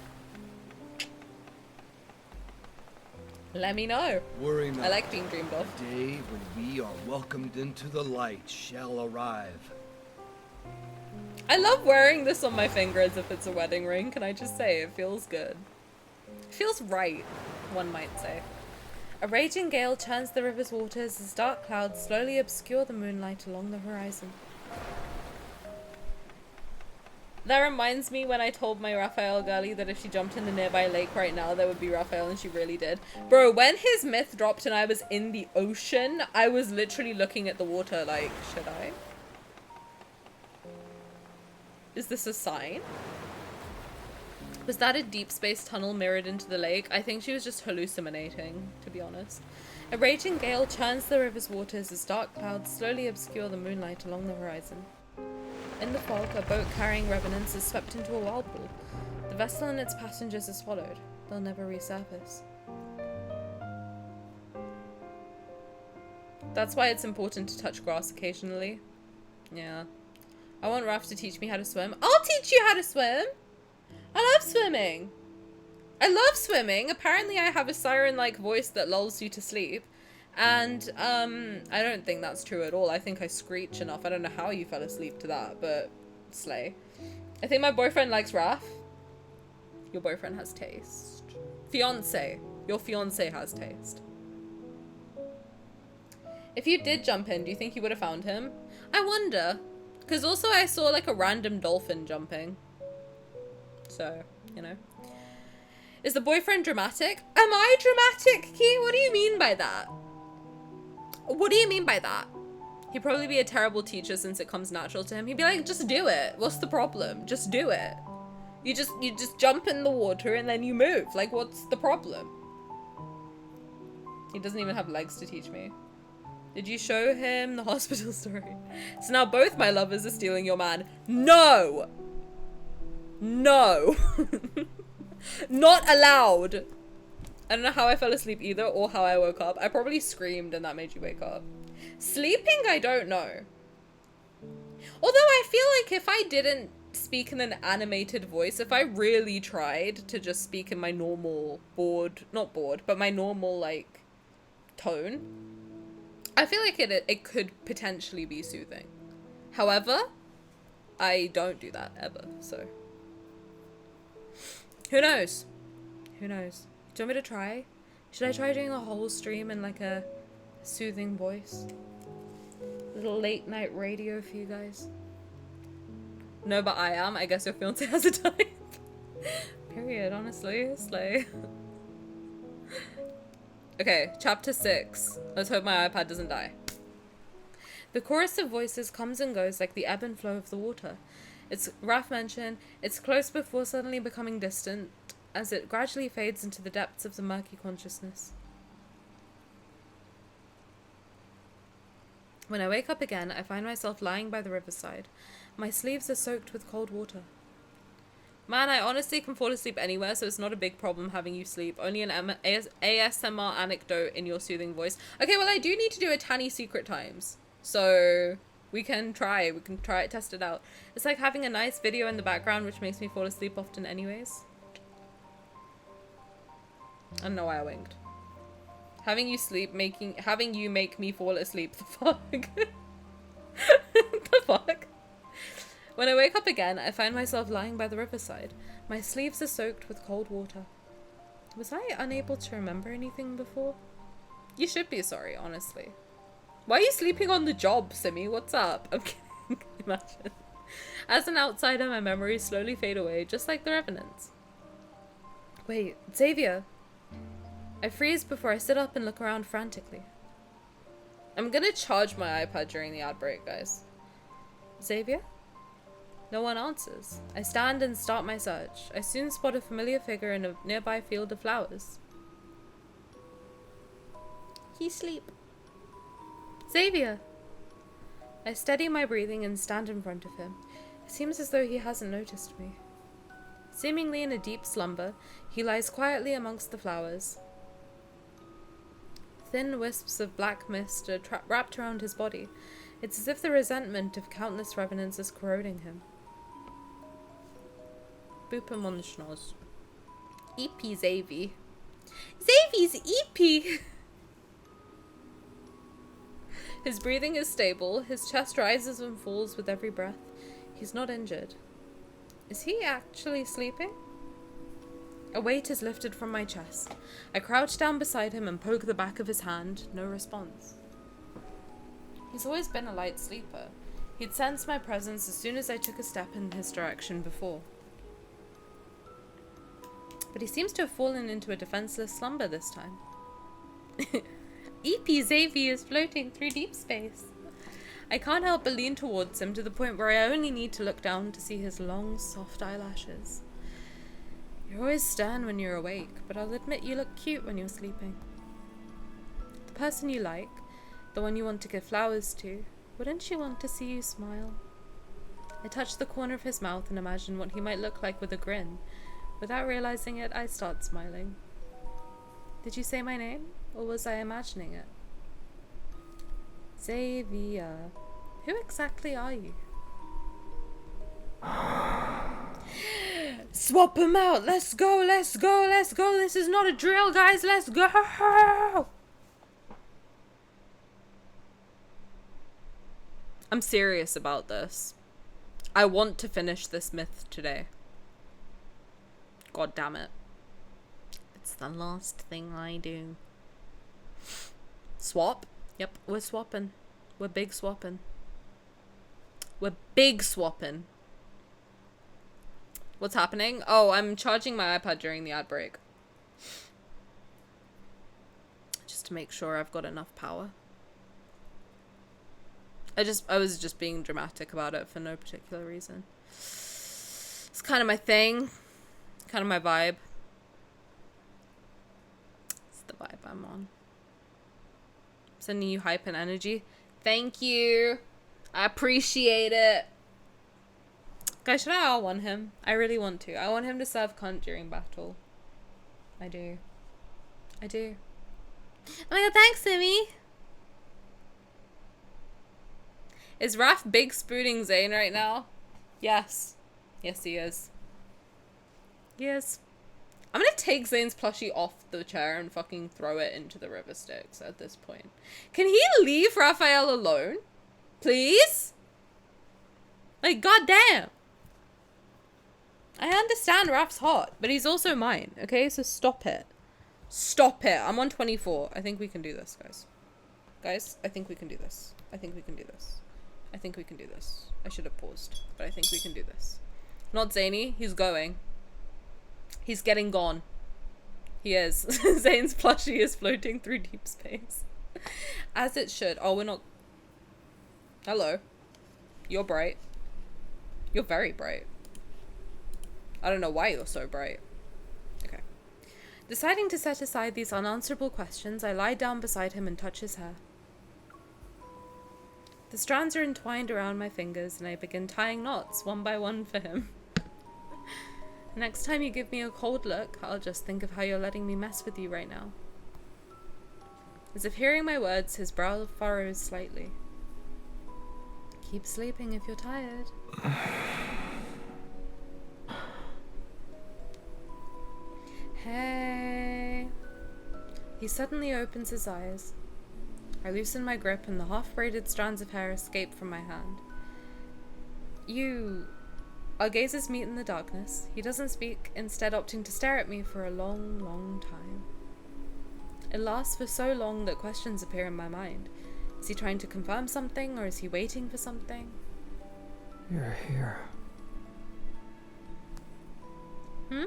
Let me know. Worry not. I like being dreamed of. The day when we are welcomed into the light shall arrive. I love wearing this on my finger as if it's a wedding ring. Can I just say, it feels good. It feels right, one might say. A raging gale churns the river's waters as dark clouds slowly obscure the moonlight along the horizon. That reminds me when I told my Raphael girlie that if she jumped in the nearby lake right now, there would be Raphael, and she really did. Bro, when his myth dropped and I was in the ocean, I was literally looking at the water like, should I? Is this a sign? Was that a deep space tunnel mirrored into the lake? I think she was just hallucinating, to be honest. A raging gale churns the river's waters as dark clouds slowly obscure the moonlight along the horizon. In the fog, a boat carrying revenants is swept into a whirlpool. The vessel and its passengers are swallowed. They'll never resurface. That's why it's important to touch grass occasionally. Yeah. I want Raph to teach me how to swim. I'll teach you how to swim! I love swimming! I love swimming! Apparently I have a siren-like voice that lulls you to sleep. And, I don't think that's true at all. I think I screech enough. I don't know how you fell asleep to that, but slay. I think my boyfriend likes Raph. Your boyfriend has taste. Fiance. Your fiance has taste. If you did jump in, do you think you would have found him? I wonder. Because also I saw like a random dolphin jumping. So, you know. Is the boyfriend dramatic? Am I dramatic, Key? What do you mean by that? What do you mean by that? He'd probably be a terrible teacher since it comes natural to him. He'd be like, just do it. What's the problem? Just do it. You just jump in the water and then you move. Like, what's the problem? He doesn't even have legs to teach me. Did you show him the hospital story? So now both my lovers are stealing your man. No! No! Not allowed! I don't know how I fell asleep either or how I woke up. I probably screamed and that made you wake up. Sleeping, I don't know. Although I feel like if I didn't speak in an animated voice, if I really tried to just speak in my normal my normal like tone, I feel like it could potentially be soothing. However, I don't do that ever, so. Who knows? Who knows? Do you want me to try? Should I try doing a whole stream in like a soothing voice? A little late night radio for you guys. No, but I am. I guess your fiance has a type. Period, honestly. Slay. Okay, chapter 6. Let's hope my iPad doesn't die. The chorus of voices comes and goes like the ebb and flow of the water. It's Raph mentioned, it's close before suddenly becoming distant, as it gradually fades into the depths of the murky consciousness. When I wake up again, I find myself lying by the riverside. My sleeves are soaked with cold water. Man, I honestly can fall asleep anywhere, so it's not a big problem having you sleep. Only an ASMR anecdote in your soothing voice. Okay, well I do need to do a Tani secret times. So we can try it, test it out. It's like having a nice video in the background which makes me fall asleep often anyways. I don't know why I winked. Having you make me fall asleep. The fuck? The fuck? When I wake up again, I find myself lying by the riverside. My sleeves are soaked with cold water. Was I unable to remember anything before? You should be sorry, honestly. Why are you sleeping on the job, Simi? What's up? I'm kidding. Imagine. As an outsider, my memories slowly fade away, just like the Revenants. Wait, Xavier. I freeze before I sit up and look around frantically. I'm gonna charge my iPad during the ad break, guys. Xavier? No one answers. I stand and start my search. I soon spot a familiar figure in a nearby field of flowers. He's asleep. Xavier! I steady my breathing and stand in front of him. It seems as though he hasn't noticed me. Seemingly in a deep slumber, he lies quietly amongst the flowers. Thin wisps of black mist are wrapped around his body. It's as if the resentment of countless revenants is corroding him. Boop him on the schnoz. EP Xavier. Xavier's EP! His breathing is stable. His chest rises and falls with every breath. He's not injured. Is he actually sleeping? A weight is lifted from my chest. I crouch down beside him and poke the back of his hand. No response. He's always been a light sleeper. He'd sensed my presence as soon as I took a step in his direction before. But he seems to have fallen into a defenseless slumber this time. EP Xavier is floating through deep space. I can't help but lean towards him to the point where I only need to look down to see his long, soft eyelashes. You're always stern when you're awake, but I'll admit you look cute when you're sleeping. The person you like, the one you want to give flowers to, wouldn't she want to see you smile? I touch the corner of his mouth and imagine what he might look like with a grin. Without realizing it, I start smiling. Did you say my name, or was I imagining it? Xavier. Who exactly are you? Swap him out! Let's go, let's go, let's go! This is not a drill, guys! Let's go! I'm serious about this. I want to finish this myth today. God damn it. It's the last thing I do. Swap? Yep, we're swapping. We're big swapping. We're big swapping. What's happening? Oh, I'm charging my iPad during the ad break. Just to make sure I've got enough power. I was just being dramatic about it for no particular reason. It's kind of my thing. Kind of my vibe. It's the vibe I'm on. Sending you hype and energy. Thank you. I appreciate it. Guys, should I R1 him? I really want to. I want him to serve cunt during battle. I do. I do. Oh my god, thanks, Simi. Is Raph big spooning Zayne right now? Yes. Yes, he is. Yes. I'm gonna take Zayne's plushie off the chair and fucking throw it into the river Styx at this point. Can he leave Raphael alone? Please? Like, goddamn. I understand Raph's hot, but he's also mine, okay? So stop it. Stop it. I'm on 24. I think we can do this, guys. Guys, I think we can do this. I think we can do this. I think we can do this. I should have paused, but I think we can do this. Not Zany. He's going. He's getting gone. He is. Zayne's plushie is floating through deep space. As it should. Oh, we're not... Hello. You're bright. You're very bright. I don't know why you're so bright. Okay. Deciding to set aside these unanswerable questions, I lie down beside him and touch his hair. The strands are entwined around my fingers, and I begin tying knots one by one for him. Next time you give me a cold look, I'll just think of how you're letting me mess with you right now. As if hearing my words, his brow furrows slightly. Keep sleeping if you're tired. Hey. He suddenly opens his eyes. I loosen my grip and the half-braided strands of hair escape from my hand. Our gazes meet in the darkness. He doesn't speak, instead opting to stare at me for a long, long time. It lasts for so long that questions appear in my mind. Is he trying to confirm something, or is he waiting for something? You're here. Hmm?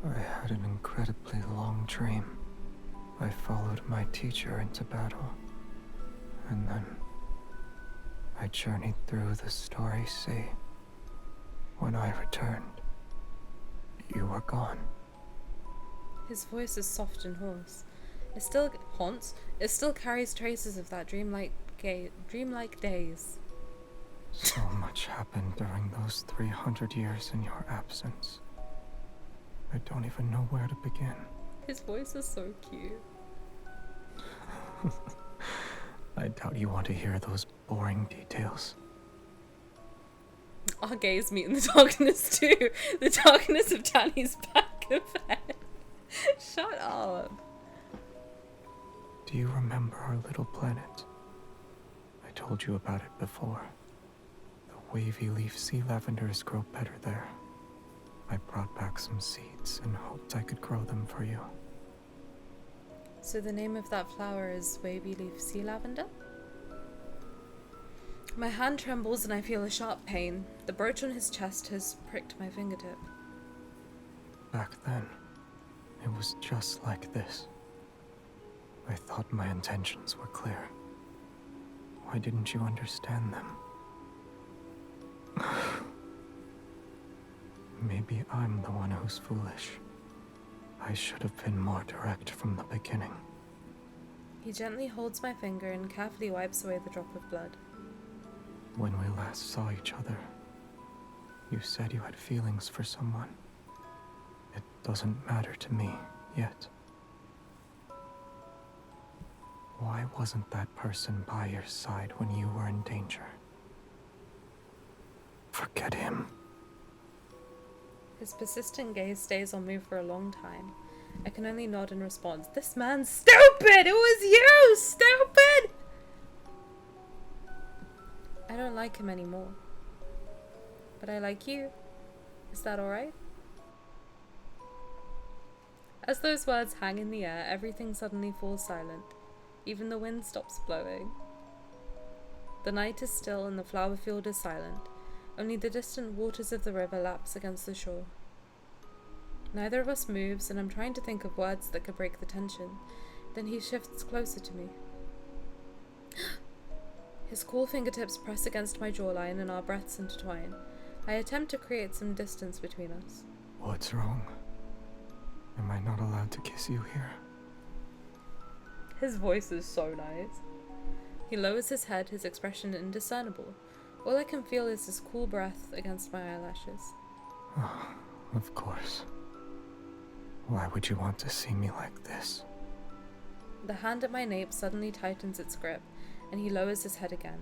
I had an incredibly long dream. I followed my teacher into battle. And then I journeyed through the starry sea. When I returned, you were gone. His voice is soft and hoarse. It still carries traces of that dreamlike days. So much happened during those 300 years in your absence. I don't even know where to begin. His voice is so cute. I doubt you want to hear those boring details. Our gaze meet in the darkness too. The darkness of Tani's back of head. Shut up. Do you remember our little planet? I told you about it before. The wavy leaf sea lavenders grow better there. I brought back some seeds and hoped I could grow them for you. So the name of that flower is wavy leaf sea lavender? My hand trembles and I feel a sharp pain. The brooch on his chest has pricked my fingertip. Back then, it was just like this. I thought my intentions were clear. Why didn't you understand them? Maybe I'm the one who's foolish. I should have been more direct from the beginning. He gently holds my finger and carefully wipes away the drop of blood. When we last saw each other, you said you had feelings for someone. It doesn't matter to me yet. Why wasn't that person by your side when you were in danger? Forget him. His persistent gaze stays on me for a long time. I can only nod in response. This man's stupid! It was you! Stupid! I don't like him anymore. But I like you. Is that alright? As those words hang in the air, everything suddenly falls silent. Even the wind stops blowing. The night is still and the flower field is silent. Only the distant waters of the river laps against the shore. Neither of us moves, and I'm trying to think of words that could break the tension. Then he shifts closer to me. His cool fingertips press against my jawline and our breaths intertwine. I attempt to create some distance between us. What's wrong? Am I not allowed to kiss you here? His voice is so nice. He lowers his head, his expression indiscernible. All I can feel is his cool breath against my eyelashes. Oh, of course. Why would you want to see me like this? The hand at my nape suddenly tightens its grip, and he lowers his head again.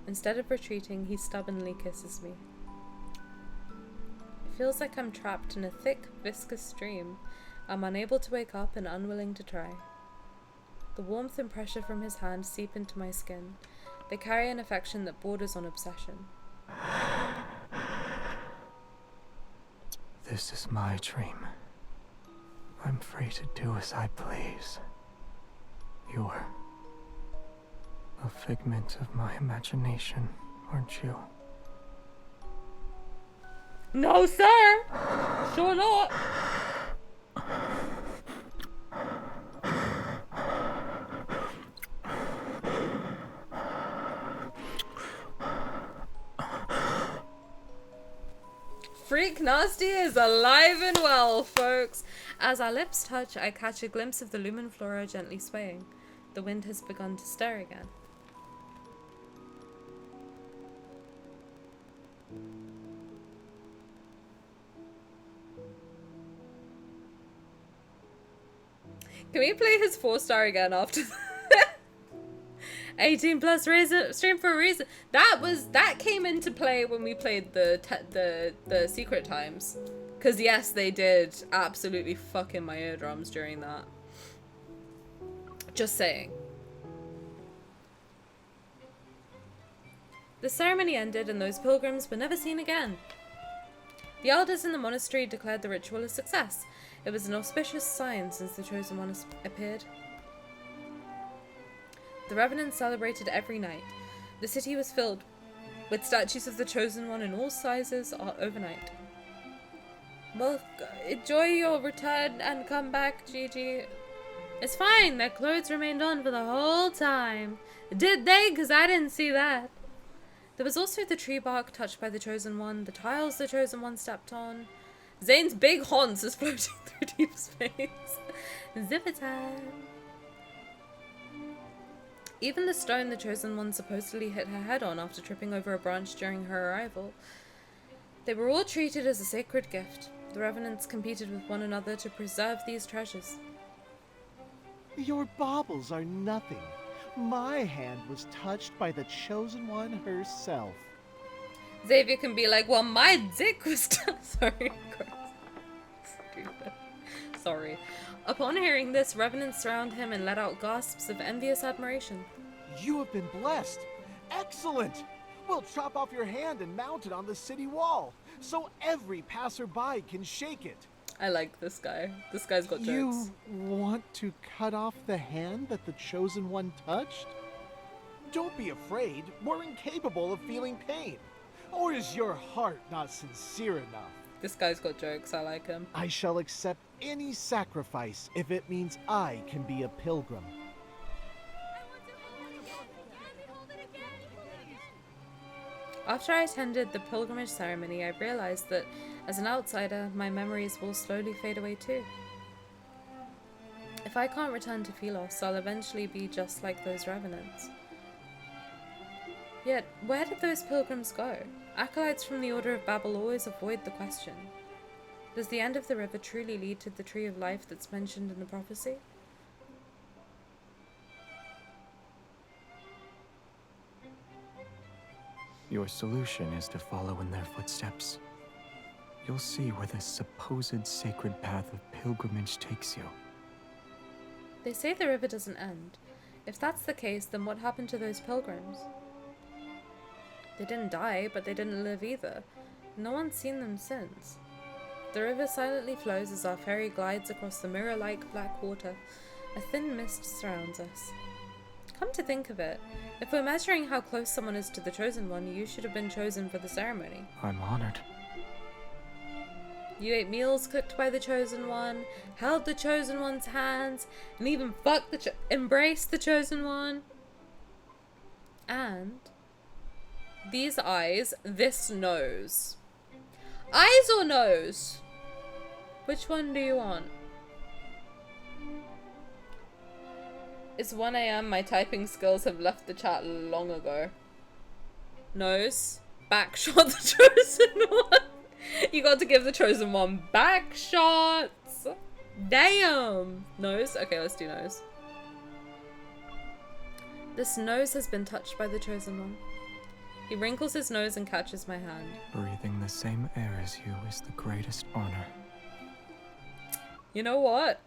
Instead of retreating, he stubbornly kisses me. It feels like I'm trapped in a thick, viscous dream. I'm unable to wake up and unwilling to try. The warmth and pressure from his hand seep into my skin. They carry an affection that borders on obsession. This is my dream. I'm free to do as I please. You're a figment of my imagination, aren't you? No, sir! Sure not! Freak Nasty is alive and well, folks! As our lips touch, I catch a glimpse of the lumen flora gently swaying. The wind has begun to stir again. Can we play his 4-star again after that? 18 plus reason, stream for a reason. That came into play when we played the secret times. Cause yes, they did absolutely fuck in my eardrums during that. Just saying. The ceremony ended and those pilgrims were never seen again. The elders in the monastery declared the ritual a success. It was an auspicious sign since the Chosen One has appeared. The Revenants celebrated every night. The city was filled with statues of the Chosen One in all sizes overnight. Well, enjoy your return and come back, Gigi. It's fine, their clothes remained on for the whole time. Did they? Because I didn't see that. There was also the tree bark touched by the Chosen One, the tiles the Chosen One stepped on. Zayne's big Hans is floating through deep space. Zipper time. Even the stone the Chosen One supposedly hit her head on after tripping over a branch during her arrival. They were all treated as a sacred gift. The Revenants competed with one another to preserve these treasures. Your baubles are nothing. My hand was touched by the Chosen One herself. Xavier can be like, well, my dick was sorry, stupid. Sorry. Upon hearing this, Revenants surround him and let out gasps of envious admiration. You have been blessed. Excellent! We'll chop off your hand and mount it on the city wall, so every passerby can shake it. I like this guy. This guy's got jokes. You want to cut off the hand that the Chosen One touched? Don't be afraid. We're incapable of feeling pain. Or is your heart not sincere enough? This guy's got jokes. I like him. I shall accept any sacrifice if it means I can be a pilgrim. After I attended the pilgrimage ceremony, I realized that, as an outsider, my memories will slowly fade away too. If I can't return to Philos, I'll eventually be just like those Revenants. Yet, where did those pilgrims go? Acolytes from the Order of Babel always avoid the question. Does the end of the river truly lead to the tree of life that's mentioned in the prophecy? Your solution is to follow in their footsteps. You'll see where the supposed sacred path of pilgrimage takes you. They say the river doesn't end. If that's the case, then what happened to those pilgrims? They didn't die, but they didn't live either. No one's seen them since. The river silently flows as our ferry glides across the mirror-like black water. A thin mist surrounds us. Come to think of it, if we're measuring how close someone is to the Chosen One, you should have been chosen for the ceremony. I'm honored. You ate meals cooked by the Chosen One, held the Chosen One's hands, and even embraced the Chosen One. And these eyes, this nose. Eyes or nose? Which one do you want? It's 1 AM, my typing skills have left the chat long ago. Nose. Back shot the Chosen One. You got to give the Chosen One back shots. Damn. Nose? Okay, let's do nose. This nose has been touched by the Chosen One. He wrinkles his nose and catches my hand. Breathing the same air as you is the greatest honor. You know what?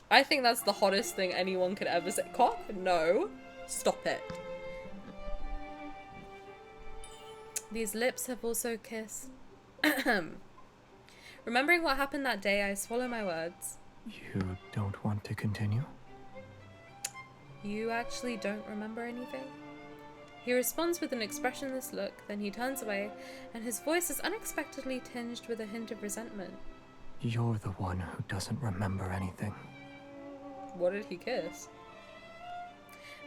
I think that's the hottest thing anyone could ever say. Cock? No. Stop it. These lips have also kissed. Remembering what happened that day, I swallow my words. You don't want to continue? You actually don't remember anything? He responds with an expressionless look, then he turns away, and his voice is unexpectedly tinged with a hint of resentment. You're the one who doesn't remember anything. What did he kiss?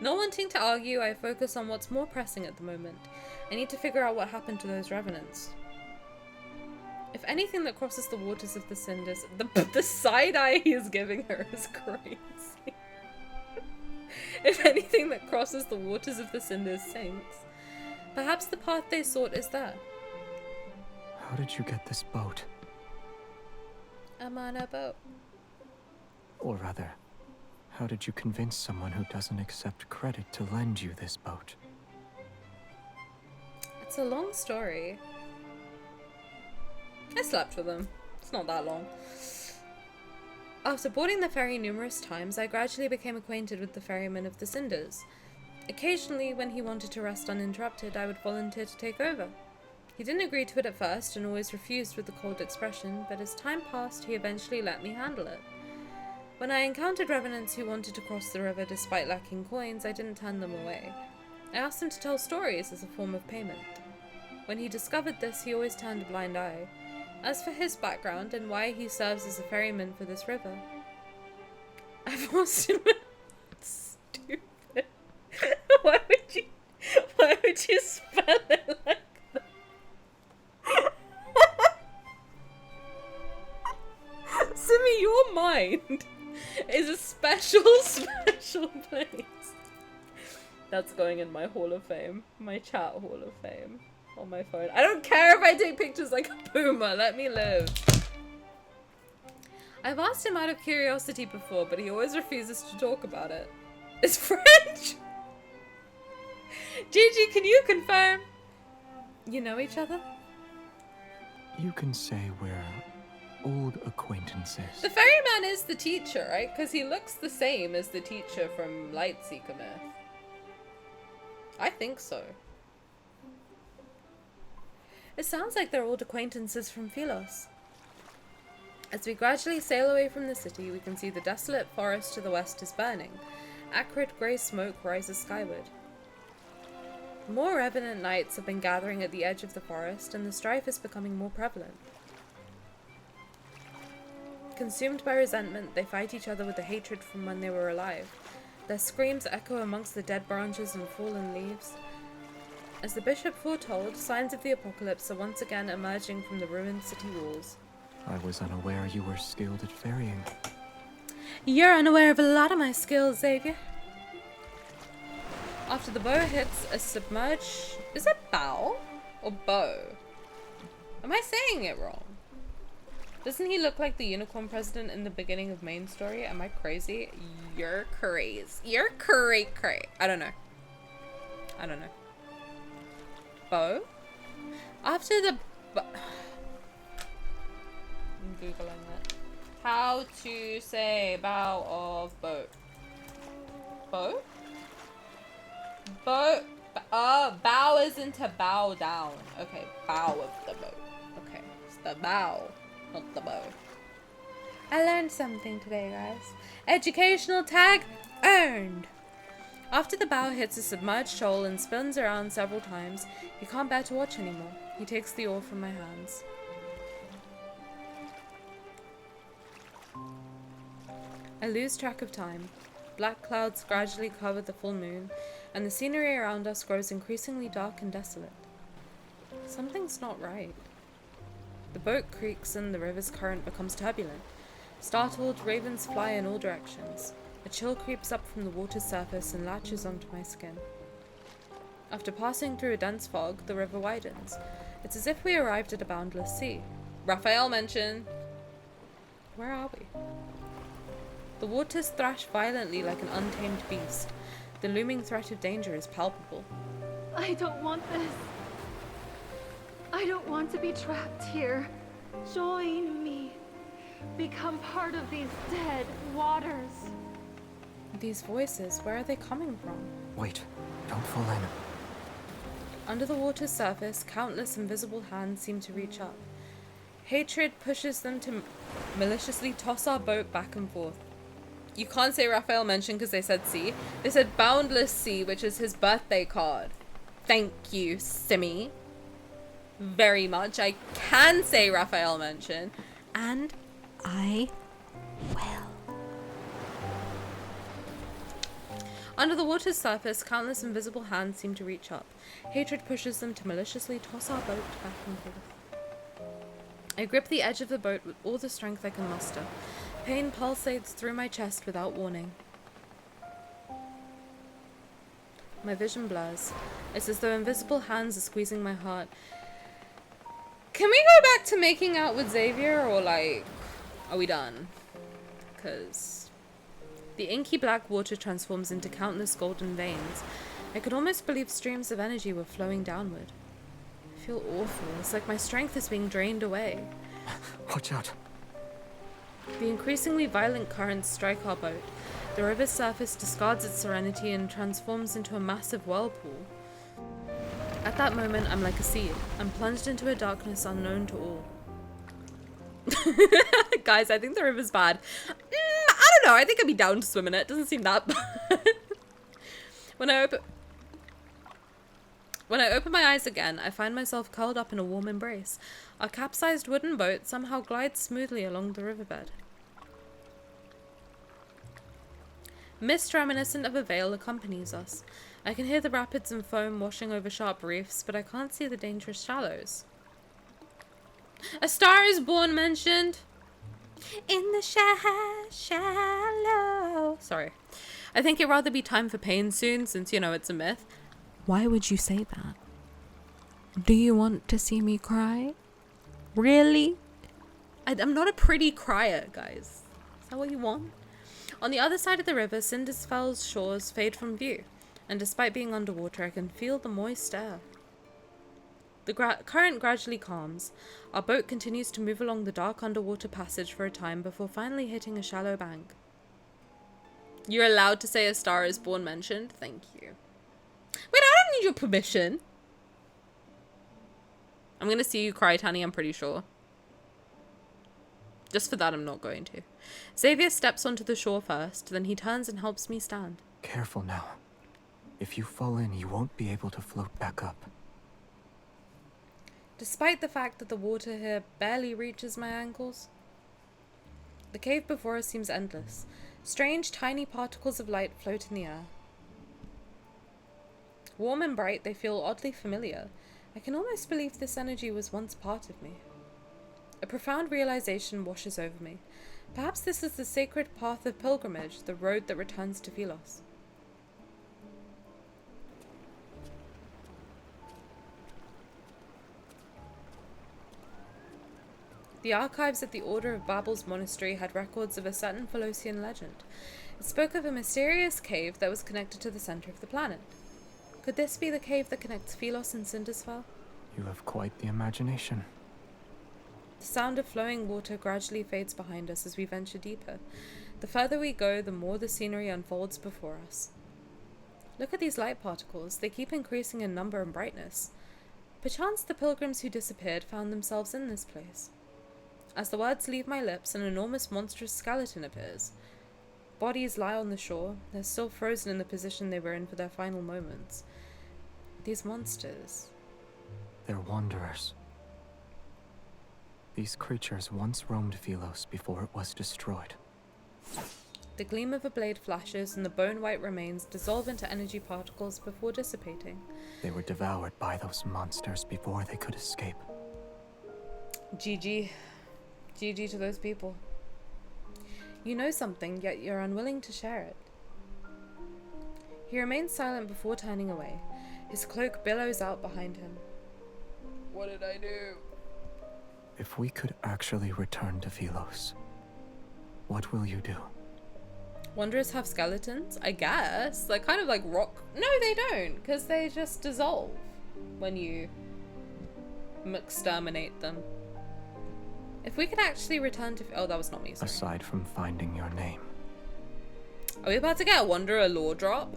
Not wanting to argue, I focus on what's more pressing at the moment. I need to figure out what happened to those Revenants. If anything that crosses the waters of the cinders... The side eye he is giving her is crazy. If anything that crosses the waters of the cinders sinks, perhaps the path they sought is there. How did you get this boat? I'm on a boat. Or rather, how did you convince someone who doesn't accept credit to lend you this boat? It's a long story. I slept with him. It's not that long. After boarding the ferry numerous times, I gradually became acquainted with the ferryman of the Cinders. Occasionally, when he wanted to rest uninterrupted, I would volunteer to take over. He didn't agree to it at first and always refused with a cold expression, but as time passed, he eventually let me handle it. When I encountered revenants who wanted to cross the river despite lacking coins, I didn't turn them away. I asked him to tell stories as a form of payment. When he discovered this, he always turned a blind eye. As for his background and why he serves as a ferryman for this river, I've asked him. Stupid. Why would you spell it like that? Simi, your mind is a special place. That's going in my Hall of Fame. My chat Hall of Fame. On my phone. I don't care if I take pictures like a puma. Let me live. I've asked him out of curiosity before, but he always refuses to talk about it. It's French! Gigi, can you confirm? You know each other? You can say we're old acquaintances. The ferryman is the teacher, right? Because he looks the same as the teacher from Lightseeker Myth. I think so. It sounds like they're old acquaintances from Philos. As we gradually sail away from the city, we can see the desolate forest to the west is burning. Acrid grey smoke rises skyward. More revenant knights have been gathering at the edge of the forest, and the strife is becoming more prevalent. Consumed by resentment, they fight each other with the hatred from when they were alive. Their screams echo amongst the dead branches and fallen leaves. As the bishop foretold, signs of the apocalypse are once again emerging from the ruined city walls. I was unaware you were skilled at ferrying. You're unaware of a lot of my skills, Xavier. After the bow hits a submerged... Is it bow? Or bow? Am I saying it wrong? Doesn't he look like the unicorn president in the beginning of main story? Am I crazy? You're crazy. You're cray. I don't know. Bow? After the... I'm googling it. How to say bow of boat. Bow? Bow isn't to bow down. Okay, bow of the boat. Okay, it's the bow, not the bow. I learned something today, guys. Educational tag earned. After the bow hits a submerged shoal and spins around several times, he can't bear to watch anymore. He takes the oar from my hands. I lose track of time. Black clouds gradually cover the full moon, and the scenery around us grows increasingly dark and desolate. Something's not right. The boat creaks and the river's current becomes turbulent. Startled, ravens fly in all directions. A chill creeps up from the water's surface and latches onto my skin. After passing through a dense fog, the river widens. It's as if we arrived at a boundless sea. Raphael mentioned. Where are we? The waters thrash violently like an untamed beast. The looming threat of danger is palpable. I don't want this. I don't want to be trapped here. Join me. Become part of these dead waters. These voices, where are they coming from? Wait, don't fall in. Under the water's surface, countless invisible hands seem to reach up. Hatred pushes them to maliciously toss our boat back and forth. You can't say Raphael mentioned because they said sea. They said Boundless Sea, which is his birthday card. Thank you, Simi. Very much. I can say Raphael mentioned. And I will. Under the water's surface, countless invisible hands seem to reach up. Hatred pushes them to maliciously toss our boat back and forth. I grip the edge of the boat with all the strength I can muster. Pain pulsates through my chest without warning. My vision blurs. It's as though invisible hands are squeezing my heart. Can we go back to making out with Xavier, or like, are we done? Because the inky black water transforms into countless golden veins. I could almost believe streams of energy were flowing downward. I feel awful. It's like my strength is being drained away. Watch out. The increasingly violent currents strike our boat. The river's surface discards its serenity and transforms into a massive whirlpool. At that moment, I'm like a seed. I'm plunged into a darkness unknown to all. Guys, I think the river's bad. I don't know. I think I'd be down to swim in it. Doesn't seem that bad. When I open my eyes again, I find myself curled up in a warm embrace. Our capsized wooden boat somehow glides smoothly along the riverbed. Mist reminiscent of a veil accompanies us. I can hear the rapids and foam washing over sharp reefs, but I can't see the dangerous shallows. A star is born mentioned in the shallow. Sorry. I think it'd rather be time for pain soon, since, you know, it's a myth. Why would you say that? Do you want to see me cry? Really? I'm not a pretty crier, guys. Is that what you want? On the other side of the river, Cindersfell's shores fade from view, and despite being underwater, I can feel the moist air. The current gradually calms. Our boat continues to move along the dark underwater passage for a time before finally hitting a shallow bank. You're allowed to say a star is born mentioned? Thank you. Wait, I don't need your permission. I'm gonna see you cry, Tani, I'm pretty sure. Just for that, I'm not going to. Xavier steps onto the shore first, then he turns and helps me stand. Careful now. If you fall in, you won't be able to float back up. Despite the fact that the water here barely reaches my ankles, the cave before us seems endless. Strange, tiny particles of light float in the air. Warm and bright, they feel oddly familiar. I can almost believe this energy was once part of me. A profound realization washes over me. Perhaps this is the sacred path of pilgrimage, the road that returns to Philos. The archives at the Order of Babel's monastery had records of a certain Philosian legend. It spoke of a mysterious cave that was connected to the center of the planet. Could this be the cave that connects Philos and Cindersfell? You have quite the imagination. The sound of flowing water gradually fades behind us as we venture deeper. The further we go, the more the scenery unfolds before us. Look at these light particles. They keep increasing in number and brightness. Perchance the pilgrims who disappeared found themselves in this place. As the words leave my lips, an enormous monstrous skeleton appears. Bodies lie on the shore. They're still frozen in the position they were in for their final moments. These monsters. They're wanderers. These creatures once roamed Philos before it was destroyed. The gleam of a blade flashes and the bone-white remains dissolve into energy particles before dissipating. They were devoured by those monsters before they could escape. GG. GG to those people. You know something, yet you're unwilling to share it. He remains silent before turning away. His cloak billows out behind him. What did I do? If we could actually return to Philos, what will you do? Wanderers have skeletons? I guess. They're kind of like rock. No, they don't, because they just dissolve when you exterminate them. If we could actually return to... Oh, that was not me, sorry. Aside from finding your name. Are we about to get a Wanderer lore drop?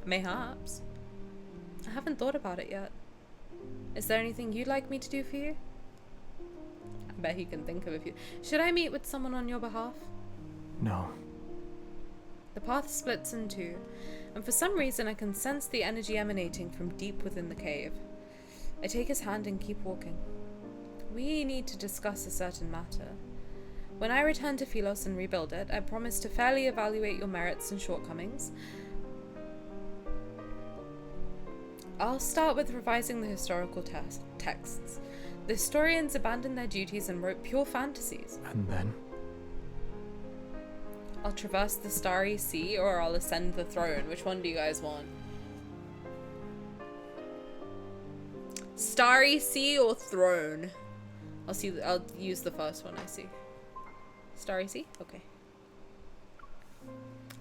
Mayhaps. I haven't thought about it yet. Is there anything you'd like me to do for you? I bet he can think of a few. Should I meet with someone on your behalf? No. The path splits in two, and for some reason I can sense the energy emanating from deep within the cave. I take his hand and keep walking. We need to discuss a certain matter. When I return to Philos and rebuild it, I promise to fairly evaluate your merits and shortcomings. I'll start with revising the historical texts. The historians abandoned their duties and wrote pure fantasies. And then? I'll traverse the starry sea, or I'll ascend the throne. Which one do you guys want? Starry sea or throne? I'll use the first one I see. Starry sea? Okay.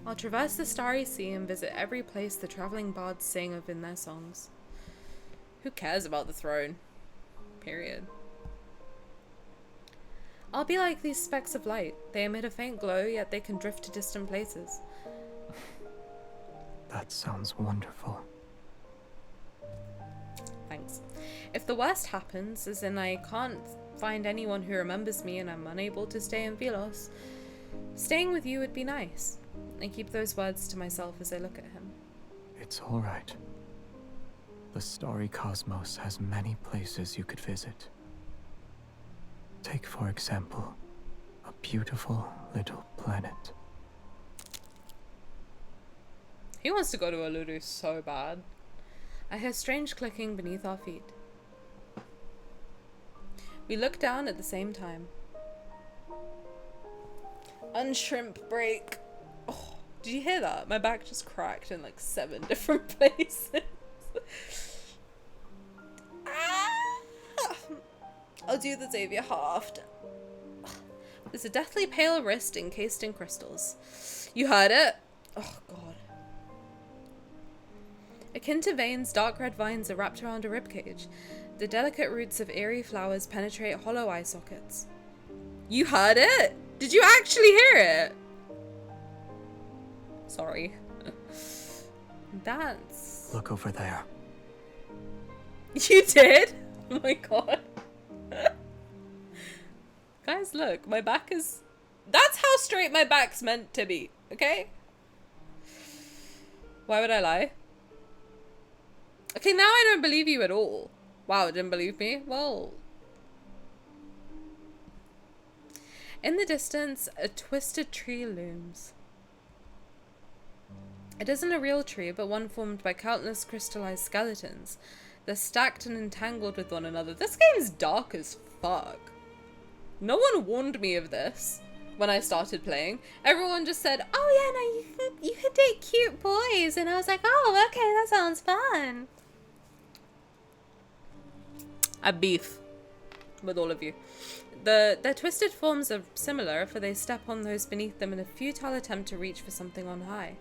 I'll traverse the starry sea and visit every place the traveling bards sing of in their songs. Who cares about the throne? Period. I'll be like these specks of light. They emit a faint glow, yet they can drift to distant places. That sounds wonderful. Thanks. If the worst happens, as in I can't find anyone who remembers me and I'm unable to stay in Philos, staying with you would be nice. I keep those words to myself as I look at him. It's all right. The starry cosmos has many places you could visit. Take, for example, a beautiful little planet. He wants to go to Uluru so bad. I hear strange clicking beneath our feet. We look down at the same time. Unshrimp break. Oh, did you hear that? My back just cracked in like 7 different places. I'll do the Xavier halved. There's a deathly pale wrist encased in crystals. You heard it? Oh god. Akin to veins, dark red vines are wrapped around a ribcage. The delicate roots of eerie flowers penetrate hollow eye sockets. You heard it? Did you actually hear it? Sorry. That's... Look over there. You did? Oh my god. Guys, look, my back is... That's how straight my back's meant to be, okay? Why would I lie? Okay, now I don't believe you at all. Wow, didn't believe me? Well... In the distance, a twisted tree looms. It isn't a real tree, but one formed by countless crystallized skeletons. They're stacked and entangled with one another. This game's dark as fuck. No one warned me of this when I started playing. Everyone just said, oh yeah, no, you could date cute boys. And I was like, oh, okay, that sounds fun. I beef with all of you. Their twisted forms are similar, for they step on those beneath them in a futile attempt to reach for something on high.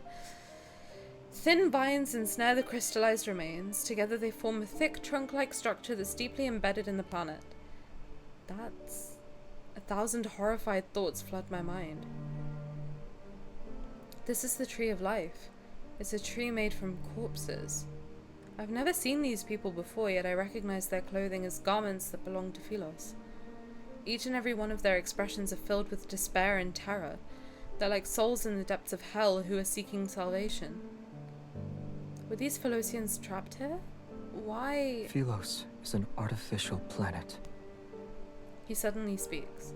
Thin vines ensnare the crystallized remains. Together they form a thick trunk-like structure that's deeply embedded in the planet. That's... 1,000 horrified thoughts flood my mind. This is the Tree of Life. It's a tree made from corpses. I've never seen these people before, yet I recognize their clothing as garments that belong to Philos. Each and every one of their expressions are filled with despair and terror. They're like souls in the depths of hell who are seeking salvation. Were these Philosians trapped here? Why? Philos is an artificial planet. He suddenly speaks.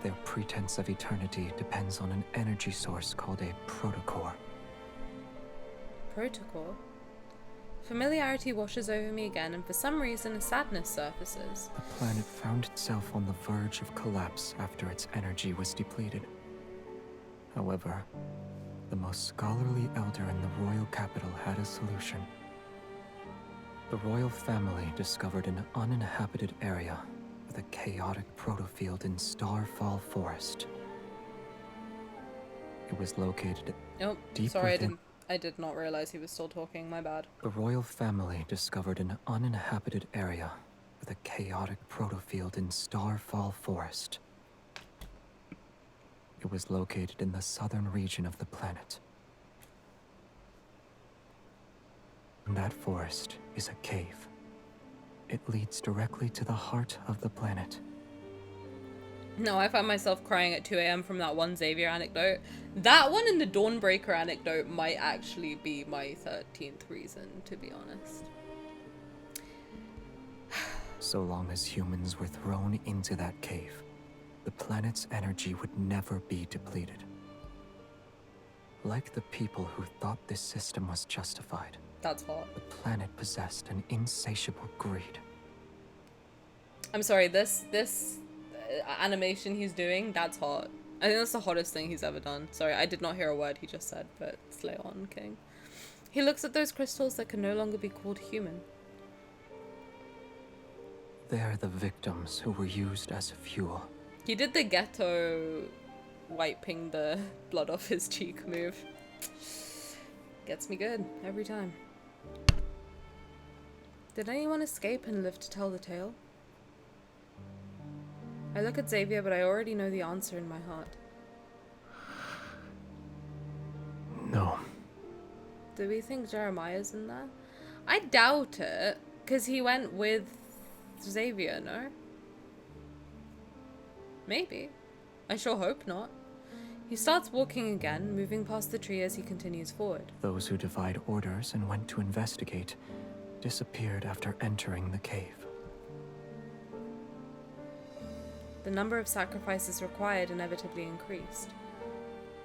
Their pretense of eternity depends on an energy source called a protocore. Protocore? Familiarity washes over me again, and for some reason a sadness surfaces. The planet found itself on the verge of collapse after its energy was depleted. However, the most scholarly elder in the royal capital had a solution. The royal family discovered an uninhabited area with a chaotic protofield in Starfall Forest. It was located deep sorry, within... I did not realize he was still talking, my bad. The royal family discovered an uninhabited area with a chaotic protofield in Starfall Forest. It was located in the southern region of the planet. In that forest is a cave. It leads directly to the heart of the planet. No, I found myself crying at 2 AM from that one Xavier anecdote. That one and the Dawnbreaker anecdote might actually be my 13th reason, to be honest. So long as humans were thrown into that cave, the planet's energy would never be depleted. Like the people who thought this system was justified, that's hot. The planet possessed an insatiable greed. I'm sorry, this animation he's doing, that's hot. I think that's the hottest thing he's ever done. Sorry, I did not hear a word he just said, but slay on, king. He looks at those crystals that can no longer be called human. They're the victims who were used as fuel. He did the ghetto wiping the blood off his cheek move. Gets me good every time. Did anyone escape and live to tell the tale? I look at Xavier, but I already know the answer in my heart. No. Do we think Jeremiah's in there? I doubt it, because he went with Xavier, no? Maybe. I sure hope not. He starts walking again, moving past the tree as he continues forward. Those who defied orders and went to investigate disappeared after entering the cave. The number of sacrifices required inevitably increased.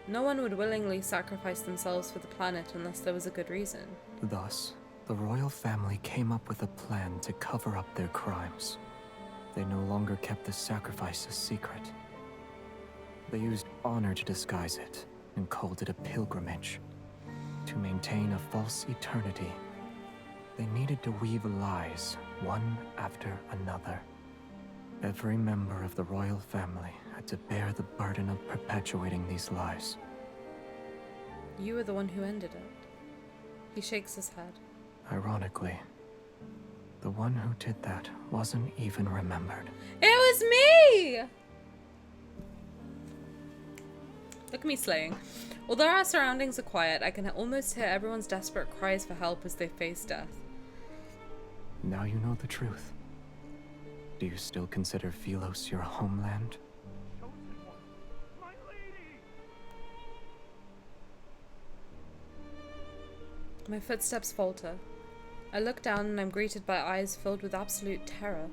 No one would willingly sacrifice themselves for the planet unless there was a good reason. Thus, the royal family came up with a plan to cover up their crimes. They no longer kept the sacrifices secret. They used honor to disguise it and called it a pilgrimage. To maintain a false eternity, they needed to weave lies, one after another. Every member of the royal family had to bear the burden of perpetuating these lies. You were the one who ended it. He shakes his head. Ironically, the one who did that wasn't even remembered. It was me! Look at me slaying. Although our surroundings are quiet, I can almost hear everyone's desperate cries for help as they face death. Now you know the truth. Do you still consider Philos your homeland? My footsteps falter. I look down and I'm greeted by eyes filled with absolute terror.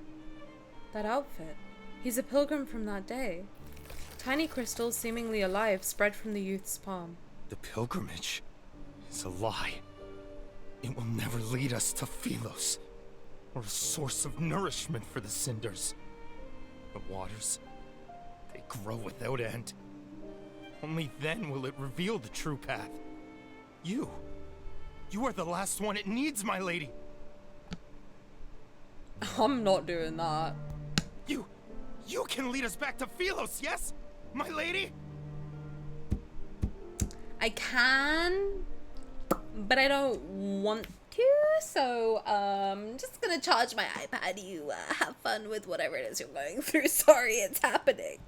That outfit. He's a pilgrim from that day. Tiny crystals, seemingly alive, spread from the youth's palm. The pilgrimage is a lie. It will never lead us to Philos, or a source of nourishment for the cinders. The waters, they grow without end. Only then will it reveal the true path. You are the last one it needs, my lady. I'm not doing that. You can lead us back to Philos, yes, my lady? I can, but I don't want to, so I'm just gonna charge my iPad. You have fun with whatever it is you're going through. Sorry, it's happening.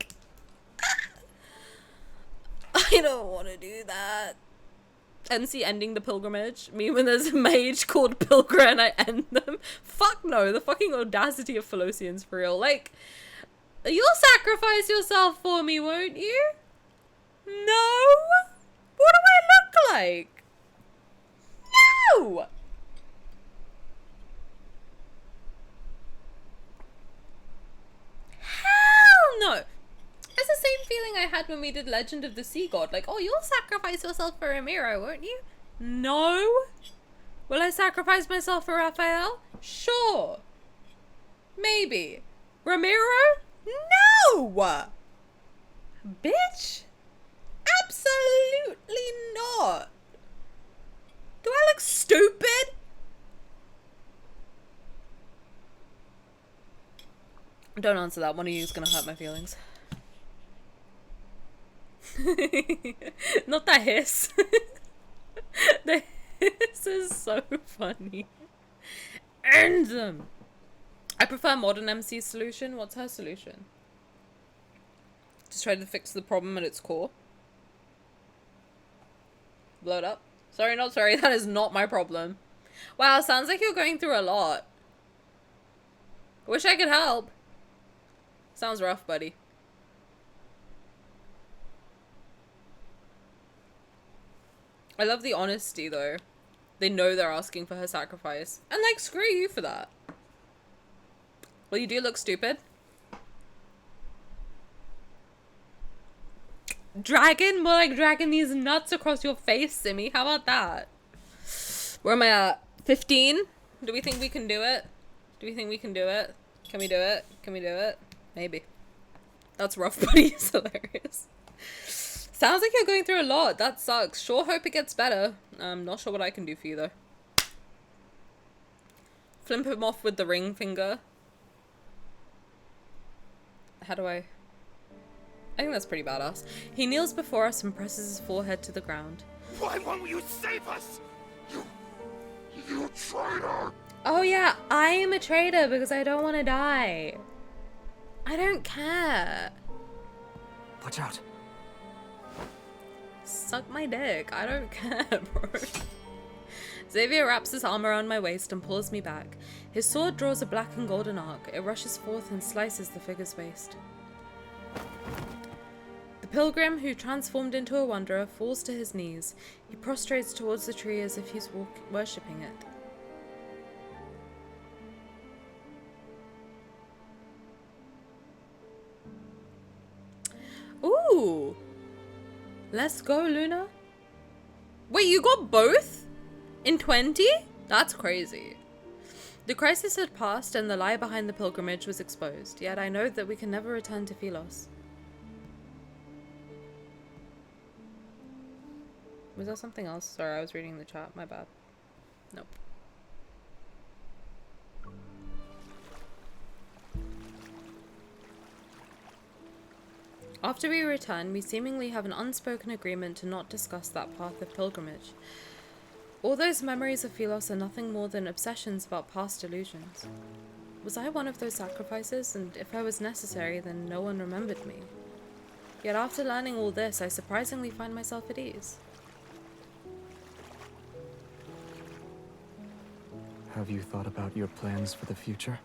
I don't want to do that. MC ending the pilgrimage. Me when there's a mage called Pilgrim and I end them. Fuck no, the fucking audacity of Philosians for real. Like, you'll sacrifice yourself for me, won't you? No? What do I look like? No! Hell no! It's the same feeling I had when we did Legend of the Sea God. Like, oh, you'll sacrifice yourself for Ramiro, won't you? No. Will I sacrifice myself for Raphael? Sure. Maybe. Ramiro? No! Bitch. Absolutely not. Do I look stupid? Don't answer that. One of you is gonna hurt my feelings. Not that hiss. The hiss is so funny. End them. I prefer modern MC's solution. What's her solution? Just try to fix the problem at its core. Blow it up. Sorry, not sorry. That is not my problem. Wow, sounds like you're going through a lot. Wish I could help. Sounds rough, buddy. I love the honesty, though. They know they're asking for her sacrifice. And, like, screw you for that. Well, you do look stupid. Dragon? More like dragging these nuts across your face, Simi. How about that? Where am I at? 15? Do we think we can do it? Do we think we can do it? Can we do it? Can we do it? Maybe. That's rough, buddy. It's hilarious. Sounds like you're going through a lot. That sucks. Sure hope it gets better. I'm not sure what I can do for you, though. Flip him off with the ring finger. How do I think that's pretty badass. He kneels before us and presses his forehead to the ground. Why won't you save us? You traitor! Oh yeah, I am a traitor because I don't want to die. I don't care. Watch out. Suck my dick. I don't care, bro. Xavier wraps his arm around my waist and pulls me back. His sword draws a black and golden arc. It rushes forth and slices the figure's waist. The pilgrim, who transformed into a wanderer, falls to his knees. He prostrates towards the tree as if he's worshipping it. Ooh! Let's go, Luna. Wait, you got both? In 20? That's crazy. The crisis had passed and the lie behind the pilgrimage was exposed, yet I know that we can never return to Philos. Was that something else? Sorry, I was reading the chat. My bad. Nope. After we return, we seemingly have an unspoken agreement to not discuss that path of pilgrimage. All those memories of Philos are nothing more than obsessions about past illusions. Was I one of those sacrifices? And if I was necessary, then no one remembered me. Yet after learning all this, I surprisingly find myself at ease. Have you thought about your plans for the future?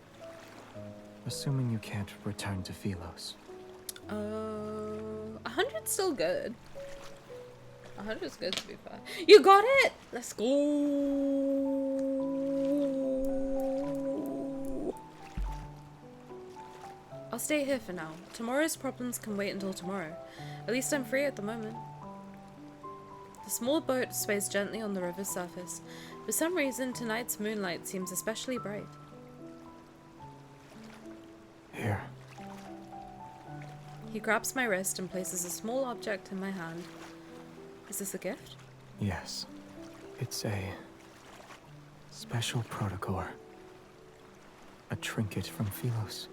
Assuming you can't return to Philos. 100's still good. 100's good, to be fair. You got it! Let's go! I'll stay here for now. Tomorrow's problems can wait until tomorrow. At least I'm free at the moment. The small boat sways gently on the river's surface. For some reason, tonight's moonlight seems especially bright. Here. He grabs my wrist and places a small object in my hand. Is this a gift? Yes. It's a special protocore. A trinket from Philos.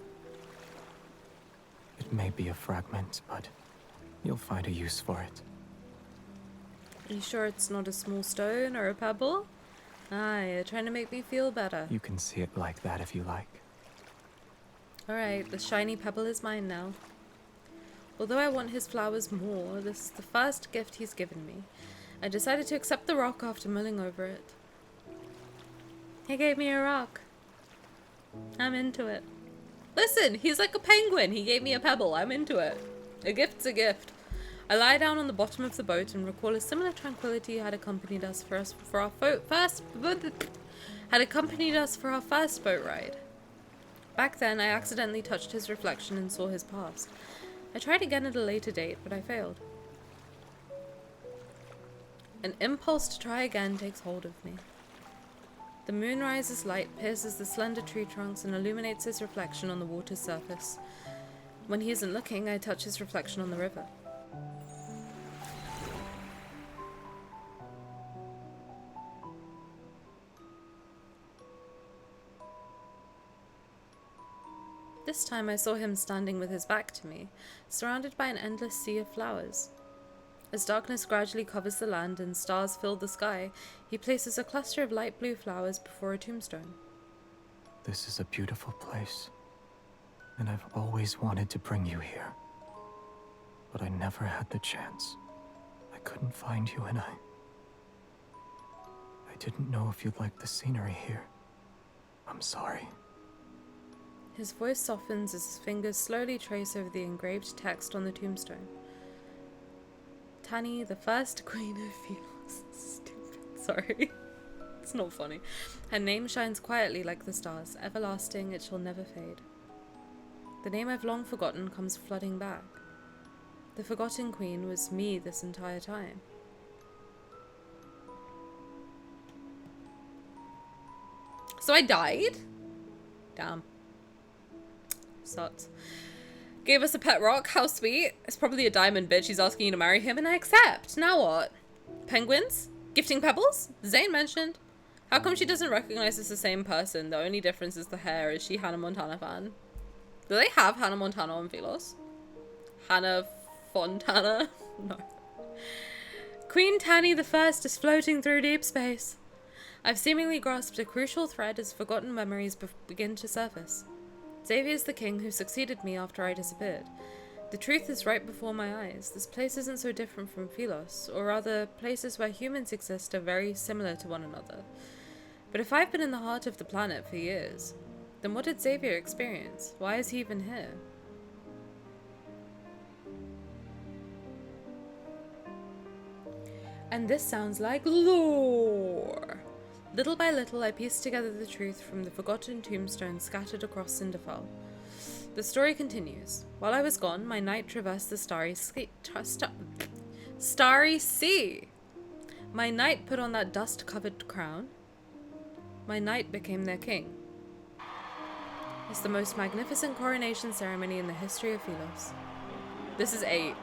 It may be a fragment, but you'll find a use for it. Are you sure it's not a small stone or a pebble? Ah, you're trying to make me feel better. You can see it like that if you like. Alright, the shiny pebble is mine now. Although I want his flowers more, this is the first gift he's given me. I decided to accept the rock after mulling over it. He gave me a rock. I'm into it. Listen, he's like a penguin. He gave me a pebble. I'm into it. A gift's a gift. I lie down on the bottom of the boat and recall a similar tranquility had accompanied us for our first boat ride. Back then, I accidentally touched his reflection and saw his past. I tried again at a later date, but I failed. An impulse to try again takes hold of me. The moonrise's light pierces the slender tree trunks and illuminates his reflection on the water's surface. When he isn't looking, I touch his reflection on the river. This time I saw him standing with his back to me, surrounded by an endless sea of flowers. As darkness gradually covers the land and stars fill the sky, he places a cluster of light blue flowers before a tombstone. This is a beautiful place, and I've always wanted to bring you here. But I never had the chance. I couldn't find you, and I didn't know if you'd like the scenery here. I'm sorry. His voice softens as his fingers slowly trace over the engraved text on the tombstone. Tani, the first queen of Philos. Stupid. Sorry. It's not funny. Her name shines quietly like the stars. Everlasting, it shall never fade. The name I've long forgotten comes flooding back. The forgotten queen was me this entire time. So I died? Damn. Sucks. Gave us a pet rock, how sweet. It's probably a diamond bitch, he's asking you to marry him, and I accept. Now what? Penguins? Gifting pebbles? Zayne mentioned. How come she doesn't recognize it's the same person? The only difference is the hair. Is she Hannah Montana fan? Do they have Hannah Montana on Philos? Hannah Fontana? No. Queen Tani the First is floating through deep space. I've seemingly grasped a crucial thread as forgotten memories begin to surface. Xavier's the king who succeeded me after I disappeared. The truth is right before my eyes. This place isn't so different from Philos, or rather, places where humans exist are very similar to one another. But if I've been in the heart of the planet for years, then what did Xavier experience? Why is he even here? And this sounds like lore. Little by little, I pieced together the truth from the forgotten tombstones scattered across Cinderfell. The story continues. While I was gone, my knight traversed the starry sea. My knight put on that dust-covered crown. My knight became their king. It's the most magnificent coronation ceremony in the history of Philos. This is 8.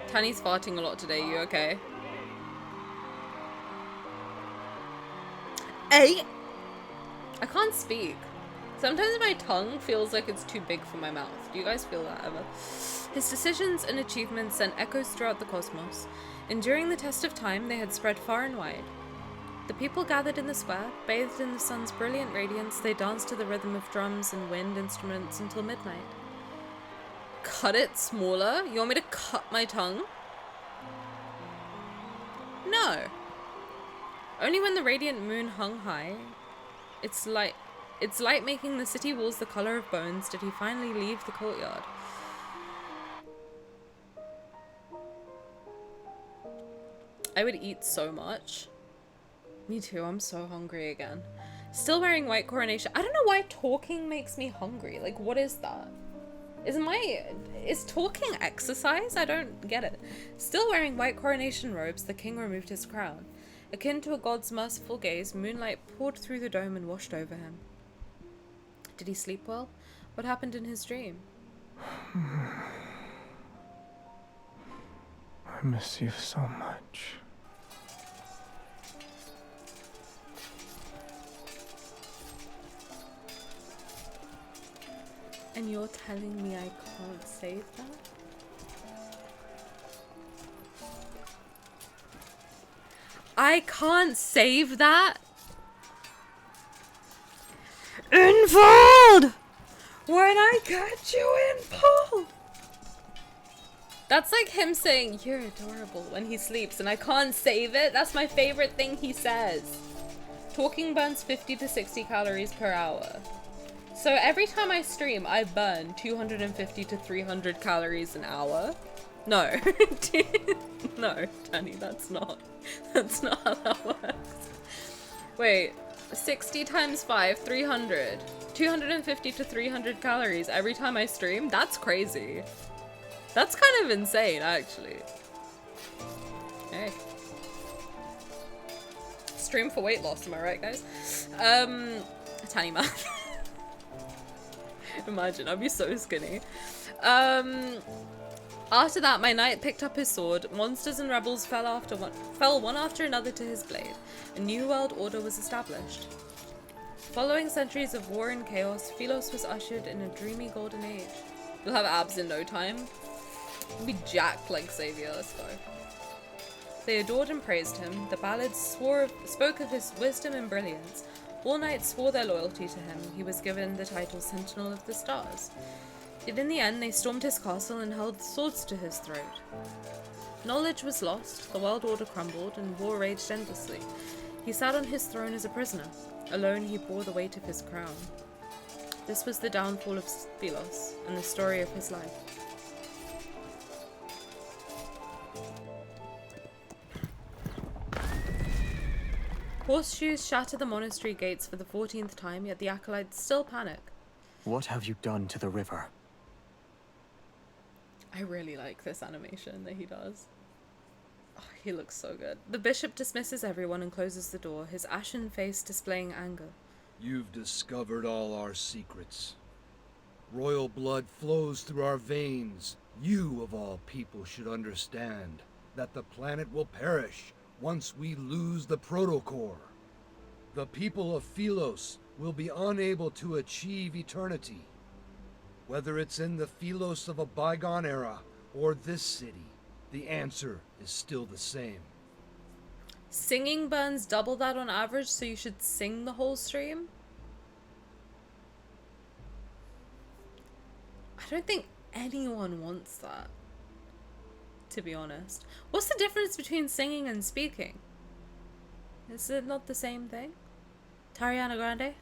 Tani's farting a lot today, you okay? 8? I can't speak. Sometimes my tongue feels like it's too big for my mouth. Do you guys feel that ever? His decisions and achievements sent echoes throughout the cosmos. Enduring the test of time, they had spread far and wide. The people gathered in the square, bathed in the sun's brilliant radiance, they danced to the rhythm of drums and wind instruments until midnight. Cut it smaller? You want me to cut my tongue? No. Only when the radiant moon hung high, its light making the city walls the color of bones, did he finally leave the courtyard. I would eat so much. Me too, I'm so hungry again. Still wearing white coronation. I don't know why talking makes me hungry. Like, what is that? Is talking exercise? I don't get it. Still wearing white coronation robes, the king removed his crown. Akin to a god's merciful gaze, moonlight poured through the dome and washed over him. Did he sleep well? What happened in his dream? I miss you so much. And you're telling me I can't save that? I can't save that? Unfold! When I catch you in pull! That's like him saying, you're adorable, when he sleeps, and I can't save it. That's my favorite thing he says. Talking burns 50 to 60 calories per hour. So every time I stream, I burn 250 to 300 calories an hour. No. No, Tani, that's not how that works. Wait, 60 times 5, 300. 250 to 300 calories every time I stream? That's crazy. That's kind of insane, actually. Hey. Stream for weight loss, am I right, guys? Tani math. Imagine, I'd be so skinny. After that, my knight picked up his sword. Monsters and rebels fell one after another to his blade. A new world order was established. Following centuries of war and chaos, Philos was ushered in a dreamy golden age. You'll have abs in no time. You'll be jacked like Xavier, let's go. They adored and praised him. The ballads spoke of his wisdom and brilliance. All knights swore their loyalty to him. He was given the title Sentinel of the Stars. Yet in the end, they stormed his castle and held swords to his throat. Knowledge was lost, the world order crumbled, and war raged endlessly. He sat on his throne as a prisoner. Alone, he bore the weight of his crown. This was the downfall of Philos, and the story of his life. Horseshoes shatter the monastery gates for the 14th time, yet the acolytes still panic. What have you done to the river? I really like this animation that he does. Oh, he looks so good. The bishop dismisses everyone and closes the door, his ashen face displaying anger. You've discovered all our secrets. Royal blood flows through our veins. You, of all people, should understand that the planet will perish once we lose the protocore. The people of Philos will be unable to achieve eternity. Whether it's in the Philos of a bygone era or this city, the answer is still the same. Singing burns double that on average, so you should sing the whole stream? I don't think anyone wants that, to be honest. What's the difference between singing and speaking? Is it not the same thing? Tariana Grande?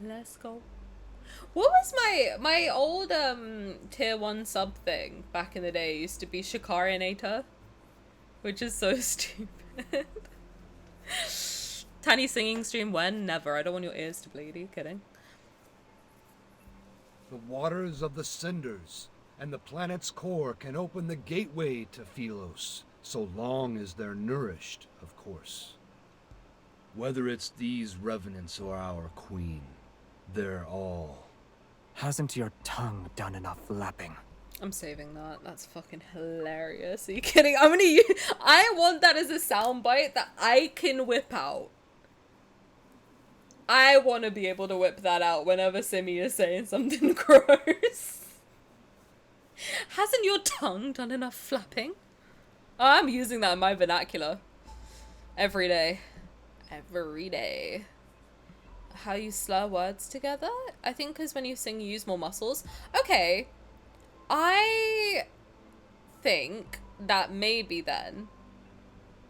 Let's go. What was my old tier 1 sub thing back in the day? It used to be Shikarinator, which is so stupid. Tani singing stream when? Never. I don't want your ears to bleed. Are you kidding? The waters of the cinders and the planet's core can open the gateway to Philos, so long as they're nourished, of course. Whether it's these revenants or our queen, they're all... Hasn't your tongue done enough lapping? I'm saving that. That's fucking hilarious. Are you kidding? I want that as a soundbite that I can whip out. I want to be able to whip that out whenever Simi is saying something gross. Hasn't your tongue done enough flapping? Oh, I'm using that in my vernacular. Every day. Every day. How you slur words together? I think because when you sing, you use more muscles. Okay. I think that maybe then,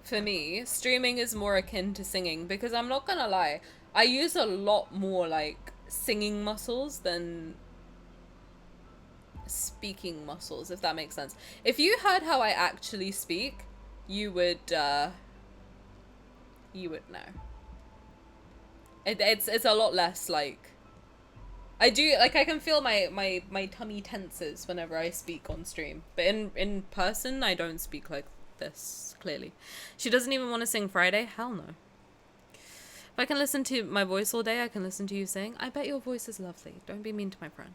for me, streaming is more akin to singing, because I'm not gonna lie, I use a lot more, like, singing muscles than speaking muscles, if that makes sense. If you heard how I actually speak, you would know. It's a lot less, like, I do, like, I can feel my tummy tenses whenever I speak on stream, but in person, I don't speak like this, clearly. She doesn't even want to sing Friday? Hell no. If I can listen to my voice all day, I can listen to you sing. I bet your voice is lovely. Don't be mean to my friend.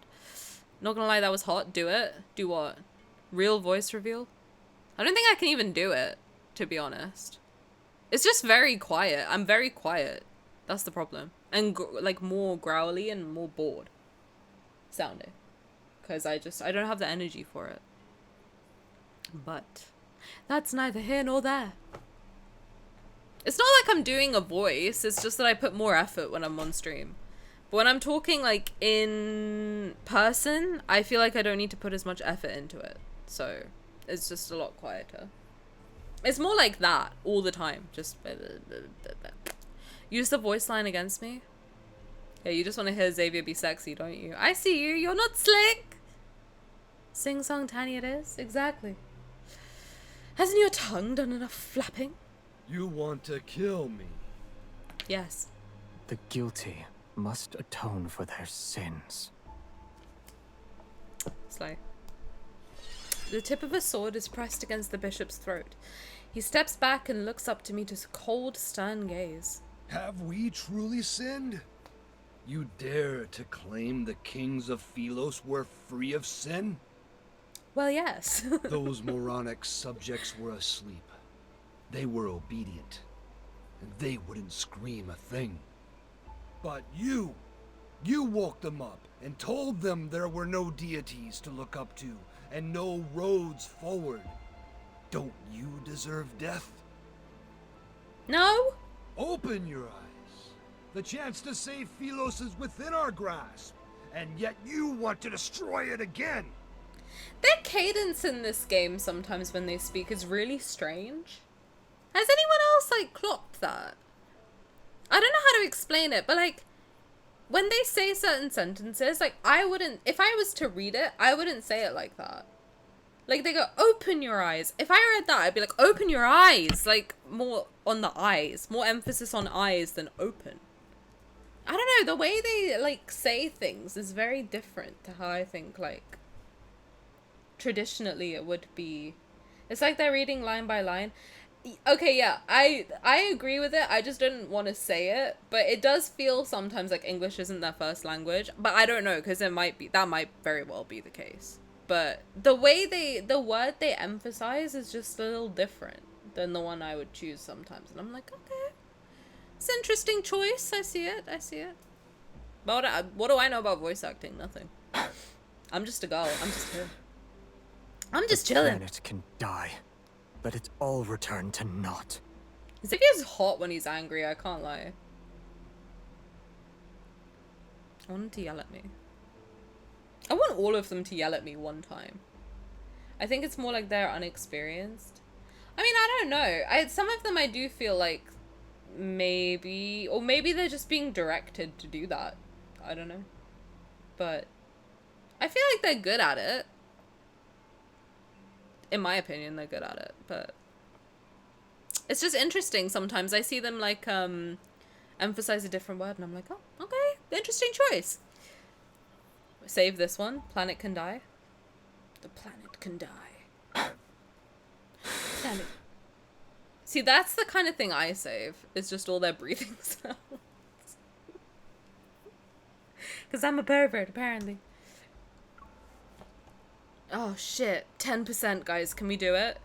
Not gonna lie, that was hot. Do it. Do what? Real voice reveal? I don't think I can even do it, to be honest. It's just very quiet. I'm very quiet. That's the problem. And like more growly and more bored sounding. Because I don't have the energy for it. But that's neither here nor there. It's not like I'm doing a voice. It's just that I put more effort when I'm on stream. But when I'm talking like in person, I feel like I don't need to put as much effort into it. So it's just a lot quieter. It's more like that all the time. Just use the voice line against me. Yeah, you just want to hear Xavier be sexy, don't you? I see you. You're not slick. Sing song Tani it is. Exactly. Hasn't your tongue done enough flapping? You want to kill me? Yes. The guilty must atone for their sins. Slay. The tip of a sword is pressed against the bishop's throat. He steps back and looks up to meet his cold, stern gaze. Have we truly sinned? You dare to claim the kings of Philos were free of sin? Well, yes. Those moronic subjects were asleep. They were obedient, and they wouldn't scream a thing. But you woke them up and told them there were no deities to look up to and no roads forward. Don't you deserve death? No? Open your eyes. The chance to save Philos is within our grasp, and yet you want to destroy it again. Their cadence in this game sometimes when they speak is really strange. Has anyone else, like, clocked that? I don't know how to explain it, but, like, when they say certain sentences, like, I wouldn't, if I was to read it, I wouldn't say it like that. Like, they go, open your eyes. If I read that, I'd be like, open your eyes. Like, more on the eyes. More emphasis on eyes than open. I don't know, the way they, like, say things is very different to how I think, like, traditionally it would be. It's like they're reading line by line. Okay, yeah, I agree with it. I just didn't want to say it, but it does feel sometimes like English isn't their first language. But I don't know, because it might be, that might very well be the case. But the way the word they emphasize is just a little different than the one I would choose sometimes. And I'm like, okay, it's an interesting choice. I see it. What do I know about voice acting? Nothing. I'm just a girl. I'm just here. I'm just the chilling. planet can die. Let it all return to naught. Xavier's hot when he's angry, I can't lie. I want him to yell at me. I want all of them to yell at me one time. I think it's more like they're unexperienced. I mean, I don't know. Some of them I do feel like maybe they're just being directed to do that. I don't know. But I feel like they're good at it. In my opinion, they're good at it, but it's just interesting sometimes. I see them like emphasize a different word and I'm like, oh, okay, interesting choice. Save this one. Planet can die. The planet can die. Planet. See, that's the kind of thing I save. It's just all their breathing sounds. Because I'm a pervert, apparently. Oh shit, 10% guys, can we do it?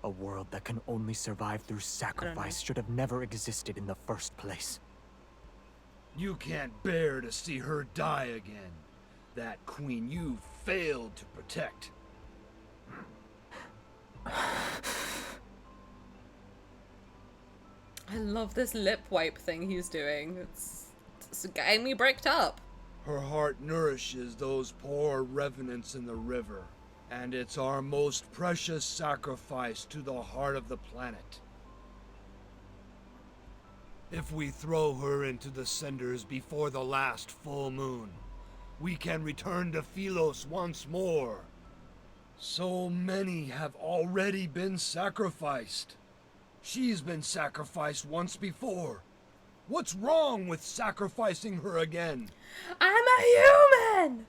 A world that can only survive through sacrifice should have never existed in the first place. You can't bear to see her die again. That queen you failed to protect. I love this lip wipe thing he's doing. It's getting me bricked up. Her heart nourishes those poor revenants in the river, and it's our most precious sacrifice to the heart of the planet. If we throw her into the cinders before the last full moon, we can return to Philos once more. So many have already been sacrificed. She's been sacrificed once before. What's wrong with sacrificing her again? I'm a human!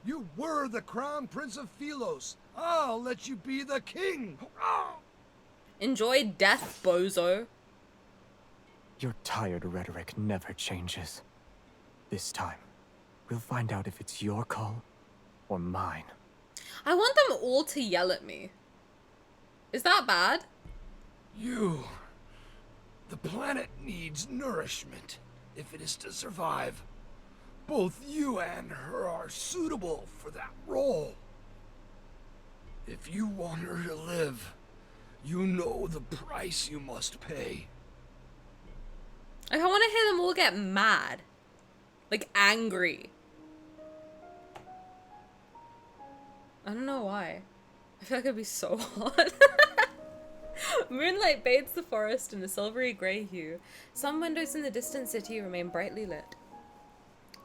You were the crown prince of Philos. I'll let you be the king. Enjoy death, bozo. Your tired rhetoric never changes. This time, we'll find out if it's your call or mine. I want them all to yell at me. Is that bad? The planet needs nourishment if it is to survive. Both you and her are suitable for that role. If you want her to live, you know the price you must pay. Like, I want to hear them all get mad. Like, angry. I don't know why. I feel like it'd be so hot. Moonlight bathes the forest in a silvery grey hue. Some windows in the distant city remain brightly lit.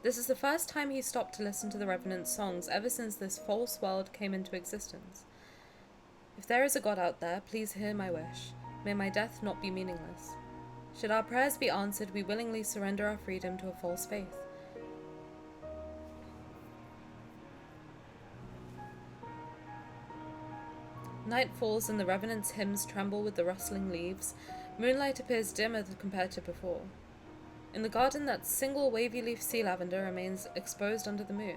This is the first time he stopped to listen to the Revenant's songs ever since this false world came into existence. If there is a god out there, please hear my wish. May my death not be meaningless. Should our prayers be answered, we willingly surrender our freedom to a false faith. Night falls and the Revenant's hymns tremble with the rustling leaves. Moonlight appears dimmer compared to before. In the garden, that single wavy leaf sea lavender remains exposed under the moon.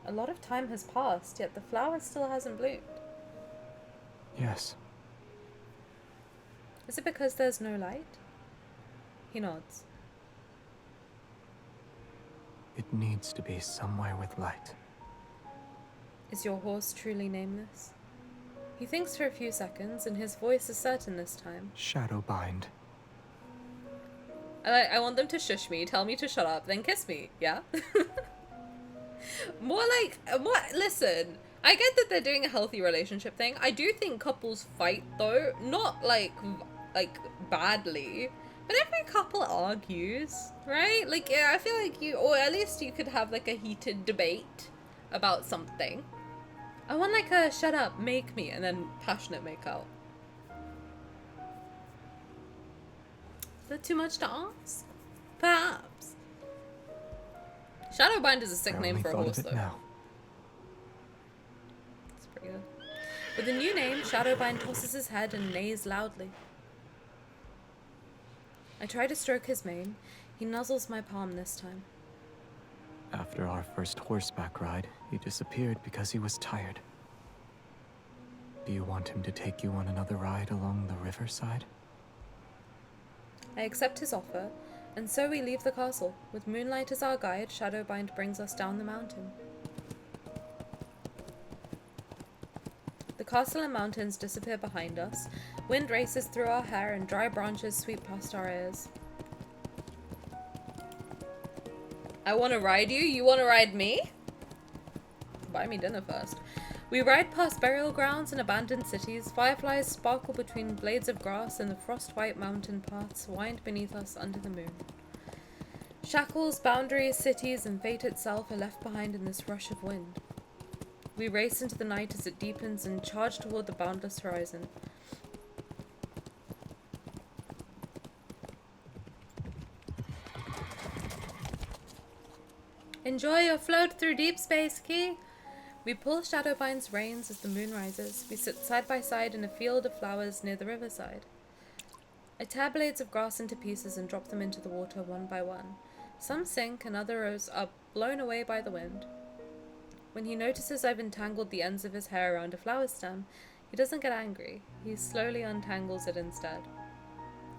A lot of time has passed, yet the flower still hasn't bloomed. Yes. Is it because there's no light? He nods. It needs to be somewhere with light. Is your horse truly nameless? He thinks for a few seconds, and his voice is certain this time. Shadowbind. I want them to shush me, tell me to shut up, then kiss me, yeah? Listen, I get that they're doing a healthy relationship thing. I do think couples fight, though. Not, like badly. But every couple argues, right? Like, yeah, I feel like or at least you could have, like, a heated debate about something. I want, like, a shut up, make me, and then passionate make out. Is that too much to ask? Perhaps. Shadowbind is a sick name for a horse, though. Now. It's pretty good. With a new name, Shadowbind tosses his head and neighs loudly. I try to stroke his mane. He nuzzles my palm this time. After our first horseback ride, he disappeared because he was tired. Do you want him to take you on another ride along the riverside? I accept his offer, And so we leave the castle. With moonlight as our guide, Shadowbind brings us down the mountain. The castle and mountains disappear behind us. Wind races through our hair and dry branches sweep past our ears. I want to ride you? You want to ride me? Buy me dinner first. We ride past burial grounds and abandoned cities. Fireflies sparkle between blades of grass, and the frost-white mountain paths wind beneath us under the moon. Shackles, boundaries, cities, and fate itself are left behind in this rush of wind. We race into the night as it deepens and charge toward the boundless horizon. Enjoy your float through deep space, Key! We pull Shadowbind's reins as the moon rises. We sit side by side in a field of flowers near the riverside. I tear blades of grass into pieces and drop them into the water one by one. Some sink and others are blown away by the wind. When he notices I've entangled the ends of his hair around a flower stem, he doesn't get angry. He slowly untangles it instead.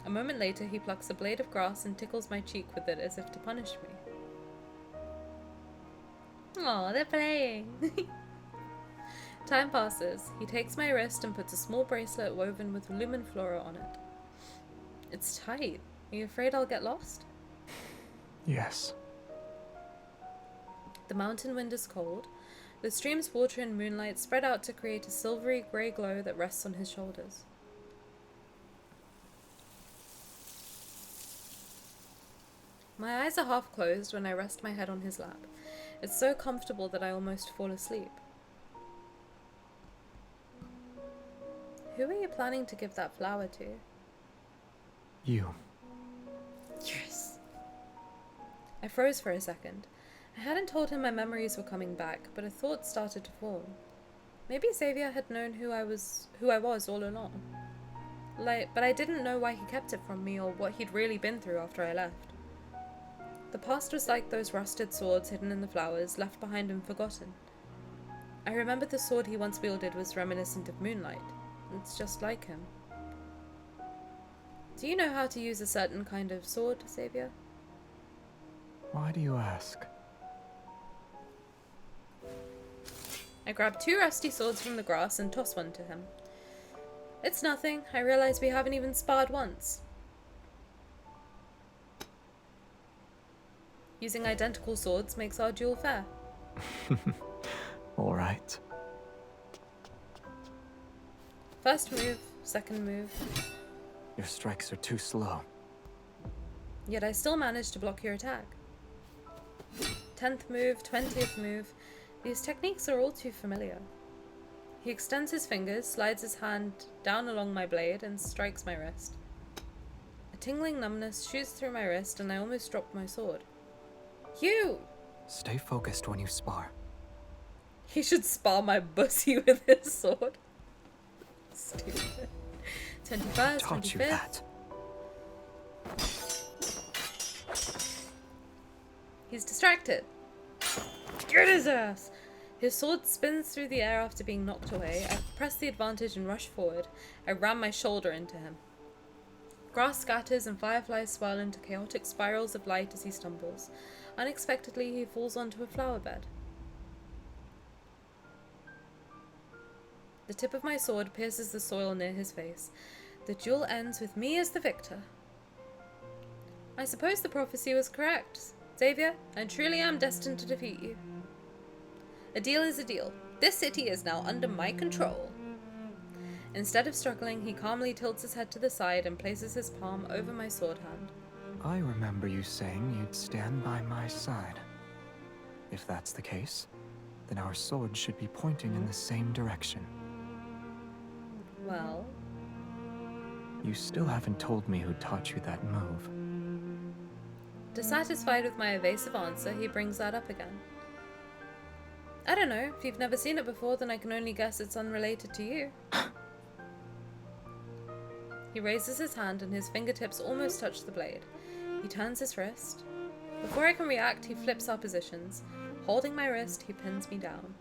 A moment later, he plucks a blade of grass and tickles my cheek with it as if to punish me. Aw, they're playing! Time passes. He takes my wrist and puts a small bracelet woven with lumen flora on it. It's tight. Are you afraid I'll get lost? Yes. The mountain wind is cold. The stream's water and moonlight spread out to create a silvery grey glow that rests on his shoulders. My eyes are half closed when I rest my head on his lap. It's so comfortable that I almost fall asleep. Who are you planning to give that flower to? You. Yes! I froze for a second. I hadn't told him my memories were coming back, but a thought started to form. Maybe Xavier had known who I was all along. But I didn't know why he kept it from me or what he'd really been through after I left. The past was like those rusted swords hidden in the flowers, left behind and forgotten. I remembered the sword he once wielded was reminiscent of moonlight. It's just like him. Do you know how to use a certain kind of sword, Xavier? Why do you ask? I grab 2 rusty swords from the grass and toss one to him. It's nothing. I realize we haven't even sparred once. Using identical swords makes our duel fair. All right. First move, second move. Your strikes are too slow. Yet I still manage to block your attack. 10th move, 20th move. These techniques are all too familiar. He extends his fingers, slides his hand down along my blade, and strikes my wrist. A tingling numbness shoots through my wrist, and I almost dropped my sword. You! Stay focused when you spar. He should spar my bussy with his sword. Stupid. 21st, 25th. He's distracted. Get his ass! His sword spins through the air after being knocked away. I press the advantage and rush forward. I ram my shoulder into him. Grass scatters and fireflies swirl into chaotic spirals of light as he stumbles. Unexpectedly, he falls onto a flower bed. The tip of my sword pierces the soil near his face. The duel ends with me as the victor. I suppose the prophecy was correct. Xavier, I truly am destined to defeat you. A deal is a deal. This city is now under my control. Instead of struggling, he calmly tilts his head to the side and places his palm over my sword hand. I remember you saying you'd stand by my side. If that's the case, then our swords should be pointing in the same direction. Well? You still haven't told me who taught you that move. Dissatisfied with my evasive answer, he brings that up again. I don't know. If you've never seen it before, then I can only guess it's unrelated to you. He raises his hand and his fingertips almost touch the blade. He turns his wrist. Before I can react, he flips our positions. Holding my wrist, he pins me down.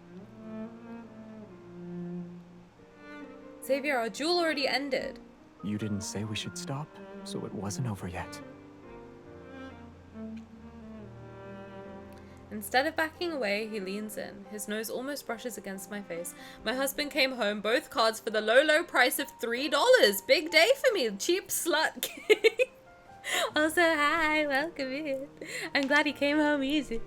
Xavier, our duel already ended. You didn't say we should stop, so it wasn't over yet. Instead of backing away, he leans in. His nose almost brushes against my face. My husband came home, both cards for the low price of $3. Big day for me, cheap slut king. Also, hi, welcome in. I'm glad he came home easy.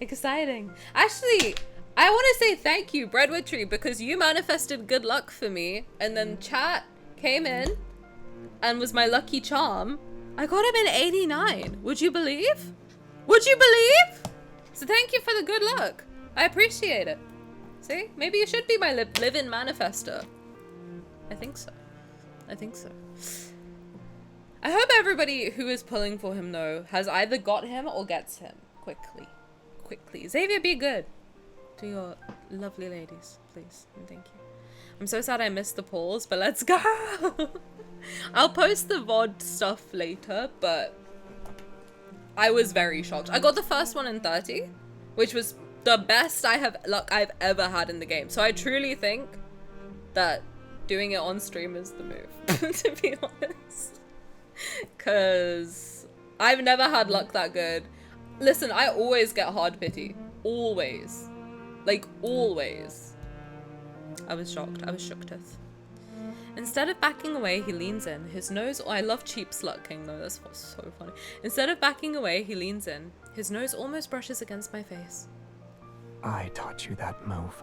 Exciting. Actually, I want to say thank you, Breadwood Tree, because you manifested good luck for me, and then chat came in and was my lucky charm. I got him in 89. Would you believe? Would you believe? So thank you for the good luck. I appreciate it. See? Maybe you should be my live-in manifester. I think so. I think so. I hope everybody who is pulling for him, though, has either got him or gets him. Quickly. Quickly. Xavier, be good to your lovely ladies, please. And thank you. I'm so sad I missed the polls, but let's go! I'll post the VOD stuff later, but I was very shocked. I got the first one in 30, which was the best luck I've ever had in the game. So I truly think that doing it on stream is the move, to be honest. Because I've never had luck that good. Listen, I always get hard pity. Always. Like, always. I was shocked. I was shooketh. Instead of backing away, he leans in. His nose... Oh, I love cheap slut king, though. That's so funny. Instead of backing away, he leans in. His nose almost brushes against my face. I taught you that move.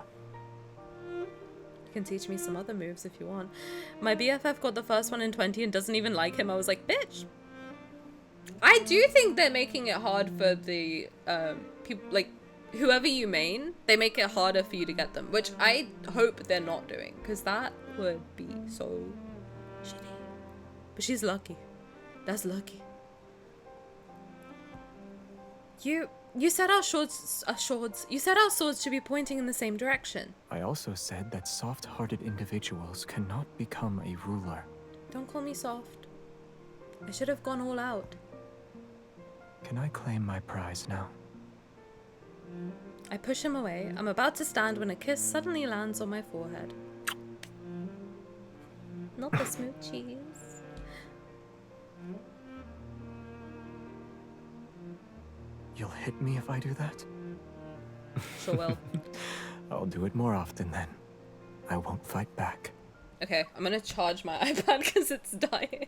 You can teach me some other moves if you want. My BFF got the first one in 20 and doesn't even like him. I was like, bitch. I do think they're making it hard for the people, like, whoever you main, they make it harder for you to get them, which I hope they're not doing, because that would be so shitty. But she's lucky. That's lucky. You said our swords should be pointing in the same direction. I also said that soft-hearted individuals cannot become a ruler. Don't call me soft. I should have gone all out. Can I claim my prize now? I push him away. I'm about to stand when a kiss suddenly lands on my forehead. Not the smoochies. You'll hit me if I do that? Sure will. I'll do it more often then. I won't fight back. Okay, I'm gonna charge my iPad because it's dying.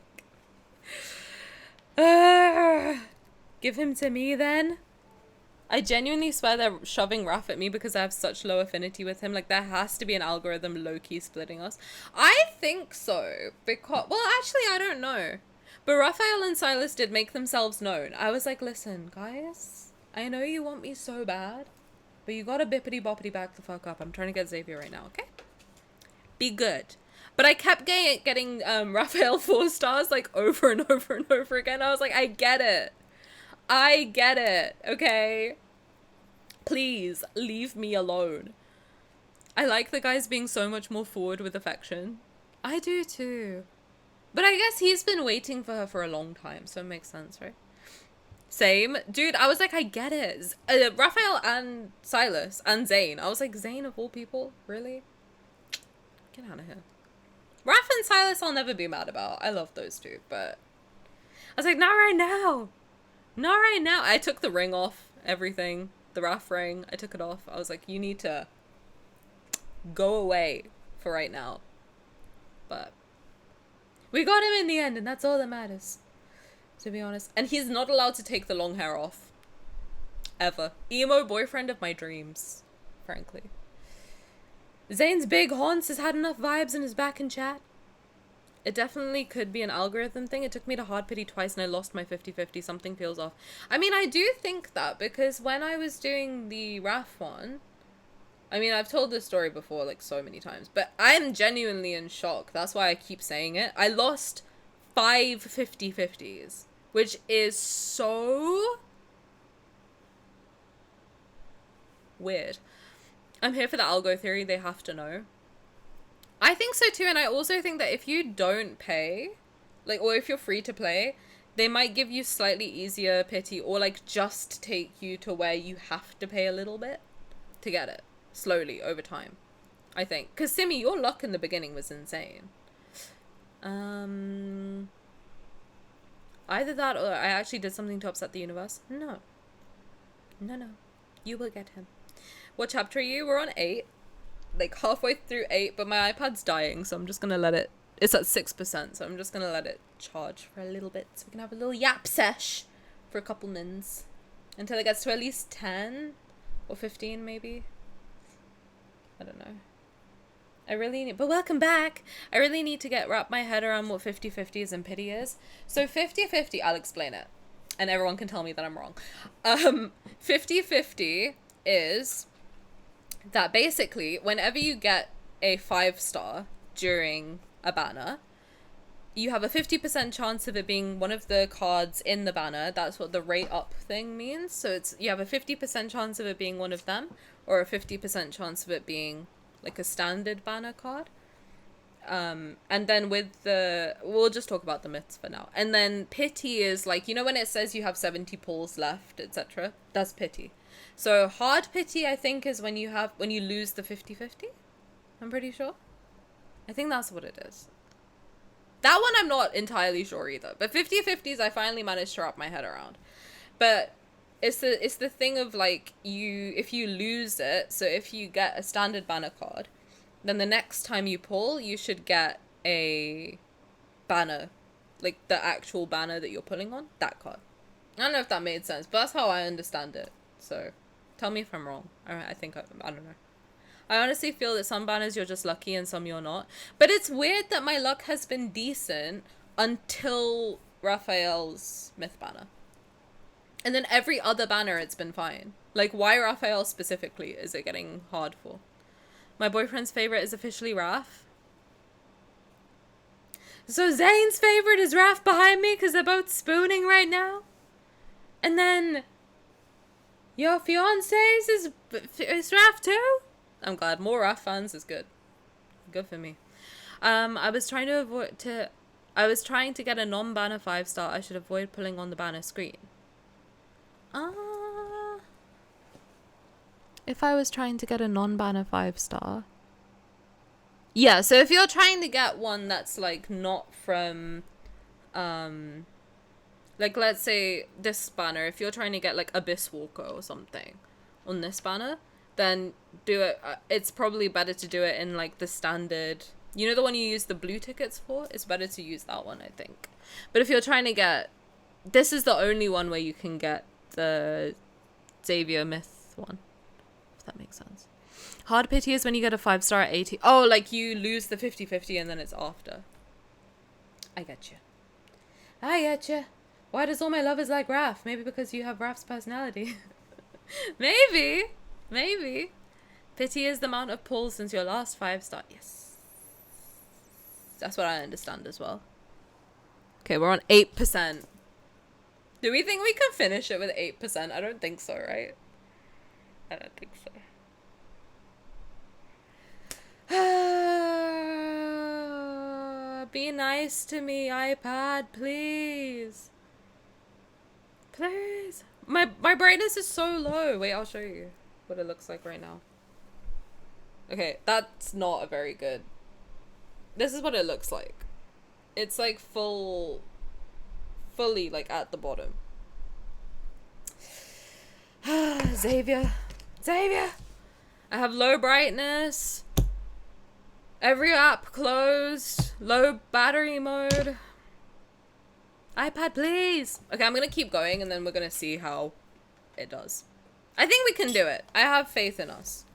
Give him to me then. I genuinely swear they're shoving Raph at me because I have such low affinity with him. Like, there has to be an algorithm low-key splitting us. I think so, because... Well, actually, I don't know. But Raphael and Sylus did make themselves known. I was like, listen, guys, I know you want me so bad, but you gotta bippity-boppity back the fuck up. I'm trying to get Xavier right now, okay? Be good. But I kept getting Raphael 4 stars, like, over and over and over again. I was like, I get it. I get it, okay? Please, leave me alone. I like the guys being so much more forward with affection. I do too. But I guess he's been waiting for her for a long time, so it makes sense, right? Same. Dude, I was like, I get it. Raphael and Sylus and Zayne. I was like, Zayne of all people? Really? Get out of here. Raph and Sylus I'll never be mad about. I love those two, but... I was like, not right now. Not right now. I took the ring off, everything. The Raph ring, I took it off. I was like, you need to go away for right now. But we got him in the end, and that's all that matters, to be honest. And he's not allowed to take the long hair off. Ever. Emo boyfriend of my dreams, frankly. Zayne's big haunts has had enough vibes and is back in chat. It definitely could be an algorithm thing. It took me to hard pity twice and I lost my 50-50. Something feels off. I mean, I do think that because when I was doing the Raph one, I mean, I've told this story before like so many times, but I'm genuinely in shock. That's why I keep saying it. I lost 5 50-50s, which is so weird. I'm here for the algo theory. They have to know. I think so too, and I also think that if you don't pay, like, or if you're free to play, they might give you slightly easier pity, or like just take you to where you have to pay a little bit to get it, slowly, over time, I think. Because Simi, your luck in the beginning was insane. Either that, or I actually did something to upset the universe. No. No, no. You will get him. What chapter are you? We're on 8. Like halfway through 8, but my iPad's dying, so I'm just gonna let it. It's at 6%, so I'm just gonna let it charge for a little bit, so we can have a little yap sesh for a couple mins until it gets to at least 10 or 15, maybe. I don't know. I really need, but welcome back. I really need to wrap my head around what 50/50s and pity is. So 50/50, I'll explain it, and everyone can tell me that I'm wrong. 50/50 is that basically whenever you get a 5-star during a banner, you have a 50% chance of it being one of the cards in the banner. That's what the rate up thing means. So it's, you have a 50% chance of it being one of them, or a 50% chance of it being like a standard banner card. And then with the, we'll just talk about the myths for now. And then pity is like, you know when it says you have 70 pulls left, etc. That's pity. So hard pity, I think, is when you lose the 50/50. I'm pretty sure. I think that's what it is. That one I'm not entirely sure either. But 50/50s I finally managed to wrap my head around. But it's the thing of like, if you lose it, so if you get a standard banner card, then the next time you pull, you should get a banner, like the actual banner that you're pulling on, that card. I don't know if that made sense, but that's how I understand it. So tell me if I'm wrong. I think I don't know. I honestly feel that some banners you're just lucky and some you're not. But it's weird that my luck has been decent until Raphael's myth banner. And then every other banner it's been fine. Like, why Raphael specifically is it getting hard for? My boyfriend's favorite is officially Raph. So Zayne's favorite is Raph behind me because they're both spooning right now. And then your fiance's is Raph too? I'm glad. More Raph fans is good. Good for me. I was trying to get a non-banner 5-star. I should avoid pulling on the banner screen. If I was trying to get a non-banner 5-star. Yeah, so if you're trying to get one that's like not from like let's say this banner, if you're trying to get like Abyss Walker or something on this banner, then do it. It's probably better to do it in like the standard, you know, the one you use the blue tickets for. It's better to use that one, I think. But if you're trying to get, this is the only one where you can get the Xavier Myth one, if that makes sense. Hard pity is when you get a 5-star at 80. Oh, like you lose the 50/50 and then it's after. I get you. I get you. Why does all my lovers like Raph? Maybe because you have Raph's personality. Maybe. Maybe. Pity is the amount of pulls since your last 5-star. Yes. That's what I understand as well. Okay, we're on 8%. Do we think we can finish it with 8%? I don't think so, right? I don't think so. Be nice to me, iPad, please. Please. My brightness is so low. Wait, I'll show you what it looks like right now. Okay, that's not a very good. This is what it looks like. It's like fully like at the bottom. Xavier. I have low brightness. Every app closed. Low battery mode. iPad, please. Okay, I'm gonna keep going and then we're gonna see how it does. I think we can do it. I have faith in us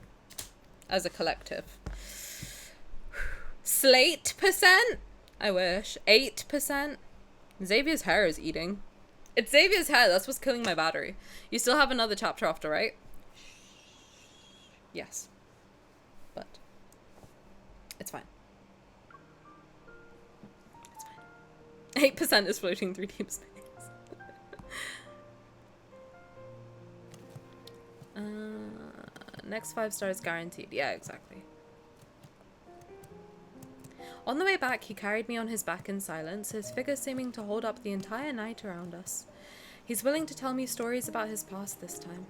as a collective. Slate %? I wish. 8%? Xavier's hair is eating. It's Xavier's hair. That's what's killing my battery. You still have another chapter after, right? Yes. But it's fine. It's fine. 8% is floating through deep space. Next 5 stars guaranteed. Yeah, exactly. On the way back, he carried me on his back in silence, his figure seeming to hold up the entire night around us. He's willing to tell me stories about his past this time.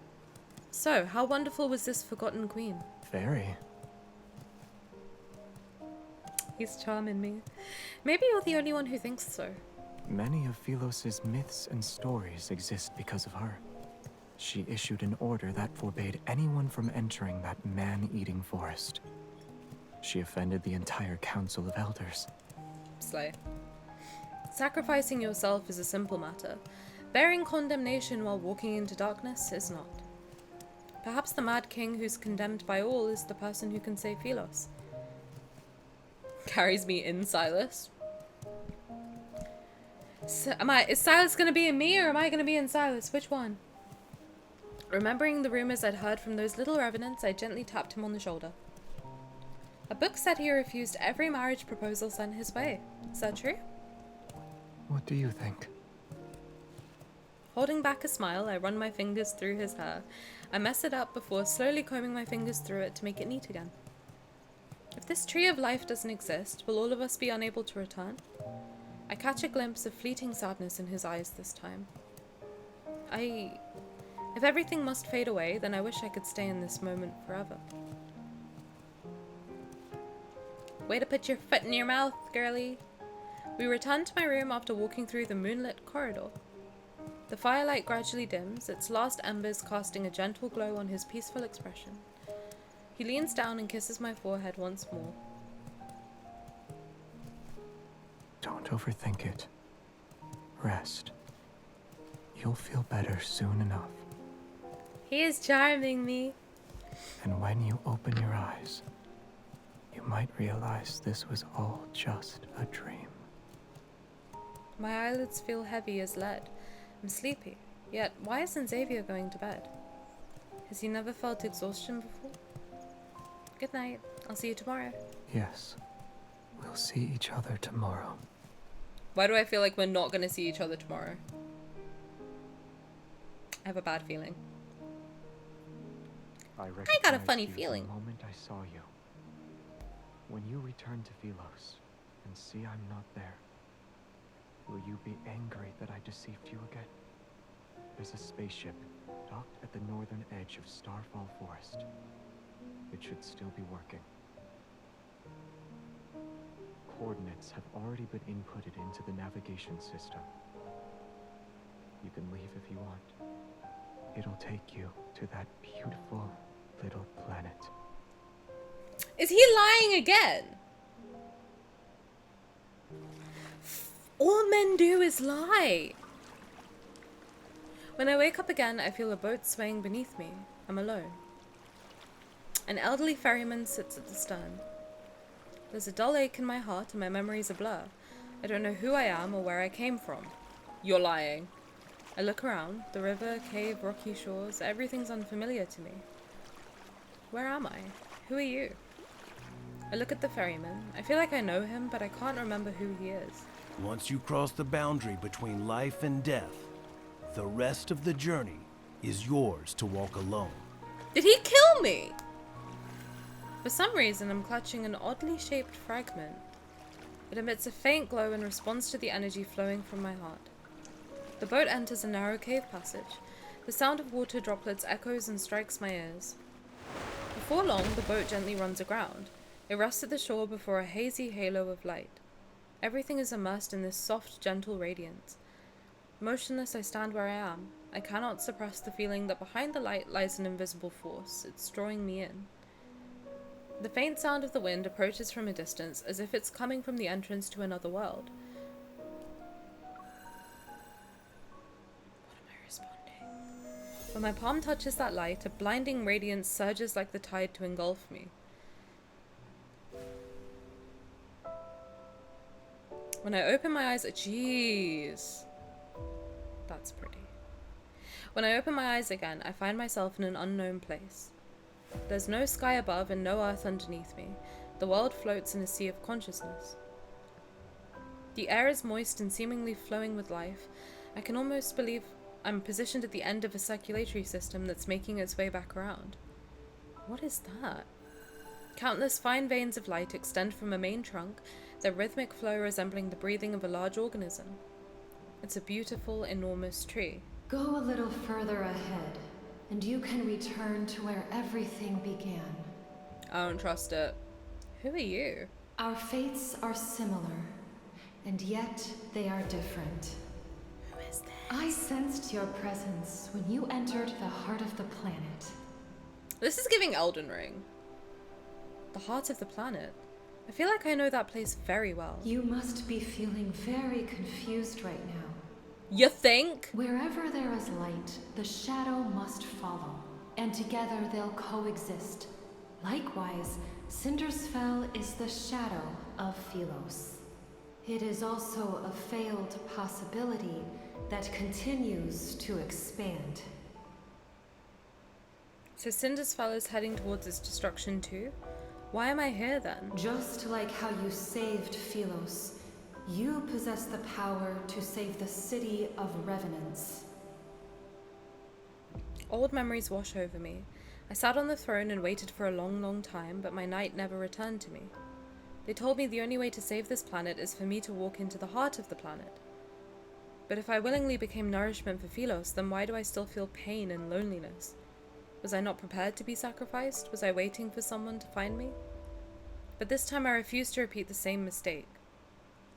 So, how wonderful was this forgotten queen? Very. He's charming me. Maybe you're the only one who thinks so. Many of Philos's myths and stories exist because of her. She issued an order that forbade anyone from entering that man-eating forest. She offended the entire Council of Elders. Slay. Sacrificing yourself is a simple matter. Bearing condemnation while walking into darkness is not. Perhaps the Mad King who's condemned by all is the person who can save Philos. Carries me in Sylus. So, is Sylus gonna be in me or am I gonna be in Sylus? Which one? Remembering the rumors I'd heard from those little revenants, I gently tapped him on the shoulder. A book said he refused every marriage proposal sent his way. Is that true? What do you think? Holding back a smile, I run my fingers through his hair. I mess it up before slowly combing my fingers through it to make it neat again. If this tree of life doesn't exist, will all of us be unable to return? I catch a glimpse of fleeting sadness in his eyes this time. If everything must fade away, then I wish I could stay in this moment forever. Way to put your foot in your mouth, girlie. We return to my room after walking through the moonlit corridor. The firelight gradually dims, its last embers casting a gentle glow on his peaceful expression. He leans down and kisses my forehead once more. Don't overthink it. Rest. You'll feel better soon enough. He is charming me. And when you open your eyes, you might realize this was all just a dream. My eyelids feel heavy as lead. I'm sleepy. Yet, why isn't Xavier going to bed? Has he never felt exhaustion before? Good night. I'll see you tomorrow. Yes. We'll see each other tomorrow. Why do I feel like we're not going to see each other tomorrow? I have a bad feeling. I got a funny feeling. The moment I saw you. When you return to Philos and see I'm not there, will you be angry that I deceived you again? There's a spaceship docked at the northern edge of Starfall Forest. It should still be working. Coordinates have already been inputted into the navigation system. You can leave if you want. It'll take you to that beautiful little planet. Is he lying again? All men do is lie. When I wake up again, I feel a boat swaying beneath me. I'm alone. An elderly ferryman sits at the stern. There's a dull ache in my heart and my memory's a blur. I don't know who I am or where I came from. You're lying. I look around. The river, cave, rocky shores, everything's unfamiliar to me. Where am I? Who are you? I look at the ferryman. I feel like I know him, but I can't remember who he is. Once you cross the boundary between life and death, the rest of the journey is yours to walk alone. Did he kill me? For some reason, I'm clutching an oddly shaped fragment. It emits a faint glow in response to the energy flowing from my heart. The boat enters a narrow cave passage. The sound of water droplets echoes and strikes my ears. Before long, the boat gently runs aground. It rests at the shore before a hazy halo of light. Everything is immersed in this soft, gentle radiance. Motionless, I stand where I am. I cannot suppress the feeling that behind the light lies an invisible force. It's drawing me in. The faint sound of the wind approaches from a distance, as if it's coming from the entrance to another world. What am I responding? When my palm touches that light, a blinding radiance surges like the tide to engulf me. When I open my eyes, jeez. That's pretty. When I open my eyes again, I find myself in an unknown place. There's no sky above and no earth underneath me. The world floats in a sea of consciousness. The air is moist and seemingly flowing with life. I can almost believe I'm positioned at the end of a circulatory system that's making its way back around. What is that? Countless fine veins of light extend from a main trunk, their rhythmic flow resembling the breathing of a large organism. It's a beautiful, enormous tree. Go a little further ahead, and you can return to where everything began. I don't trust it. Who are you? Our fates are similar, and yet they are different. Who is this? I sensed your presence when you entered the heart of the planet. This is giving Elden Ring. The heart of the planet. I feel like I know that place very well. You must be feeling very confused right now. You think? Wherever there is light, the shadow must follow, and together they'll coexist. Likewise, Cindersfell is the shadow of Philos. It is also a failed possibility that continues to expand. So Cindersfell is heading towards its destruction too? Why am I here then? Just like how you saved Philos, you possess the power to save the city of Revenants. Old memories wash over me. I sat on the throne and waited for a long, long time, but my knight never returned to me. They told me the only way to save this planet is for me to walk into the heart of the planet. But if I willingly became nourishment for Philos, then why do I still feel pain and loneliness? Was I not prepared to be sacrificed? Was I waiting for someone to find me? But this time I refused to repeat the same mistake.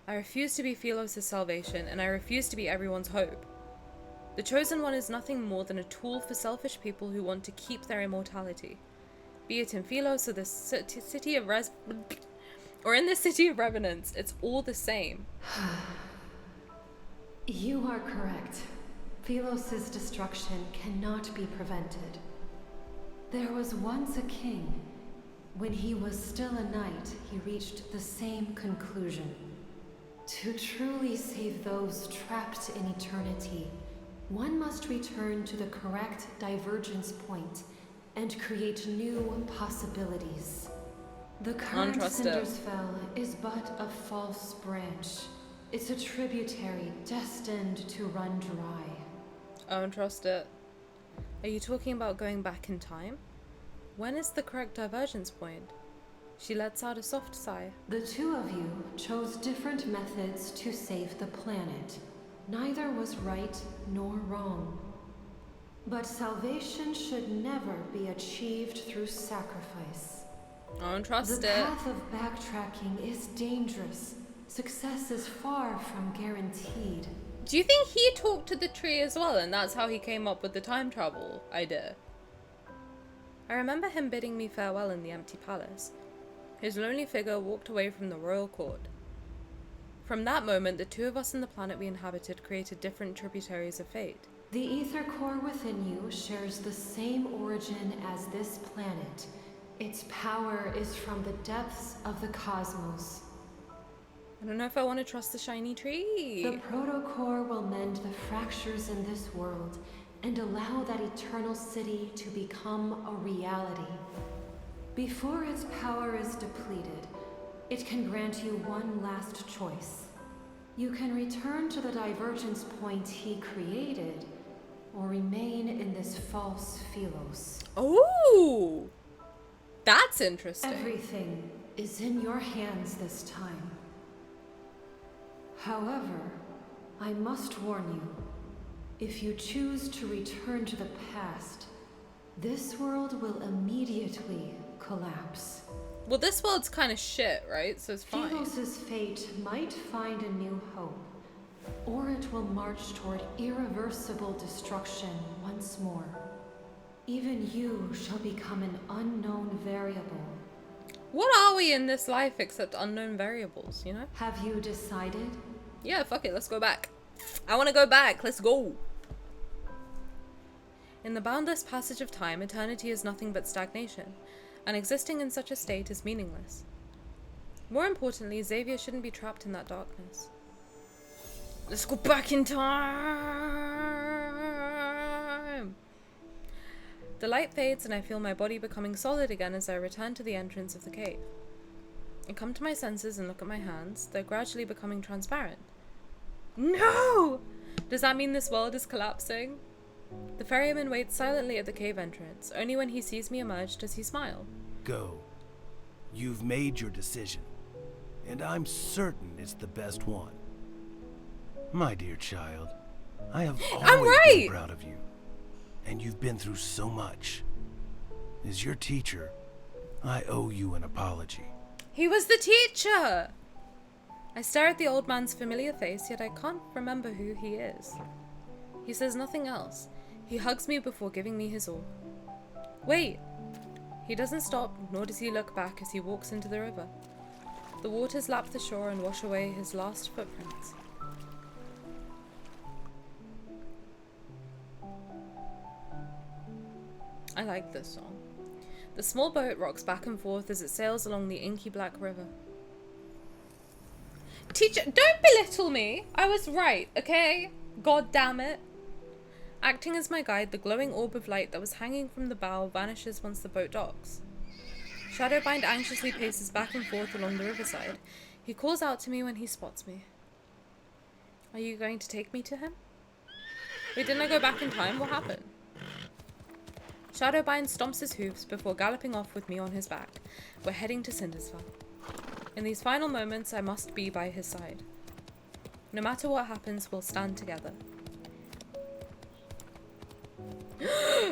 I refuse to be Philos' salvation, and I refuse to be everyone's hope. The Chosen One is nothing more than a tool for selfish people who want to keep their immortality. Be it in Philos or the city of in the city of Revenants, it's all the same. You are correct. Philos' destruction cannot be prevented. There was once a king. When he was still a knight, he reached the same conclusion. To truly save those trapped in eternity, one must return to the correct divergence point and create new possibilities. The current Cindersfell is but a false branch. It's a tributary destined to run dry. I don't trust it. Are you talking about going back in time? When is the correct divergence point? She lets out a soft sigh. The two of you chose different methods to save the planet. Neither was right nor wrong. But salvation should never be achieved through sacrifice. I don't trust it. The path of backtracking is dangerous. Success is far from guaranteed. Do you think he talked to the tree as well, and that's how he came up with the time travel idea? I remember him bidding me farewell in the empty palace. His lonely figure walked away from the royal court. From that moment, the two of us and the planet we inhabited created different tributaries of fate. The ether core within you shares the same origin as this planet. Its power is from the depths of the cosmos. I don't know if I want to trust the shiny tree. The protocore will mend the fractures in this world and allow that eternal city to become a reality. Before its power is depleted, it can grant you one last choice. You can return to the divergence point he created, or remain in this false Philos. Oh! That's interesting. Everything is in your hands this time. However, I must warn you, if you choose to return to the past, this world will immediately collapse. Well, this world's kind of shit, right? So it's fine. Philos' fate might find a new hope, or it will march toward irreversible destruction once more. Even you shall become an unknown variable. What are we in this life except unknown variables, you know? Have you decided? Yeah, fuck it, let's go back. I want to go back, let's go. In the boundless passage of time, eternity is nothing but stagnation, and existing in such a state is meaningless. More importantly, Xavier shouldn't be trapped in that darkness. Let's go back in time! The light fades and I feel my body becoming solid again as I return to the entrance of the cave. I come to my senses and look at my hands. They're gradually becoming transparent. No! Does that mean this world is collapsing? The ferryman waits silently at the cave entrance. Only when he sees me emerge does he smile. Go. You've made your decision, and I'm certain it's the best one. My dear child, I have always been proud of you, and you've been through so much. As your teacher, I owe you an apology. He was the teacher! I stare at the old man's familiar face, yet I can't remember who he is. He says nothing else. He hugs me before giving me his all. Wait! He doesn't stop, nor does he look back as he walks into the river. The waters lap the shore and wash away his last footprints. I like this song. The small boat rocks back and forth as it sails along the inky black river. Teacher, don't belittle me! I was right, okay? God damn it. Acting as my guide, the glowing orb of light that was hanging from the bow vanishes once the boat docks. Shadowbind anxiously paces back and forth along the riverside. He calls out to me when he spots me. Are you going to take me to him? Wait, didn't I go back in time? What happened? Shadowbind stomps his hooves before galloping off with me on his back. We're heading to Cindersfell. In these final moments, I must be by his side. No matter what happens, we'll stand together.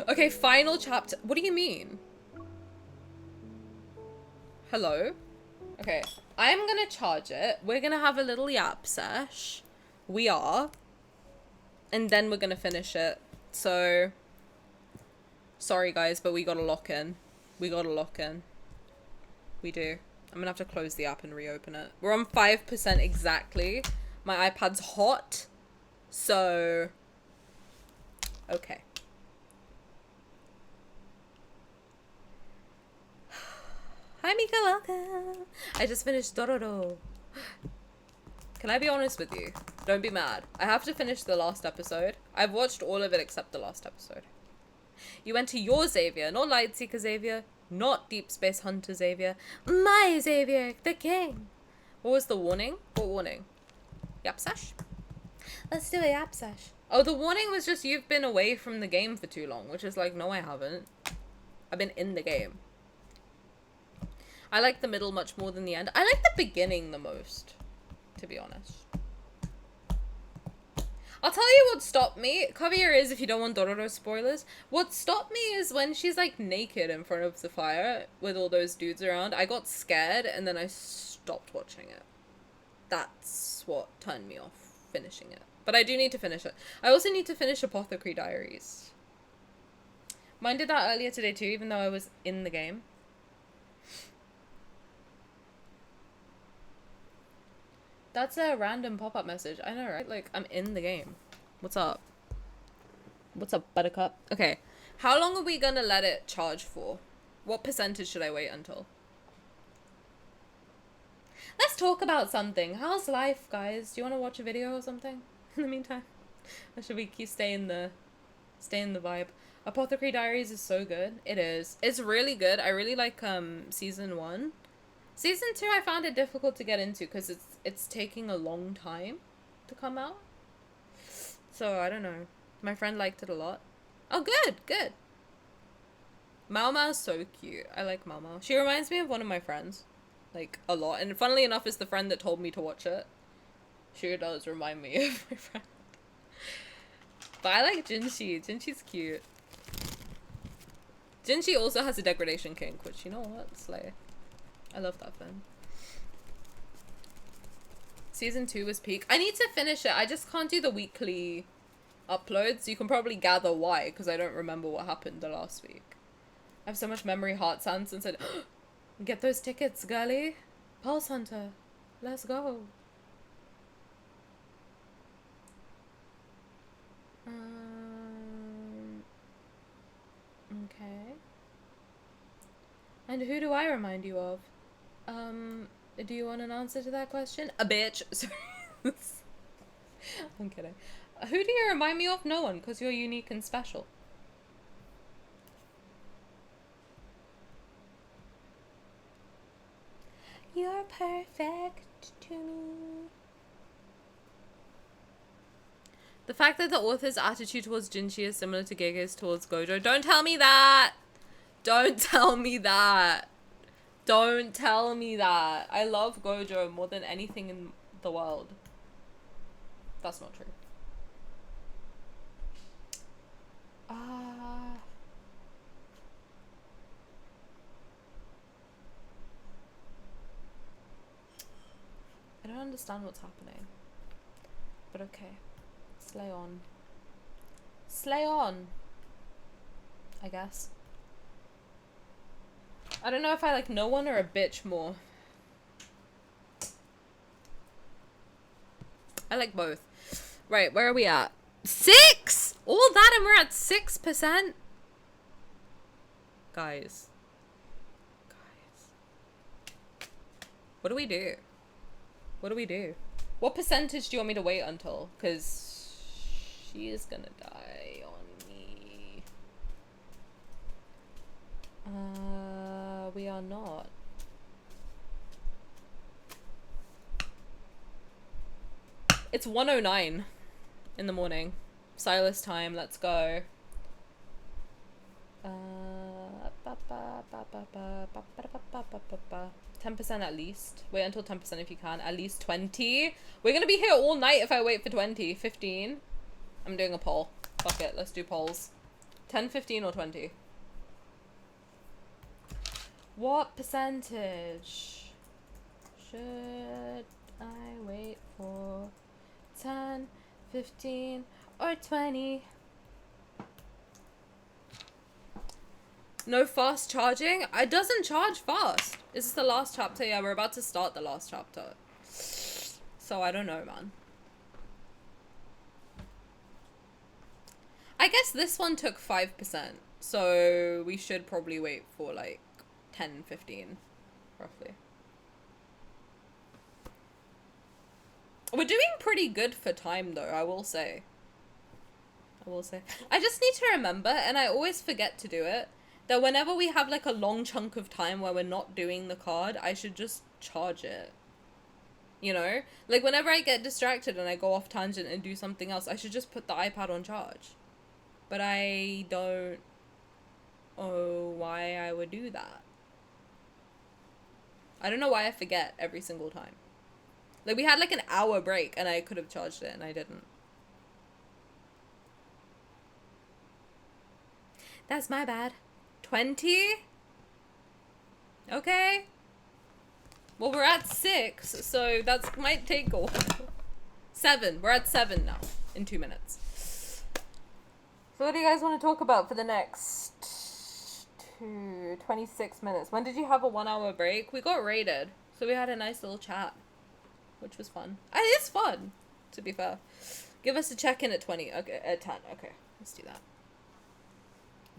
Okay, final chapter. What do you mean? Hello? Okay, I'm gonna charge it. We're gonna have a little yap sesh. We are. And then we're gonna finish it. So... sorry guys, but we gotta lock in. We gotta lock in. We do. I'm gonna have to close the app and reopen it. We're on 5% exactly. My iPad's hot. So... okay. Hi Mika, welcome. I just finished Dororo. Can I be honest with you? Don't be mad. I have to finish the last episode. I've watched all of it except the last episode. You went to your Xavier, not Lightseeker Xavier, not Deepspace Hunter Xavier. My Xavier, the king. What was the warning? What warning? Yap sesh? Let's do a yap sesh. Oh, the warning was just you've been away from the game for too long, which is like, no I haven't. I've been in the game. I like the middle much more than the end. I like the beginning the most, to be honest. I'll tell you what stopped me. Cover your ears if you don't want Dororo spoilers. What stopped me is when she's like naked in front of the fire with all those dudes around. I got scared and then I stopped watching it. That's what turned me off finishing it. But I do need to finish it. I also need to finish Apothecary Diaries. Mine did that earlier today too, even though I was in the game. That's a random pop-up message. I know, right? Like, I'm in the game. What's up? What's up, buttercup? Okay. How long are we gonna let it charge for? What percentage should I wait until? Let's talk about something. How's life, guys? Do you want to watch a video or something in the meantime? Or should we keep stay in the vibe? Apothecary Diaries is so good. It is. It's really good. I really like season 1. Season 2 I found it difficult to get into because it's taking a long time to come out. So I don't know. My friend liked it a lot. Oh good, good. Mao Mao's so cute. I like Mao Mao. She reminds me of one of my friends. Like a lot. And funnily enough is the friend that told me to watch it. She does remind me of my friend. But I like Jinshi. Jinshi's cute. Jinshi also has a degradation kink, which you know what? Slay. I love that film. Season 2 was peak. I need to finish it. I just can't do the weekly uploads. You can probably gather why, because I don't remember what happened the last week. I have so much memory heart sand since I... Get those tickets, girly. Pulse Hunter. Let's go. Okay. And who do I remind you of? Do you want an answer to that question? A bitch. Sorry. I'm kidding. Who do you remind me of? No one, because you're unique and special. You're perfect to me. The fact that the author's attitude towards Jinshi is similar to Gege's towards Gojo. Don't tell me that! Don't tell me that! Don't tell me that. I love Gojo more than anything in the world. That's not true. I don't understand what's happening. But okay. Slay on. Slay on, I guess. I don't know if I like no one or a bitch more. I like both. Right, where are we at? 6? All that and we're at 6%? Guys. What do we do? What do we do? What percentage do you want me to wait until? Because she is gonna die on me. We are not. It's 1:09 in the morning. Sylus time, let's go. 10% at least. Wait until 10% if you can. At least 20. We're gonna be here all night if I wait for 20. 15. I'm doing a poll. Fuck it, let's do polls. 10, 15, or 20? What percentage should I wait for? 10, 15, or 20? No fast charging? It doesn't charge fast. Is this the last chapter? Yeah, we're about to start the last chapter. So I don't know, man. I guess this one took 5%. So we should probably wait for like 10, 15, roughly. We're doing pretty good for time though, I will say. I just need to remember, and I always forget to do it, that whenever we have like a long chunk of time where we're not doing the card, I should just charge it. You know? Like whenever I get distracted and I go off tangent and do something else, I should just put the iPad on charge. But I don't know why I would do that. I don't know why I forget every single time. Like we had like an hour break and I could have charged it and I didn't. That's my bad. 20? Okay. Well, we're at 6, so that might take a while. 7. We're at 7 now, in 2 minutes. So what do you guys want to talk about for the next 26 minutes? When did you have a 1 hour break? We got raided, so we had a nice little chat, which was fun. It's fun, to be fair. Give us a check-in at 20. Okay, at 10. Okay, let's do that.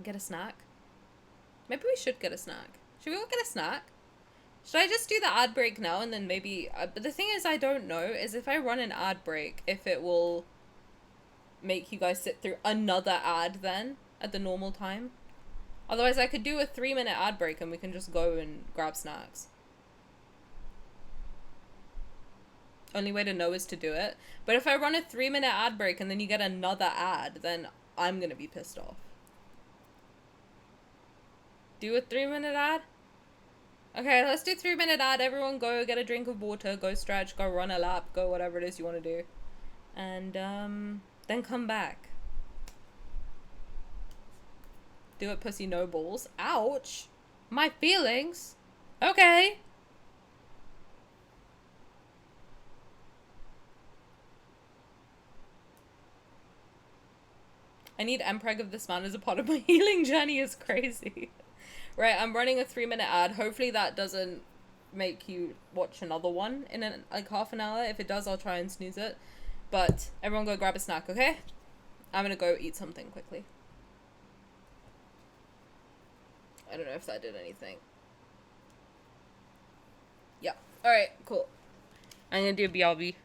Get a snack? Maybe we should get a snack. Should we all get a snack? Should I just do the ad break now and then maybe... but the thing is I don't know is if I run an ad break, if it will make you guys sit through another ad then at the normal time. Otherwise I could do a 3-minute ad break and we can just go and grab snacks. Only way to know is to do it. But if I run a 3-minute ad break and then you get another ad, then I'm gonna be pissed off. Do a 3-minute ad? Okay, let's do 3-minute ad. Everyone go get a drink of water, go stretch, go run a lap, go whatever it is you want to do. And then come back. Do it, pussy, no balls. Ouch! My feelings! Okay! I need Mpreg of this man as a part of my healing journey is crazy. Right, I'm running a 3-minute ad. Hopefully that doesn't make you watch another one in like half an hour. If it does, I'll try and snooze it. But everyone go grab a snack, okay? I'm gonna go eat something quickly. I don't know if that did anything. Yeah. Alright, cool. I'm gonna do a BRB.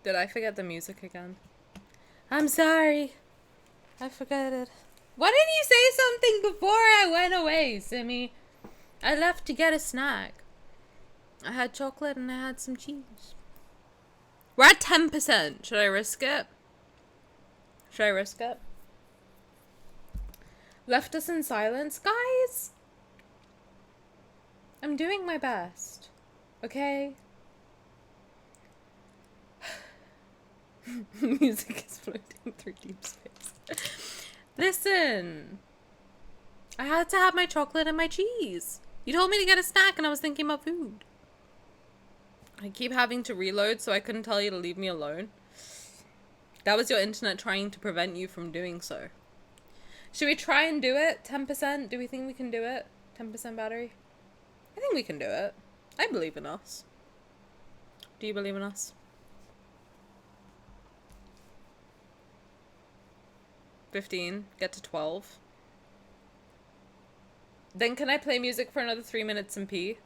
Did I forget the music again? I'm sorry. I forgot it. Why didn't you say something before I went away, Simmy? I left to get a snack. I had chocolate and I had some cheese. We're at 10%. Should I risk it? Should I risk it? Left us in silence. Guys! I'm doing my best. Okay? Music is floating through deep space. Listen! I had to have my chocolate and my cheese. You told me to get a snack and I was thinking about food. I keep having to reload so I couldn't tell you to leave me alone. That was your internet trying to prevent you from doing so. Should we try and do it? 10%? Do we think we can do it? 10% battery? I think we can do it. I believe in us. Do you believe in us? 15. Get to 12. Then can I play music for another 3 minutes and pee?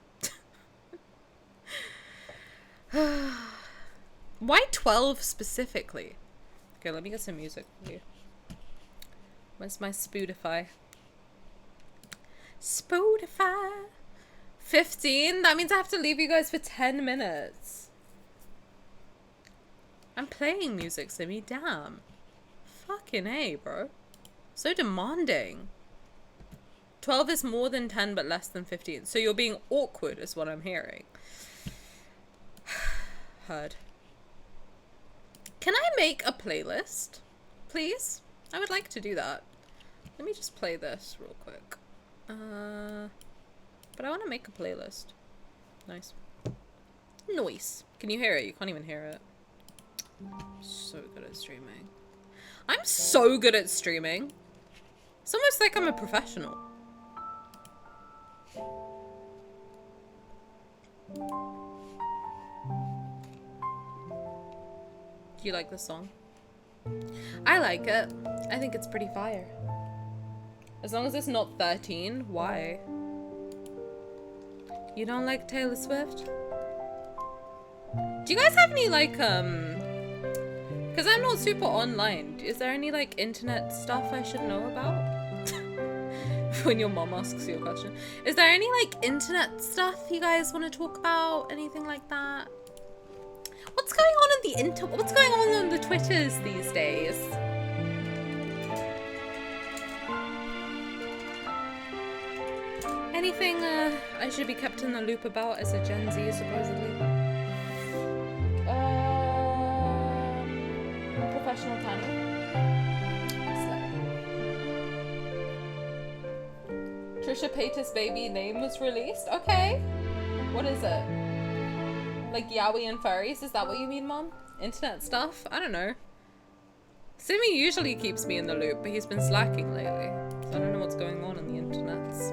Why 12 specifically? Okay, let me get some music for you. Where's my Spotify? Spotify! 15? That means I have to leave you guys for 10 minutes. I'm playing music, Simmy. Damn. Fucking A, bro. So demanding. 12 is more than 10 but less than 15. So you're being awkward is what I'm hearing. Heard. Can I make a playlist? Please? I would like to do that. Let me just play this real quick. But I want to make a playlist. Nice. Noise. Can you hear it? You can't even hear it. I'm so good at streaming. I'm so good at streaming. It's almost like I'm a professional. Do you like this song? I like it. I think it's pretty fire. As long as it's not 13, why? You don't like Taylor Swift? Do you guys have any, like, because I'm not super online. Is there any, like, internet stuff I should know about? When your mom asks you a question. Is there any, like, internet stuff you guys want to talk about? Anything like that? What's going on in the what's going on the Twitters these days? Anything I should be kept in the loop about as a Gen Z, supposedly? Professional Tani. Trisha Paytas' baby name was released? Okay. What is it? Like yaoi and furries? Is that what you mean, Mom? Internet stuff? I don't know. Simmy usually keeps me in the loop, but he's been slacking lately. So I don't know what's going on in the internets.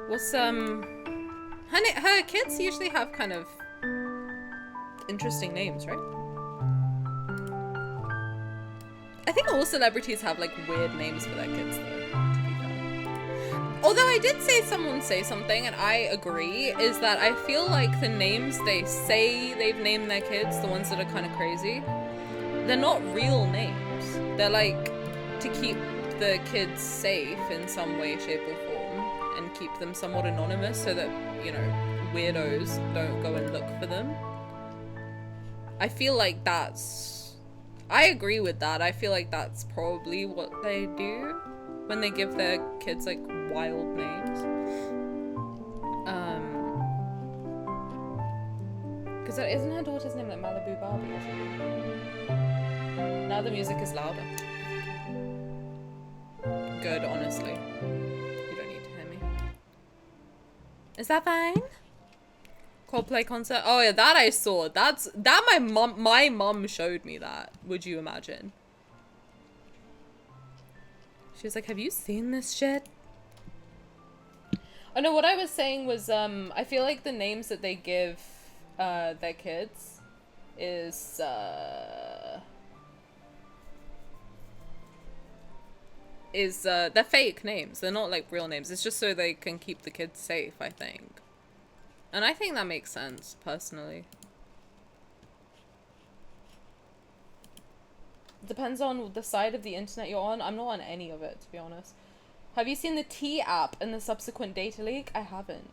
What's, her kids usually have kind of interesting names, right? I think all celebrities have, like, weird names for their kids, though. Although I did say someone say something, and I agree, is that I feel like the names they say they've named their kids, the ones that are kind of crazy, they're not real names. They're like to keep the kids safe in some way, shape, or form, and keep them somewhat anonymous so that, you know, weirdos don't go and look for them. I feel like that's... I agree with that. I feel like that's probably what they do when they give their kids, like, wild names. Because isn't her daughter's name like Malibu Barbie or something? Now the music is louder. Good, honestly. You don't need to hear me. Is that fine? Coldplay concert? Oh yeah, that I saw. That my mum showed me that. Would you imagine? She was like, have you seen this shit? Oh no, what I was saying was, I feel like the names that they give, their kids is, they're fake names. They're not like real names. It's just so they can keep the kids safe, I think. And I think that makes sense, personally. Depends on the side of the internet you're on. I'm not on any of it, to be honest. Have you seen the T app and the subsequent data leak? I haven't.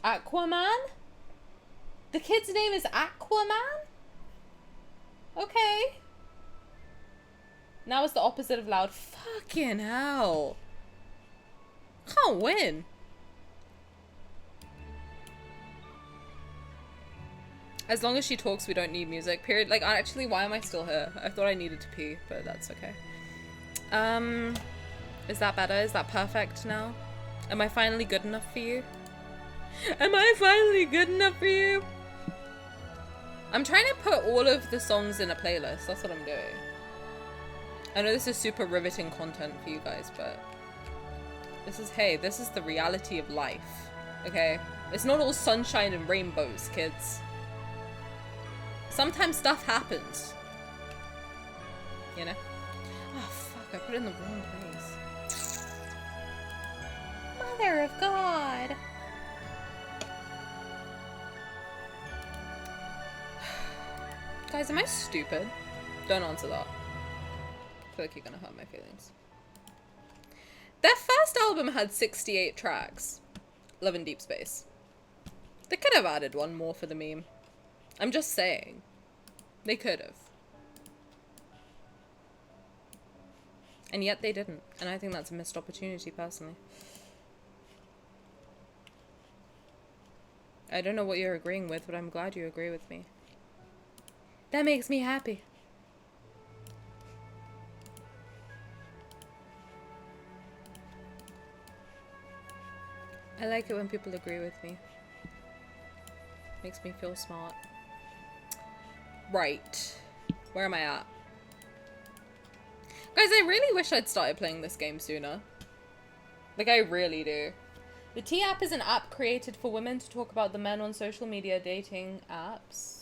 Aquaman? The kid's name is Aquaman? Okay. Now it's the opposite of loud. Fucking hell. Can't win. As long as she talks, we don't need music. Period. Like, actually, why am I still here? I thought I needed to pee, but that's okay. Is that better? Is that perfect now? Am I finally good enough for you? Am I finally good enough for you? I'm trying to put all of the songs in a playlist. That's what I'm doing. I know this is super riveting content for you guys, but this is, hey, this is the reality of life, okay? It's not all sunshine and rainbows, kids. Sometimes stuff happens. You know? Oh, fuck, I put it in the wrong place. Mother of God. Guys, am I stupid? Don't answer that. I feel like you're gonna hurt my feelings. Their first album had 68 tracks. Love and Deepspace. They could have added one more for the meme. I'm just saying. They could have. And yet they didn't. And I think that's a missed opportunity, personally. I don't know what you're agreeing with, but I'm glad you agree with me. That makes me happy. I like it when people agree with me. Makes me feel smart. Right. Where am I at? Guys, I really wish I'd started playing this game sooner. Like, I really do. The T app is an app created for women to talk about the men on social media dating apps.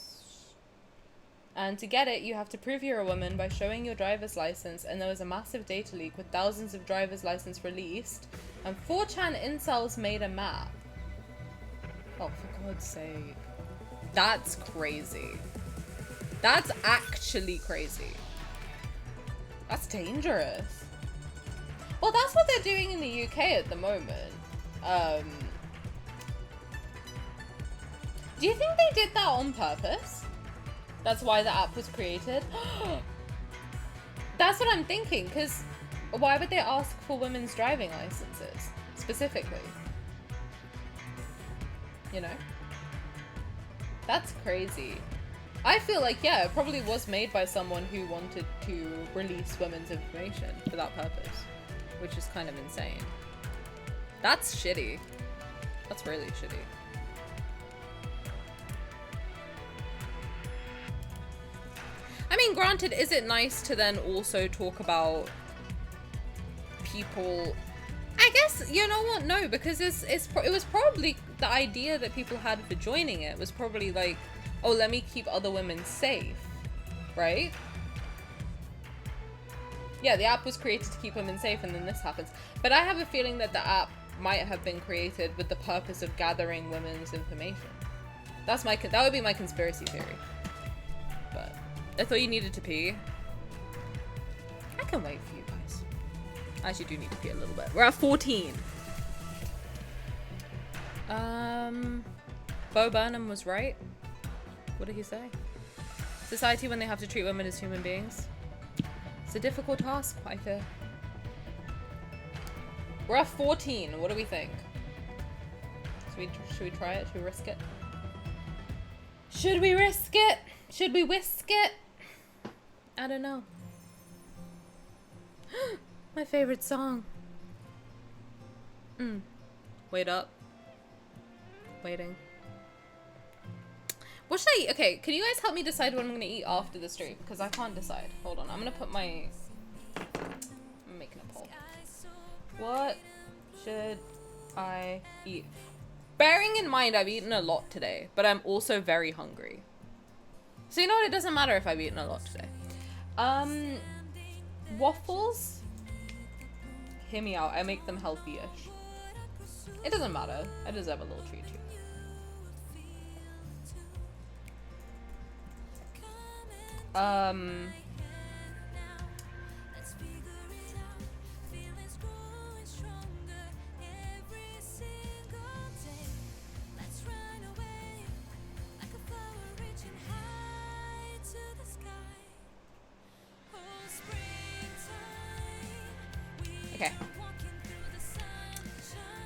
And to get it, you have to prove you're a woman by showing your driver's license, and there was a massive data leak with thousands of driver's license released, and 4chan incels made a map. Oh, for God's sake. That's crazy. That's actually crazy. That's dangerous. Well, that's what they're doing in the UK at the moment. Do you think they did that on purpose? That's why the app was created? That's what I'm thinking, because why would they ask for women's driving licenses, specifically? You know? That's crazy. I feel like, yeah, it probably was made by someone who wanted to release women's information for that purpose, which is kind of insane. That's shitty. That's really shitty. I mean, granted, is it nice to then also talk about people? I guess, you know what? No, because it was probably the idea that people had for joining it was probably like, oh, let me keep other women safe, right? Yeah, the app was created to keep women safe, and then this happens. But I have a feeling that the app might have been created with the purpose of gathering women's information. That would be my conspiracy theory. But I thought you needed to pee. I can wait for you guys. I actually do need to pee a little bit. We're at 14. Bo Burnham was right. What did he say? Society when they have to treat women as human beings. It's a difficult task, I fear. We're at 14. What do we think? Should we try it? Should we risk it? Should we risk it? Should we whisk it? I don't know. My favorite song. Wait up. Waiting. What should I eat? Okay, can you guys help me decide what I'm gonna eat after the stream? Because I can't decide. Hold on, I'm gonna put my... I'm making a poll. What should I eat? Bearing in mind I've eaten a lot today, but I'm also very hungry. So you know what? It doesn't matter if I've eaten a lot today. Waffles? Hear me out. I make them healthy-ish. It doesn't matter. I deserve a little treat too. Okay.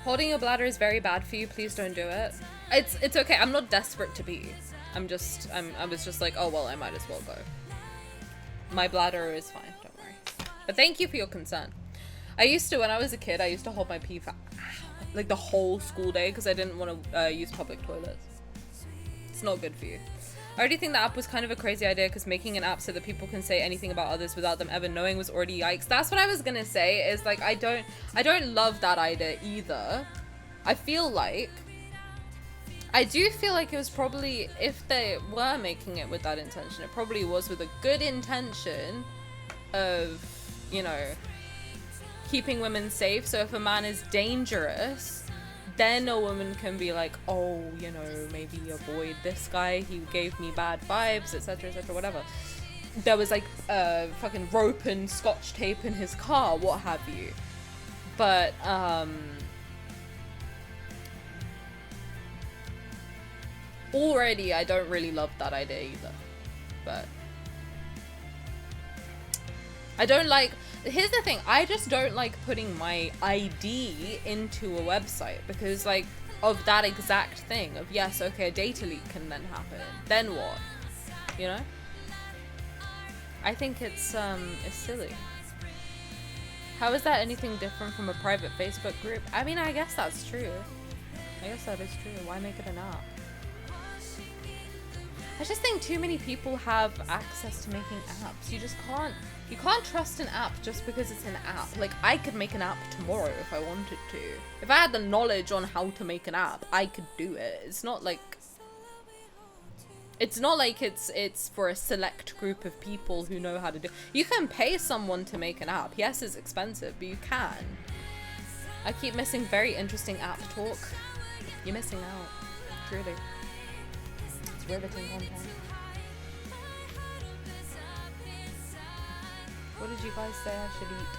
Holding your bladder is very bad for you. Please don't do it. It's okay. I'm not desperate to be. I was just like, oh well, I might as well go. My bladder is fine. Don't worry. But thank you for your concern. I used to, when I was a kid, I used to hold my pee for like the whole school day because I didn't want to use public toilets. It's not good for you. I already think the app was kind of a crazy idea because making an app so that people can say anything about others without them ever knowing was already yikes. That's what I was gonna say, is like I don't love that idea either. I do feel like it was probably, if they were making it with that intention, it probably was with a good intention of, you know, keeping women safe. So if a man is dangerous, then a woman can be like, oh, you know, maybe avoid this guy, he gave me bad vibes, etc, whatever. There was like fucking rope and scotch tape in his car, what have you. But already I don't really love that idea either. But I don't like, here's the thing, I just don't like putting my ID into a website because like of that exact thing of, yes, okay, a data leak can then happen, then what, you know? I think it's silly. How is that anything different from a private Facebook group? I mean, I guess that's true. I guess that is true. Why make it an app? I just think too many people have access to making apps. You can't trust an app just because it's an app. Like, I could make an app tomorrow if I wanted to. If I had the knowledge on how to make an app, I could do it. It's not like it's for a select group of people who know how to do. You can pay someone to make an app. Yes, it's expensive, but you can. I keep missing very interesting app talk. You're missing out. Truly. It's riveting content. What did you guys say I should eat?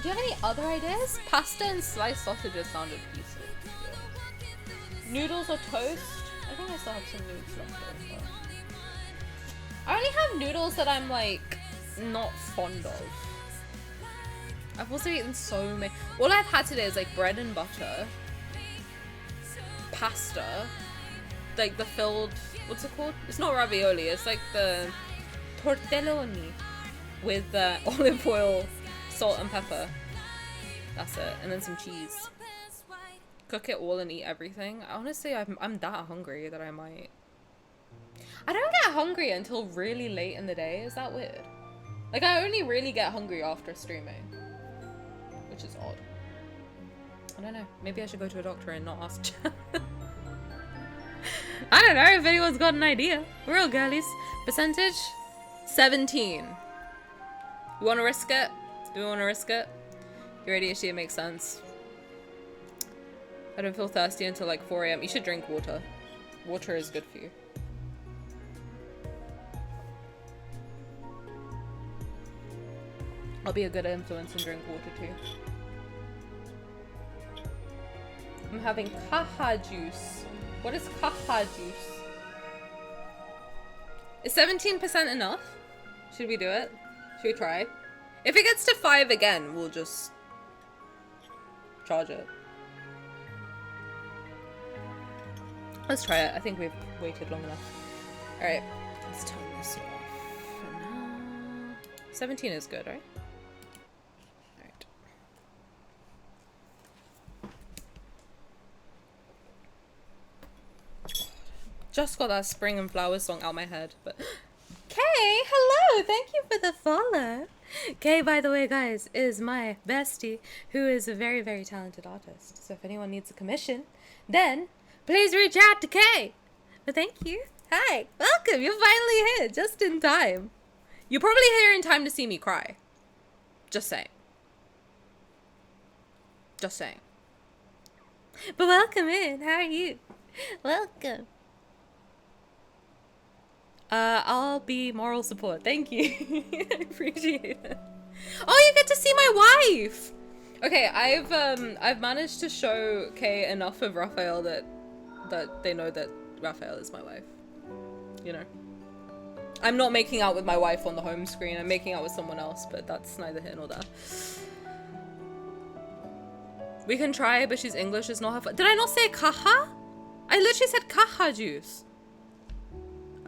Do you have any other ideas? Pasta and sliced sausages sounded decent. Yeah. Noodles or toast? I think I still have some noodles left over. I only have noodles that I'm like not fond of. I've also eaten so many. All I've had today is like bread and butter, pasta, like the filled, what's it called? It's not ravioli, it's like the tortelloni with olive oil, salt and pepper. That's it. And then some cheese. Cook it all and eat everything. Honestly, I'm that hungry that I might. I don't get hungry until really late in the day. Is that weird? Like, I only really get hungry after streaming, which is odd. I don't know. Maybe I should go to a doctor and not ask. I don't know if anyone's got an idea. We're all girlies. Percentage? 17. You want to risk it? Do we want to risk it? Your ADHD, it makes sense. I don't feel thirsty until like 4 AM. You should drink water. Water is good for you. I'll be a good influence and drink water too. I'm having kaha juice. What is kaha juice? Is 17% enough? Should we do it? Should we try? If it gets to 5 again, we'll just charge it. Let's try it. I think we've waited long enough. Alright, let's turn this off for now. 17 is good, right? Alright. Just got that Spring and Flowers song out my head, but... Kay, hello! Thank you for the follow! Kay, by the way, guys, is my bestie, who is a very, very talented artist. So if anyone needs a commission, then please reach out to Kay! But thank you. Hi! Welcome! You're finally here, just in time. You're probably here in time to see me cry. Just saying. Just saying. But welcome in. How are you? Welcome. I'll be moral support. Thank you. I appreciate it. Oh, you get to see my wife! Okay, I've managed to show Kay enough of Raphael that they know that Raphael is my wife. You know. I'm not making out with my wife on the home screen. I'm making out with someone else, but that's neither here nor there. We can try, but she's English. It's not her fault. Did I not say caja? I literally said caja juice.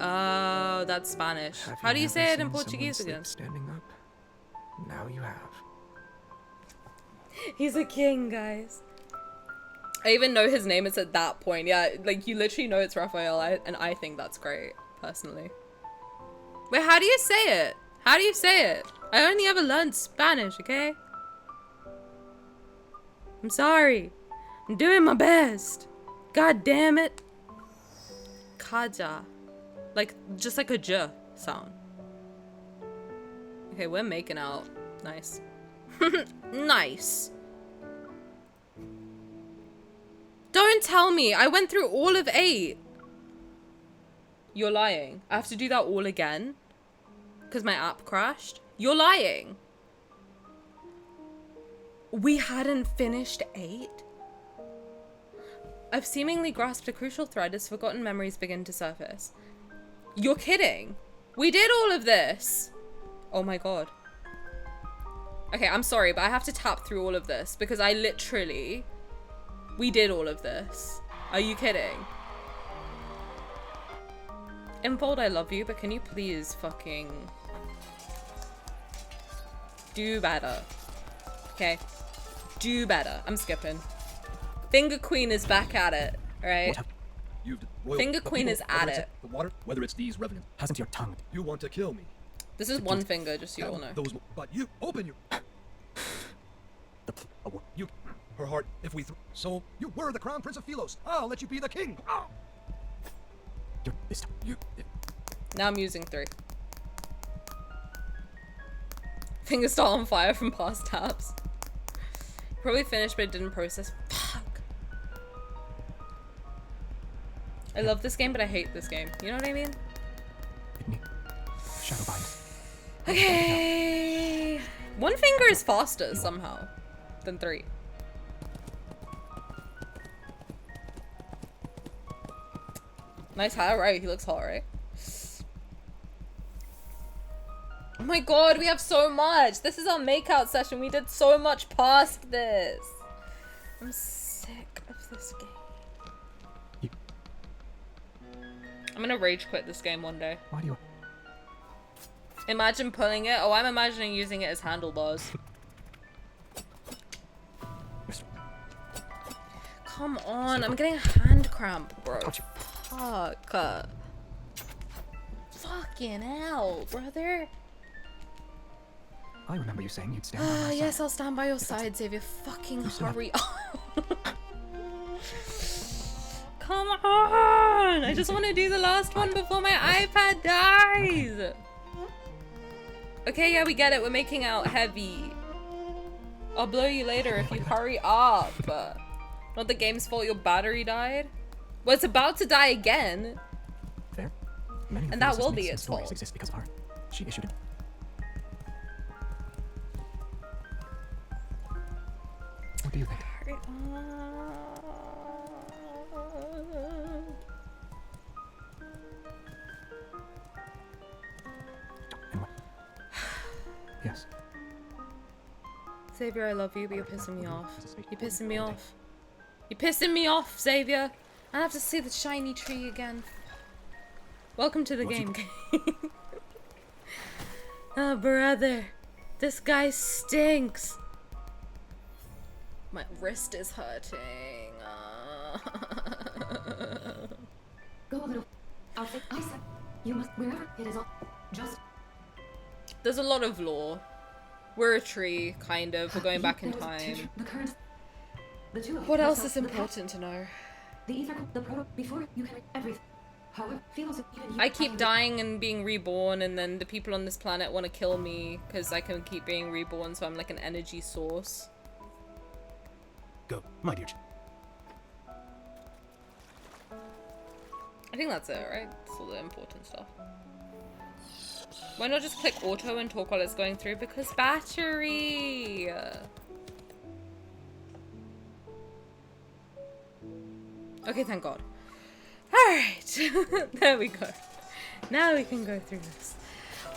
Oh, that's Spanish. How do you say it in Portuguese again? Standing up. Now you have. He's a king, guys. I even know his name is at that point. Yeah, like you literally know it's Raphael, and I think that's great, personally. Wait, how do you say it? How do you say it? I only ever learned Spanish, okay? I'm sorry. I'm doing my best. God damn it. Kaja. Like, just like a j sound. Okay, we're making out. Nice. Nice. Don't tell me. I went through all of 8. You're lying. I have to do that all again? Because my app crashed? You're lying. We hadn't finished 8? I've seemingly grasped a crucial thread as forgotten memories begin to surface. You're kidding. We did all of this. Oh my god. Okay, I'm sorry, but I have to tap through all of this because I literally... We did all of this. Are you kidding? Infold, I love you, but can you please fucking... do better. Okay? Do better. I'm skipping. Finger Queen is back at it, right? Finger Queen is at it. The water, whether it's these revenant. Hasn't your tongue. You want to kill me. This is one finger, just so you all know. But you open your... You... Her heart, if we... So, you were the crown prince of Philos. I'll let you be the king. Oh. You... Now I'm using 3. Finger still on fire from past taps. Probably finished, but it didn't process. Fuck. I love this game, but I hate this game. You know what I mean? Shadowbind. Okay. One finger is faster somehow than 3. Nice hair, right? He looks hot, right? Oh my god, we have so much. This is our makeout session. We did so much past this. I'm sick of this game. I'm gonna rage quit this game one day. Why do you... Imagine pulling it. Oh, I'm imagining using it as handlebars. Come on, I'm getting a hand cramp, bro. Fuck. Fucking hell, brother. I remember you saying you'd stand by my side. Yes, I'll stand by your side, Xavier. Fucking hurry up. Come on! I just want to do the last one before my iPad dies. Okay, yeah, we get it. We're making out heavy. I'll blow you later if you hurry up. Not the game's fault your battery died. Well, it's about to die again. Fair. Many And that will be its fault. Exist because of her. She issued it. What do you think? Hurry up. Yes. Xavier, I love you, but you're pissing me off. You're pissing me off. You're pissing me off, Xavier. I have to see the shiny tree again. Welcome to the game. Oh, brother. This guy stinks. My wrist is hurting. Go a little. I said, you must, wherever it is all, just... There's a lot of lore. We're a tree, kind of. We're going back in time. What else is important to know? The ether, the proto, before you can everything. However, feels even I keep dying and being reborn, and then the people on this planet want to kill me because I can keep being reborn, so I'm like an energy source. Go, my dear. I think that's it, right? That's all the important stuff. Why not just click auto and talk while it's going through? Because battery! Okay, thank God. Alright, there we go. Now we can go through this.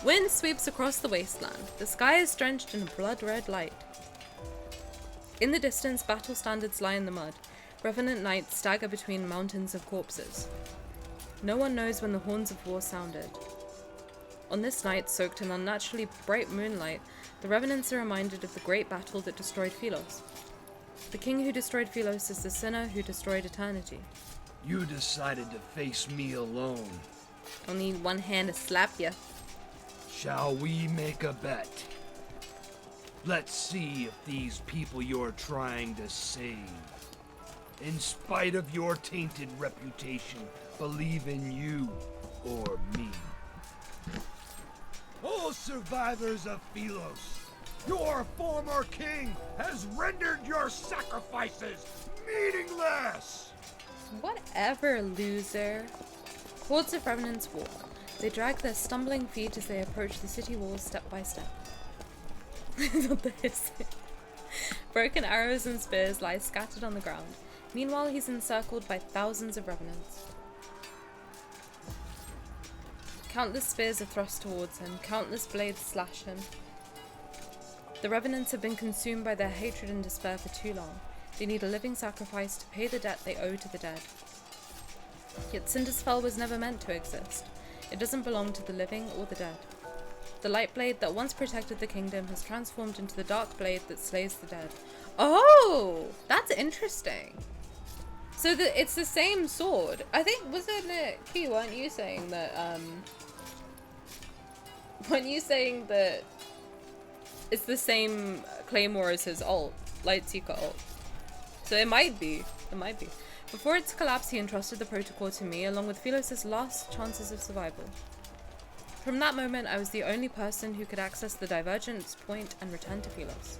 Wind sweeps across the wasteland. The sky is drenched in a blood-red light. In the distance, battle standards lie in the mud. Revenant knights stagger between mountains of corpses. No one knows when the horns of war sounded. On this night, soaked in unnaturally bright moonlight, the Revenants are reminded of the great battle that destroyed Philos. The king who destroyed Philos is the sinner who destroyed eternity. You decided to face me alone. I'll need one hand to slap you. Shall we make a bet? Let's see if these people you're trying to save, in spite of your tainted reputation, believe in you or me. All survivors of Philos, your former king has rendered your sacrifices meaningless! Whatever, loser. Hordes of Revenants walk. They drag their stumbling feet as they approach the city walls step by step. Broken arrows and spears lie scattered on the ground. Meanwhile, he's encircled by thousands of Revenants. Countless spears are thrust towards him, countless blades slash him. The Revenants have been consumed by their hatred and despair for too long. They need a living sacrifice to pay the debt they owe to the dead. Yet Cinderspell was never meant to exist. It doesn't belong to the living or the dead. The light blade that once protected the kingdom has transformed into the dark blade that slays the dead. Oh, that's interesting. So it's the same sword. I think, wasn't it, Key, weren't you saying that, it's the same claymore as his ult, Lightseeker ult? So it might be. Before its collapse, he entrusted the protocol to me, along with Philos' last chances of survival. From that moment, I was the only person who could access the divergence point and return to Philos.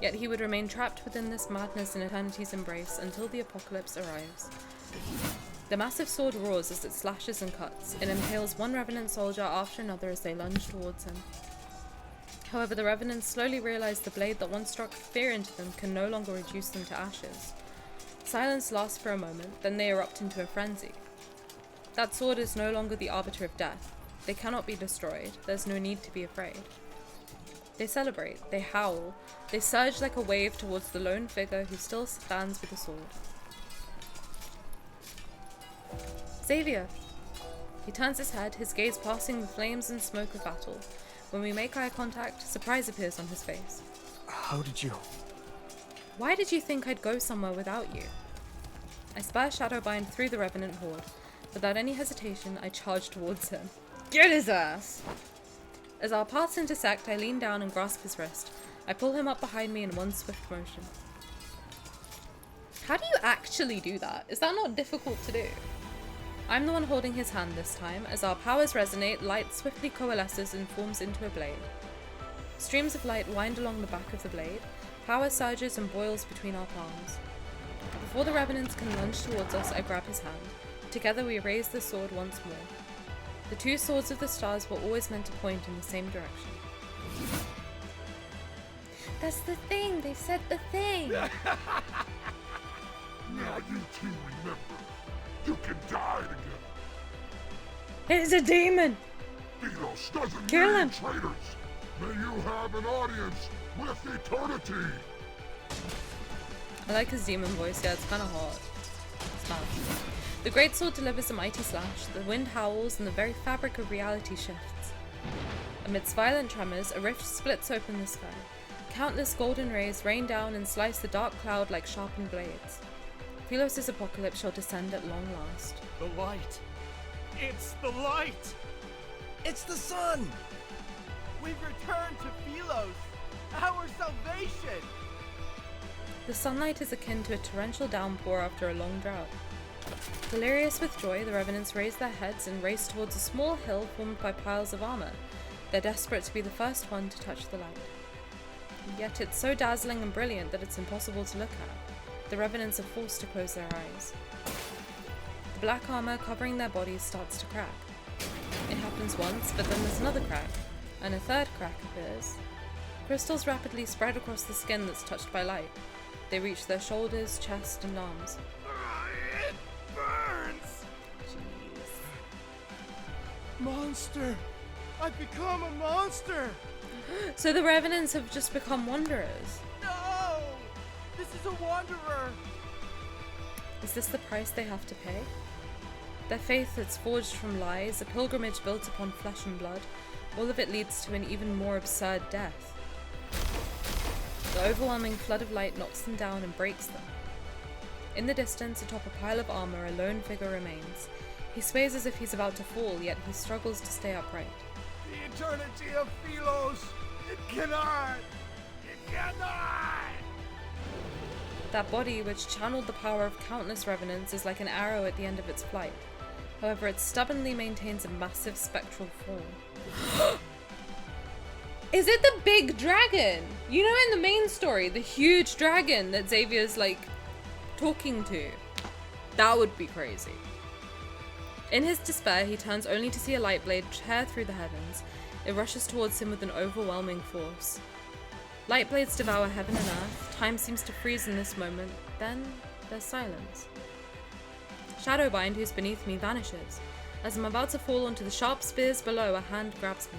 Yet he would remain trapped within this madness in eternity's embrace until the apocalypse arrives. The massive sword roars as it slashes and cuts. It impales one Revenant soldier after another as they lunge towards him. However, the Revenants slowly realize the blade that once struck fear into them can no longer reduce them to ashes. Silence lasts for a moment, then they erupt into a frenzy. That sword is no longer the arbiter of death. They cannot be destroyed. There's no need to be afraid. They celebrate, they howl, they surge like a wave towards the lone figure who still stands with a sword. Xavier! He turns his head, his gaze passing the flames and smoke of battle. When we make eye contact, surprise appears on his face. How did you... Why did you think I'd go somewhere without you? I spur Shadowbind through the Revenant horde. Without any hesitation, I charge towards him. Get his ass! As our paths intersect, I lean down and grasp his wrist. I pull him up behind me in one swift motion. How do you actually do that? Is that not difficult to do? I'm the one holding his hand this time. As our powers resonate, light swiftly coalesces and forms into a blade. Streams of light wind along the back of the blade. Power surges and boils between our palms. Before the Revenants can lunge towards us, I grab his hand. Together we raise the sword once more. The two swords of the stars were always meant to point in the same direction. That's the thing! They said the thing! Now you two remember. You can die together. He's a demon! Philos doesn't Kill him! need traitors. May you have an audience with eternity. I like his demon voice, yeah, it's kind of hot. It's nice. The greatsword delivers a mighty slash, the wind howls, and the very fabric of reality shifts. Amidst violent tremors, a rift splits open the sky. Countless golden rays rain down and slice the dark cloud like sharpened blades. Philos' apocalypse shall descend at long last. The light! It's the light! It's the sun! We've returned to Philos! Our salvation! The sunlight is akin to a torrential downpour after a long drought. Delirious with joy, the Revenants raise their heads and race towards a small hill formed by piles of armor. They're desperate to be the first one to touch the light. Yet it's so dazzling and brilliant that it's impossible to look at. The Revenants are forced to close their eyes. The black armor covering their bodies starts to crack. It happens once, but then there's another crack, and a third crack appears. Crystals rapidly spread across the skin that's touched by light. They reach their shoulders, chest, and arms. It burns! Jeez. Monster! I've become a monster! So the revenants have just become wanderers. No! This is a wanderer! Is this the price they have to pay? Their faith that's forged from lies, a pilgrimage built upon flesh and blood, all of it leads to an even more absurd death. The overwhelming flood of light knocks them down and breaks them. In the distance, atop a pile of armor, a lone figure remains. He sways as if he's about to fall, yet he struggles to stay upright. The eternity of Philos! It cannot! It cannot! That body, which channeled the power of countless revenants, is like an arrow at the end of its flight. However, it stubbornly maintains a massive spectral form. Is it the big dragon? You know, in the main story, the huge dragon that Xavier's like talking to. That would be crazy. In his despair, he turns only to see a light blade tear through the heavens. It rushes towards him with an overwhelming force. Light blades devour heaven and earth. Time seems to freeze in this moment. Then there's silence. Shadowbind, who's beneath me, vanishes. As I'm about to fall onto the sharp spears below, a hand grabs me.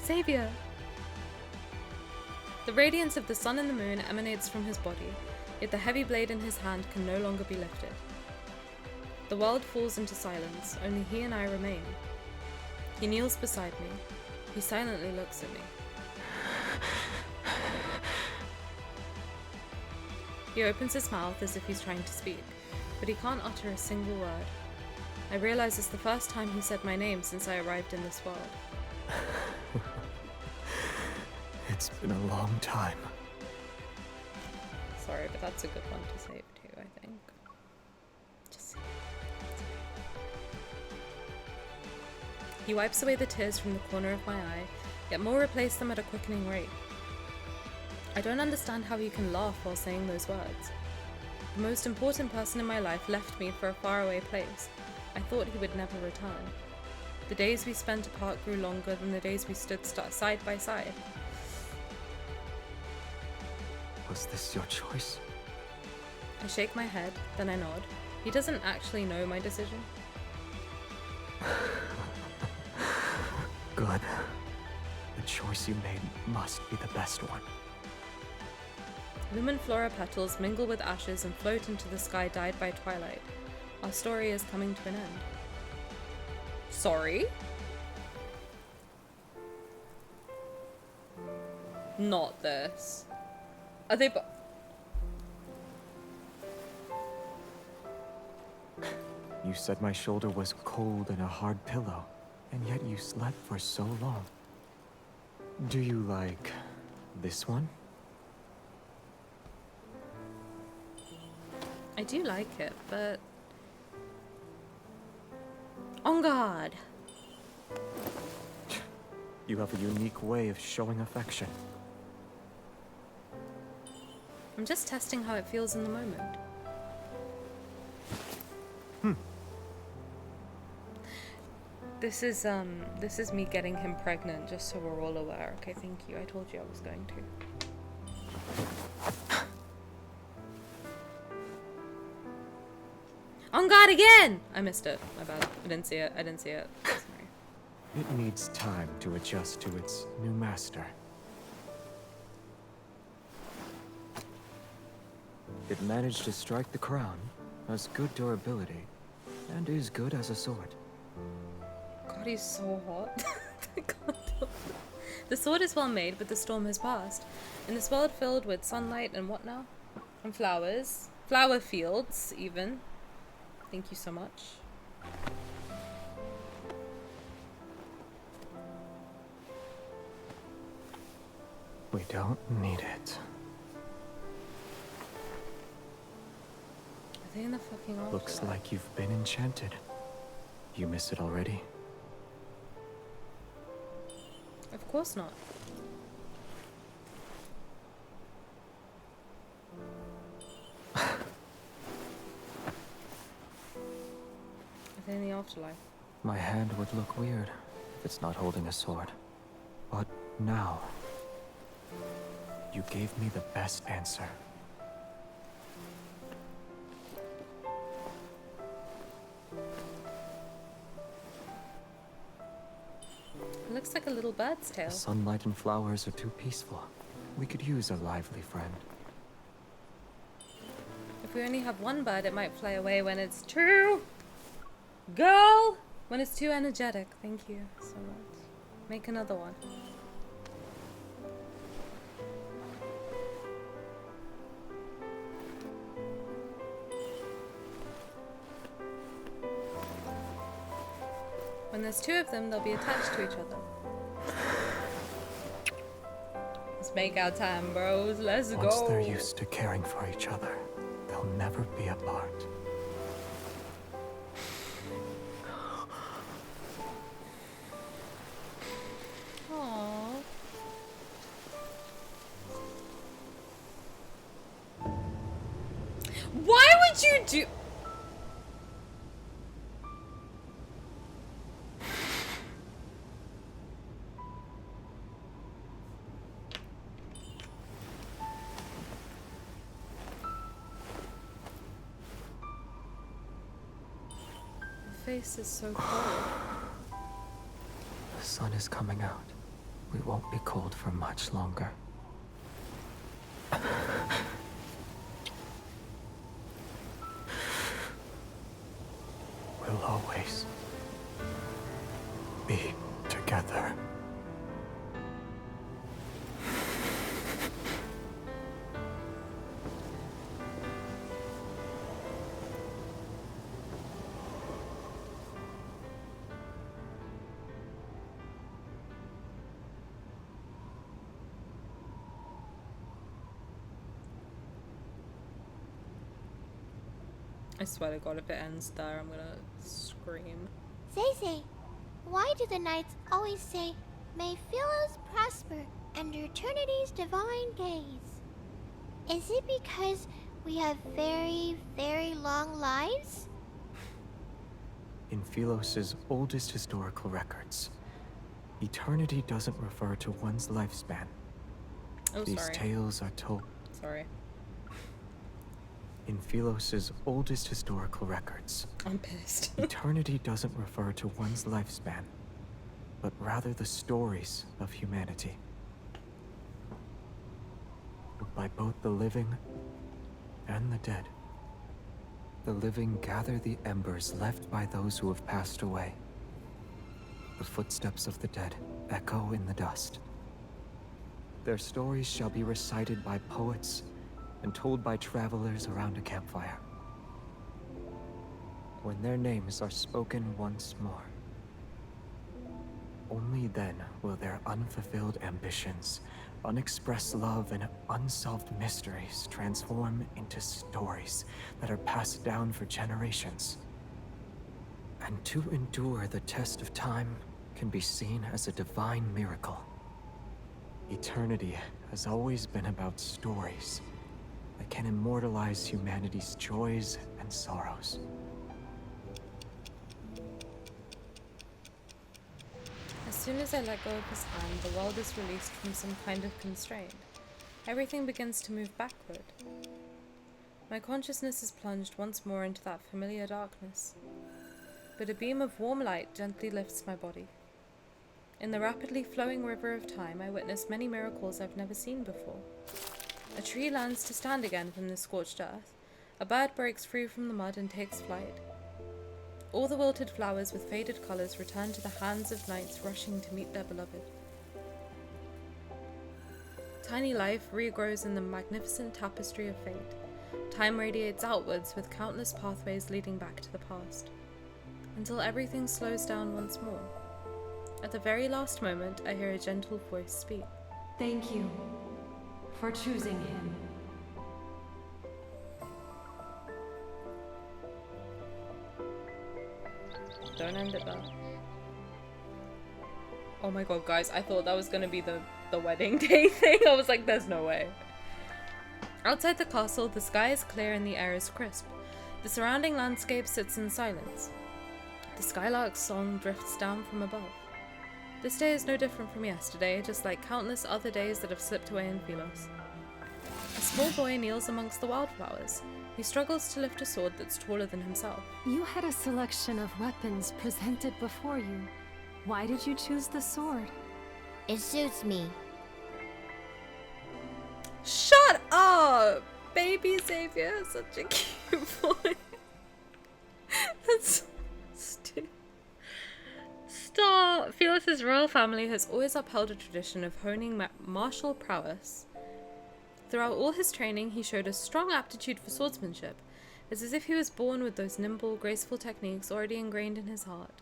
Xavier! The radiance of the sun and the moon emanates from his body, yet the heavy blade in his hand can no longer be lifted. The world falls into silence, only he and I remain. He kneels beside me. He silently looks at me. He opens his mouth as if he's trying to speak, but he can't utter a single word. I realize it's the first time he said my name since I arrived in this world. It's been a long time. Sorry, but that's a good one to save too, I think. Just... He wipes away the tears from the corner of my eye, yet more replace them at a quickening rate. I don't understand how he can laugh while saying those words. The most important person in my life left me for a faraway place. I thought he would never return. The days we spent apart grew longer than the days we stood side by side. Was this your choice? I shake my head, then I nod. He doesn't actually know my decision. Good. The choice you made must be the best one. Lumen flora petals mingle with ashes and float into the sky dyed by twilight. Our story is coming to an end. Sorry? Not this. Are they You said my shoulder was cold and a hard pillow, and yet you slept for so long. Do you like this one? I do like it, but... On guard! You have a unique way of showing affection. I'm just testing how it feels in the moment. This is me getting him pregnant, just so we're all aware. Okay, thank you. I told you I was going to. On guard again! I missed it. My bad. I didn't see it. Sorry. It needs time to adjust to its new master. It managed to strike the crown, has good durability, and is good as a sword. God, he's so hot. I can't tell. The sword is well made, but the storm has passed. In this world filled with sunlight and what now? And flowers. Flower fields, even. Thank you so much. We don't need it. Are they in the fucking afterlife? Looks like you've been enchanted. You miss it already? Of course not. in the afterlife. My hand would look weird if it's not holding a sword. But now, you gave me the best answer. It looks like a little bird's tail. The sunlight and flowers are too peaceful. We could use a lively friend. If we only have one bird, it might fly away when it's too... Girl! When it's too energetic. Thank you so much. Make another one. When there's two of them, they'll be attached to each other. Let's make our time, bros. Let's go. Once they're used to caring for each other, they'll never be apart. Aww. Why would you do... Face is so cold. The sun is coming out. We won't be cold for much longer. We'll always be together. I swear to God, if it ends there, I'm gonna scream. Zay, why do the knights always say, "May Philos prosper under eternity's divine gaze"? Is it because we have very, very long lives? In Philos' oldest historical records, eternity doesn't refer to one's lifespan. Oh, These sorry. tales are told. Sorry. In Philos' oldest historical records, I'm pissed. eternity doesn't refer to one's lifespan, but rather the stories of humanity. By both the living and the dead. The living gather the embers left by those who have passed away. The footsteps of the dead echo in the dust. Their stories shall be recited by poets and told by travelers around a campfire. When their names are spoken once more, only then will their unfulfilled ambitions, unexpressed love, and unsolved mysteries transform into stories that are passed down for generations. And to endure the test of time can be seen as a divine miracle. Eternity has always been about stories that can immortalize humanity's joys and sorrows. As soon as I let go of his hand, the world is released from some kind of constraint. Everything begins to move backward. My consciousness is plunged once more into that familiar darkness. But a beam of warm light gently lifts my body. In the rapidly flowing river of time, I witness many miracles I've never seen before. A tree lands to stand again from the scorched earth. A bird breaks free from the mud and takes flight. All the wilted flowers with faded colours return to the hands of knights rushing to meet their beloved. Tiny life regrows in the magnificent tapestry of fate. Time radiates outwards with countless pathways leading back to the past, until everything slows down once more. At the very last moment, I hear a gentle voice speak. Thank you for choosing him. Don't end it there. Oh my god, guys, I thought that was gonna be the wedding day thing. I was like, there's no way. Outside the castle, the sky is clear and the air is crisp. The surrounding landscape sits in silence. The skylark's song drifts down from above. This day is no different from yesterday, just like countless other days that have slipped away in Philos. A small boy kneels amongst the wildflowers. He struggles to lift a sword that's taller than himself. You had a selection of weapons presented before you. Why did you choose the sword? It suits me. Shut up! Baby Xavier has such a cute boy. That's so stupid. Stop! Philos' royal family has always upheld a tradition of honing martial prowess. Throughout all his training, he showed a strong aptitude for swordsmanship. It's as if he was born with those nimble, graceful techniques already ingrained in his heart.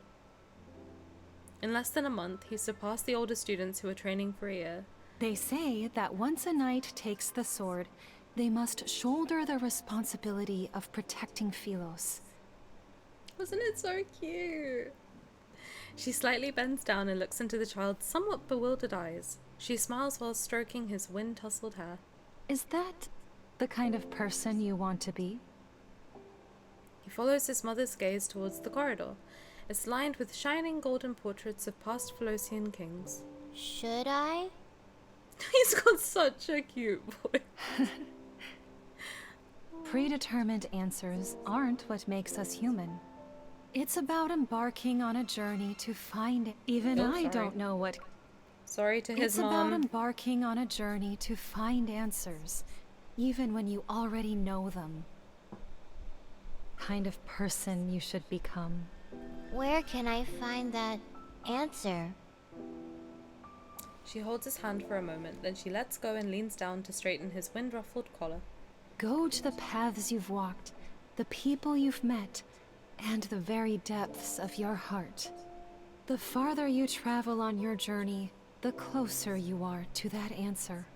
In less than a month, he surpassed the older students who were training for a year. They say that once a knight takes the sword, they must shoulder the responsibility of protecting Philos. Wasn't it so cute? She slightly bends down and looks into the child's somewhat bewildered eyes. She smiles while stroking his wind-tousled hair. Is that the kind of person you want to be? He follows his mother's gaze towards the corridor. It's lined with shining golden portraits of past Philosian kings. Should I? He's got such a cute voice. Predetermined answers aren't what makes us human. It's about embarking on a journey to find it. Even I don't know what... Sorry to his mom. It's about embarking on a journey to find answers, even when you already know them. Kind of person you should become. Where can I find that answer? She holds his hand for a moment, then she lets go and leans down to straighten his wind-ruffled collar. Go to the paths you've walked, the people you've met, and the very depths of your heart. The farther you travel on your journey, the closer you are to that answer.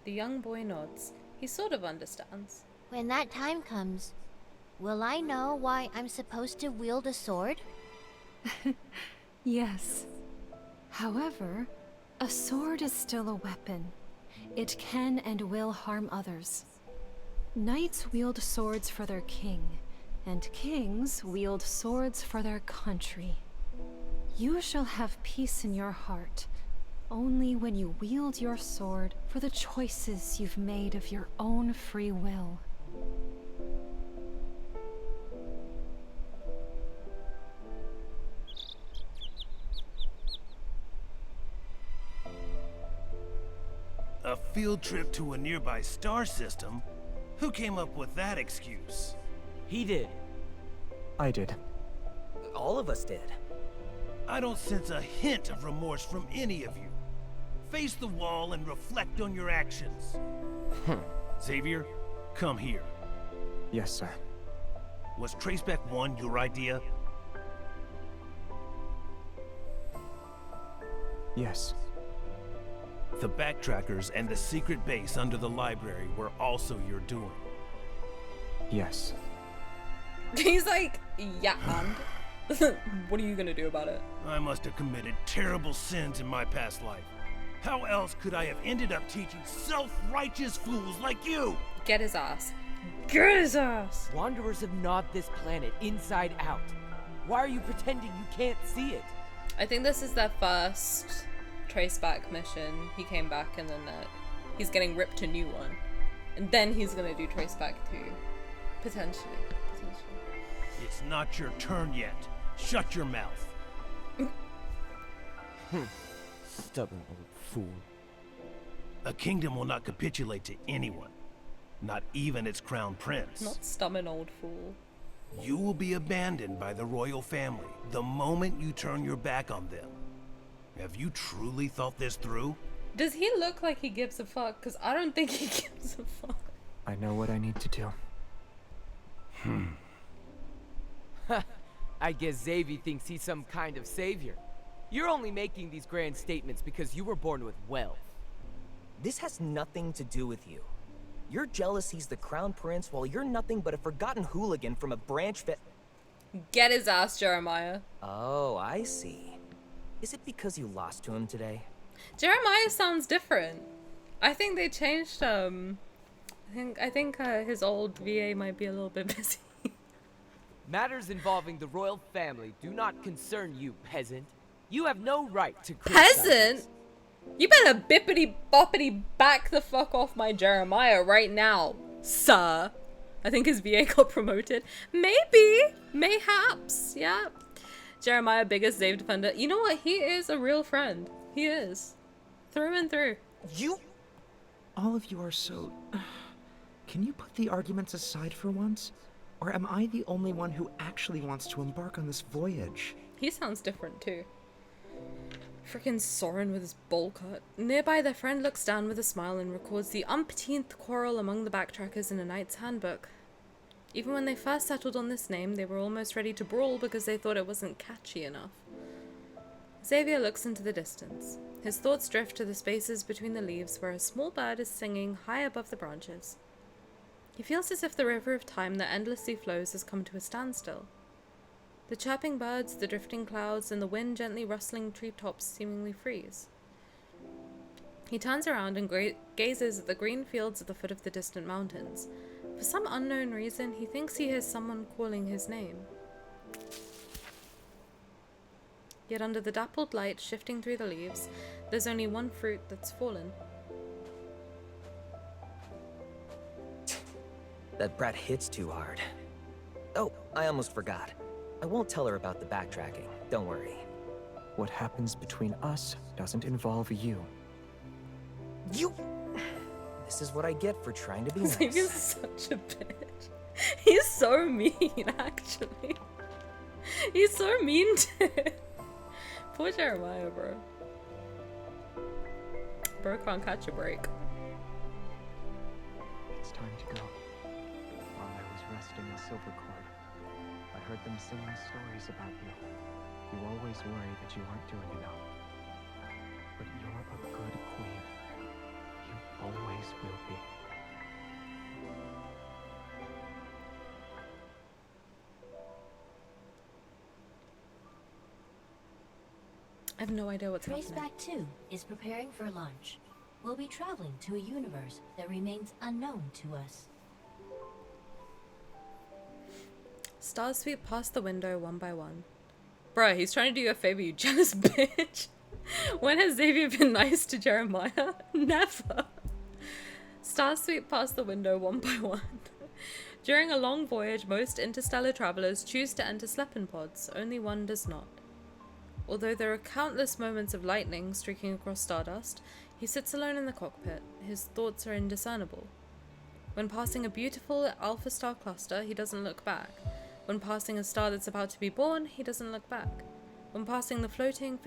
The young boy nods. He sort of understands. When that time comes, will I know why I'm supposed to wield a sword? Yes. However, a sword is still a weapon. It can and will harm others. Knights wield swords for their king, and kings wield swords for their country. You shall have peace in your heart only when you wield your sword for the choices you've made of your own free will. A field trip to a nearby star system? Who came up with that excuse? He did. I did. All of us did. I don't sense a hint of remorse from any of you. Face the wall and reflect on your actions. Xavier, come here. Yes, sir. Was Traceback 1 your idea? Yes. The backtrackers and the secret base under the library were also your doing. Yes. He's like, yeah, and? What are you gonna do about it? I must have committed terrible sins in my past life. How else could I have ended up teaching self-righteous fools like you? Get his ass. Get his ass! Wanderers have gnawed this planet inside out. Why are you pretending you can't see it? I think this is their first Traceback mission. He came back and then he's getting ripped a new one. And then he's gonna do Traceback 2. Potentially. It's not your turn yet. Shut your mouth. Stubborn old fool. A kingdom will not capitulate to anyone. Not even its crown prince. Not stubborn old fool. You will be abandoned by the royal family the moment you turn your back on them. Have you truly thought this through? Does he look like he gives a fuck? Because I don't think he gives a fuck. I know what I need to do. I guess Xavier thinks he's some kind of savior. You're only making these grand statements because you were born with wealth. This has nothing to do with you. You're jealous he's the crown prince while you're nothing but a forgotten hooligan from a branch Get his ass, Jeremiah. Oh, I see. Is it because you lost to him today? Jeremiah sounds different. I think they changed, I think his old VA might be a little bit busy. Matters involving the royal family do not concern you, peasant. You have no right to Peasant? You better bippity boppity back the fuck off my Jeremiah right now, sir. I think his VA got promoted. Maybe. Mayhaps. Yeah. Jeremiah, biggest Zave defender. You know what? He is a real friend. He is. Through and through. You... All of you are so... Can you put the arguments aside for once? Or am I the only one who actually wants to embark on this voyage? He sounds different too. Frickin' Soren with his bowl cut. Nearby, their friend looks down with a smile and records the umpteenth quarrel among the backtrackers in a knight's handbook. Even when they first settled on this name, they were almost ready to brawl because they thought it wasn't catchy enough. Xavier looks into the distance. His thoughts drift to the spaces between the leaves where a small bird is singing high above the branches. He feels as if the river of time that endlessly flows has come to a standstill. The chirping birds, the drifting clouds, and the wind gently rustling treetops seemingly freeze. He turns around and gazes at the green fields at the foot of the distant mountains. For some unknown reason, he thinks he hears someone calling his name. Yet under the dappled light shifting through the leaves, there's only one fruit that's fallen. That brat hits too hard. Oh, I almost forgot. I won't tell her about the backtracking. Don't worry. What happens between us doesn't involve you. You... This is what I get for trying to be nice. Xavier's such a bitch. He's so mean, actually. He's so mean to him. Poor Jeremiah, bro. Bro can't catch a break. It's time to go. While I was resting in Silvercord, I heard them singing stories about you. You always worry that you aren't doing enough. But you're a good queen. You always will be. I have no idea what's happening. Traceback 2 is preparing for launch. We'll be traveling to a universe that remains unknown to us. Stars sweep past the window one by one. Bruh, he's trying to do you a favor, you jealous bitch. When has Xavier been nice to Jeremiah? Never. Stars sweep past the window one by one. During a long voyage, most interstellar travelers choose to enter Sleepin pods. Only one does not. Although there are countless moments of lightning streaking across stardust, he sits alone in the cockpit. His thoughts are indiscernible. When passing a beautiful alpha star cluster, he doesn't look back. When passing a star that's about to be born, he doesn't look back. When passing the floating